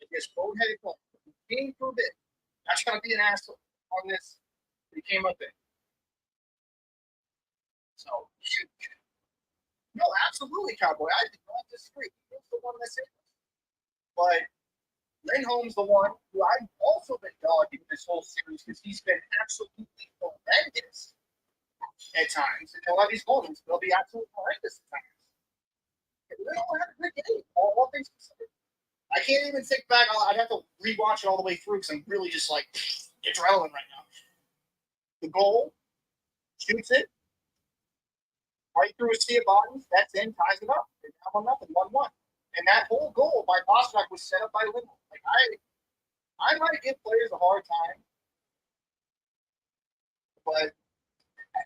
It gets boneheaded play. Being through it. Not trying to be an asshole on this. But he came up there. So, shoot. No, absolutely, Cowboy. I did not disagree. He was the one that said this. But Lindholm's the one who I've also been dogging this whole series because he's been absolutely horrendous at times. And a lot of these moments, they'll be absolutely horrendous at times. Lindholm had a good game, all things considered. I can't even think back. I'd have to rewatch it all the way through because I'm really just like adrenaline right now. The goal, shoots it, right through a sea of bodies. That's in, ties it up. They're down 1-0, 1-1. And that whole goal by Pastrnak was set up by Lindholm. Like I might give players a hard time, but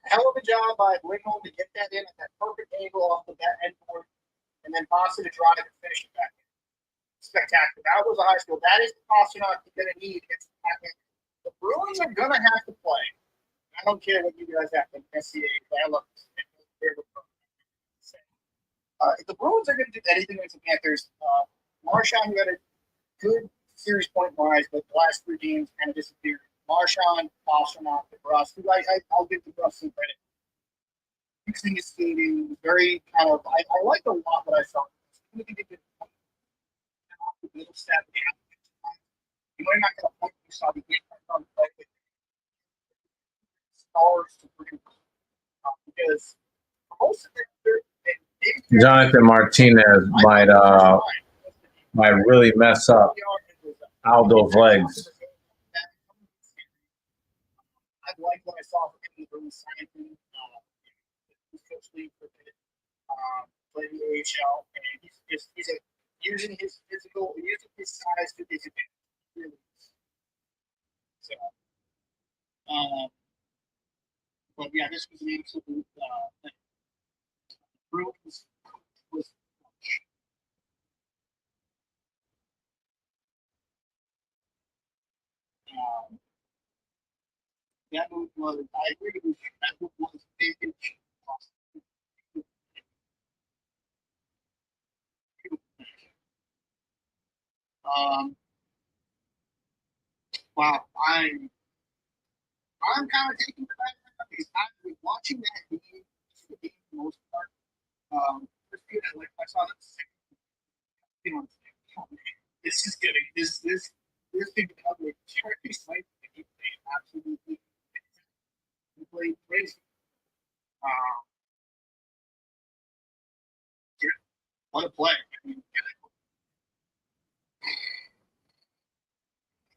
hell of a job by Lindholm to get that in at that perfect angle off the end board, and then Pasta to drive and finish it back in. Spectacular. That was a high school. That is the Pastrnak you're going to need against the back end. The Bruins are going to have to play. I don't care what you guys have to SCA, but I love this. If the Bruins are going to do anything against the Panthers, Marchand, who had a good series point-wise, but the last 3 games kind of disappeared. Marchand, Pastrnak, DeBrusk. I'll give DeBrusk some credit. Fixing his skating, very kind of. I liked a lot what I saw. You might not get a point you saw the game from stars to produce because most of it. Jonathan Martinez might really mess up Aldo's legs. I like what I saw from him in the Synth. He's coach league for playing the AHL, and he's using his physical, using his size to his advantage. Really. So, but yeah, this was an absolute thing. Bruins was that move was. I agree with you. That move was big. Wow, I'm kind of taking the back because I've been watching that game for the most part. I saw that second. This is getting this thing covered. Cherokee Snipe, he played absolutely. He played crazy. Yeah, what a play! I mean,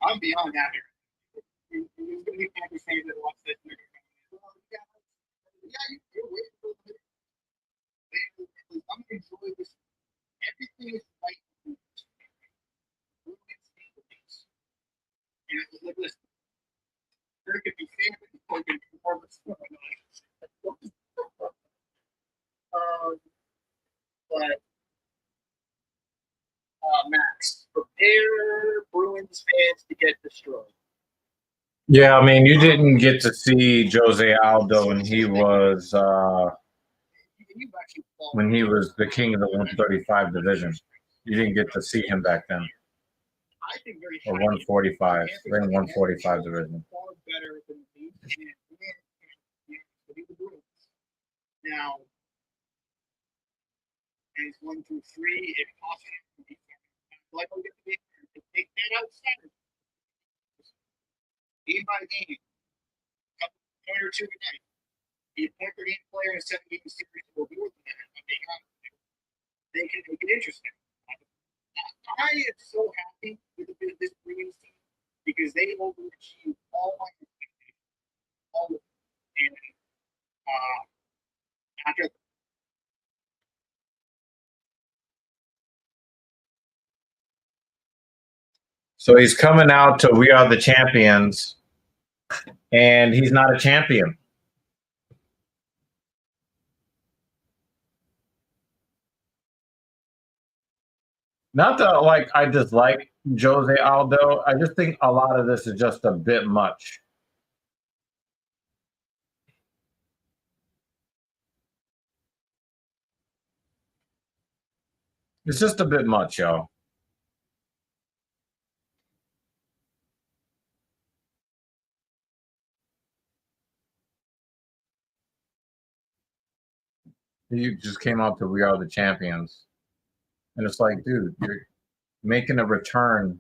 I'm beyond happy. There's going to be Panthers fans that watch this. Yeah, you're waiting for a minute. I'm going to enjoy this. Everything is right. Look, listen. There could be family, there could be performance. But Max, prepare Bruins fans to get destroyed. Yeah, I mean, you didn't get to see Jose Aldo when he was the king of the 135 division. You didn't get to see him back then. Or 145. They're in 145 division. Now, as 1 through 3, if possible, like we'll get to take that outside. Game by game, a point or two a night. Be a point per game player in a 7-game series will be working at it. They can make it interesting. I am so happy with this Bruins team because they overachieved all my expectations. All of them. And after So he's coming out to We Are the Champions, and he's not a champion. Not that I dislike Jose Aldo. I just think a lot of this is just a bit much. It's just a bit much, yo. You just came out to "We Are the Champions," and it's like, dude, you're making a return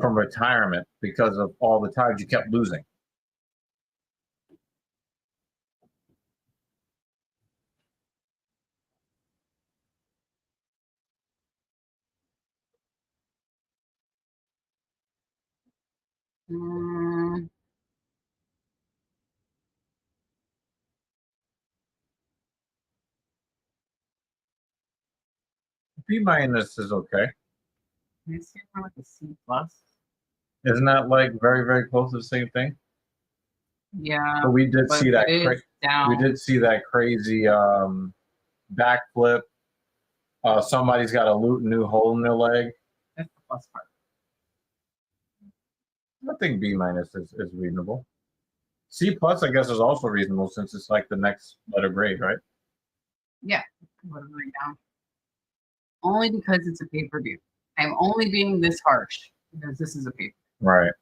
from retirement because of all the times you kept losing. Mm, B minus is okay. I see more like a C plus. Isn't that like very, very close to the same thing? Yeah, But we did but see that. it is down. We did see that crazy backflip. Somebody's got a new hole in their leg. That's the plus part. I think B minus is reasonable. C plus, I guess, is also reasonable since it's like the next letter grade, right? Yeah, whatever down. Only because it's a pay-per-view. I'm only being this harsh because this is a pay. Right.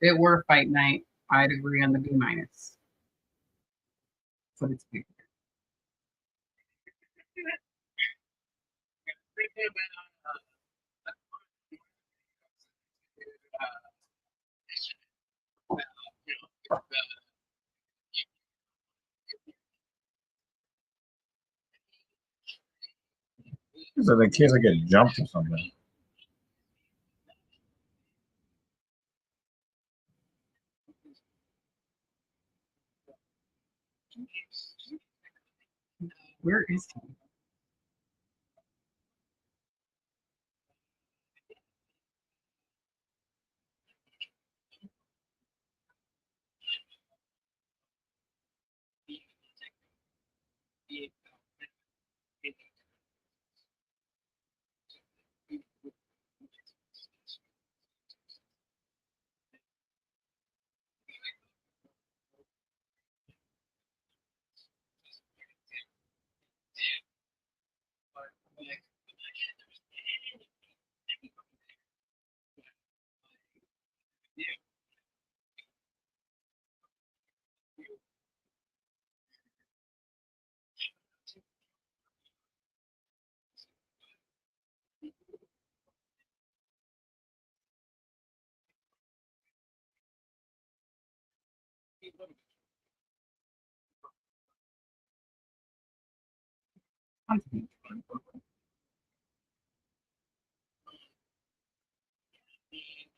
If it were fight night, I'd agree on the B minus. But it's pay. So in case I get jumped or something. Where is he?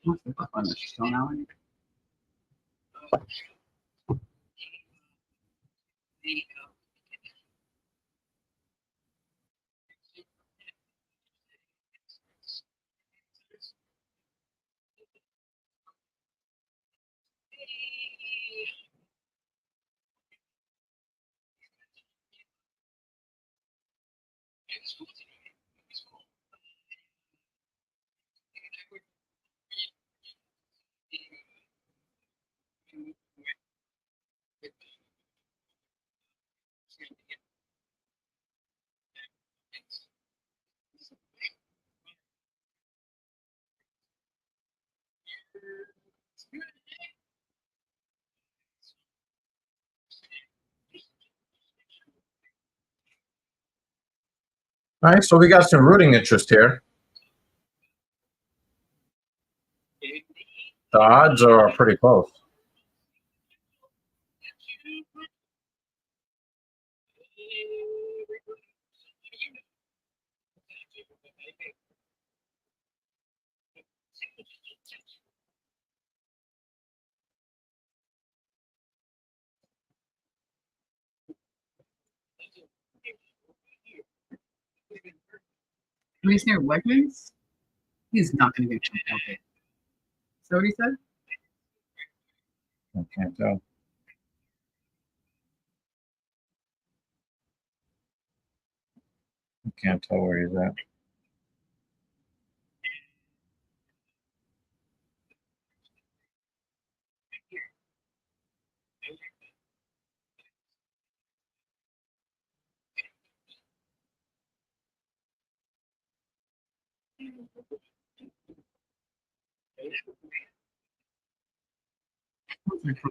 What's the fuck on the show now? All right, so we got some rooting interest here. The odds are pretty close. When he's near weapons, he's not going to get jumped out there. Is that what he said? I can't tell. I can't tell where he's at.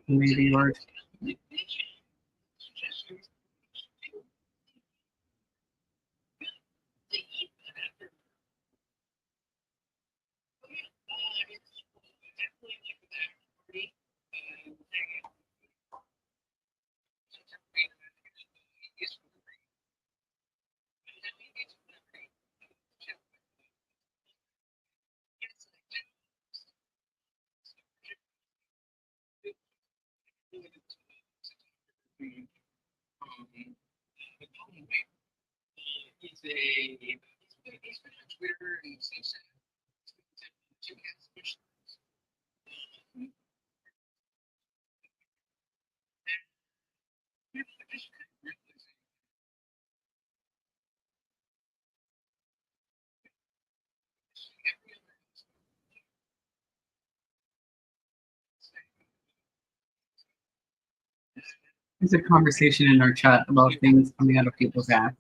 Maybe yours. There's a conversation in our chat about things coming out of people's ass.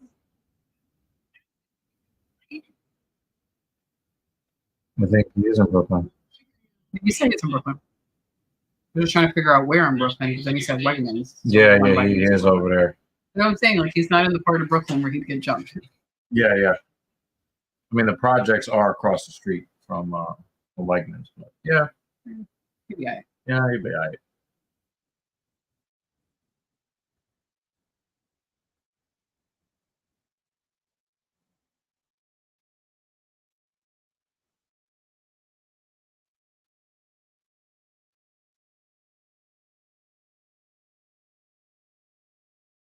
I think he is in Brooklyn. You said it's in Brooklyn. We're just trying to figure out where in Brooklyn, because then he said Wegmans. So Yeah, one yeah, he Wegmans is over there. You know what I'm saying? Like, he's not in the part of Brooklyn where he'd get jumped. Yeah, yeah. I mean, the projects are across the street from the Wegmans. But yeah, Yeah. yeah, he'd be all right.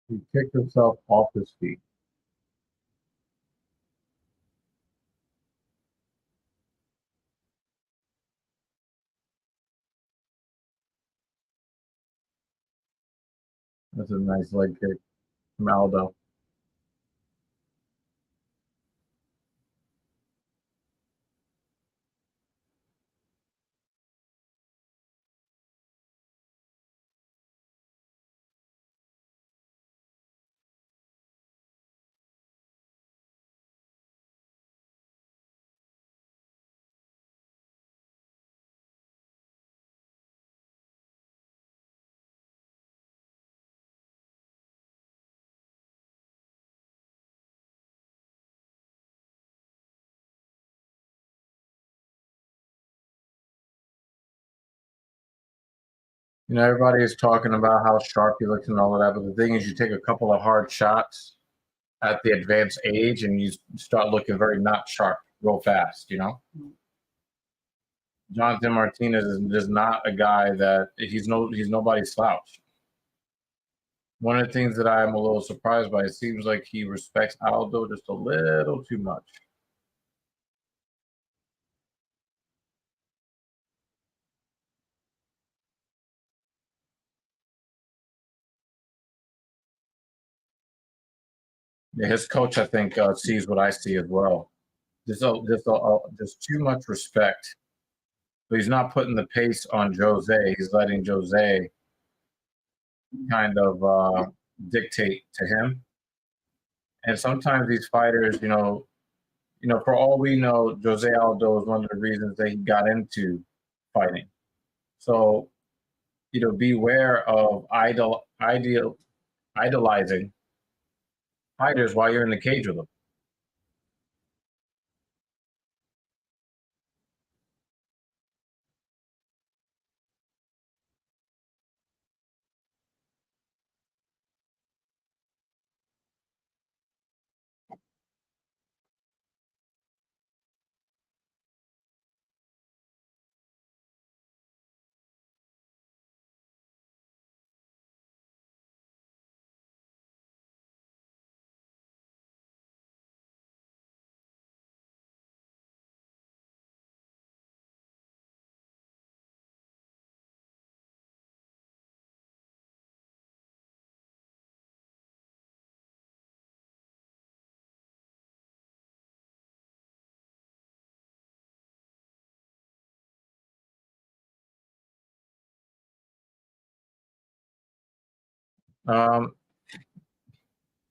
He kicked himself off his feet. That's a nice leg kick from Aldo. You know, everybody is talking about how sharp he looks and all of that, but the thing is, you take a couple of hard shots at the advanced age, and you start looking very not sharp real fast. You know, Jonathan Martinez is not a guy that he's nobody's slouch. One of the things that I'm a little surprised by, it seems like he respects Aldo just a little too much. Yeah, his coach, I think, sees what I see as well. Just too much respect. But he's not putting the pace on Jose. He's letting Jose kind of dictate to him. And sometimes these fighters, for all we know, Jose Aldo is one of the reasons that he got into fighting. So, beware of idolizing fighters while you're in the cage with them.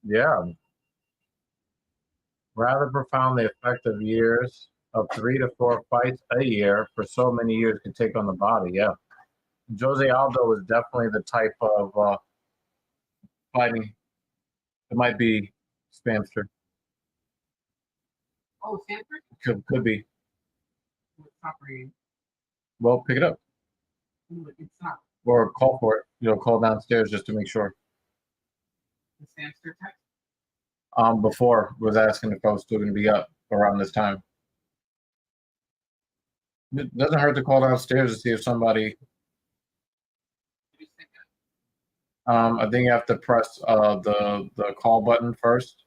Yeah. Rather profound the effect of years of 3 to 4 fights a year for so many years can take on the body. Yeah. Jose Aldo is definitely the type of fighting. It might be spamster. Oh, Stanford? Could be. It's not reading. Well, pick it up It's not or call for it. Call downstairs just to make sure. the Stanford text. Before was asking if I was still going to be up around this time. It doesn't hurt to call downstairs to see if somebody. I think you have to press the call button first.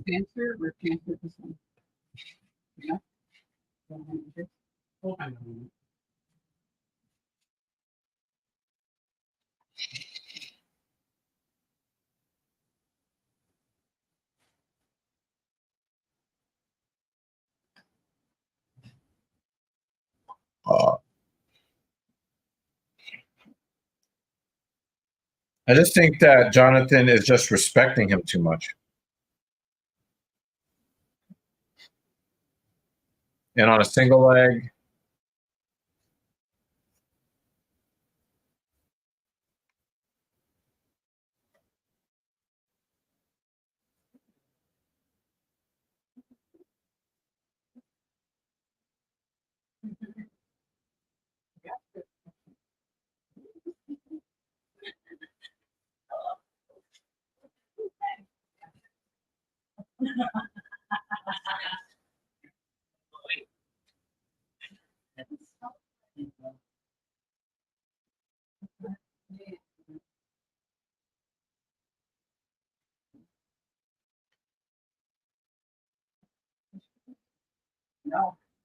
Stanford or Stanford this one? Yeah. Hold on a minute. I just think that Jonathan is just respecting him too much. And on a single leg,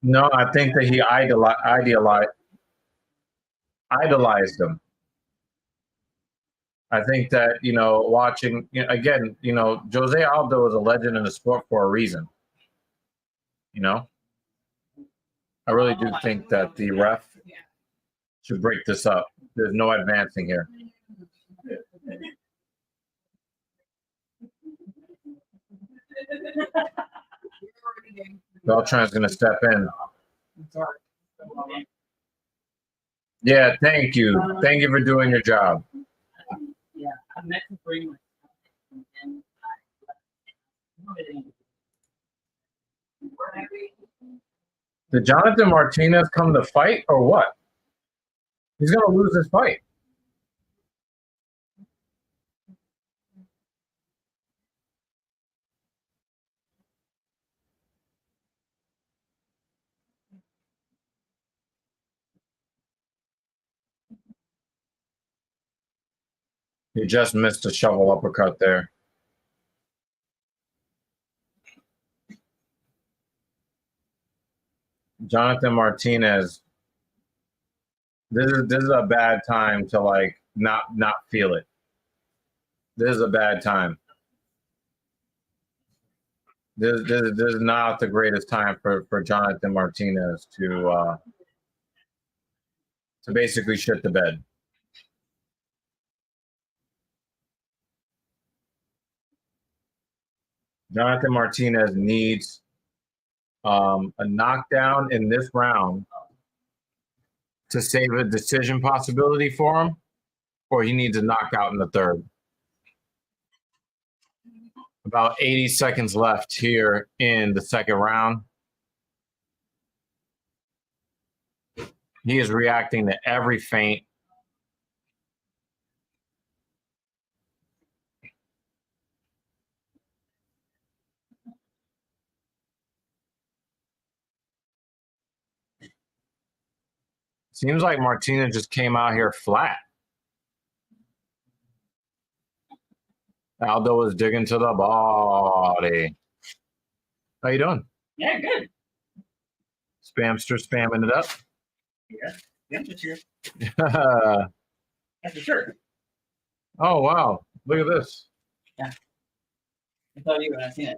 no, I think that he idolized him. I think that, watching, again, Jose Aldo is a legend in the sport for a reason. I really do think that the ref should break this up. There's no advancing here. Beltran's going to step in. Yeah, thank you. Thank you for doing your job. Yeah, I meant to bring Did Jonathan Martinez come to fight or what? He's going to lose this fight. He just missed a shovel uppercut there. Jonathan Martinez, this is a bad time to not feel it. This is a bad time. This is not the greatest time for Jonathan Martinez to basically shit the bed. Jonathan Martinez needs a knockdown in this round to save a decision possibility for him, or he needs a knockout in the third. About 80 seconds left here in the second round. He is reacting to every feint. Seems like Martinez just came out here flat. Aldo was digging to the body. How you doing? Yeah, good. Spamster spamming it up. Yeah, just here. Oh, That's for sure. wow. Look at this. I thought you when I seen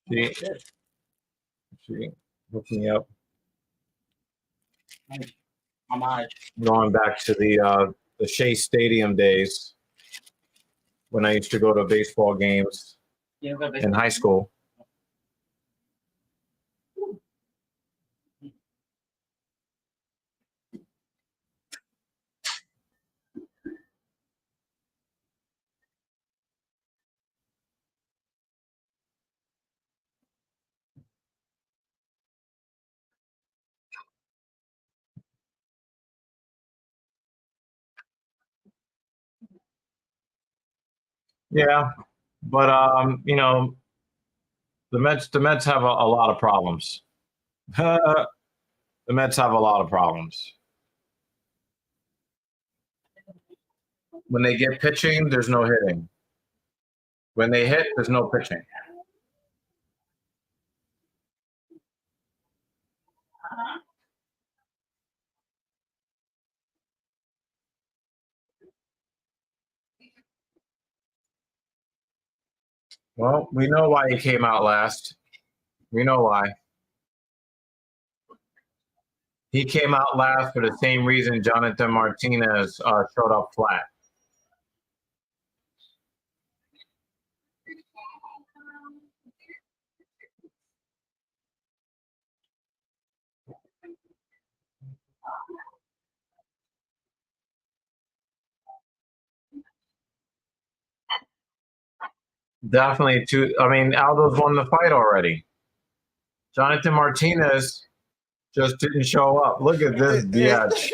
it. She hooked me up. Homage. Going back to the Shea Stadium days when I used to go to baseball games Yeah, but in high school. Yeah, but you know, the Mets have a lot of problems. The Mets have a lot of problems. When they get pitching, there's no hitting. When they hit, there's no pitching. Well, we know why he came out last. We know why. He came out last for the same reason Jonathan Martinez showed up flat. Definitely two. I mean, Aldo's won the fight already. Jonathan Martinez just didn't show up. Look at this bitch.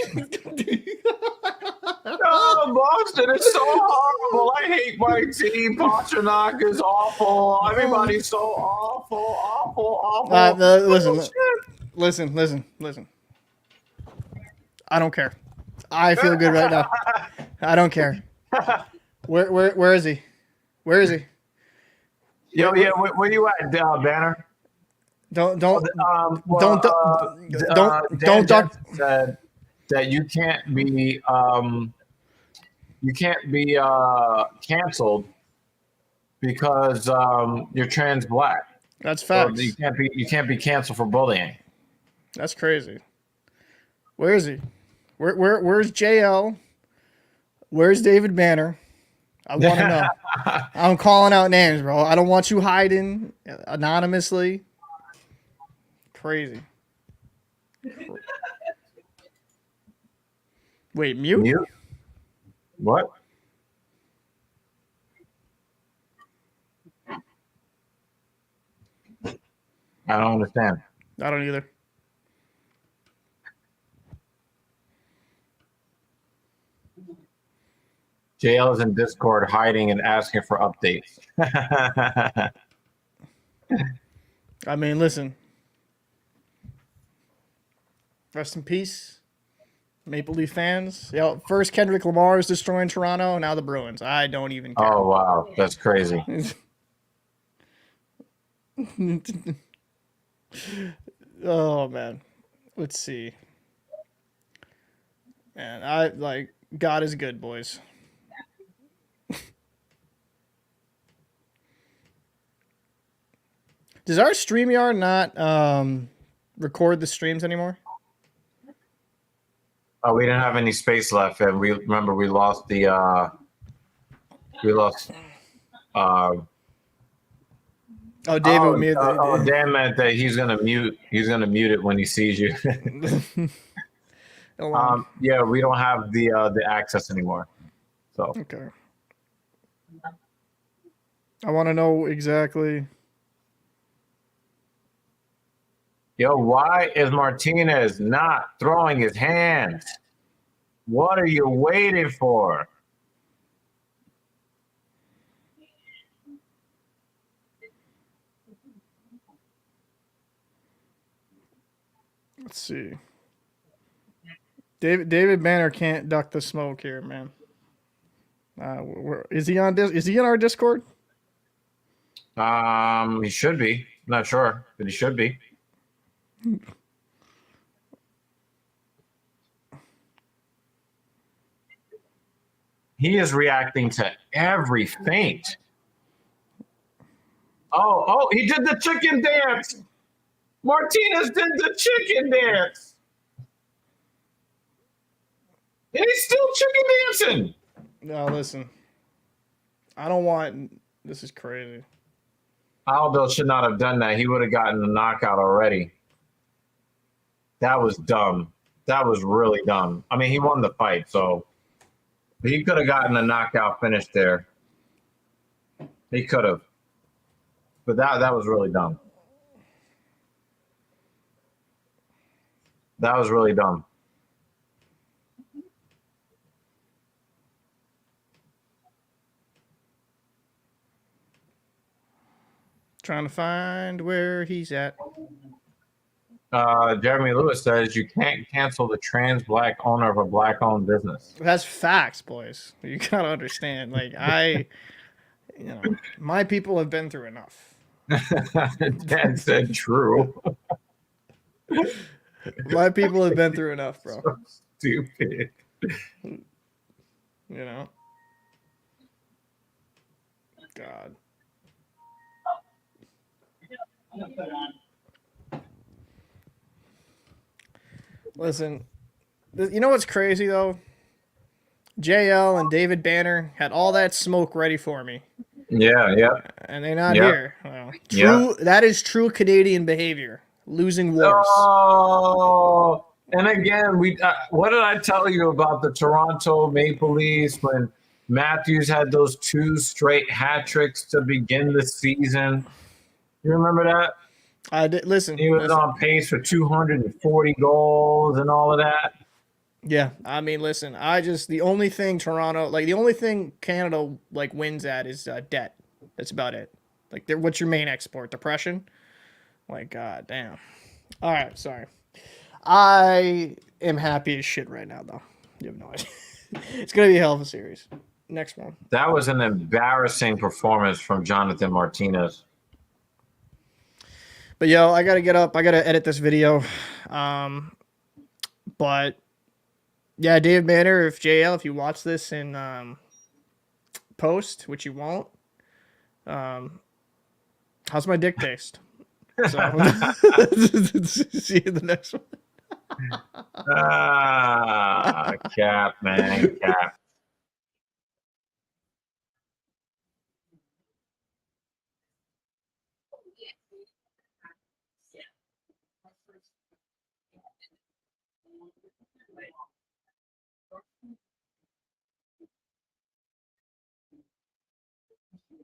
Oh, Boston is so horrible. I hate my team. Pasternak is awful. Everybody's so awful. Listen. I don't care. I feel good right now. I don't care. Where is he? Where is he? Yo, yeah, where you at, Banner? Don't Dan duck. said that you can't be canceled because you're trans black. That's So facts. you can't be canceled for bullying. That's crazy. Where is he? Where's JL? Where's David Banner? I want to know. I'm calling out names, bro. I don't want you hiding anonymously. Crazy. Wait, mute? Mute? What? I don't understand. I don't either. JL is in Discord hiding and asking for updates. I mean, listen. Rest in peace, Maple Leaf fans. Yo, first Kendrick Lamar is destroying Toronto, now the Bruins. I don't even care. Oh, wow. That's crazy. Oh, man. Let's see. Man, God is good, boys. Does our StreamYard not record the streams anymore? Oh, we didn't have any space left, and we lost the Oh, David. Dan meant that he's gonna mute it when he sees you. Yeah, we don't have the access anymore. So okay. I want to know exactly. Yo, why is Martinez not throwing his hands? What are you waiting for? Let's see. David Banner can't duck the smoke here, man. Is he on? Is he in our Discord? He should be. Not sure, but he should be. He is reacting to every feint. Oh, he did the chicken dance. Martinez did the chicken dance. And he's still chicken dancing. No, listen. I don't want. This is crazy. Aldo should not have done that. He would have gotten the knockout already. That was dumb. That was really dumb. I mean, he won the fight, so he could have gotten a knockout finish there. He could have. But that was really dumb. That was really dumb. Trying to find where he's at. Jeremy Lewis says you can't cancel the trans black owner of a black owned business. That's facts, boys. You gotta understand. Like my people have been through enough. Dad said true. My people have been through enough, bro. So stupid. You know? God. Listen, you know what's crazy though? JL and David Banner had all that smoke ready for me. Yeah. And they're not Yeah. here. Well, that is true Canadian behavior. Losing wars. Oh, and again, what did I tell you about the Toronto Maple Leafs when Matthews had those 2 straight hat tricks to begin the season? You remember that? I did listen. He was on pace for 240 goals and all of that. Yeah, I mean, listen. The only thing Canada wins at is debt. That's about it. Like, what's your main export? Depression? Like, god damn. All right, sorry. I am happy as shit right now, though. You have no idea. It's gonna be a hell of a series. Next one. That was an embarrassing performance from Jonathan Martinez. But yo, I gotta get up. I gotta edit this video. But yeah, David Banner, if you watch this in post, which you won't, how's my dick taste? So see you in the next one. Cap, man, cap.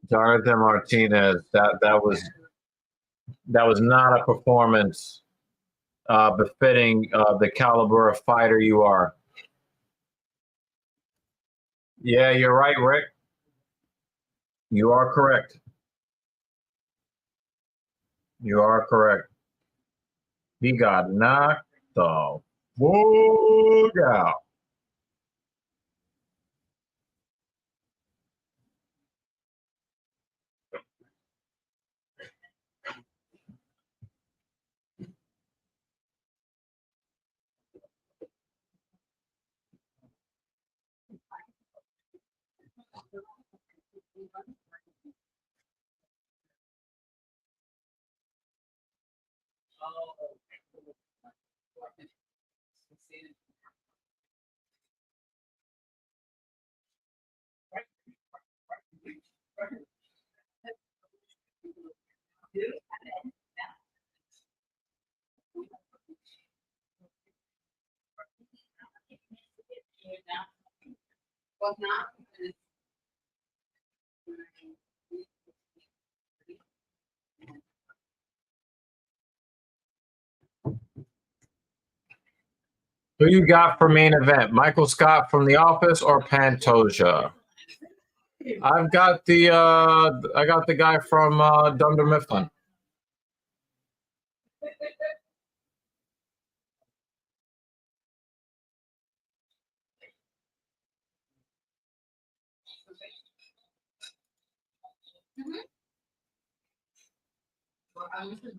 Jonathan Martinez, that was not a performance befitting the caliber of fighter you are. Yeah, you're right, Rick. You are correct. You are correct. He got knocked the fuck out. Who you got for main event? Michael Scott from The Office or Pantoja? I've got the guy from Dunder Mifflin.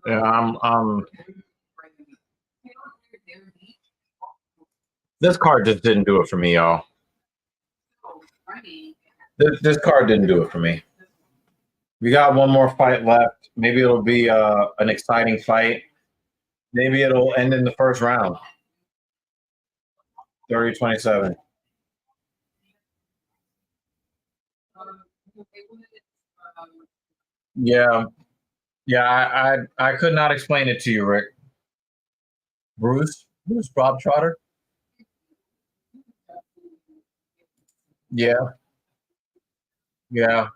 Yeah, this card just didn't do it for me, y'all. This card didn't do it for me. We got one more fight left. Maybe it'll be an exciting fight. Maybe it'll end in the first round. 30-27. Yeah. Yeah, I could not explain it to you, Rick. Bruce Bob Trotter. Yeah. Yeah.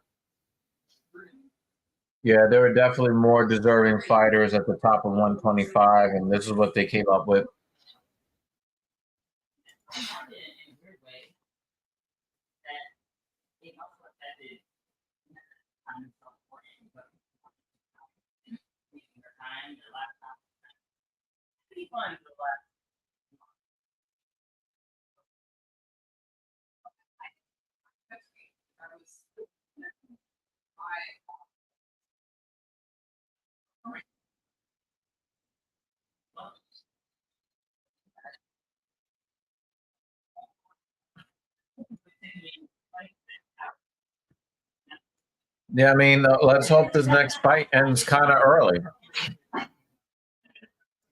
Yeah, there were definitely more deserving fighters at the top of 125, and this is what they came up with. Yeah, I mean, let's hope this next fight ends kind of early.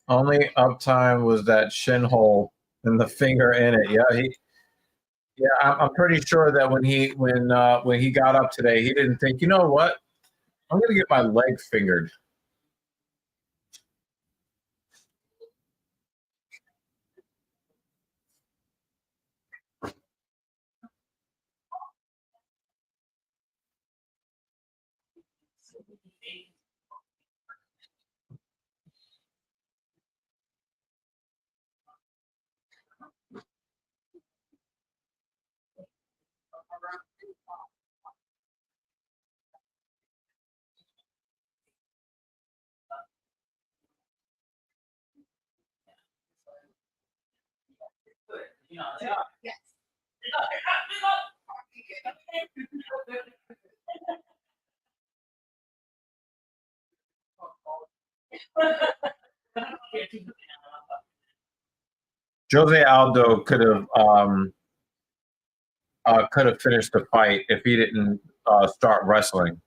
Only uptime was that shin hole and the finger in it. Yeah, I'm pretty sure that when he got up today, he didn't think, you know what, I'm gonna get my leg fingered. Yes. Jose Aldo could have finished the fight if he didn't start wrestling.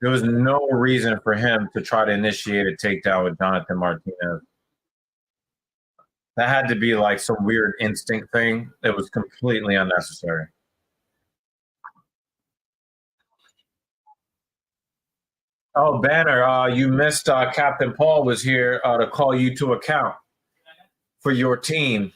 There was no reason for him to try to initiate a takedown with Jonathan Martinez. That had to be like some weird instinct thing. It was completely unnecessary. Oh, Banner, you missed Captain Paul was here to call you to account for your team.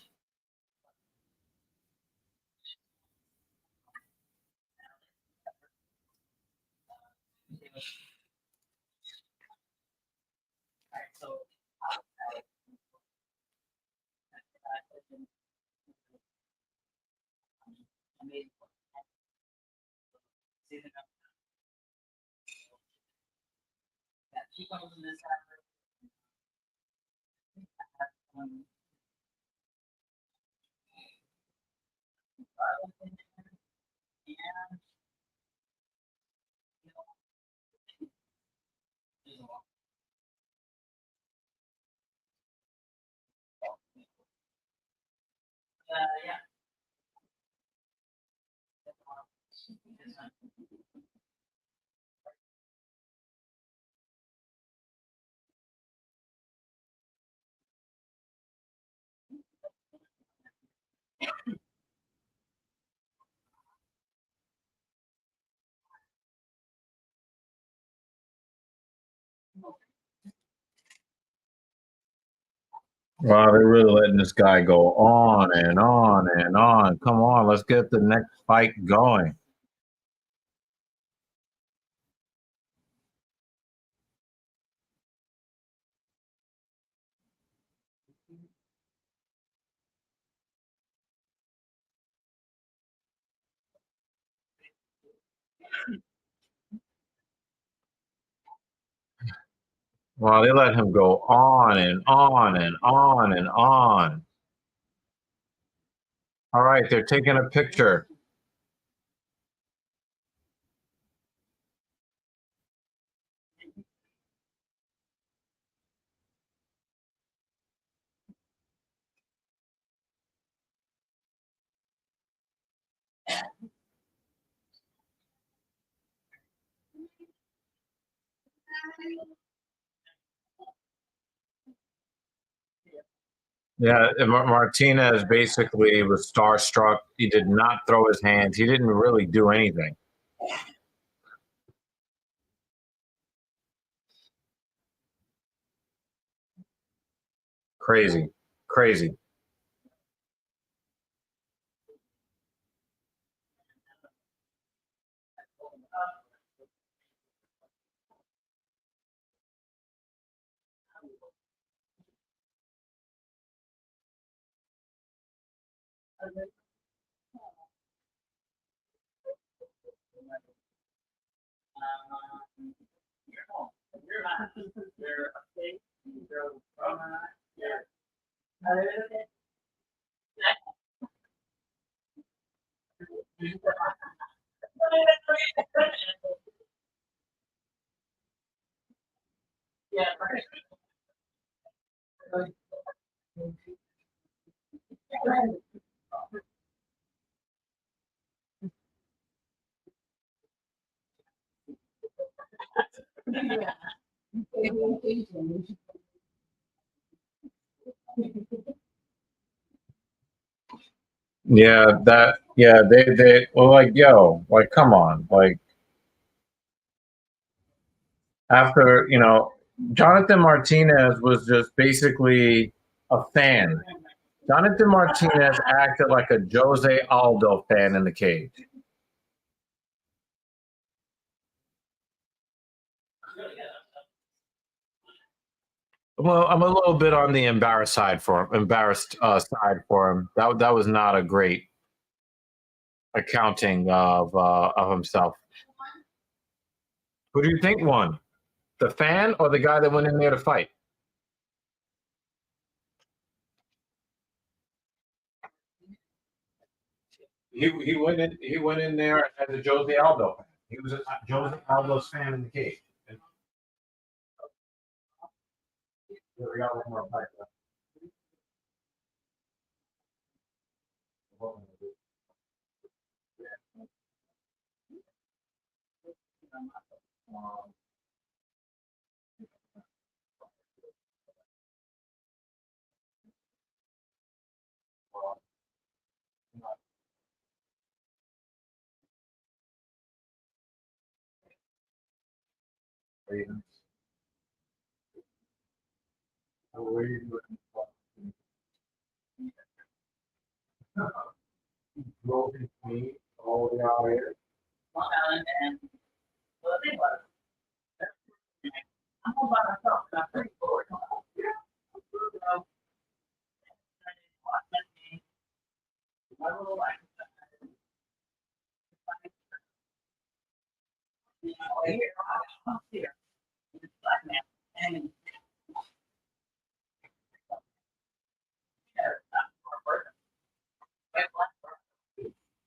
Wow, they're really letting this guy go on and on and on. Come on, let's get the next fight going. Wow, they let him go on and on and on and on. All right, they're taking a picture. Yeah, and Martinez basically was starstruck. He did not throw his hands. He didn't really do anything. Crazy, crazy. Yeah, they well, like, yo, like, come on, like, after, Jonathan Martinez was just basically a fan. Jonathan Martinez acted like a Jose Aldo fan in the cage. Well, I'm a little bit on the embarrassed side for him. That was not a great accounting of himself. Who do you think won? The fan or the guy that went in there to fight? He went in there as a Jose Aldo fan. He was a Jose Aldo's fan in the cage. We got one more fight left. All the way out here. Long Island and well, the thing was, I'm all by myself and I'm pretty bored. So, I didn't watch that game. My little life. Here, this black man, and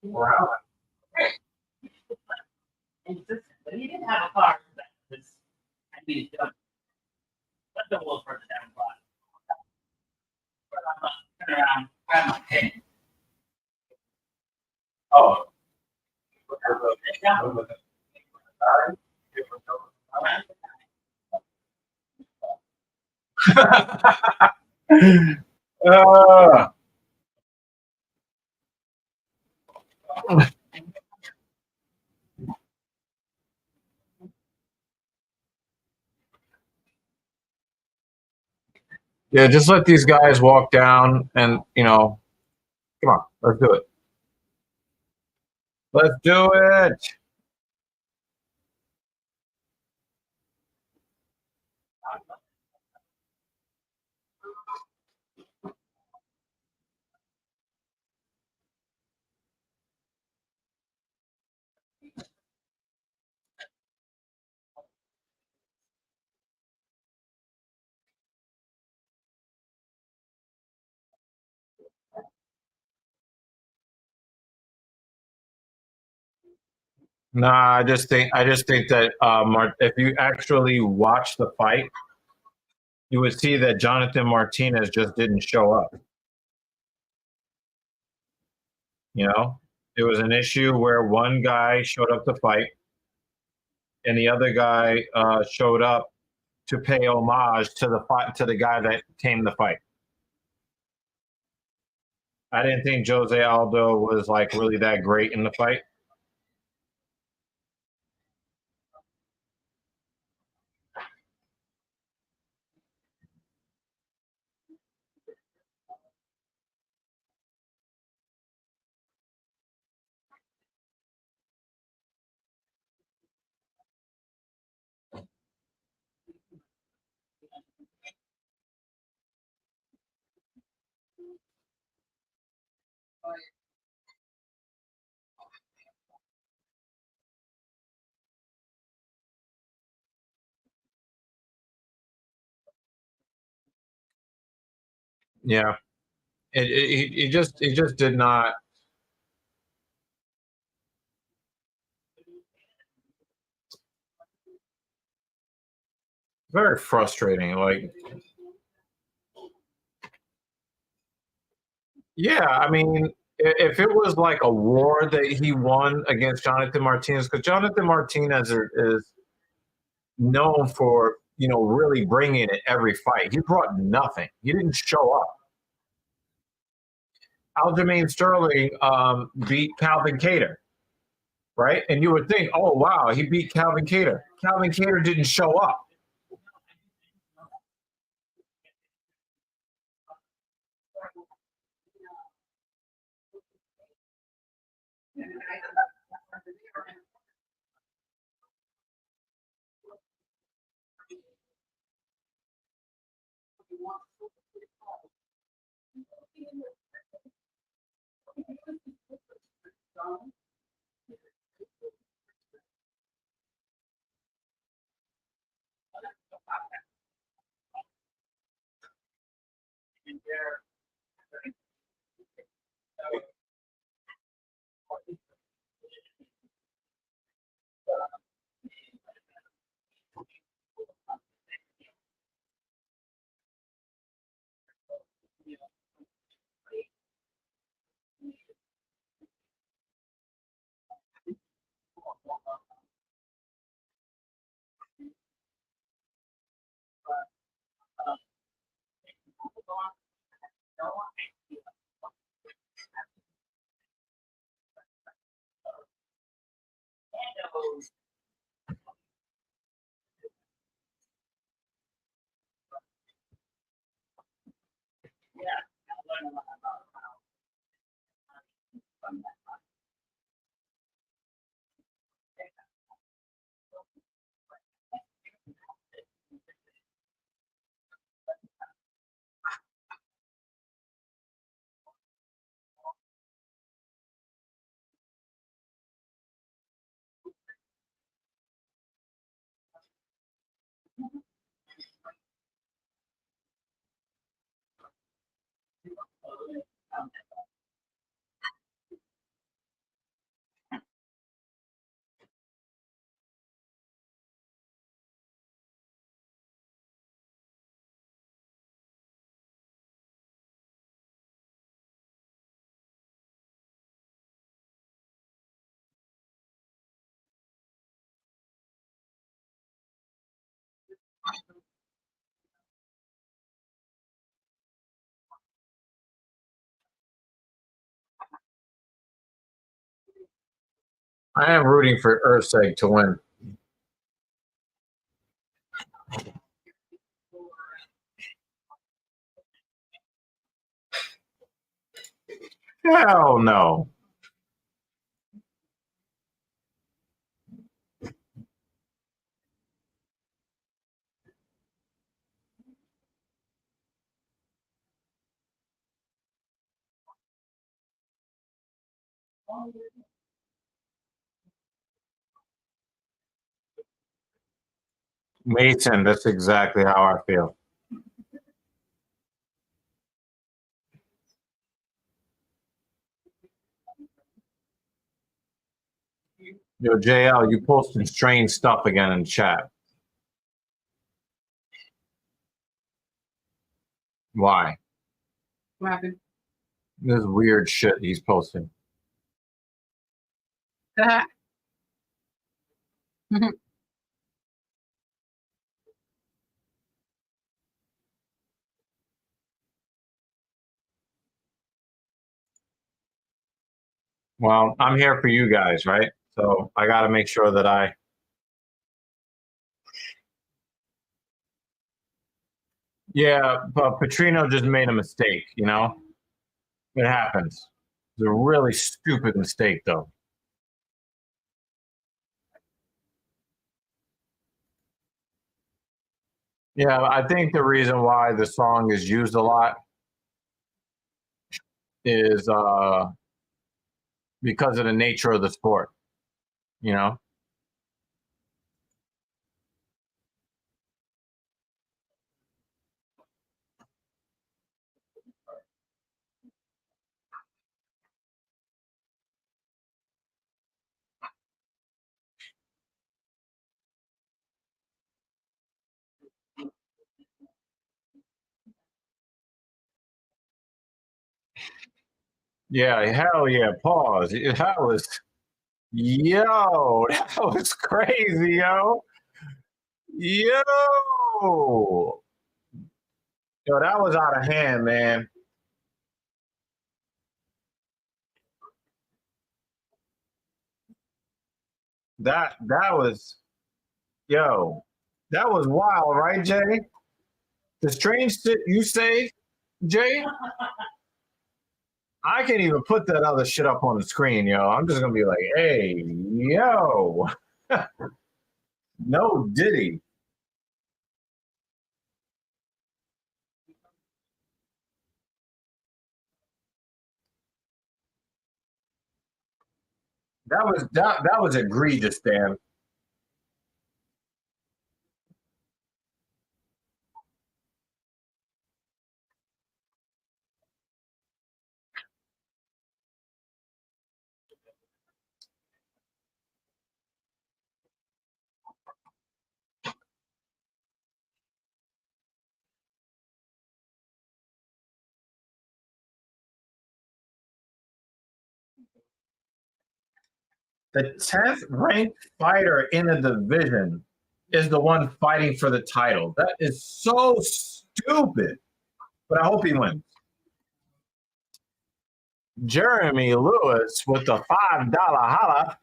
Wow. insistent, but he didn't have a car. I mean, let's go a little further down the block. Turn around, grab my pen. Oh. uh, yeah, just let these guys walk down and, come on, let's do it. Let's do it. Nah, I just think that if you actually watch the fight, you would see that Jonathan Martinez just didn't show up. It was an issue where one guy showed up to fight, and the other guy showed up to pay homage to the fight, to the guy that tamed the fight. I didn't think Jose Aldo was like really that great in the fight. Yeah, it just did not. Very frustrating. Like, yeah, I mean, if it was like a war that he won against Jonathan Martinez, because Jonathan Martinez is known for, you know, really bringing it every fight. He brought nothing. He didn't show up. Aljamain Sterling beat Calvin Kattar, right? And you would think, oh, wow, he beat Calvin Kattar. Calvin Kattar didn't show up. I am rooting for Erceg to win. Hell no. Mason, that's exactly how I feel. Yo, JL, you posted strange stuff again in chat. Why? What happened? This weird shit he's posting. Well, I'm here for you guys, right? So I got to make sure that I. Yeah, but Petrino just made a mistake. It happens. It's a really stupid mistake, though. Yeah, I think the reason why the song is used a lot is because of the nature of the sport. You know. Yeah, hell yeah. Pause. That was yo. That was crazy, yo. Yo. Yo, that was out of hand, man. That was yo. That was wild, right, Jay? The strange shit you say, Jay. I can't even put that other shit up on the screen, yo. I'm just gonna be like, hey, yo. No Diddy. That was egregious, Dan. The 10th ranked fighter in the division is the one fighting for the title. That is so stupid. But I hope he wins. Jeremy Lewis with the $5 holla.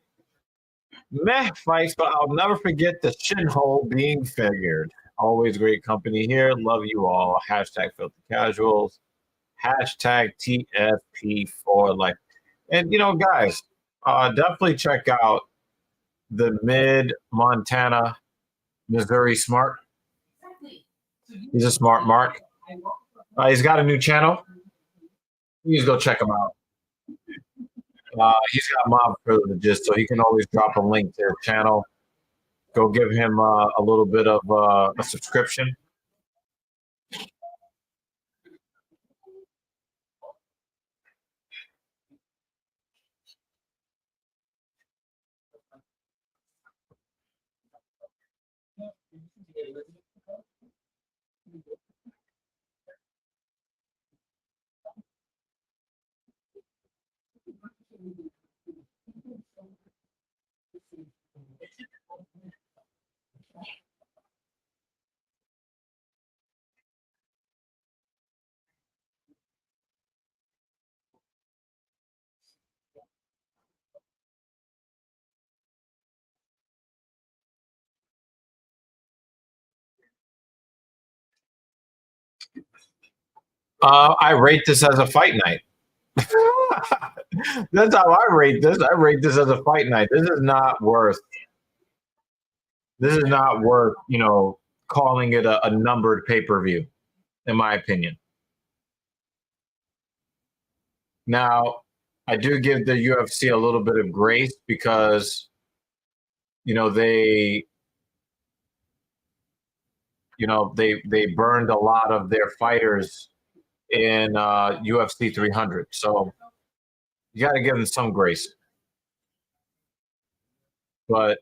Meh fights, but I'll never forget the shinhole being figured. Always great company here. Love you all. Hashtag filthy casuals. Hashtag TFP for life. And guys, definitely check out the Mid Montana Missouri Smart. He's a smart Mark. He's got a new channel. You just go check him out. He's got mob privileges, so he can always drop a link to his channel. Go give him a little bit of a subscription. I rate this as a fight night. That's how I rate this. I rate this as a fight night. This is not worth. This is not worth calling it a numbered pay per view, in my opinion. Now, I do give the UFC a little bit of grace because they they burned a lot of their fighters in UFC 300. So you got to give them some grace. But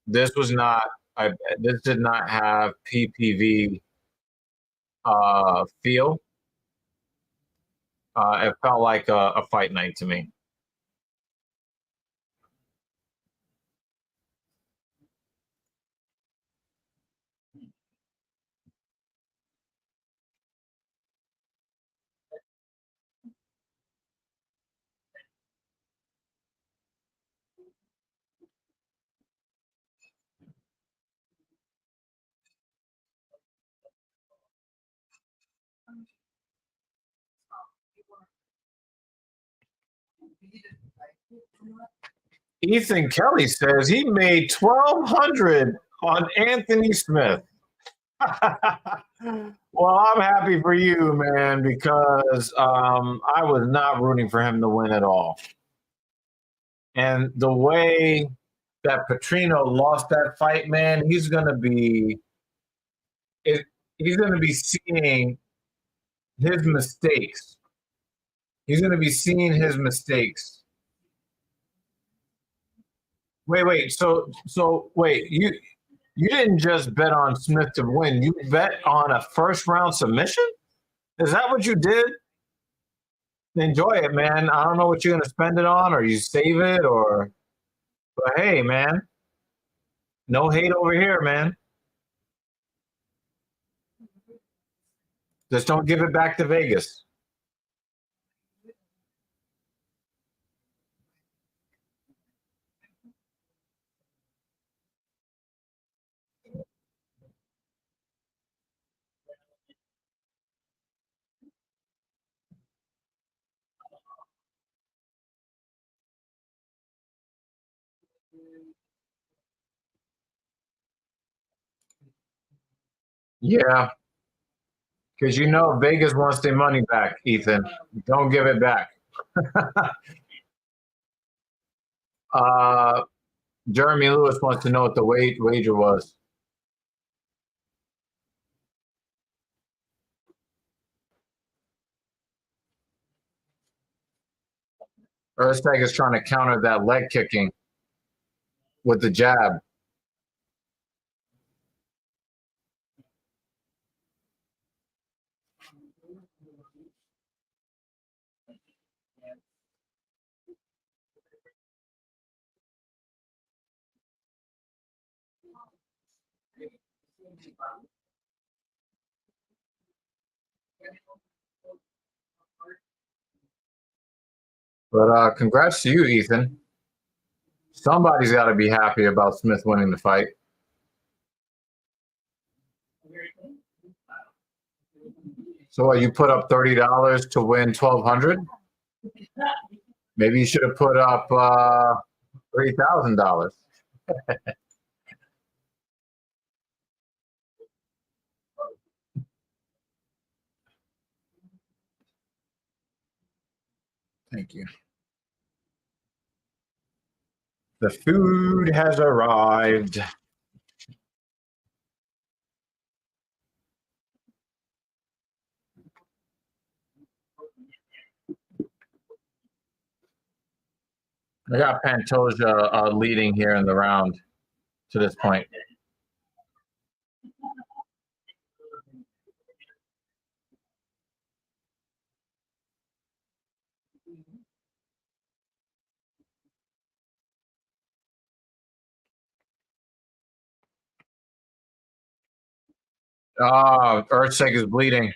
this was not. This did not have PPV feel. It felt like a fight night to me. Ethan Kelly says he made 1,200 on Anthony Smith. Well, I'm happy for you, man, because I was not rooting for him to win at all. And the way that Petrino lost that fight, man, he's gonna be seeing his mistakes. He's gonna be seeing his mistakes. Wait. So wait, you didn't just bet on Smith to win. You bet on a first round submission? Is that what you did? Enjoy it, man. I don't know what you're gonna spend it on, or you save it, but hey, man, no hate over here, man. Just don't give it back to Vegas. Yeah, because you know Vegas wants their money back, Ethan. Don't give it back. Jeremy Lewis wants to know what the wager was. Erceg is trying to counter that leg kicking with the jab. But congrats to you, Ethan. Somebody's got to be happy about Smith winning the fight. So what, you put up $30 to win 1,200? Maybe you should have put up $3,000. Thank you. The food has arrived. I got Pantoja leading here in the round to this point. Erceg is bleeding.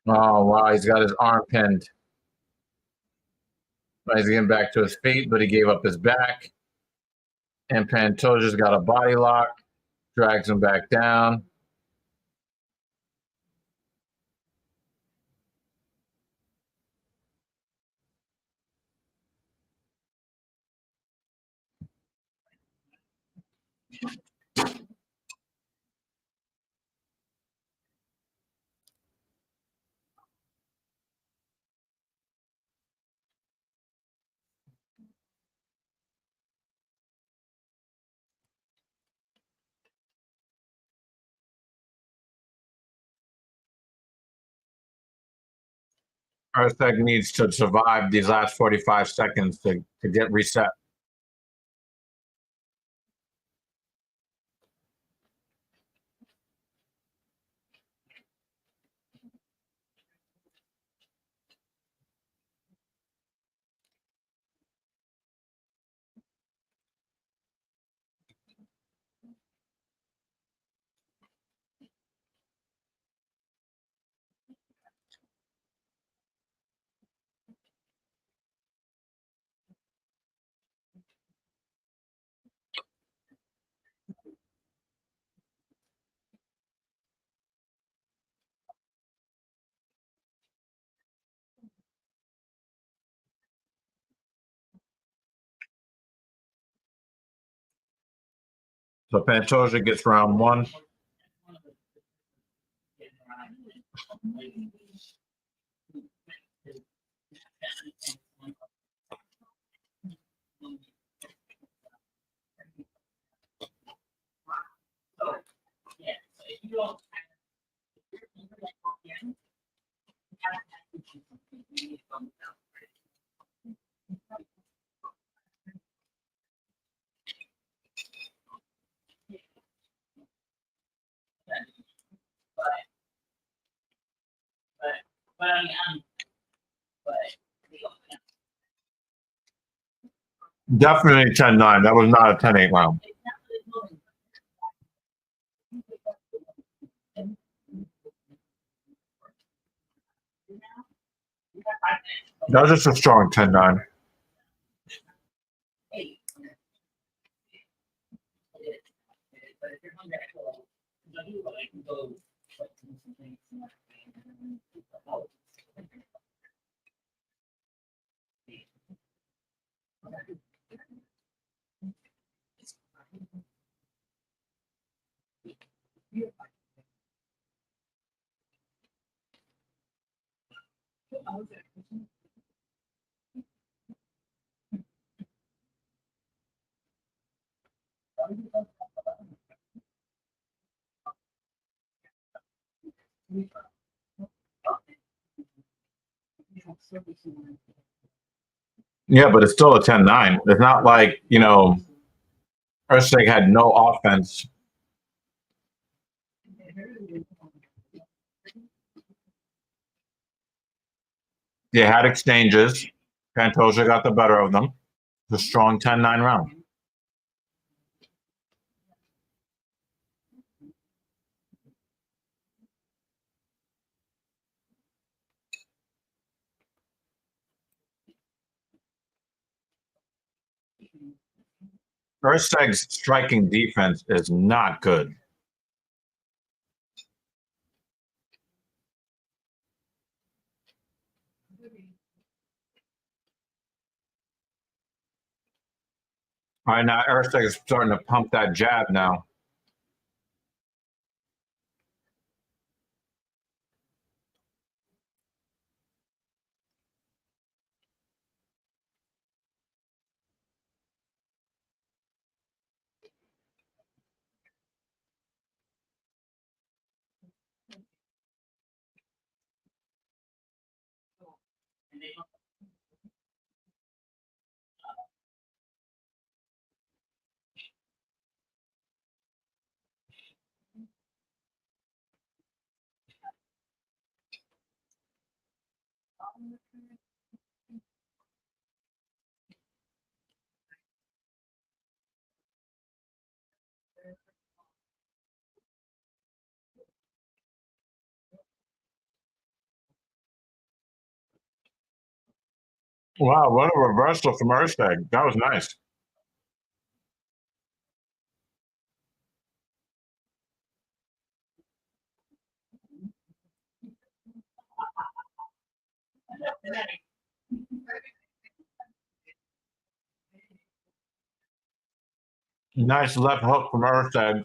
Oh, wow, he's got his arm pinned. He's getting back to his feet, but he gave up his back. And Pantoja's got a body lock, drags him back down. Erceg needs to survive these last 45 seconds to get reset. So Pantoja gets round one. Yeah, so if you don't but I mean, but Definitely 10-9. That was not a 10-8 round. That was just a strong 10-9. Yeah, but it's still a 10-9. It's not like, Erceg had no offense. They had exchanges. Pantoja got the better of them. The strong 10-9 round. Erceg's striking defense is not good. All right, now Erceg is starting to pump that jab now. Wow, what a reversal from Erceg. That was nice. Nice left hook from Erceg.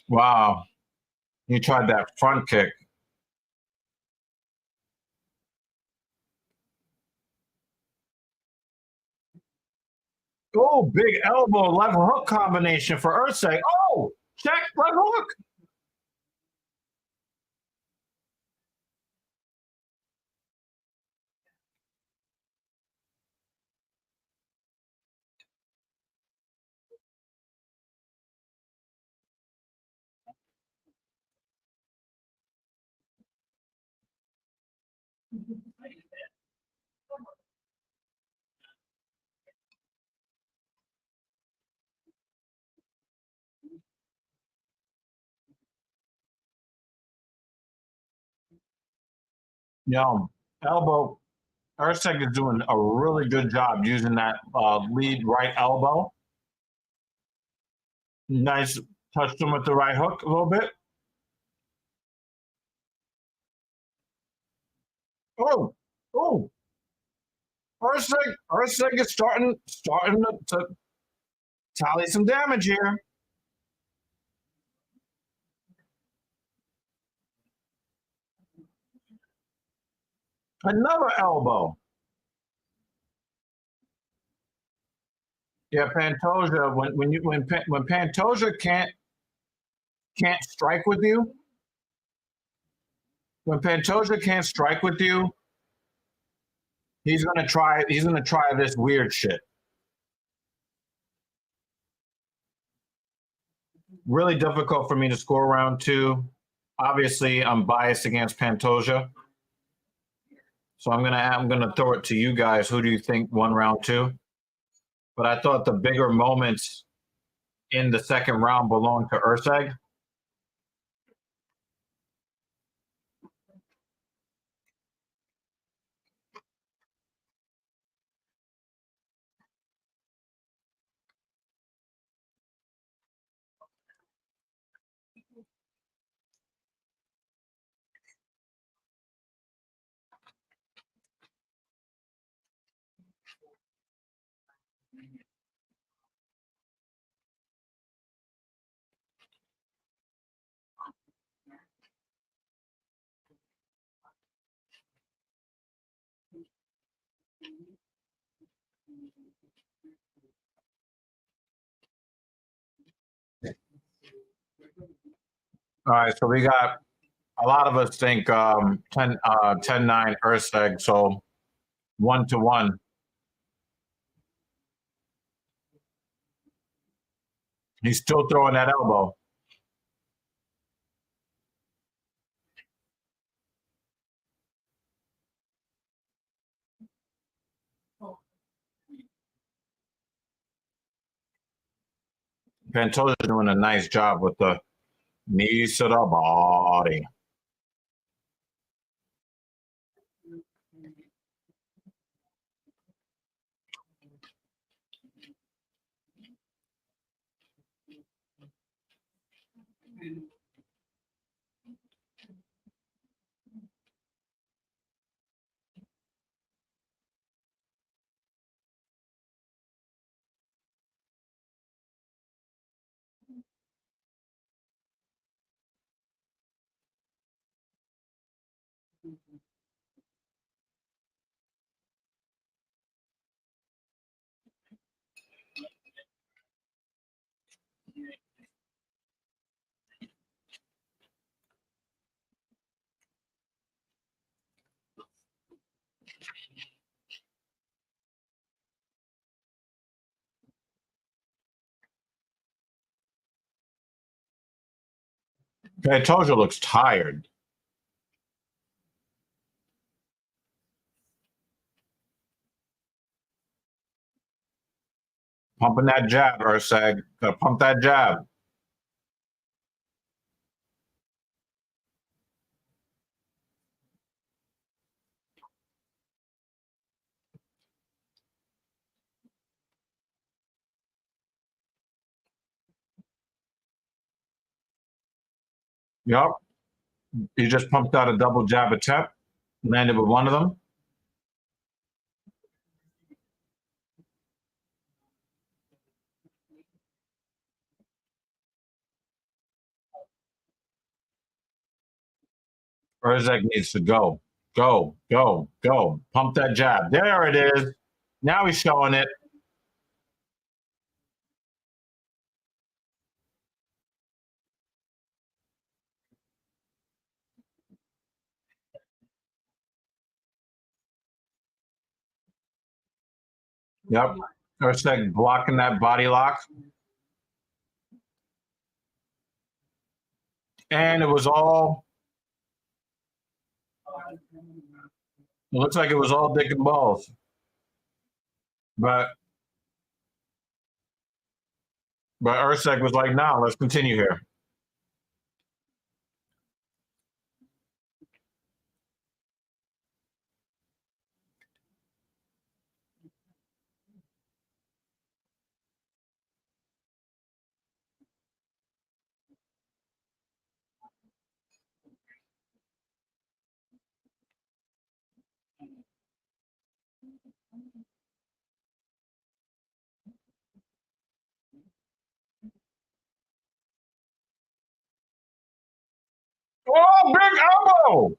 Wow. He tried that front kick. Oh, big elbow, left hook combination for Erceg. Oh, check left hook. Yo, elbow. Erceg is doing a really good job using that lead right elbow. Nice, touched him with the right hook a little bit. Oh, oh. Erceg is starting to tally some damage here. Another elbow. Yeah, Pantoja. When Pantoja can't strike with you, when Pantoja can't strike with you, he's gonna try this weird shit. Really difficult for me to score round two. Obviously, I'm biased against Pantoja, so I'm gonna throw it to you guys. Who do you think won round two? But I thought the bigger moments in the second round belonged to Erceg. All right, so we got a lot of us think 10-9 Erceg, so 1-1. He's still throwing that elbow. Pantoja's doing a nice job with the knees to the body. Pantoja looks tired. Pumping that jab, Erceg. Gotta pump that jab. Yep. He just pumped out a double jab attempt, landed with one of them. Erceg needs to go. Go. Pump that jab. There it is. Now he's showing it. Yep. Erceg blocking that body lock. And it was all looks like it was all dick and balls. But Erceg was like, nah, let's continue here. Oh, big elbow!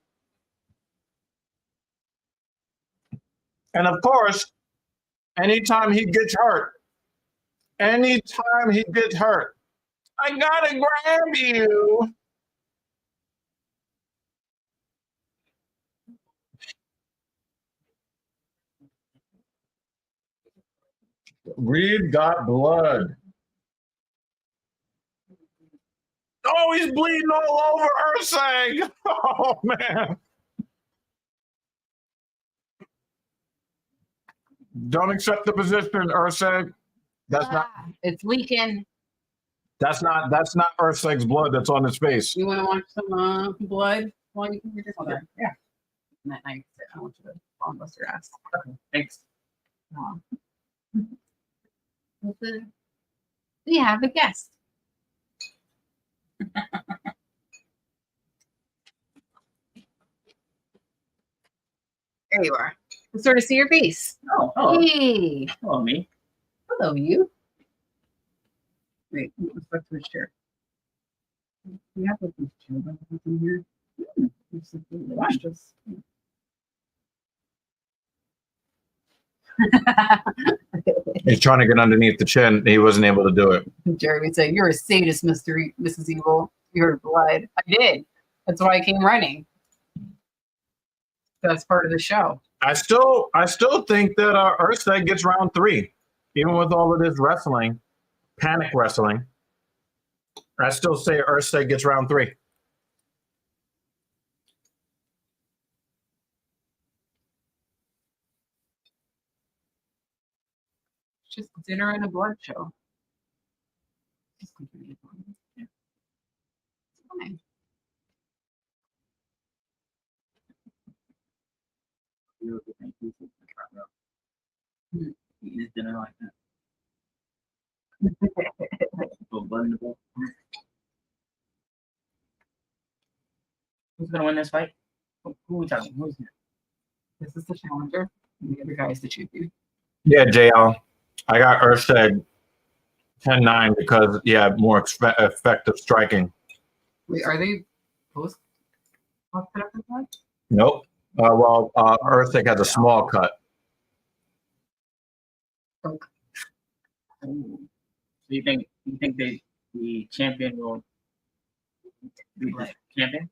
And of course, anytime he gets hurt, I gotta grab you. Reed got blood. Oh, he's bleeding all over Erceg. Oh, man. Don't accept the position, Erceg. That's not It's leaking. that's not Erceg's blood that's on his face. You want to watch some blood while you can do this? Okay. Yeah. And that night, I want you to bomb bust your ass. Okay, thanks. We have a guest. There you are. Let's sort of see your face. Oh, hello. Hey. Hello, me. Hello, you. Wait, let's back to the chair. We have a chair in here. Watch this. He's trying to get underneath the chin. He wasn't able to do it. Jeremy said, "You're a sadist, Mrs. Evil. You heard blood." I did. That's why I came running. That's part of the show. I still think that Erceg gets round 3, even with all of this wrestling, panic wrestling. I still say Erceg gets round 3. It's just dinner and a blood show. Just continue on. Yeah. It's fine. You think he's eating his dinner like that. Little blood in the bowl. Who's gonna win this fight? Who are we talking? Who's here? This is the challenger, and the other guy is the champion. Yeah, JL. I got Erceg 10-9 because he had more effective striking. Wait, are they both put up in blood? Nope. Erceg has a small cut. So you think the champion will be the champion?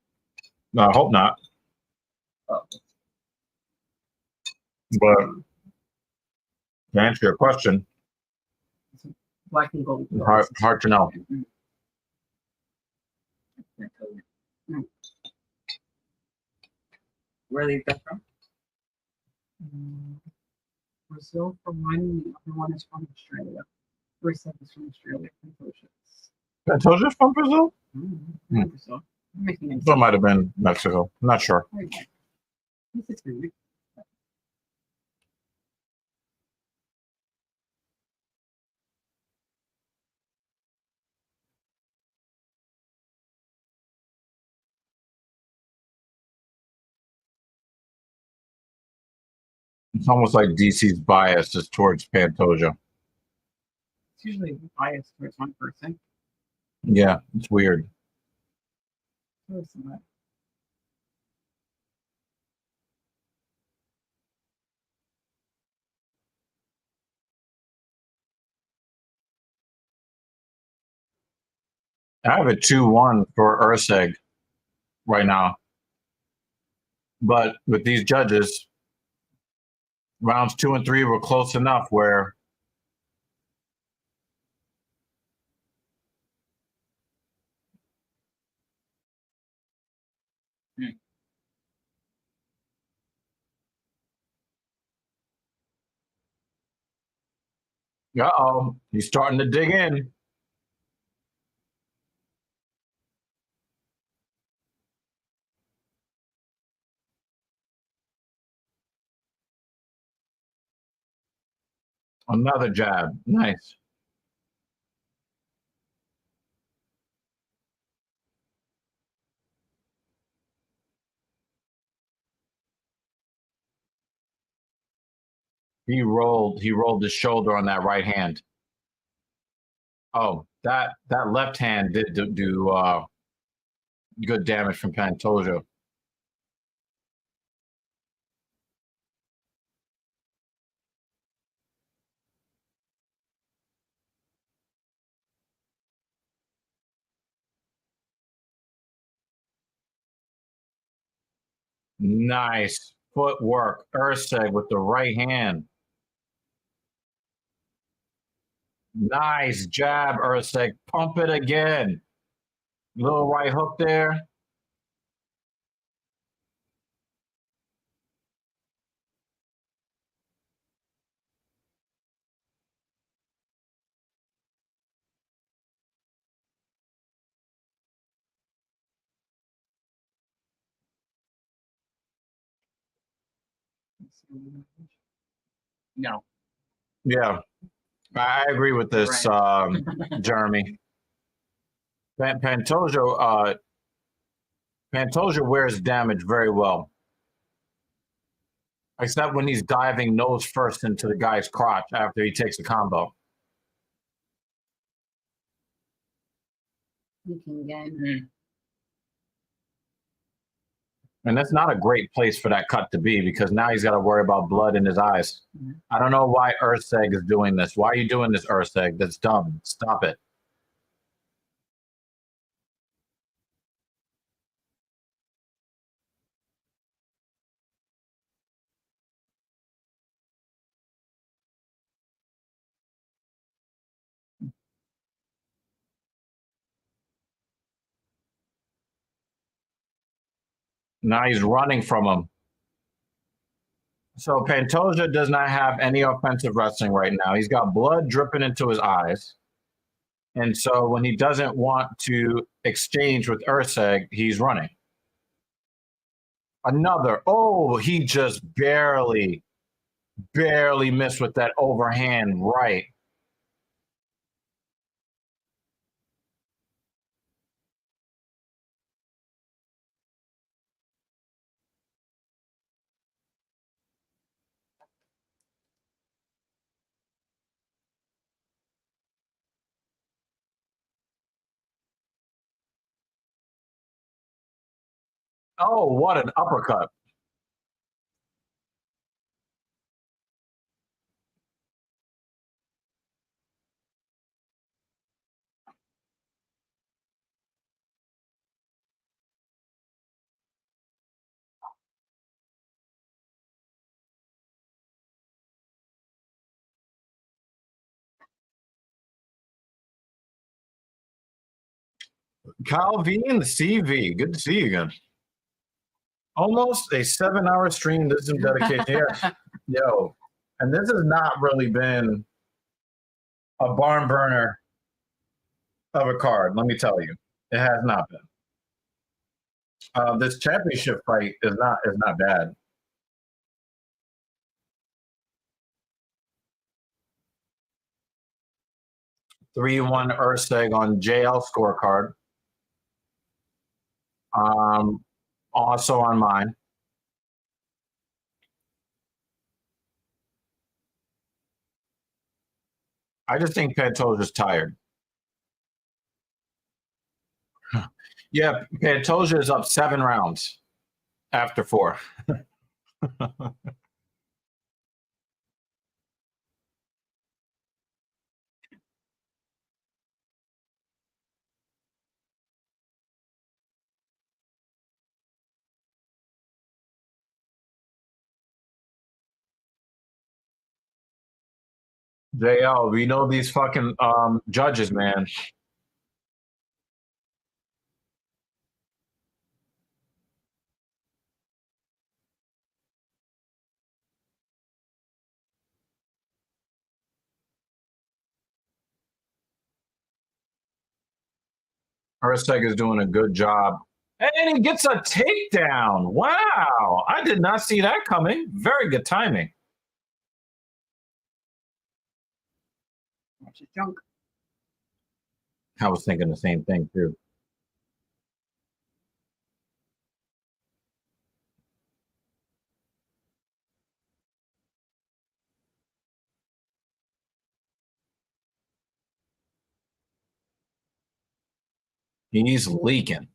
No, I hope not. Oh. But to answer your question, Black and gold. hard to know. Where are these guys from? Brazil for one, the other one is from Australia. Erceg is from Australia. Pantoja's from Brazil? So, making it That might have been Mexico. I'm not sure. It's almost like DC's bias is towards Pantoja. It's usually biased towards one person. Yeah, it's weird. I have a 2-1 for Erceg right now. But with these judges, rounds 2 and 3 were close enough where Uh-oh. He's starting to dig in. Another jab. Nice. He rolled his shoulder on that right hand. Oh, that left hand did do good damage from Pantoja. Nice footwork. Erceg with the right hand. Nice jab, Erceg. Pump it again. Little right hook there. No. Yeah, I agree with this, Jeremy. Pantoja wears damage very well, except when he's diving nose first into the guy's crotch after he takes a combo. And that's not a great place for that cut to be because now he's got to worry about blood in his eyes. I don't know why Erceg is doing this. Why are you doing this, Erceg? That's dumb. Stop it. Now he's running from him. So Pantoja does not have any offensive wrestling right now. He's got blood dripping into his eyes. And so when he doesn't want to exchange with Erceg, he's running. Another. Oh, he just barely missed with that overhand right. Oh, what an uppercut. Kyle V and the CV. Good to see you again. Almost a 7-hour stream. This is some dedication. Yeah. Yo. And this has not really been a barn burner of a card, let me tell you. It has not been. This championship fight is not bad. Three one Erceg on JL scorecard. Also on mine. I just think Pantoja's tired. Yeah, Pantoja is up 7 rounds after 4. JL, we know these fucking judges, man. Erceg is doing a good job. And he gets a takedown. Wow. I did not see that coming. Very good timing. Watch his junk. I was thinking the same thing, too. He's leaking.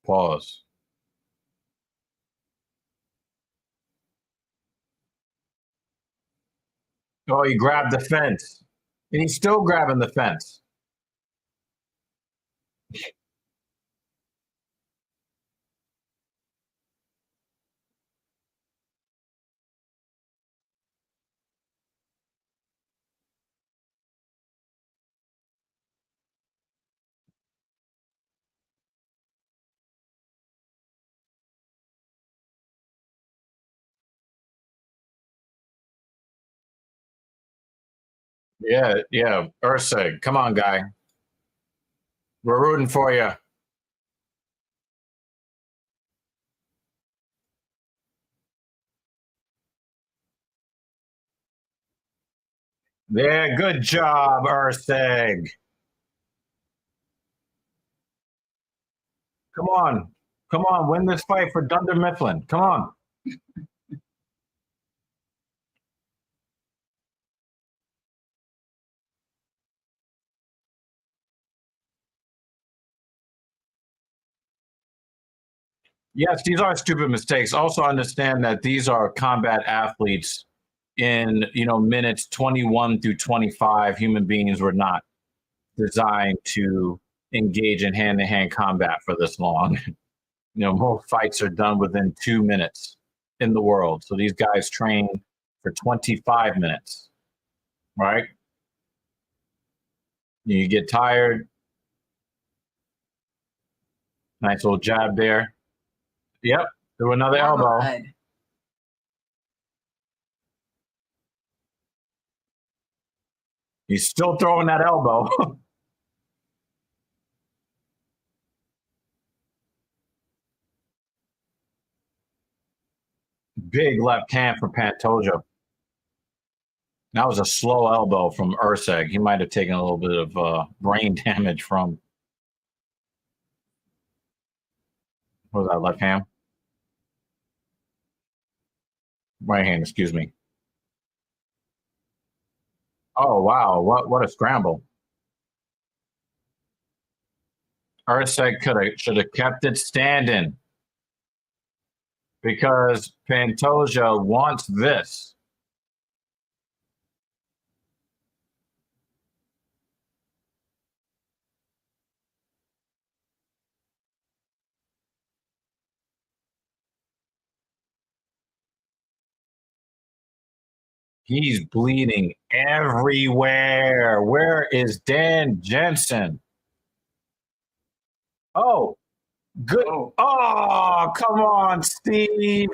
Pause. Oh, he grabbed the fence. And he's still grabbing the fence. Yeah. Erceg, come on, guy. We're rooting for you. Yeah, good job, Erceg. Come on, win this fight for Dunder Mifflin. Come on. Yes, these are stupid mistakes. Also understand that these are combat athletes in, minutes 21 through 25. Human beings were not designed to engage in hand-to-hand combat for this long. Most fights are done within 2 minutes in the world. So these guys train for 25 minutes, right? You get tired. Nice little jab there. Yep, through another elbow. God. He's still throwing that elbow. Big left hand from Pantoja. That was a slow elbow from Erceg. He might have taken a little bit of brain damage from, what was that, left hand? Right hand, excuse me. Oh, wow. What a scramble. Erceg should have kept it standing because Pantoja wants this. He's bleeding everywhere. Where is Dan Jensen? Oh, good. Oh, come on, Steve.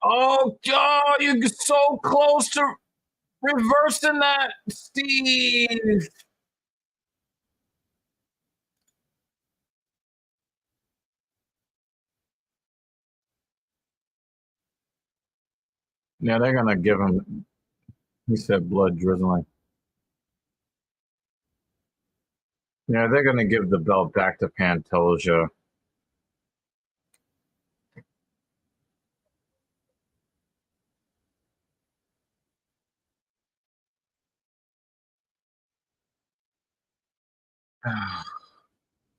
Oh, God, you're so close to reversing that, Steve. Yeah, they're going to give him, he said blood drizzling. Yeah, they're going to give the belt back to Pantoja.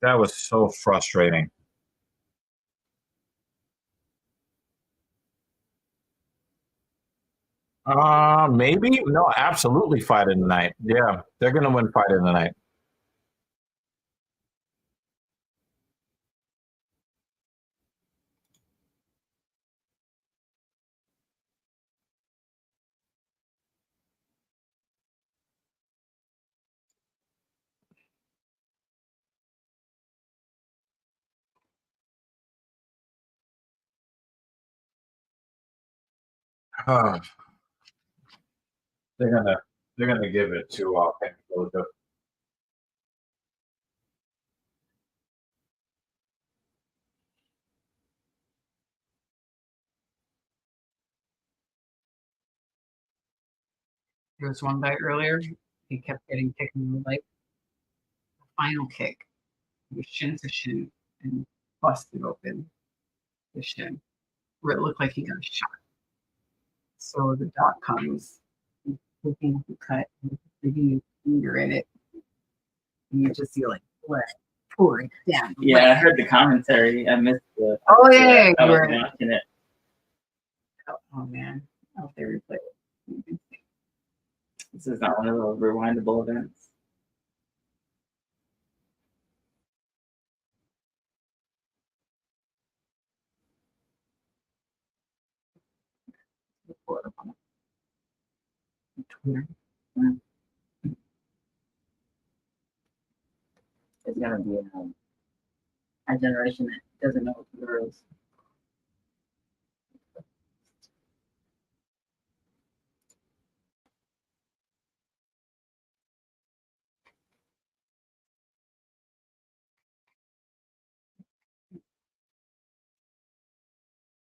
That was so frustrating. Maybe. No, absolutely fight in the night. Yeah, they're gonna win fight in the night. Uh, they're gonna give it to Pantoja. There was one guy earlier. He kept getting kicked in the leg. The final kick was shin to shin and busted open the shin, where it looked like he got shot. So the doc comes, looking at the cut, and digging his finger in it, and you just see like blood pouring down. the Yeah, I leg. heard the commentary. I missed the. Oh yeah, I you was were. watching it. Oh man, I hope they replay it. This is not one of those rewindable events. Report on Twitter. It's gonna be a generation that doesn't know what the rules.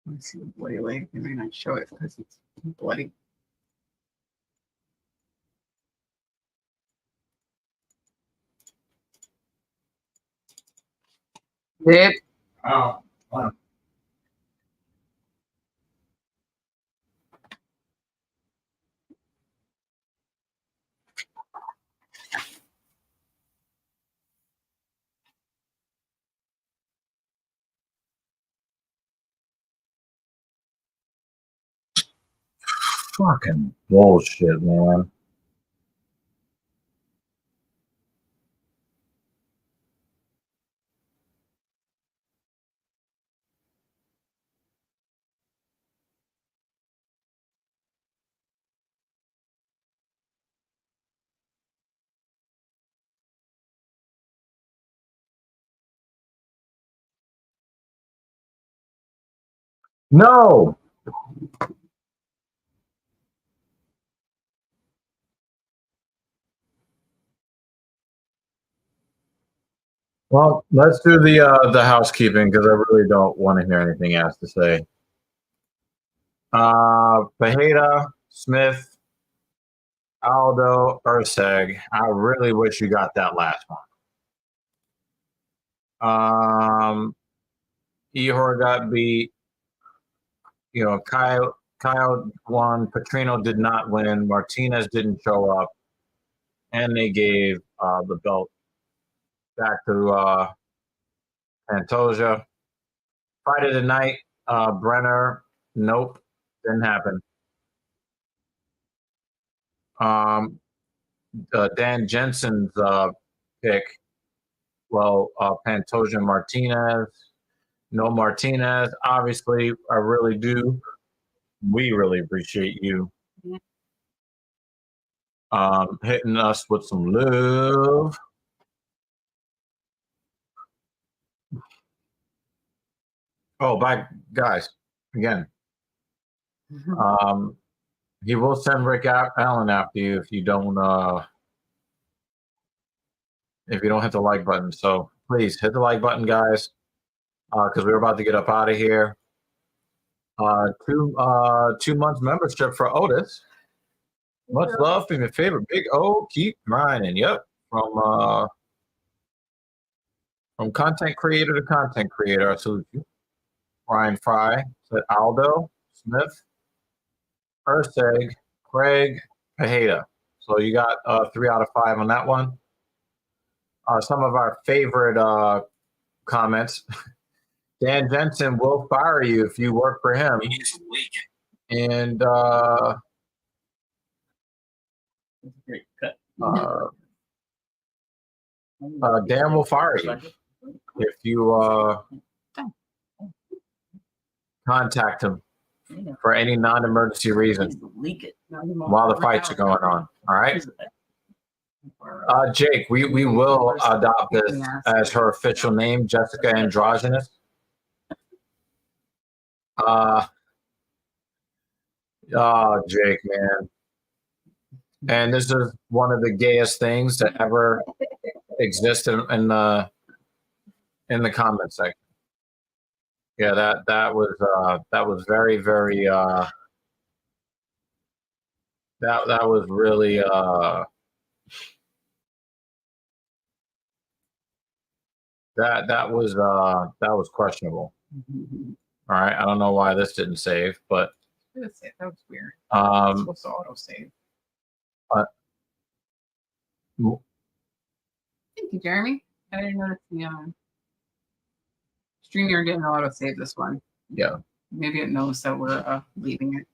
Let's see the bloody leg. They may not show it because it's bloody. Did Oh, wow. Fucking bullshit, man. No. Well, let's do the housekeeping because I really don't want to hear anything he has to say. Pajeda, Smith, Aldo, Erceg. I really wish you got that last one. Ihor got beat. You know, Kyle won. Petrino did not win. Martinez didn't show up, and they gave the belt back to Pantoja. Fight of the night, Brenner. Nope, didn't happen. Dan Jensen's pick. Well, Pantoja Martinez. No Martinez. Obviously, I really do. We really appreciate you hitting us with some love. Oh, bye, guys. Again, he will send Rick Allen after you if you don't hit the like button. So please hit the like button, guys, because we're about to get up out of here. 2 months membership for Otis. Much love from your favorite Big O. Keep grinding. Yep, from content creator to content creator. I salute you. Ryan Fry said Aldo Smith, Erceg, Craig, Pajeda. So you got 3 out of 5 on that one. Some of our favorite comments. Dan Jensen will fire you if you work for him. He's weak. And That's a great cut. Dan will fire you if you contact him for any non-emergency reason Leak it. while the fights are going on. All right. Jake, we will adopt this as her official name, Jessica Androgynous. Jake, man. And this is one of the gayest things that ever existed in the comment section. Yeah, that was very, very that was really that was questionable. All right, I don't know why this didn't save, but That was weird. um, Supposed to auto save. Thank you, Jeremy. I didn't notice the StreamYard didn't auto save this one. yeah. Maybe it knows that we're leaving it.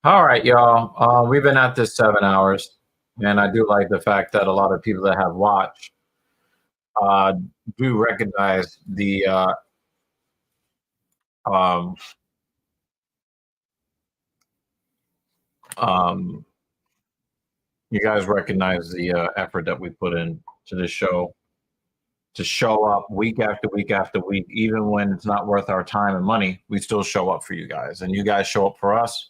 All right, y'all. We've been at this 7 hours, and I do like the fact that a lot of people that have watched do recognize the you guys recognize the effort that we put in to this show to show up week after week after week, even when it's not worth our time and money. We still show up for you guys, and you guys show up for us.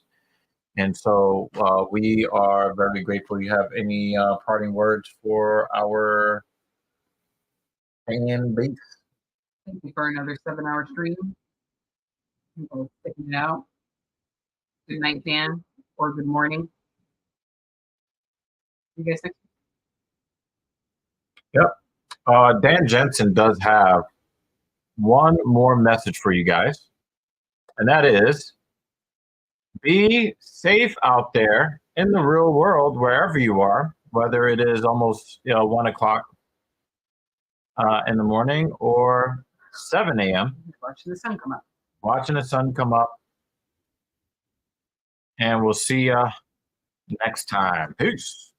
And so we are very grateful. You have any parting words for our fan base? Thank you for another 7-hour stream. Sticking it out. Good night, Dan, or good morning. You guys think? Yep. Dan Jensen does have one more message for you guys, and that is be safe out there in the real world, wherever you are, whether it is almost 1 o'clock in the morning or 7 a.m. Watching the sun come up. Watching the sun come up. And we'll see you next time. Peace.